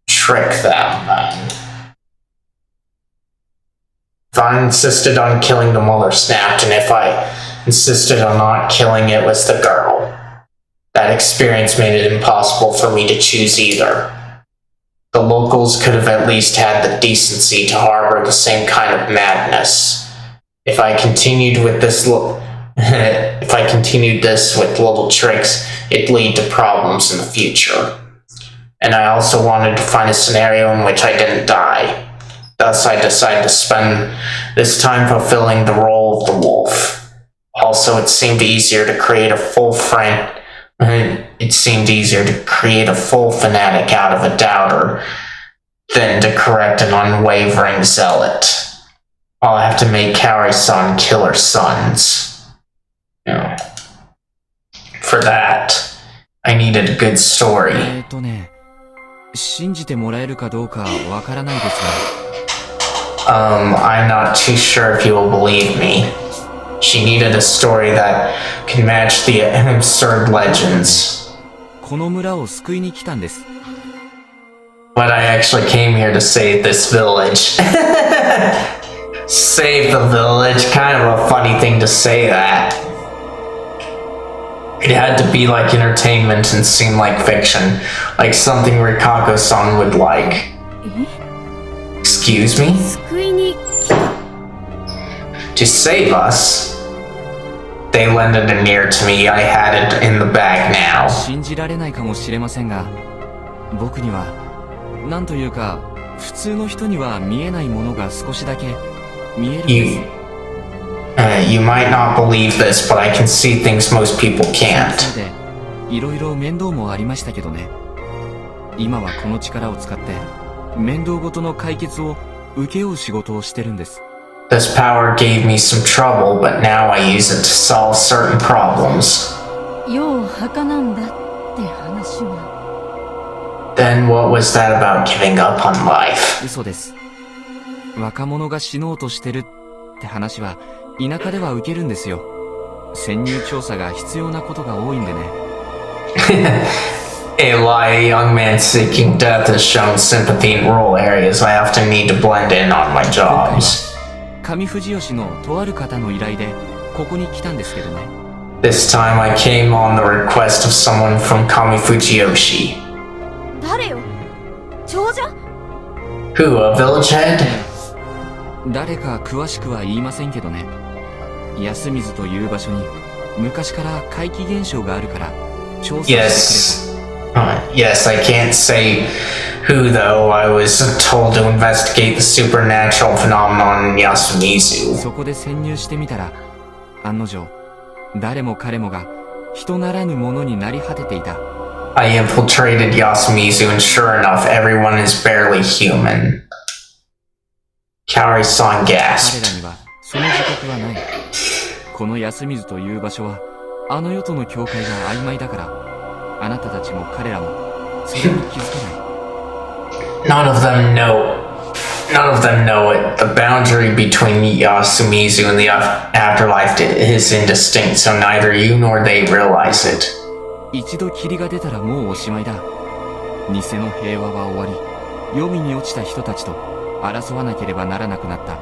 Trick them, then. If I insisted on killing the mother snapped, and if I insisted on not killing it was the girl. That experience made it impossible for me to choose either. The locals could have at least had the decency to harbor the same kind of madness. If I continued with this with little tricks, it'd lead to problems in the future. And I also wanted to find a scenario in which I didn't die. Thus, I decided to spend this time fulfilling the role of the wolf. Also, it seemed easier to create a full fanatic out of a doubter than to correct an unwavering zealot. I'll have to make Kaori-san kill her sons. For that, I needed a good story. 信じてもらえるかどうかわからないですが。I'm not too sure if you will believe me. She needed a story that could match the absurd legends. この村を救いに来たんです。But I actually came here to save this village. Save the village? Kind of a funny thing to say that. It had to be like entertainment and seem like fiction. Like something Rikako-san would like. Excuse me? To save us? They lended an ear to me. I had it in the bag now. 信じられないかもしれませんが、僕にはなんというか普通の人には見えないものが少しだけ見えるんです。You might not believe this, but I can see things most people can't. いろいろ面倒もありましたけどね。今はこの力を使って面倒ごとの解決を請け負う仕事をしてるんです。This power gave me some trouble, but now I use it to solve certain problems. 世を儚んだって話は。Then what was that about giving up on life? 嘘です。若者が死のうとしてるって話は田舎では受けるんですよ。潜入調査が必要なことが多いんでね。A young man seeking death has shown sympathy in rural areas. I often need to blend in on my jobs. 上藤吉のとある方の依頼でここに来たんですけどね。This time I came on the request of someone from Kami Fujiyoshi. 誰よ？長者？ Who, a village head? 誰か詳しくは言いませんけどね。安水という場所に昔から怪奇現象があるから調査してくれと。Yes, I can't say who though. I was told to investigate the supernatural phenomenon in Yasumizu. そこで潜入してみたら、案の定、誰も彼もが人ならぬものになり果てていた。I infiltrated Yasumizu and sure enough, everyone is barely human. Kaori-san gasped. 彼らにはその自覚はない。この安水という場所は、あの世との境界が曖昧だから、あなたたちも彼らもそれに気づけない。None of them know it. The boundary between Yasumizu and the afterlife is indistinct, so neither you nor they realize it. 一度霧が出たらもうおしまいだ。偽の平和は終わり、黄泉に落ちた人たちと争わなければならなくなった。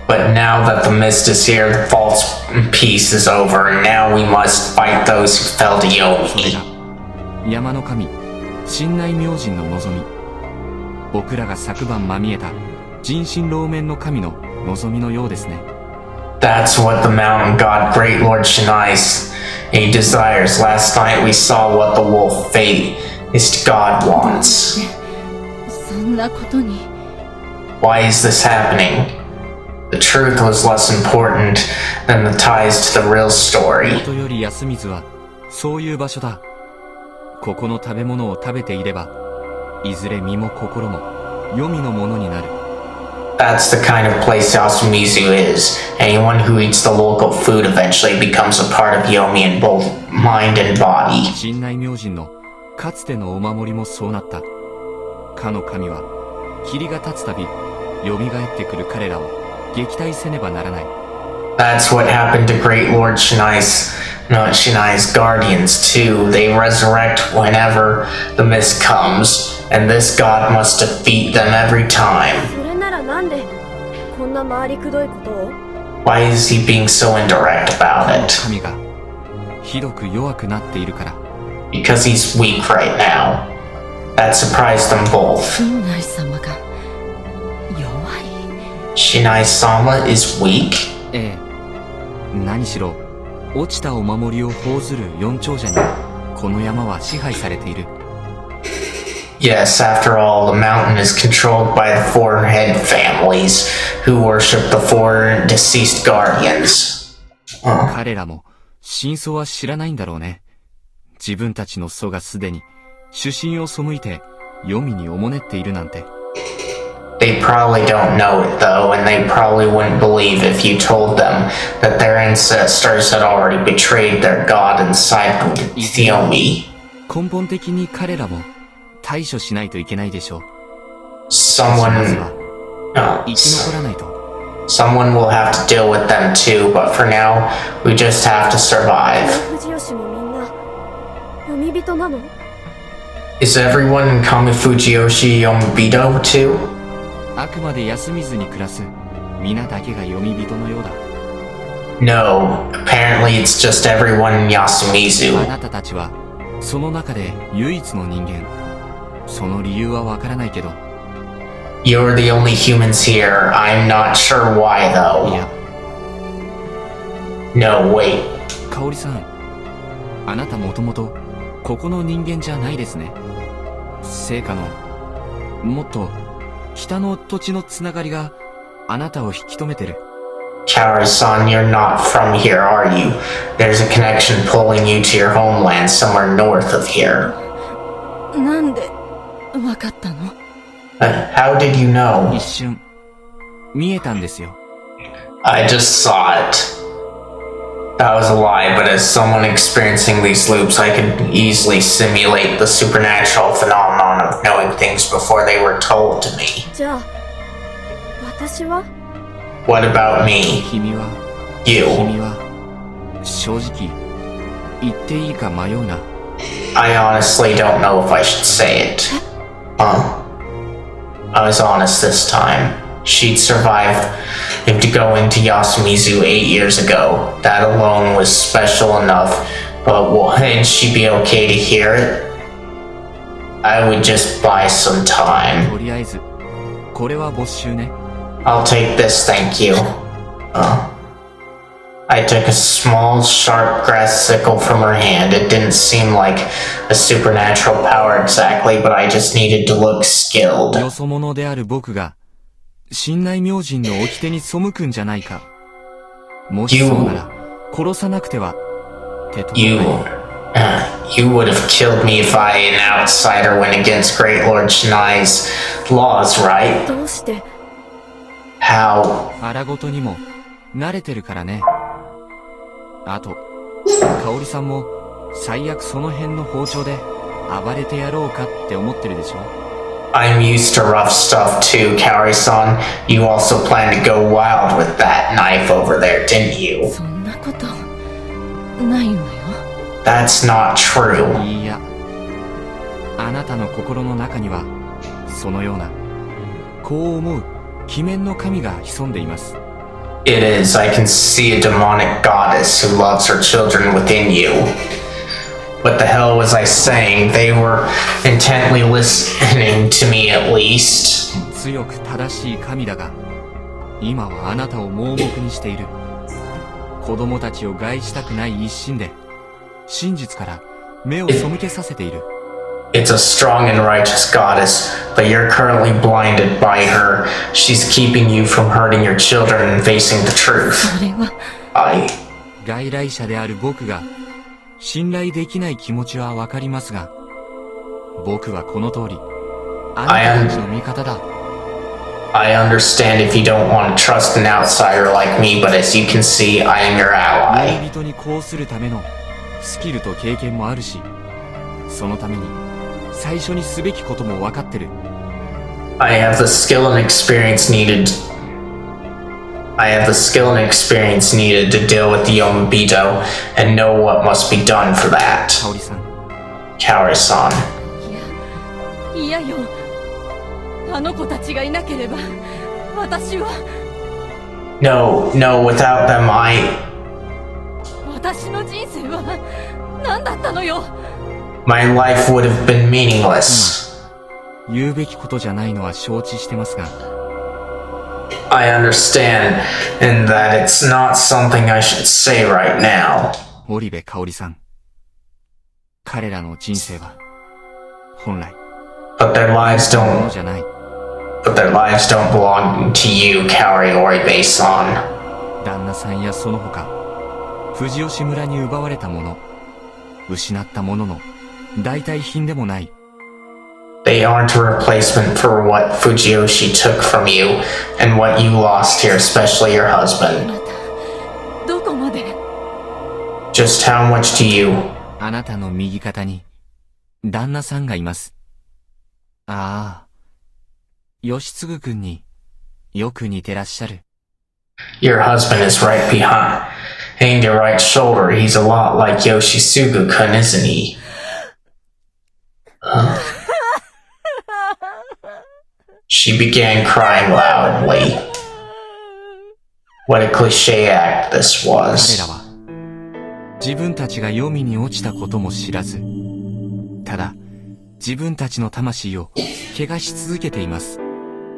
But now that the mist is here, the false peace is over, and now we must fight those who fell to Yomi. 山の神、神内明神の望み。僕らが昨晩まみえた人心老面の神の望みのようですね。That's what the mountain god Great Lord Shinai's desires. Last night we saw what the wolf fate is God wants. そんなことに。Why is this happening? The truth was less important than the ties to the real story. 元より安水はそういう場所だ。ここの食べ物を食べていれば、いずれ身も心も黄泉のものになる。That's the kind of place Yasumizu is. Anyone who eats the local food eventually becomes a part of Yomi in both mind and body. 神内明神のかつてのお守りもそうなった。かの神は霧が立つたび蘇ってくる彼らを撃退せねばならない。That's what happened to Great Lord Shinai's guardians too. They resurrect whenever the mist comes, and this god must defeat them every time. それならなんでこんな回りくどいことを？ Why is he being so indirect about it? 神がひどく弱くなっているから。Because he's weak right now. That surprised them both. 新内様が弱い。Shinai-sama is weak? ええ。何しろ落ちたお守りを奉ずる四長者にこの山は支配されている。Yes, after all, the mountain is controlled by the four head families who worship the four deceased guardians. 彼らも真相は知らないんだろうね。自分たちの祖がすでに主神を背いて黄泉におもねっているなんて。They probably don't know it though, and they probably wouldn't believe if you told them that their ancestors had already betrayed their god and sided with Yomi. 根本的に彼らも対処しないといけないでしょう。Someone will have to deal with them too, but for now, we just have to survive. 藤吉もみんな読み人なの？ Is everyone in Kamifujiyoshi Yomibito too? あくまで休みずに暮らす皆だけが読み人のようだ。No, apparently it's just everyone in Yasumizu. あなたたちはその中で唯一の人間。その理由はわからないけど。You're the only humans here. I'm not sure why though. いや。No, wait. 香織さん、あなたもともとここの人間じゃないですね。聖火のもっと北の土地のつながりがあなたを引き止めてる。Kaori-san, you're not from here, are you? There's a connection pulling you to your homeland somewhere north of here. なんでわかったの？ How did you know? 一瞬見えたんですよ。I just saw it. That was a lie, but as someone experiencing these loops, I could easily simulate the supernatural phenomenon of knowing things before they were told to me. じゃあ私は？ What about me? 君は You. 君は正直言っていいか迷うな。I honestly don't know if I should say it. I was honest this time. She'd survived to go into Yasumizu 8 years ago. That alone was special enough, but wouldn't she be okay to hear it? I would just buy some time. とりあえずこれは没収ね。I'll take this, thank you. I took a small, sharp grass sickle from her hand. It didn't seem like a supernatural power exactly, but I just needed to look skilled. よそ者である僕が神内明神の掟に背くんじゃないか。もしそうなら殺さなくては。You would have killed me if I, an outsider, went against Great Lord Shinai's laws, right? どうして？ How? 荒事にも慣れてるからね。あと、香織さんも最悪その辺の包丁で暴れてやろうかって思ってるでしょ。I'm used to rough stuff too, Kaori-san. You also plan to go wild with that knife over there, didn't you? そんなことないのよ。That's not true. いいや、あなたの心の中にはそのようなこう思う鬼面の神が潜んでいます。It is. I can see a demonic goddess who loves her children within you. What the hell was I saying? They were intently listening to me at least. 強く正しい神だが、今はあなたを盲目にしている。子供たちを害したくない一心で、真実から目を背けさせている。It's a strong and righteous goddess, but you're currently blinded by her. She's keeping you from hurting your children and facing the truth. それは。外来者である僕が信頼できない気持ちはわかりますが、僕はこの通りあなたたちの味方だ。I understand if you don't want to trust an outsider like me, but as you can see, I am your ally. 村人にこうするためのスキルと経験もあるし、そのために最初にすべきことも分かってる。I have the skill and experience needed. I have the skill and experience needed to deal with the Yomibito and know what must be done for that. 香織さん。Kaori-san. いやよ。あの子たちがいなければ、私は。No, without them, 私の人生は何だったのよ。My life would have been meaningless. 言うべきことじゃないのは承知してますが。I understand, and that it's not something I should say right now. 織部香織さん。彼らの人生は、本来。But their lives don't belong to you, Kaori Oribe-san. 旦那さんやその他、藤吉村に奪われたもの、失ったものの代替品でもない。They aren't a replacement for what Fujiyoshi took from you and what you lost here, especially your husband. どこまで Just how much do you? あなたの右肩に旦那さんがいます。ああ、吉次君によく似てらっしゃる。Your husband is right behind your right shoulder. He's a lot like Yoshisugu-kun, isn't he? Huh? She began crying loudly. What a cliche act this 彼 was. らは自分たちが黄泉に落ちたことも知らず、ただ自分たちの魂を汚し続けています。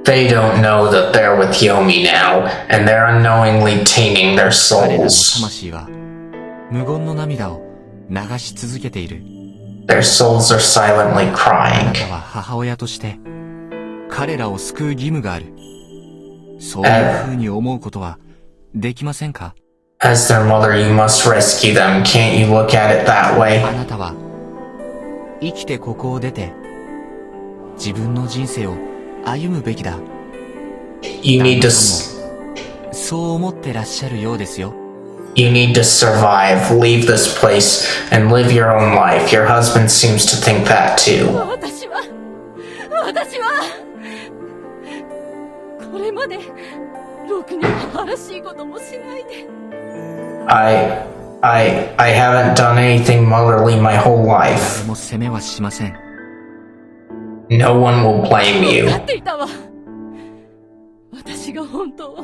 They don't know that they're with Yomi now, and they're unknowingly tainting their 彼らの souls. 魂は無言の涙を流し続けている。 Their souls are silently あな crying. たは母親として彼らを救う義務がある。そういう風に思うことはできませんか？ As their mother, you must rescue them. Can't you look at it that way? あなたは生きてここを出て自分の人生を歩むべきだ。 You need 旦 to 那さんもそう思ってらっしゃるようですよ。 you need to survive, leave this place, and live your own life. Your husband seems to think that too. 私はこれまでろくに晴らしいこともしないで。I haven't done anything motherly my whole life. 誰も責めはしません。 No one will blame you. 分かっていたわ。私が本当は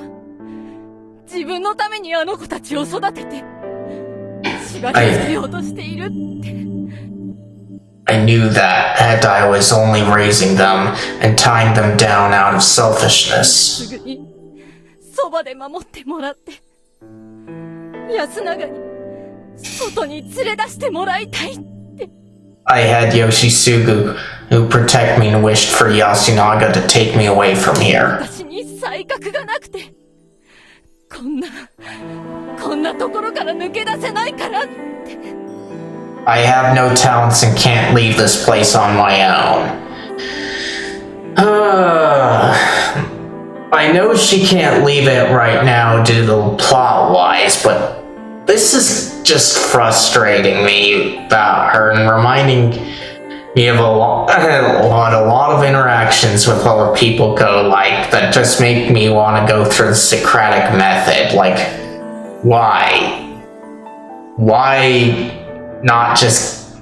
自分のためにあの子たちを育てて縛り付けようとしているって。I knew that I was only raising them and tying them down out of selfishness. すぐにそばで守ってもらって安永に外に連れ出してもらいたいって。 I had Yoshisugu who protect me and wished for Yasunaga to take me away from here. 私に才覚がなくてこんなところから抜け出せないからって。 I have no talents and can't leave this place on my own. I know she can't leave it right now due to plot-wise, but this is just frustrating me about her and reminding me of a lot of interactions with other people that just make me want to go through the Socratic method. Like, why? Why not just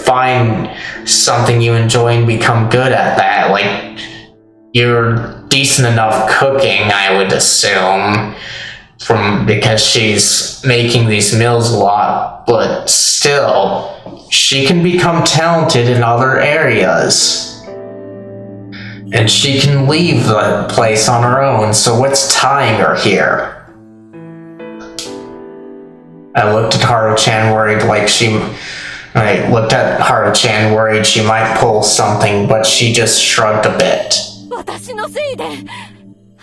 find something you enjoy and become good at that? Like, you're decent enough cooking, I would assume, because she's making these meals a lot, but still, she can become talented in other areas. And she can leave the place on her own, so what's tying her here? I looked at Haru-chan worried she might pull something, but she just shrugged a bit. 私のせいで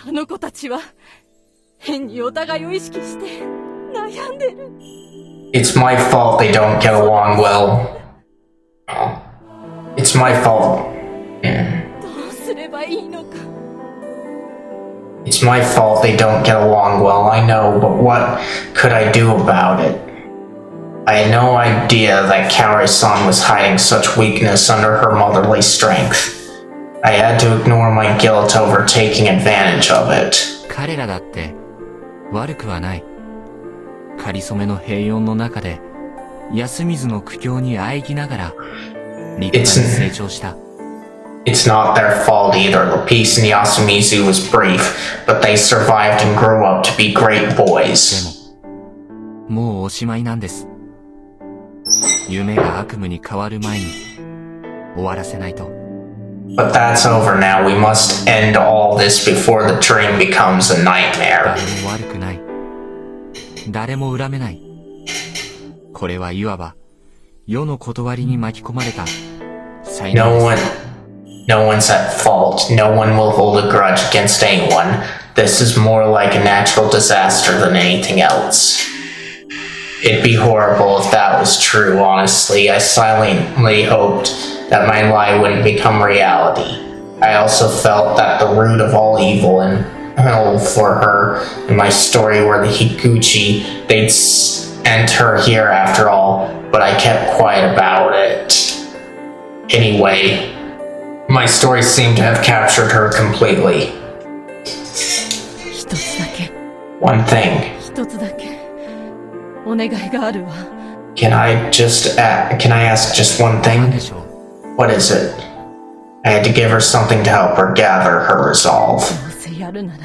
あの子たちは変にお互いを意識して悩んでる。 It's my fault they don't get along well. It's my fault. どうすればいいのか。It's my fault they don't get along well, I know, but what could I do about it? I had no idea that Kaori-san was hiding such weakness under her motherly strength. I had to ignore my guilt over taking advantage of it. 彼らだって悪くはない。かりそめの平穏の中で安水の苦境に喘ぎながら立派に成長した。It's not their fault either. The peace in Yasumizu was brief, but they survived and grew up to be great boys. でも、もうおしまいなんです。夢が悪夢に変わる前に終わらせないと。But that's over now. We must end all this before the dream becomes a nightmare. 誰も悪くない。誰も恨めない。これはいわば世の断りに巻き込まれた才能です。No one's at fault. No one will hold a grudge against anyone. This is more like a natural disaster than anything else. It'd be horrible if that was true, honestly. I silently hoped that my lie wouldn't become reality. I also felt that the root of all evil and hell for her in my story were the Higuchi. They'd end her here after all, but I kept quiet about it. Anyway, my story seemed to have captured her completely. 一つだけ。 One thing. 一つだけ。お願いがあるわ。Can I ask just one thing? What is it? I had to give her something to help her gather her resolve. どうせやるなら、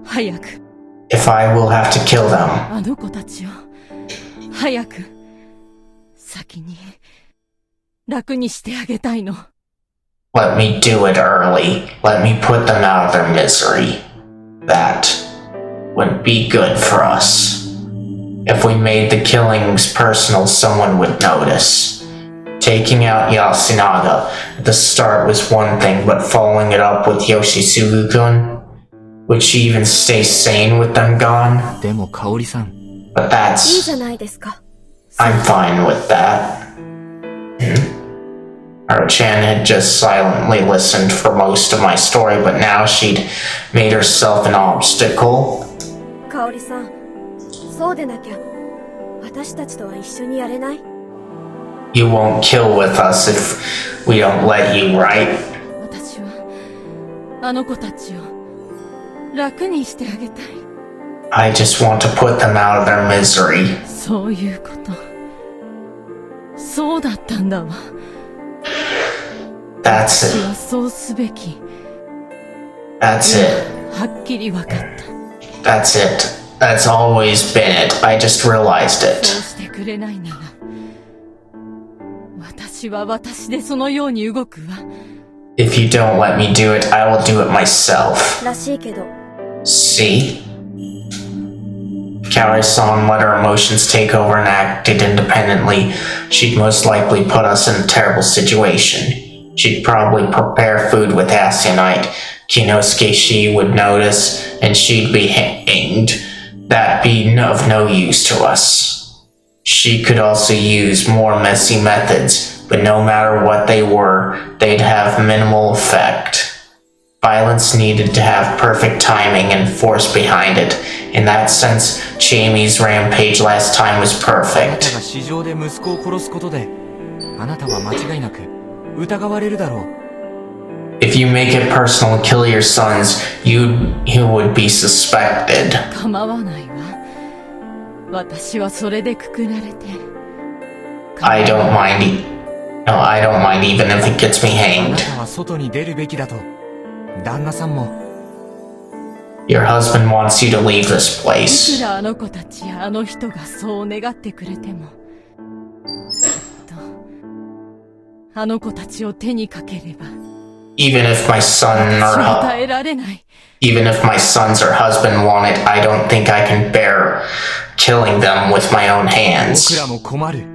早く。If I will have to kill them. あの子たちを、早く、先に、楽にしてあげたいの。Let me do it early. Let me put them out of their misery. That would be good for us. If we made the killings personal, someone would notice. Taking out Yasunaga at the start was one thing, but following it up with Yoshisugu-kun? Would she even stay sane with them gone? でも香織さん。But that's... いいじゃないですか。I'm fine with that. Chan had just silently listened for most of my story, but now she'd made herself an obstacle. 香織さん、そうでなきゃ、私たちとは一緒にやれない？ You won't kill with us if we don't let you, right? 私は、あの子たちを、楽にしてあげたい。I just want to put them out of their misery. そういうこと。そうだったんだわ。That's 私は it. そうすべき。That's it. はっきりわかった。That's it. That's always been it. I just realized そう it. してくれないなら、私は私でそのように動くわ。If you don't let me do it, I will do it myself. らしいけど。 See? Kaori-san let her emotions take over and acted independently. She'd most likely put us in a terrible situation. She'd probably prepare food with Asionite. Kinosuke she would notice, and she'd be hanged. That'd be of no use to us. She could also use more messy methods, but no matter what they were, they'd have minimal effect. Violence needed to have perfect timing and force behind it. In that sense, Jamie's rampage last time was あなた perfect. が市場で息子を殺すことで、あなたは間違いなく疑われるだろう。If you make it personal and kill your sons, you would be suspected. 構わないわ。私はそれでくくられて。I don't mind. No, I don't mind even if it gets me あな hanged. たは外に出るべきだと。旦那さんも。Your husband wants you to leave this いく place. らあの子たちやあの人がそう願ってくれても、きっとあの子たちを手にかければ、 Even if my son 私 or は耐えられない。 even if my sons or husband want it, I don't think I can bear killing them with my own 僕 hands. らも困る。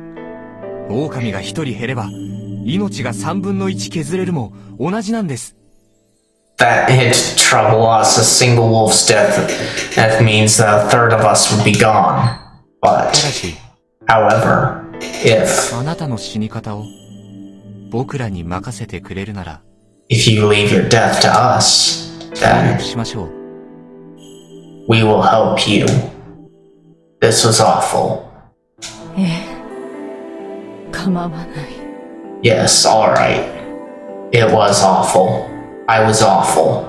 狼が一人減れば、命が3分の1削れるも同じなんです。That it'd trouble us. A single wolf's death. That means that a third of us would be gone. ただ But, し、 however, if あなたの死に方を僕らに任せてくれるなら、 you leave your death to us, Then しましょう。 we will help you. This was awful. ええ。構わない。 Yes, alright. It was awful. I was awful.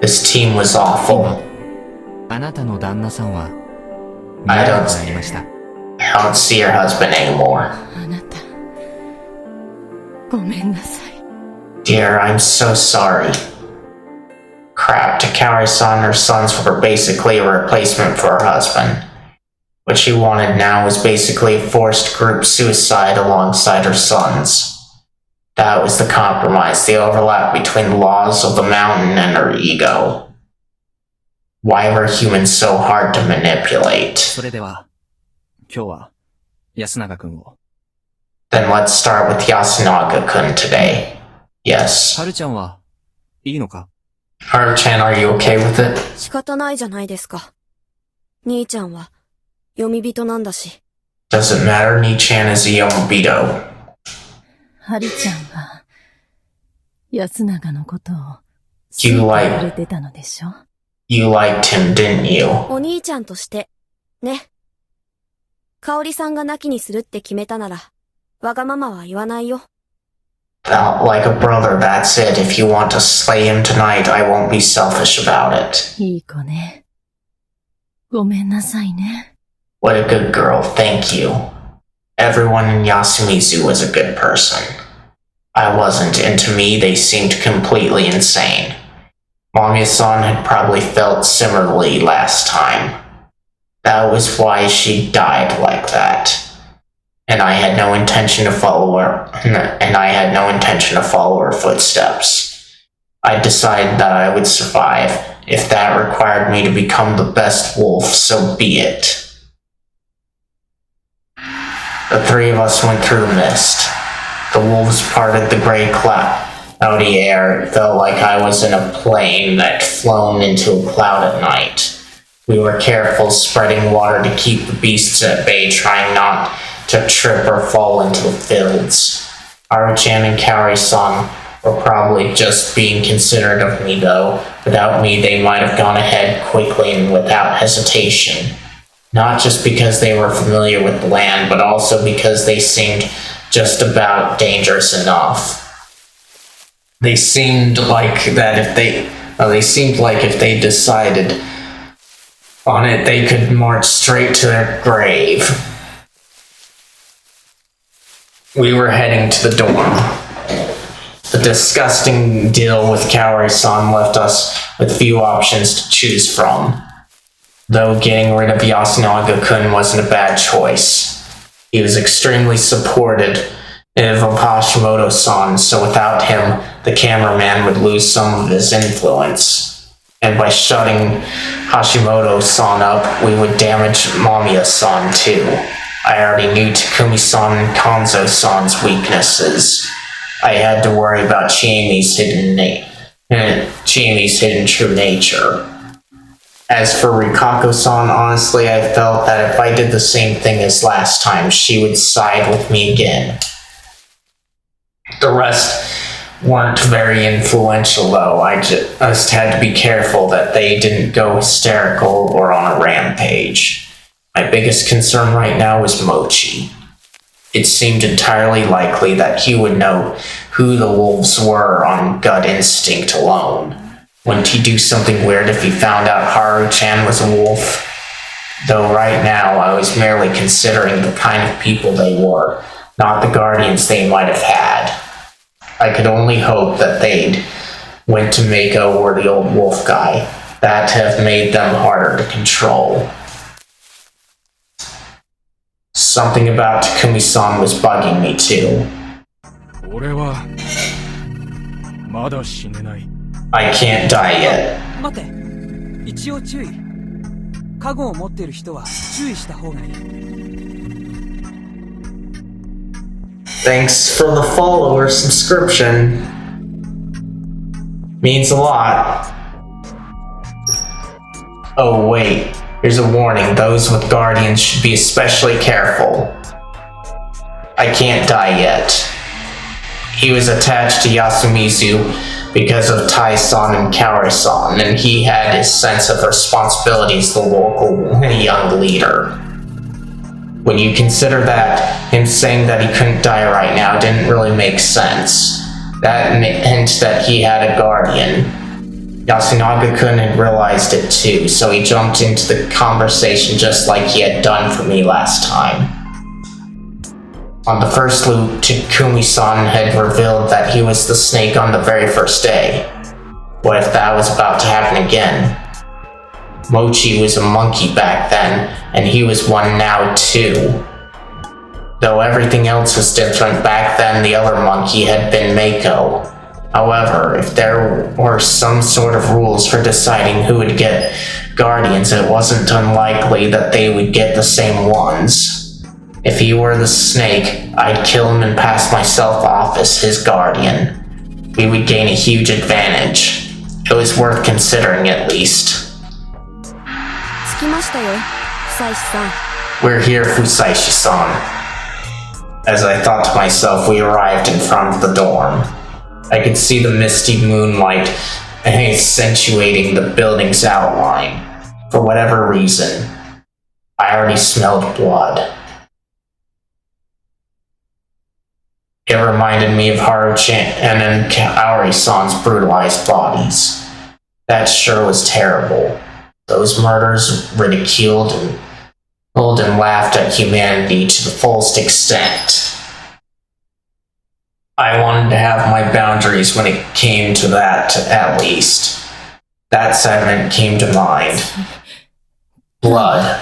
This team was awful. あなたの旦那さんは見 I えな don't くなりました。 I don't see your husband anymore. あなた、ごめんなさい。 Dear, I'm so sorry. Crap, Takari-san and her sons were basically a replacement for her husband. What she wanted now was basically a forced group suicide alongside her sons. That was the compromise, the overlap between the laws of the mountain and her ego. Why were humans so hard to manipulate? それでは今日は安永君を。 Then let's start with Yasunaga-kun today. Yes. はるちゃんはいいのか？ Haru-chan, are you okay with it? 仕方ないじゃないですか。兄ちゃんは、読み人なんだし。Does it matter? Ni-chan is a Yomobito. はるちゃんは、安永のことを、You 好い like- てくれてたのでしょ？ You liked him, didn't you? お兄ちゃんとして、ね。香織さんが亡きにするって決めたなら、わがままは言わないよ。Well, like a brother, that's it. If you want to slay him tonight, I won't be selfish about it. いい子ね。ごめんなさいね。 What a good girl, thank you. Everyone in Yasumizu was a good person. I wasn't, and to me they seemed completely insane. Mamiya-san had probably felt similarly last time. That was why she died like that. And I had no intention to follow her footsteps. I decided that I would survive. If that required me to become the best wolf, so be it. The three of us went through a mist. The wolves parted the gray cloudy air. It felt like I was in a plane that flown into a cloud at night. We were careful, spreading water to keep the beasts at bay, trying not to trip or fall into the fields. Haru-chan and Kaori-san were probably just being considerate of me, though. Without me, they might have gone ahead quickly and without hesitation. Not just because they were familiar with the land, but also because they seemed just about dangerous enough. They seemed like if they decided on it, they could march straight to their grave. We were heading to the dorm. The disgusting deal with Kaori-san left us with few options to choose from. Though getting rid of Yasunaga-kun wasn't a bad choice. He was extremely supportive of Hashimoto-san, so without him, the cameraman would lose some of his influence. And by shutting Hashimoto-san up, we would damage Mamiya-san too. I already knew Takumi-san and Kanzo-san's weaknesses. I had to worry about Chiemi's hidden true nature. As for Rikako-san, honestly, I felt that if I did the same thing as last time, she would side with me again. The rest weren't very influential, though. I just had to be careful that they didn't go hysterical or on a rampage. My biggest concern right now was Mochi. It seemed entirely likely that he would know who the wolves were on gut instinct alone. Wouldn't he do something weird if he found out Haru-chan was a wolf? Though right now I was merely considering the kind of people they were, not the guardians they might have had. I could only hope that they'd went to Mako or the old wolf guy. That'd have made them harder to control. Something about Takumi-san was bugging me too. 俺はまだ死ねない。 I can't die yet. 待って、一応注意。加護を持っている人は注意した方がいい。 Thanks for the follower subscription. Means a lot. Oh wait, here's a warning. Those with guardians should be especially careful. I can't die yet. he was attached to Yasumizu because of Tai-san and Kaori-san, and he had his sense of responsibility as the local young leader. When you consider that, him saying that he couldn't die right now didn't really make sense. That meant that he had a guardian. Yasunaga-kun had realized it too, so he jumped into the conversation just like he had done for me last time. On the first loop, Takumi-san had revealed that he was the snake on the very first day. What if that was about to happen again? Mochi was a monkey back then, and he was one now too. Though everything else was different back then, the other monkey had been Mako. However, if there were some sort of rules for deciding who would get guardians, it wasn't unlikely that they would get the same ones. If he were the snake, I'd kill him and pass myself off as his guardian. We would gain a huge advantage. It was worth considering at least. 着きましたよ、久石さん。 We're here, Fusaishi-san. As I thought to myself, we arrived in front of the dorm. I could see the misty moonlight accentuating the building's outline. For whatever reason, I already smelled blood. It reminded me of Haru-chan and Kaori-san's brutalized bodies. That sure was terrible. Those murders ridiculed and laughed at humanity to the fullest extent. I wanted to have my boundaries when it came to that, at least. That sentiment came to mind. Blood.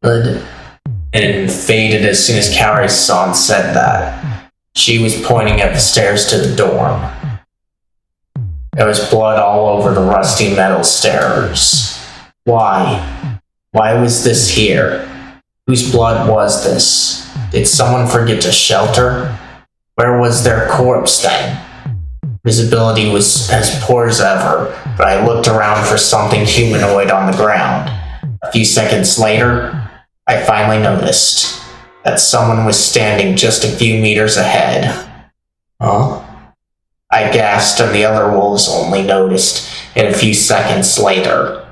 And faded as soon as Kaori-san said that. She was pointing at the stairs to the dorm. There was blood all over the rusty metal stairs. Why? Why was this here? Whose blood was this? Did someone forget to shelter? Where was their corpse then? Visibility was as poor as ever, but I looked around for something humanoid on the ground. A few seconds later, I finally noticed that someone was standing just a few meters ahead. Huh? I gasped, and the other wolves only noticed it a few seconds later.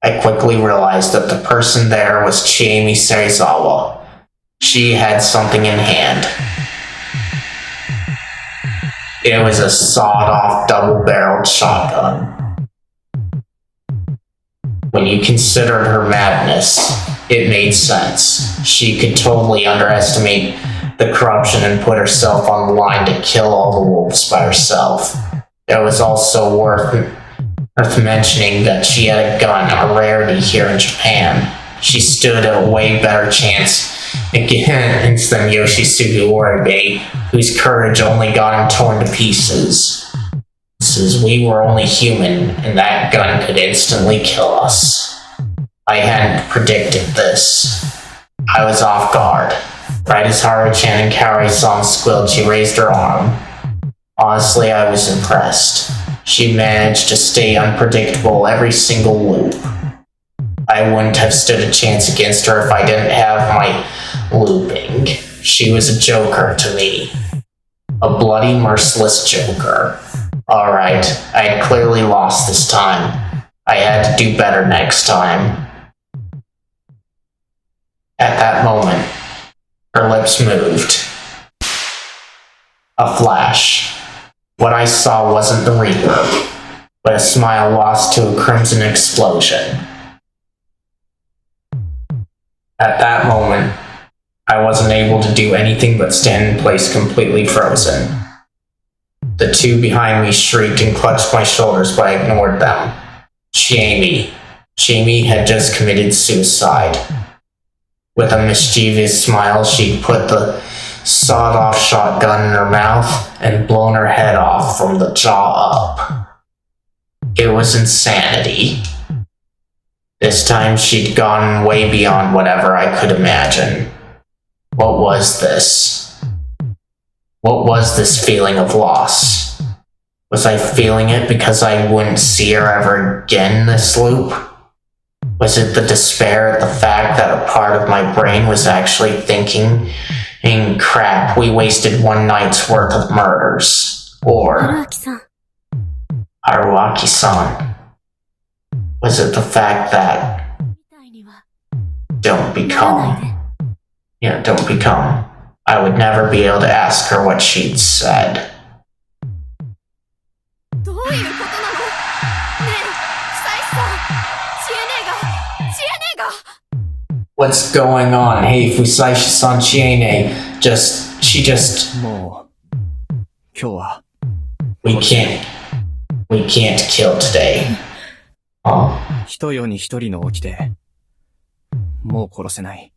I quickly realized that the person there was Chiemi Serizawa. She had something in hand. It was a sawed-off double-barreled shotgun. When you considered her madness, it made sense. She could totally underestimate the corruption and put herself on the line to kill all the wolves by herself. It was also worth mentioning that she had a gun, a rarity here in Japan. She stood a way better chance against than Yoshisuke Oribe, whose courage only got him torn to pieces. Since we were only human, and that gun could instantly kill us. I hadn't predicted this. I was off guard. Right as Haru-chan and Kaori-san squealed, she raised her arm. Honestly, I was impressed. She managed to stay unpredictable every single loop. I wouldn't have stood a chance against her if I didn't have my looping. She was a joker to me. A bloody, merciless joker. Alright, I had clearly lost this time. I had to do better next time. At that moment, her lips moved. A flash. What I saw wasn't the Reaper, but a smile lost to a crimson explosion. At that moment, I wasn't able to do anything but stand in place completely frozen. The two behind me shrieked and clutched my shoulders, but I ignored them. Chiemi. Chiemi had just committed suicide. With a mischievous smile, she put the sawed-off shotgun in her mouth and blown her head off from the jaw up. It was insanity. This time she'd gone way beyond whatever I could imagine. What was this? What was this feeling of loss? Was I feeling it because I wouldn't see her ever again in this loop? Was it the despair at the fact that a part of my brain was actually thinking crap, we wasted one night's worth of murders. Or さん、 Haruaki-san. Was it the fact that don't become. I would never be able to ask her what she'd said. どういうことなの？ねえ、久石さん、知恵姉が What's going on? Hey, Fusaishi-san, Chiene. She just. もう、今日は。We can't kill today. 一世に一人の起きて、もう殺せない。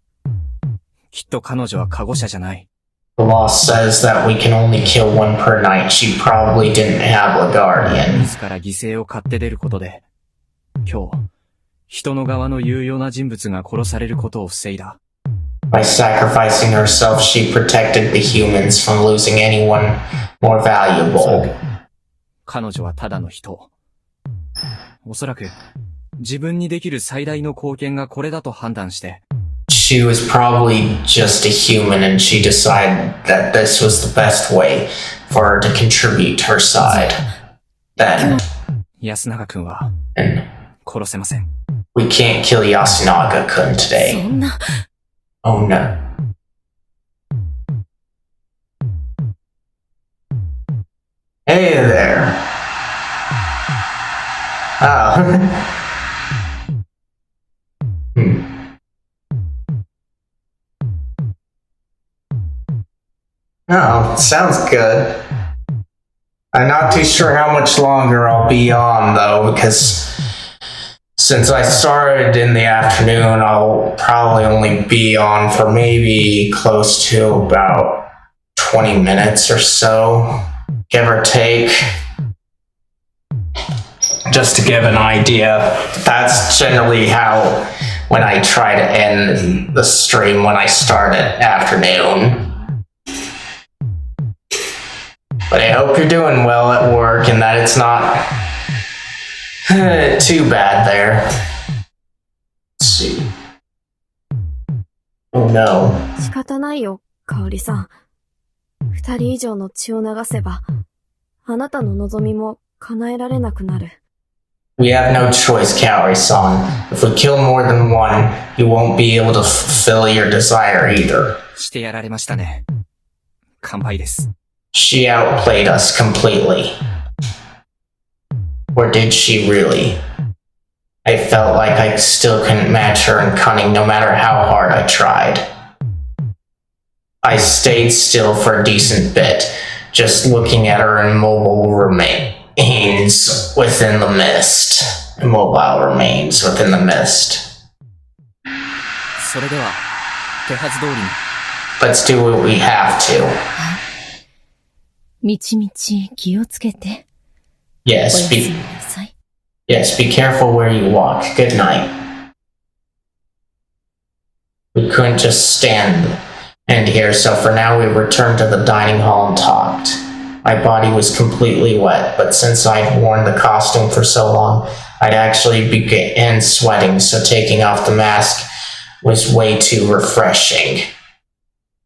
きっと彼女はカゴ者じゃない。The law says that we can only kill one per night. She probably didn't have a guardian. 自ら犠牲を買って出ることで、今日、人の側の有用な人物が殺されることを防いだ。By sacrificing herself, she protected the humans from losing anyone more valuable. 彼女はただの人。おそらく、自分にできる最大の貢献がこれだと判断して、She was probably just a human and she decided that this was the best way for her to contribute to her side. Then, 安永くんは、殺せません。We can't kill Yasunaga-kun today. そんな。Oh no. Hey there. Oh. Oh, sounds good. I'm not too sure how much longer I'll be on, though, because since I started in the afternoon, I'll probably only be on for maybe close to about 20 minutes or so, give or take. Just to give an idea, that's generally how, when I try to end the stream when I start at afternoon. But I hope you're doing well at work and that it's not too bad there. Let's see. Oh no. 仕方ないよ、香織さん。二人以上の血を流せば、あなたの望みも叶えられなくなる。We have no choice, Kaori-san. If we kill more than one, you won't be able to fulfill your desire either. してやられましたね。乾杯です。She outplayed us completely. Or did she really? I felt like I still couldn't match her in cunning no matter how hard I tried. I stayed still for a decent bit, just looking at her immobile remains within the mist. Immobile remains within the mist. それでは、手はず通りに。Let's do what we have to. みちみち気をつけて。Yes, おやすみなさい。Yes, be careful where you walk. Good night. We couldn't just stand here, so for now we returned to the dining hall and talked. My body was completely wet, but since I'd worn the costume for so long, I'd actually began sweating, so taking off the mask was way too refreshing.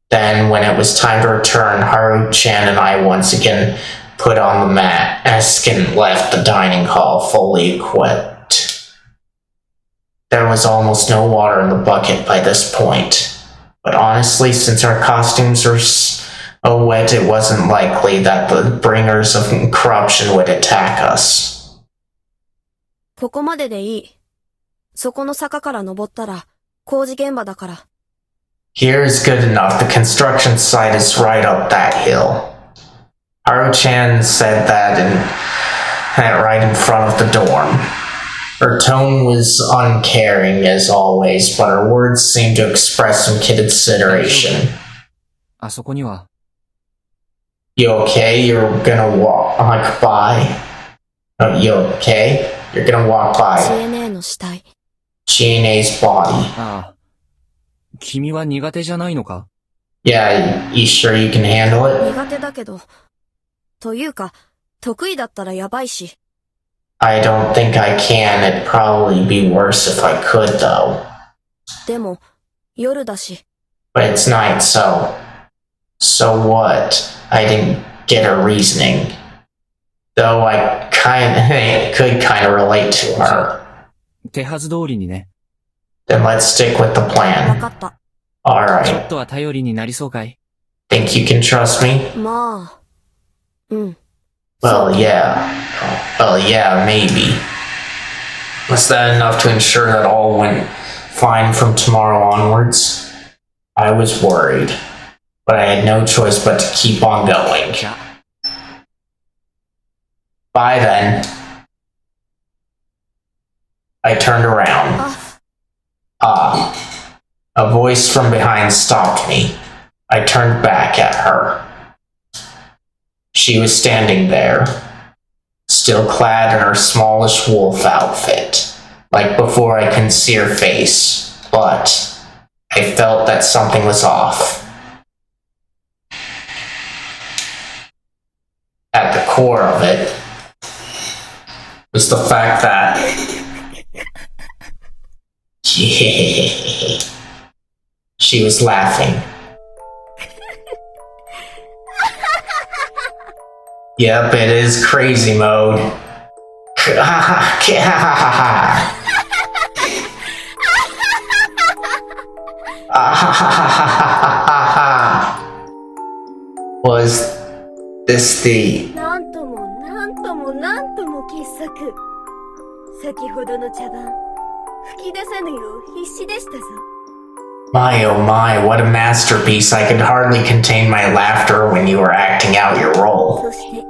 Then, when it was time to return, Haru-chan and I once again put on the mask and left the dining hall fully equipped. There was almost no water in the bucket by this point, but honestly, since our costumes were so wet, it wasn't likely that the bringers of corruption would attack us. ここまででいい。そこの坂から登ったら工事現場だから。Here is good enough. The construction site is right up that hill. Haru-chan said that right in front of the dorm. Her tone was uncaring as always, but her words seemed to express some consideration. あそこには。You okay? You're gonna walk by. You okay? You're gonna walk by. 知恵姉の死体。Chiene's body. ああ。君は苦手じゃないのか? Yeah, you sure you can handle it? 苦手だけど。というか、得意だったらやばいし。I don't think I can. It'd probably be worse if I could, though. でも、夜だし。But it's night, so So what? I didn't get her reasoning. Though I could kind of relate to her. 手はず通りにね。 Then let's stick with the わ plan. かった。ちょ Alright. っとは頼りになりそうかい？ Think you can trust me? まあ。うん。 Well, yeah. Well, yeah, maybe. Was that enough to ensure that all went fine from tomorrow onwards? I was worried, but I had no choice but to keep on going. じゃ Bye then. I turned around. Ah. A voice from behind stopped me. I turned back at her. She was standing there, still clad in her smallish wolf outfit. Like before, I couldn't see her face, but I felt that something was off. At the core of it was the fact that she was laughing. Yep, it is crazy mode. Was this the... なんともなんともなんとも傑作。先ほどの茶番、吹き出さぬよう必死でしたぞ。 My oh my, what a masterpiece. I could hardly contain my laughter when you were acting out your role. そして、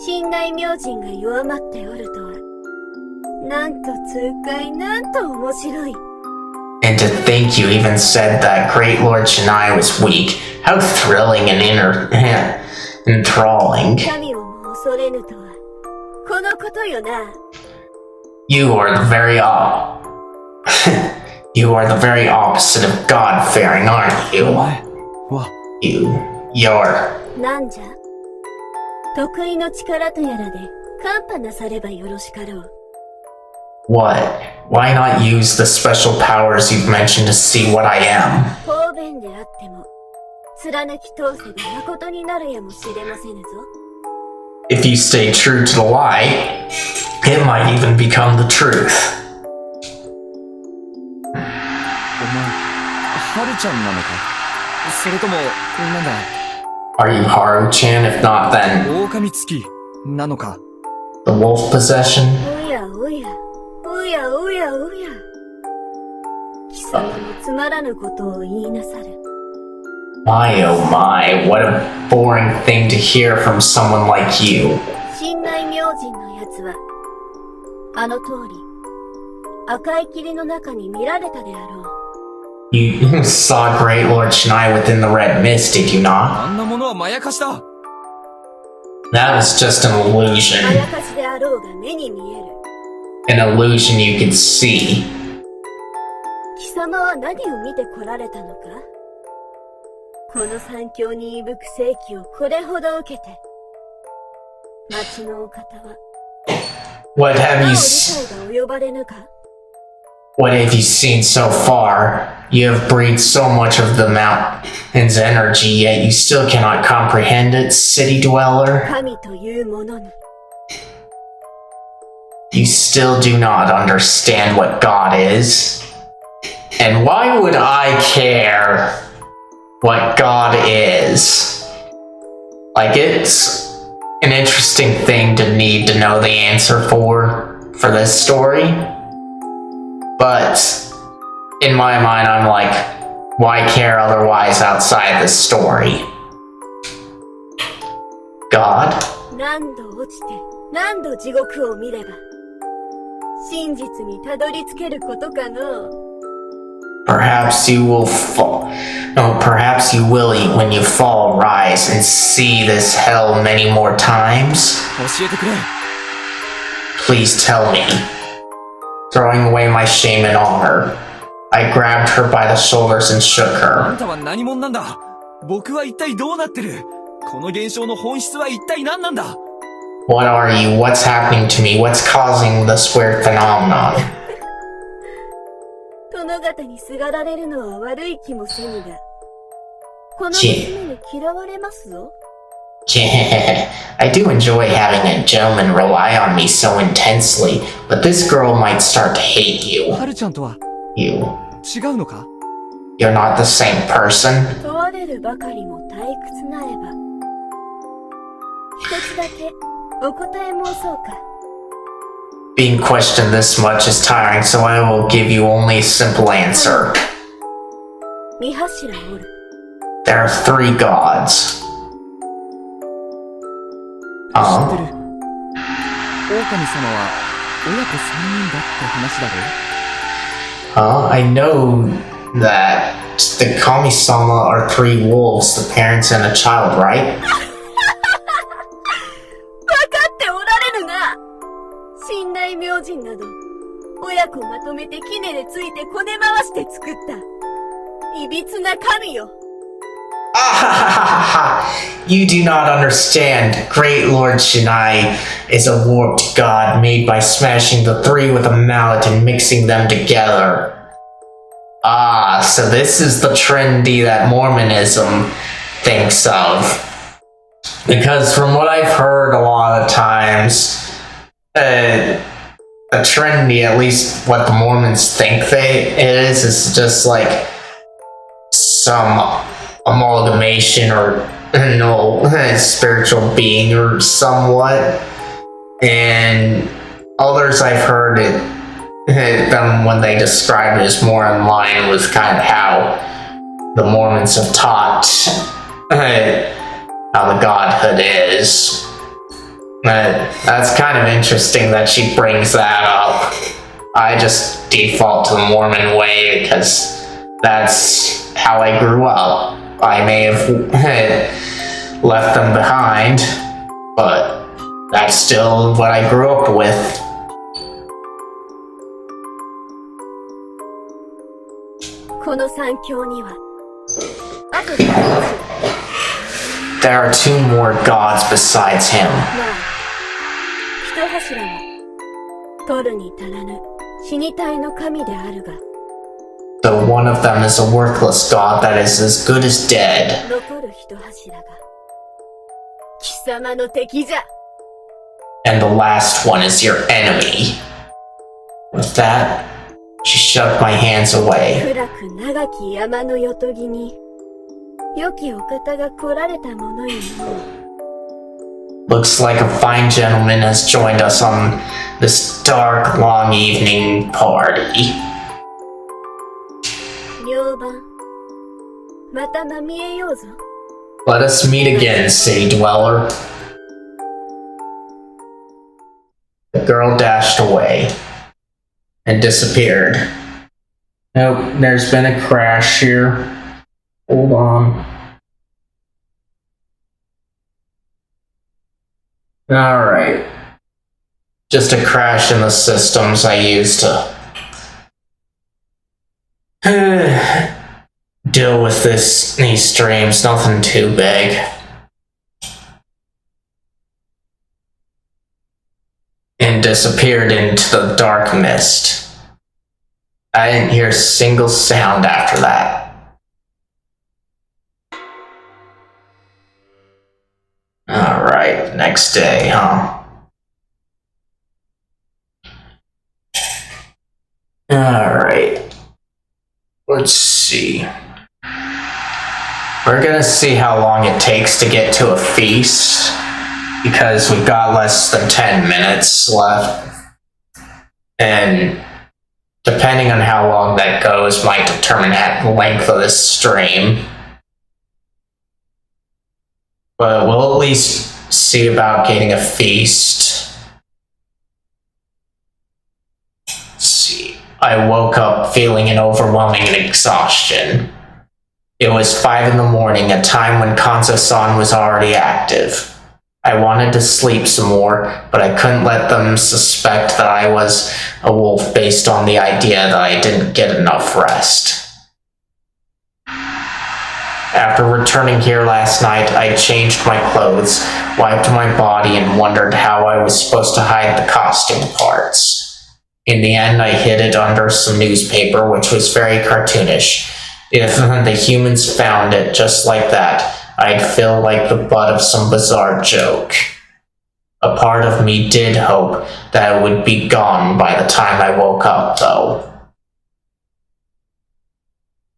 信頼明神が弱まっておるとは、なんと痛快なんと面白い。 And to think you even said that Great Lord Chennai was weak. How thrilling and enthralling. 神をも恐れぬとは、このことよな。 You are the very You are the very opposite of God-fearing, aren't you? お前は You're... なんじゃ得意の力とやらで、カンパなさればよろしかろう。 What? Why not use the special powers you've mentioned to see what I am? 方便であっても、貫き通せば誠になるやもしれませぬぞ。 If you stay true to the lie, it might even become the truth. お前、ハルちゃんなのか？それとも、なんだ？ Are you Haru-chan? If not, then 狼付きなのか？ the wolf possession? おやおや、おやおやおや。貴様もつまらぬことを言いなさる。 My oh my, what a boring thing to hear from someone like you. 信頼明神のやつは、あの通り、赤い霧の中に見られたであろう。 You saw Great Lord Chennai within the red mist, did you not? あんなものはまやかしだ。 That was just an ま illusion. やかしであろうが目に見える。 An illusion you could see. 貴様は何を見て来られたのか？この山境に息吹く世紀をこれほど受けて、町のお方は、 What have なお you 理 s- 解が及ばれぬか？ What have you seen so far? You have breathed so much of the mountain's energy, yet you still cannot comprehend it, city dweller. 神というものに、 You still do not understand what God is. And why would I care what God is? Like, it's an interesting thing to need to know the answer for this story. But in my mind, I'm like, why care otherwise outside this story? God? 何度落ちて、何度地獄を見れば、真実にたどり着けることかの。 Perhaps you will fall. No, perhaps you will, when you fall, rise and see this hell many more times. 教えてくれ。 Please tell me. Throwing away my shame and honor, I grabbed her by the shoulders and shook あ her. んたは何者なんだ？僕は一体どうなってる？この現象の本質は一体何なんだ？ What are you? What's happening to me? What's causing this weird phenomenon? 殿方にすがられるのは悪い気もせぬが、この娘に嫌われますぞ。 Yeah, I do enjoy having a gentleman rely on me so intensely, but this girl might start to hate you. はるちゃんとは You. 違うのか？ You're not the same person? 問われるばかりも退屈なれば。一つだけお答え申そうか。 Being questioned this much is tiring, so I will give you only a simple answer. 三柱おる。 There are 3 gods. 知ってる。狼様は親子3人だって話だろ？ I know that the Kami-sama are 3 wolves, the parents and a child, right? わかっておられるな。信頼明神など、親子まとめて杵でついてこね回して作った。いびつな神よ。 You do not understand. Great Lord Shinai is a warped god made by smashing the 3 with a mallet and mixing them together. So this is the Trinity that Mormonism thinks of. Because from what I've heard a lot of times, the Trinity, at least what the Mormons think it is just like some amalgamation or spiritual being or somewhat, and others I've heard them when they describe it as more in line with kind of how the Mormons have taught how the godhood is. That's kind of interesting that she brings that up. I just default to the Mormon way because that's how I grew up. I may have left them behind, but that's still what I grew up with. There are 2 more gods besides him. 一柱は取るに足らぬ死に体の神であるが。 Though one of them is a worthless god that is as good as dead. 残る一柱が貴様の敵じゃ。 And the last one is your enemy. With that, she shoved my hands away. 暗く長き山のよとぎに良きお方が来られたものよの。 Looks like a fine gentleman has joined us on this dark, long evening party. 明晩またまみえようぞ。 Let us meet again, city dweller. The girl dashed away and disappeared. Nope, there's been a crash here. Hold on. Alright. Just a crash in the systems I used to deal with these streams. Nothing too big. And disappeared into the dark mist. I didn't hear a single sound after that. Alright, next day, huh? Alright. Let's see. We're gonna see how long it takes to get to a feast, because we've got less than 10 minutes left. And depending on how long that goes might determine the length of this stream. But we'll at least see about getting a feast. Let's see. I woke up feeling an overwhelming exhaustion. It was 5 in the morning, a time when Kanza-san was already active. I wanted to sleep some more, but I couldn't let them suspect that I was a wolf based on the idea that I didn't get enough rest. After returning here last night, I changed my clothes, wiped my body, and wondered how I was supposed to hide the costume parts. In the end, I hid it under some newspaper, which was very cartoonish. If the humans found it just like that, I'd feel like the butt of some bizarre joke. A part of me did hope that it would be gone by the time I woke up, though.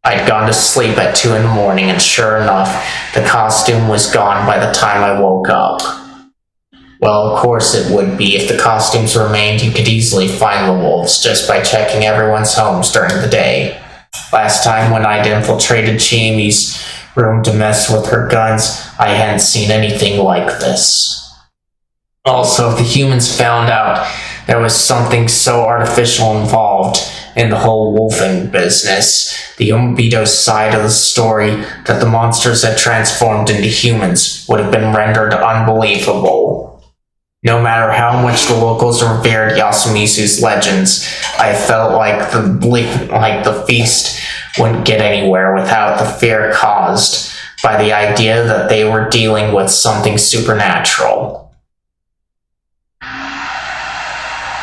I'd gone to sleep at 2 in the morning, and sure enough, the costume was gone by the time I woke up. Well, of course it would be. If the costumes remained, you could easily find the wolves just by checking everyone's homes during the day. Last time when I'd infiltrated Chiami's room to mess with her guns, I hadn't seen anything like this. Also, if the humans found out there was something so artificial involved in the whole wolfing business, the Umbido side of the story that the monsters had transformed into humans would have been rendered unbelievable. No matter how much the locals revered Yasumizu's legends, I felt like the feast wouldn't get anywhere without the fear caused by the idea that they were dealing with something supernatural.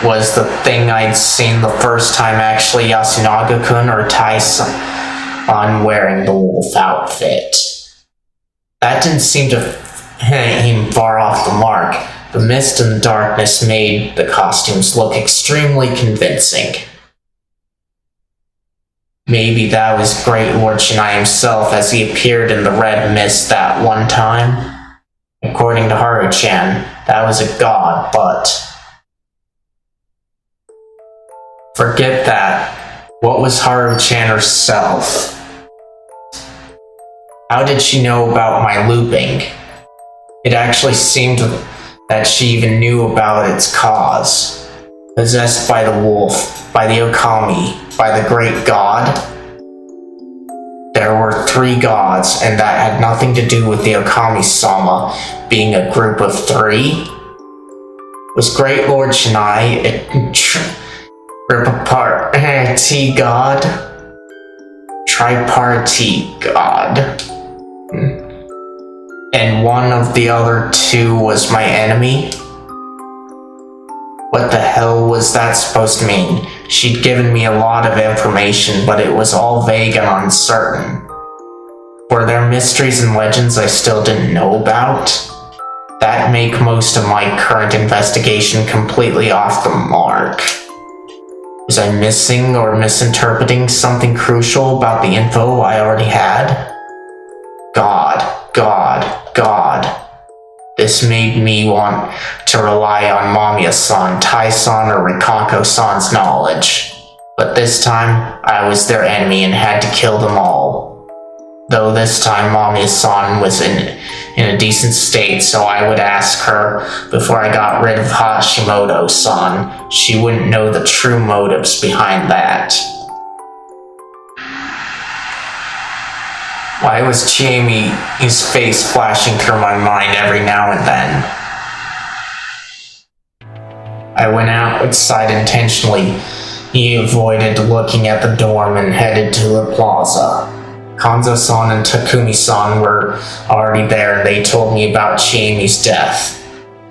Was the thing I'd seen the first time actually Yasunaga-kun or Tai-san wearing the wolf outfit? That didn't seem to hit him far off the mark. The mist and the darkness made the costumes look extremely convincing. Maybe that was Great Lord Shinai himself as he appeared in the red mist that one time. According to Haru-chan, that was a god, but... forget that. What was Haru-chan herself? How did she know about my looping? It actually seemed that she even knew about its cause. Possessed by the wolf, by the Okami, by the great god? There were 3 gods, and that had nothing to do with the Okami-sama being a group of 3? Was Great Lord Shinai a tripartite god? Tripartite god. And one of the other 2 was my enemy? What the hell was that supposed to mean? She'd given me a lot of information, but it was all vague and uncertain. Were there mysteries and legends I still didn't know about? That'd make most of my current investigation completely off the mark. Was I missing or misinterpreting something crucial about the info I already had? God. This made me want to rely on Mamiya-san, Tai-san, or Rikako-san's knowledge. But this time, I was their enemy and had to kill them all. Though this time Mamiya-san was in a decent state, so I would ask her before I got rid of Hashimoto-san. She wouldn't know the true motives behind that. Why was Chiami's face flashing through my mind every now and then? I went outside intentionally. He avoided looking at the dorm and headed to the plaza. Kanzo-san and Takumi-san were already there, and they told me about Chiami's death.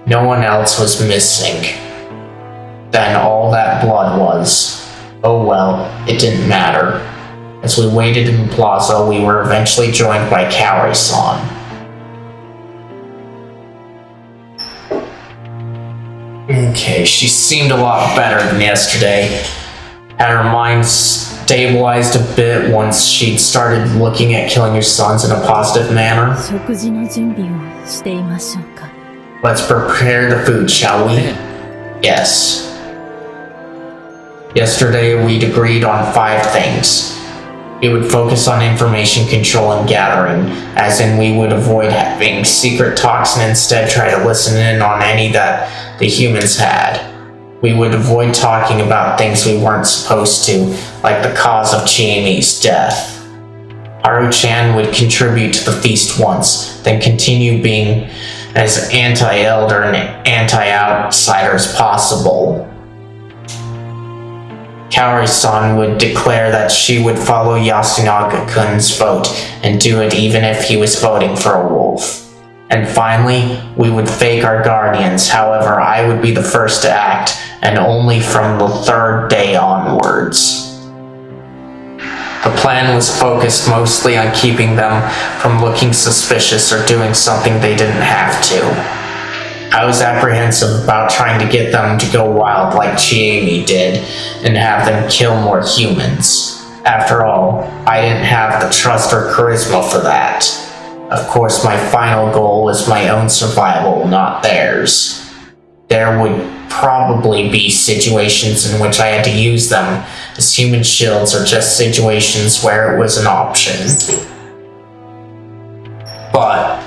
No one else was missing. Then all that blood was. Oh well, it didn't matter. As we waited in the plaza, we were eventually joined by Kaori-san. Okay, she seemed a lot better than yesterday. Had her mind stabilized a bit once she'd started looking at killing her sons in a positive manner. Let's prepare the food, shall we? Yes. Yesterday we'd agreed on 5 things. We would focus on information control and gathering, as in we would avoid having secret talks and instead try to listen in on any that the humans had. We would avoid talking about things we weren't supposed to, like the cause of Chiami's death. Haru-chan would contribute to the feast once, then continue being as anti-elder and anti-outsider as possible. Kaori-san would declare that she would follow Yasunaga-kun's vote and do it even if he was voting for a wolf. And finally, we would fake our guardians. However, I would be the first to act, and only from the 3rd day onwards. The plan was focused mostly on keeping them from looking suspicious or doing something they didn't have to. I was apprehensive about trying to get them to go wild like Chiemi did and have them kill more humans. After all, I didn't have the trust or charisma for that. Of course, my final goal was my own survival, not theirs. There would probably be situations in which I had to use them, as human shields are just situations where it was an option. But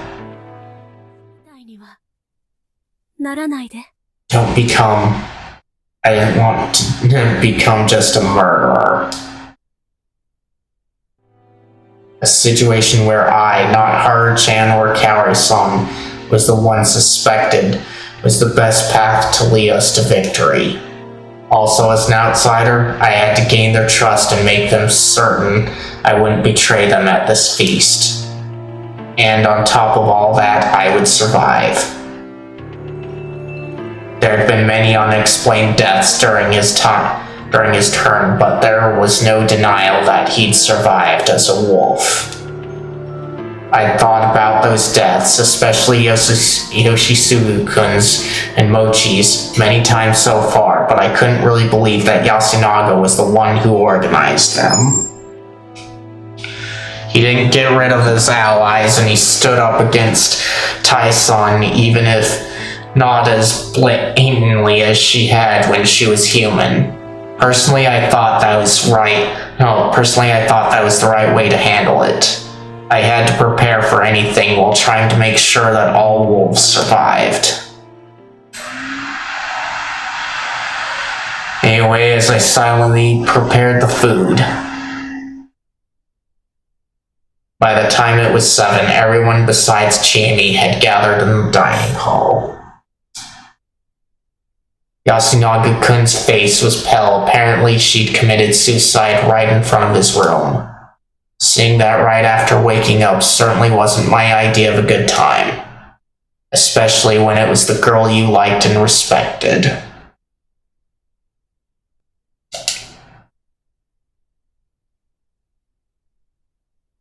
I didn't want to become just a murderer. A situation where I, not Haru-chan or Kaori-san, was the one suspected was the best path to lead us to victory. Also, as an outsider, I had to gain their trust and make them certain I wouldn't betray them at this feast. And on top of all that, I would survive. There had been many unexplained deaths during his turn, but there was no denial that he'd survived as a wolf. I'd thought about those deaths, especially Yoshisugu-kun's and Mochi's, many times so far, but I couldn't really believe that Yasunaga was the one who organized them. He didn't get rid of his allies, and he stood up against Tai-san, even if not as blatantly as she had when she was human. Personally, I thought that was the right way to handle it. I had to prepare for anything while trying to make sure that all wolves survived. Anyway, as I silently prepared the food. By the time it was 7, everyone besides Chiemi had gathered in the dining hall. Yasunaga-kun's face was pale. Apparently she'd committed suicide right in front of his room. Seeing that right after waking up certainly wasn't my idea of a good time. Especially when it was the girl you liked and respected.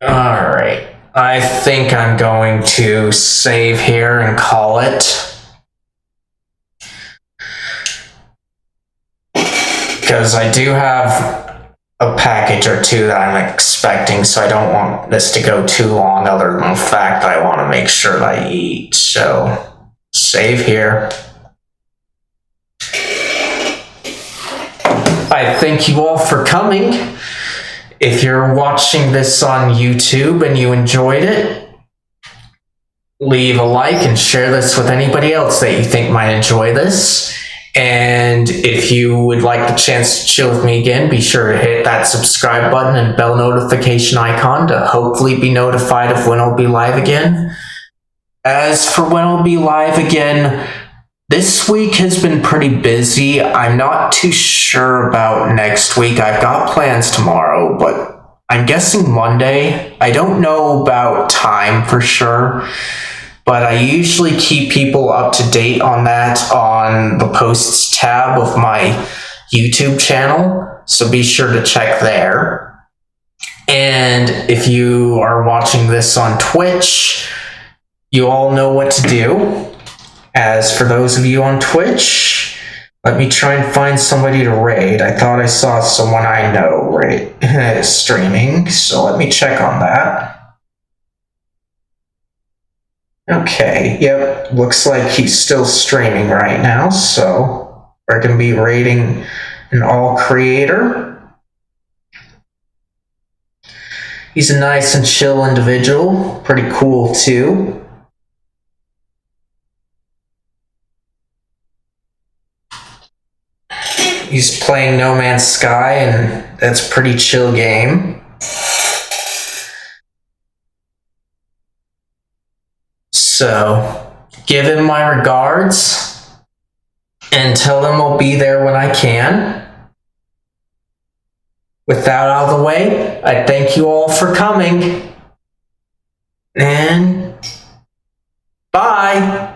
Alright, I think I'm going to save here and call it. Because I do have a package or two that I'm expecting, so I don't want this to go too long, other than the fact I want to make sure that I eat. So, save here. I thank you all for coming. If you're watching this on YouTube and you enjoyed it, leave a like and share this with anybody else that you think might enjoy this. And if you would like the chance to chill with me again, be sure to hit that subscribe button and bell notification icon to hopefully be notified of when I'll be live again. As for when I'll be live again, this week has been pretty busy. I'm not too sure about next week. I've got plans tomorrow, but I'm guessing Monday. I don't know about time for sure. But I usually keep people up to date on that on the posts tab of my YouTube channel, so be sure to check there. And if you are watching this on Twitch, you all know what to do. As for those of you on Twitch, let me try and find somebody to raid. I thought I saw someone I know streaming, so let me check on that. Okay, yep, looks like he's still streaming right now, so we're going to be raiding an all-creator. He's a nice and chill individual, pretty cool too. He's playing No Man's Sky, and that's a pretty chill game. So, give him my regards, and tell him I'll be there when I can. With that out of the way, I thank you all for coming, and bye!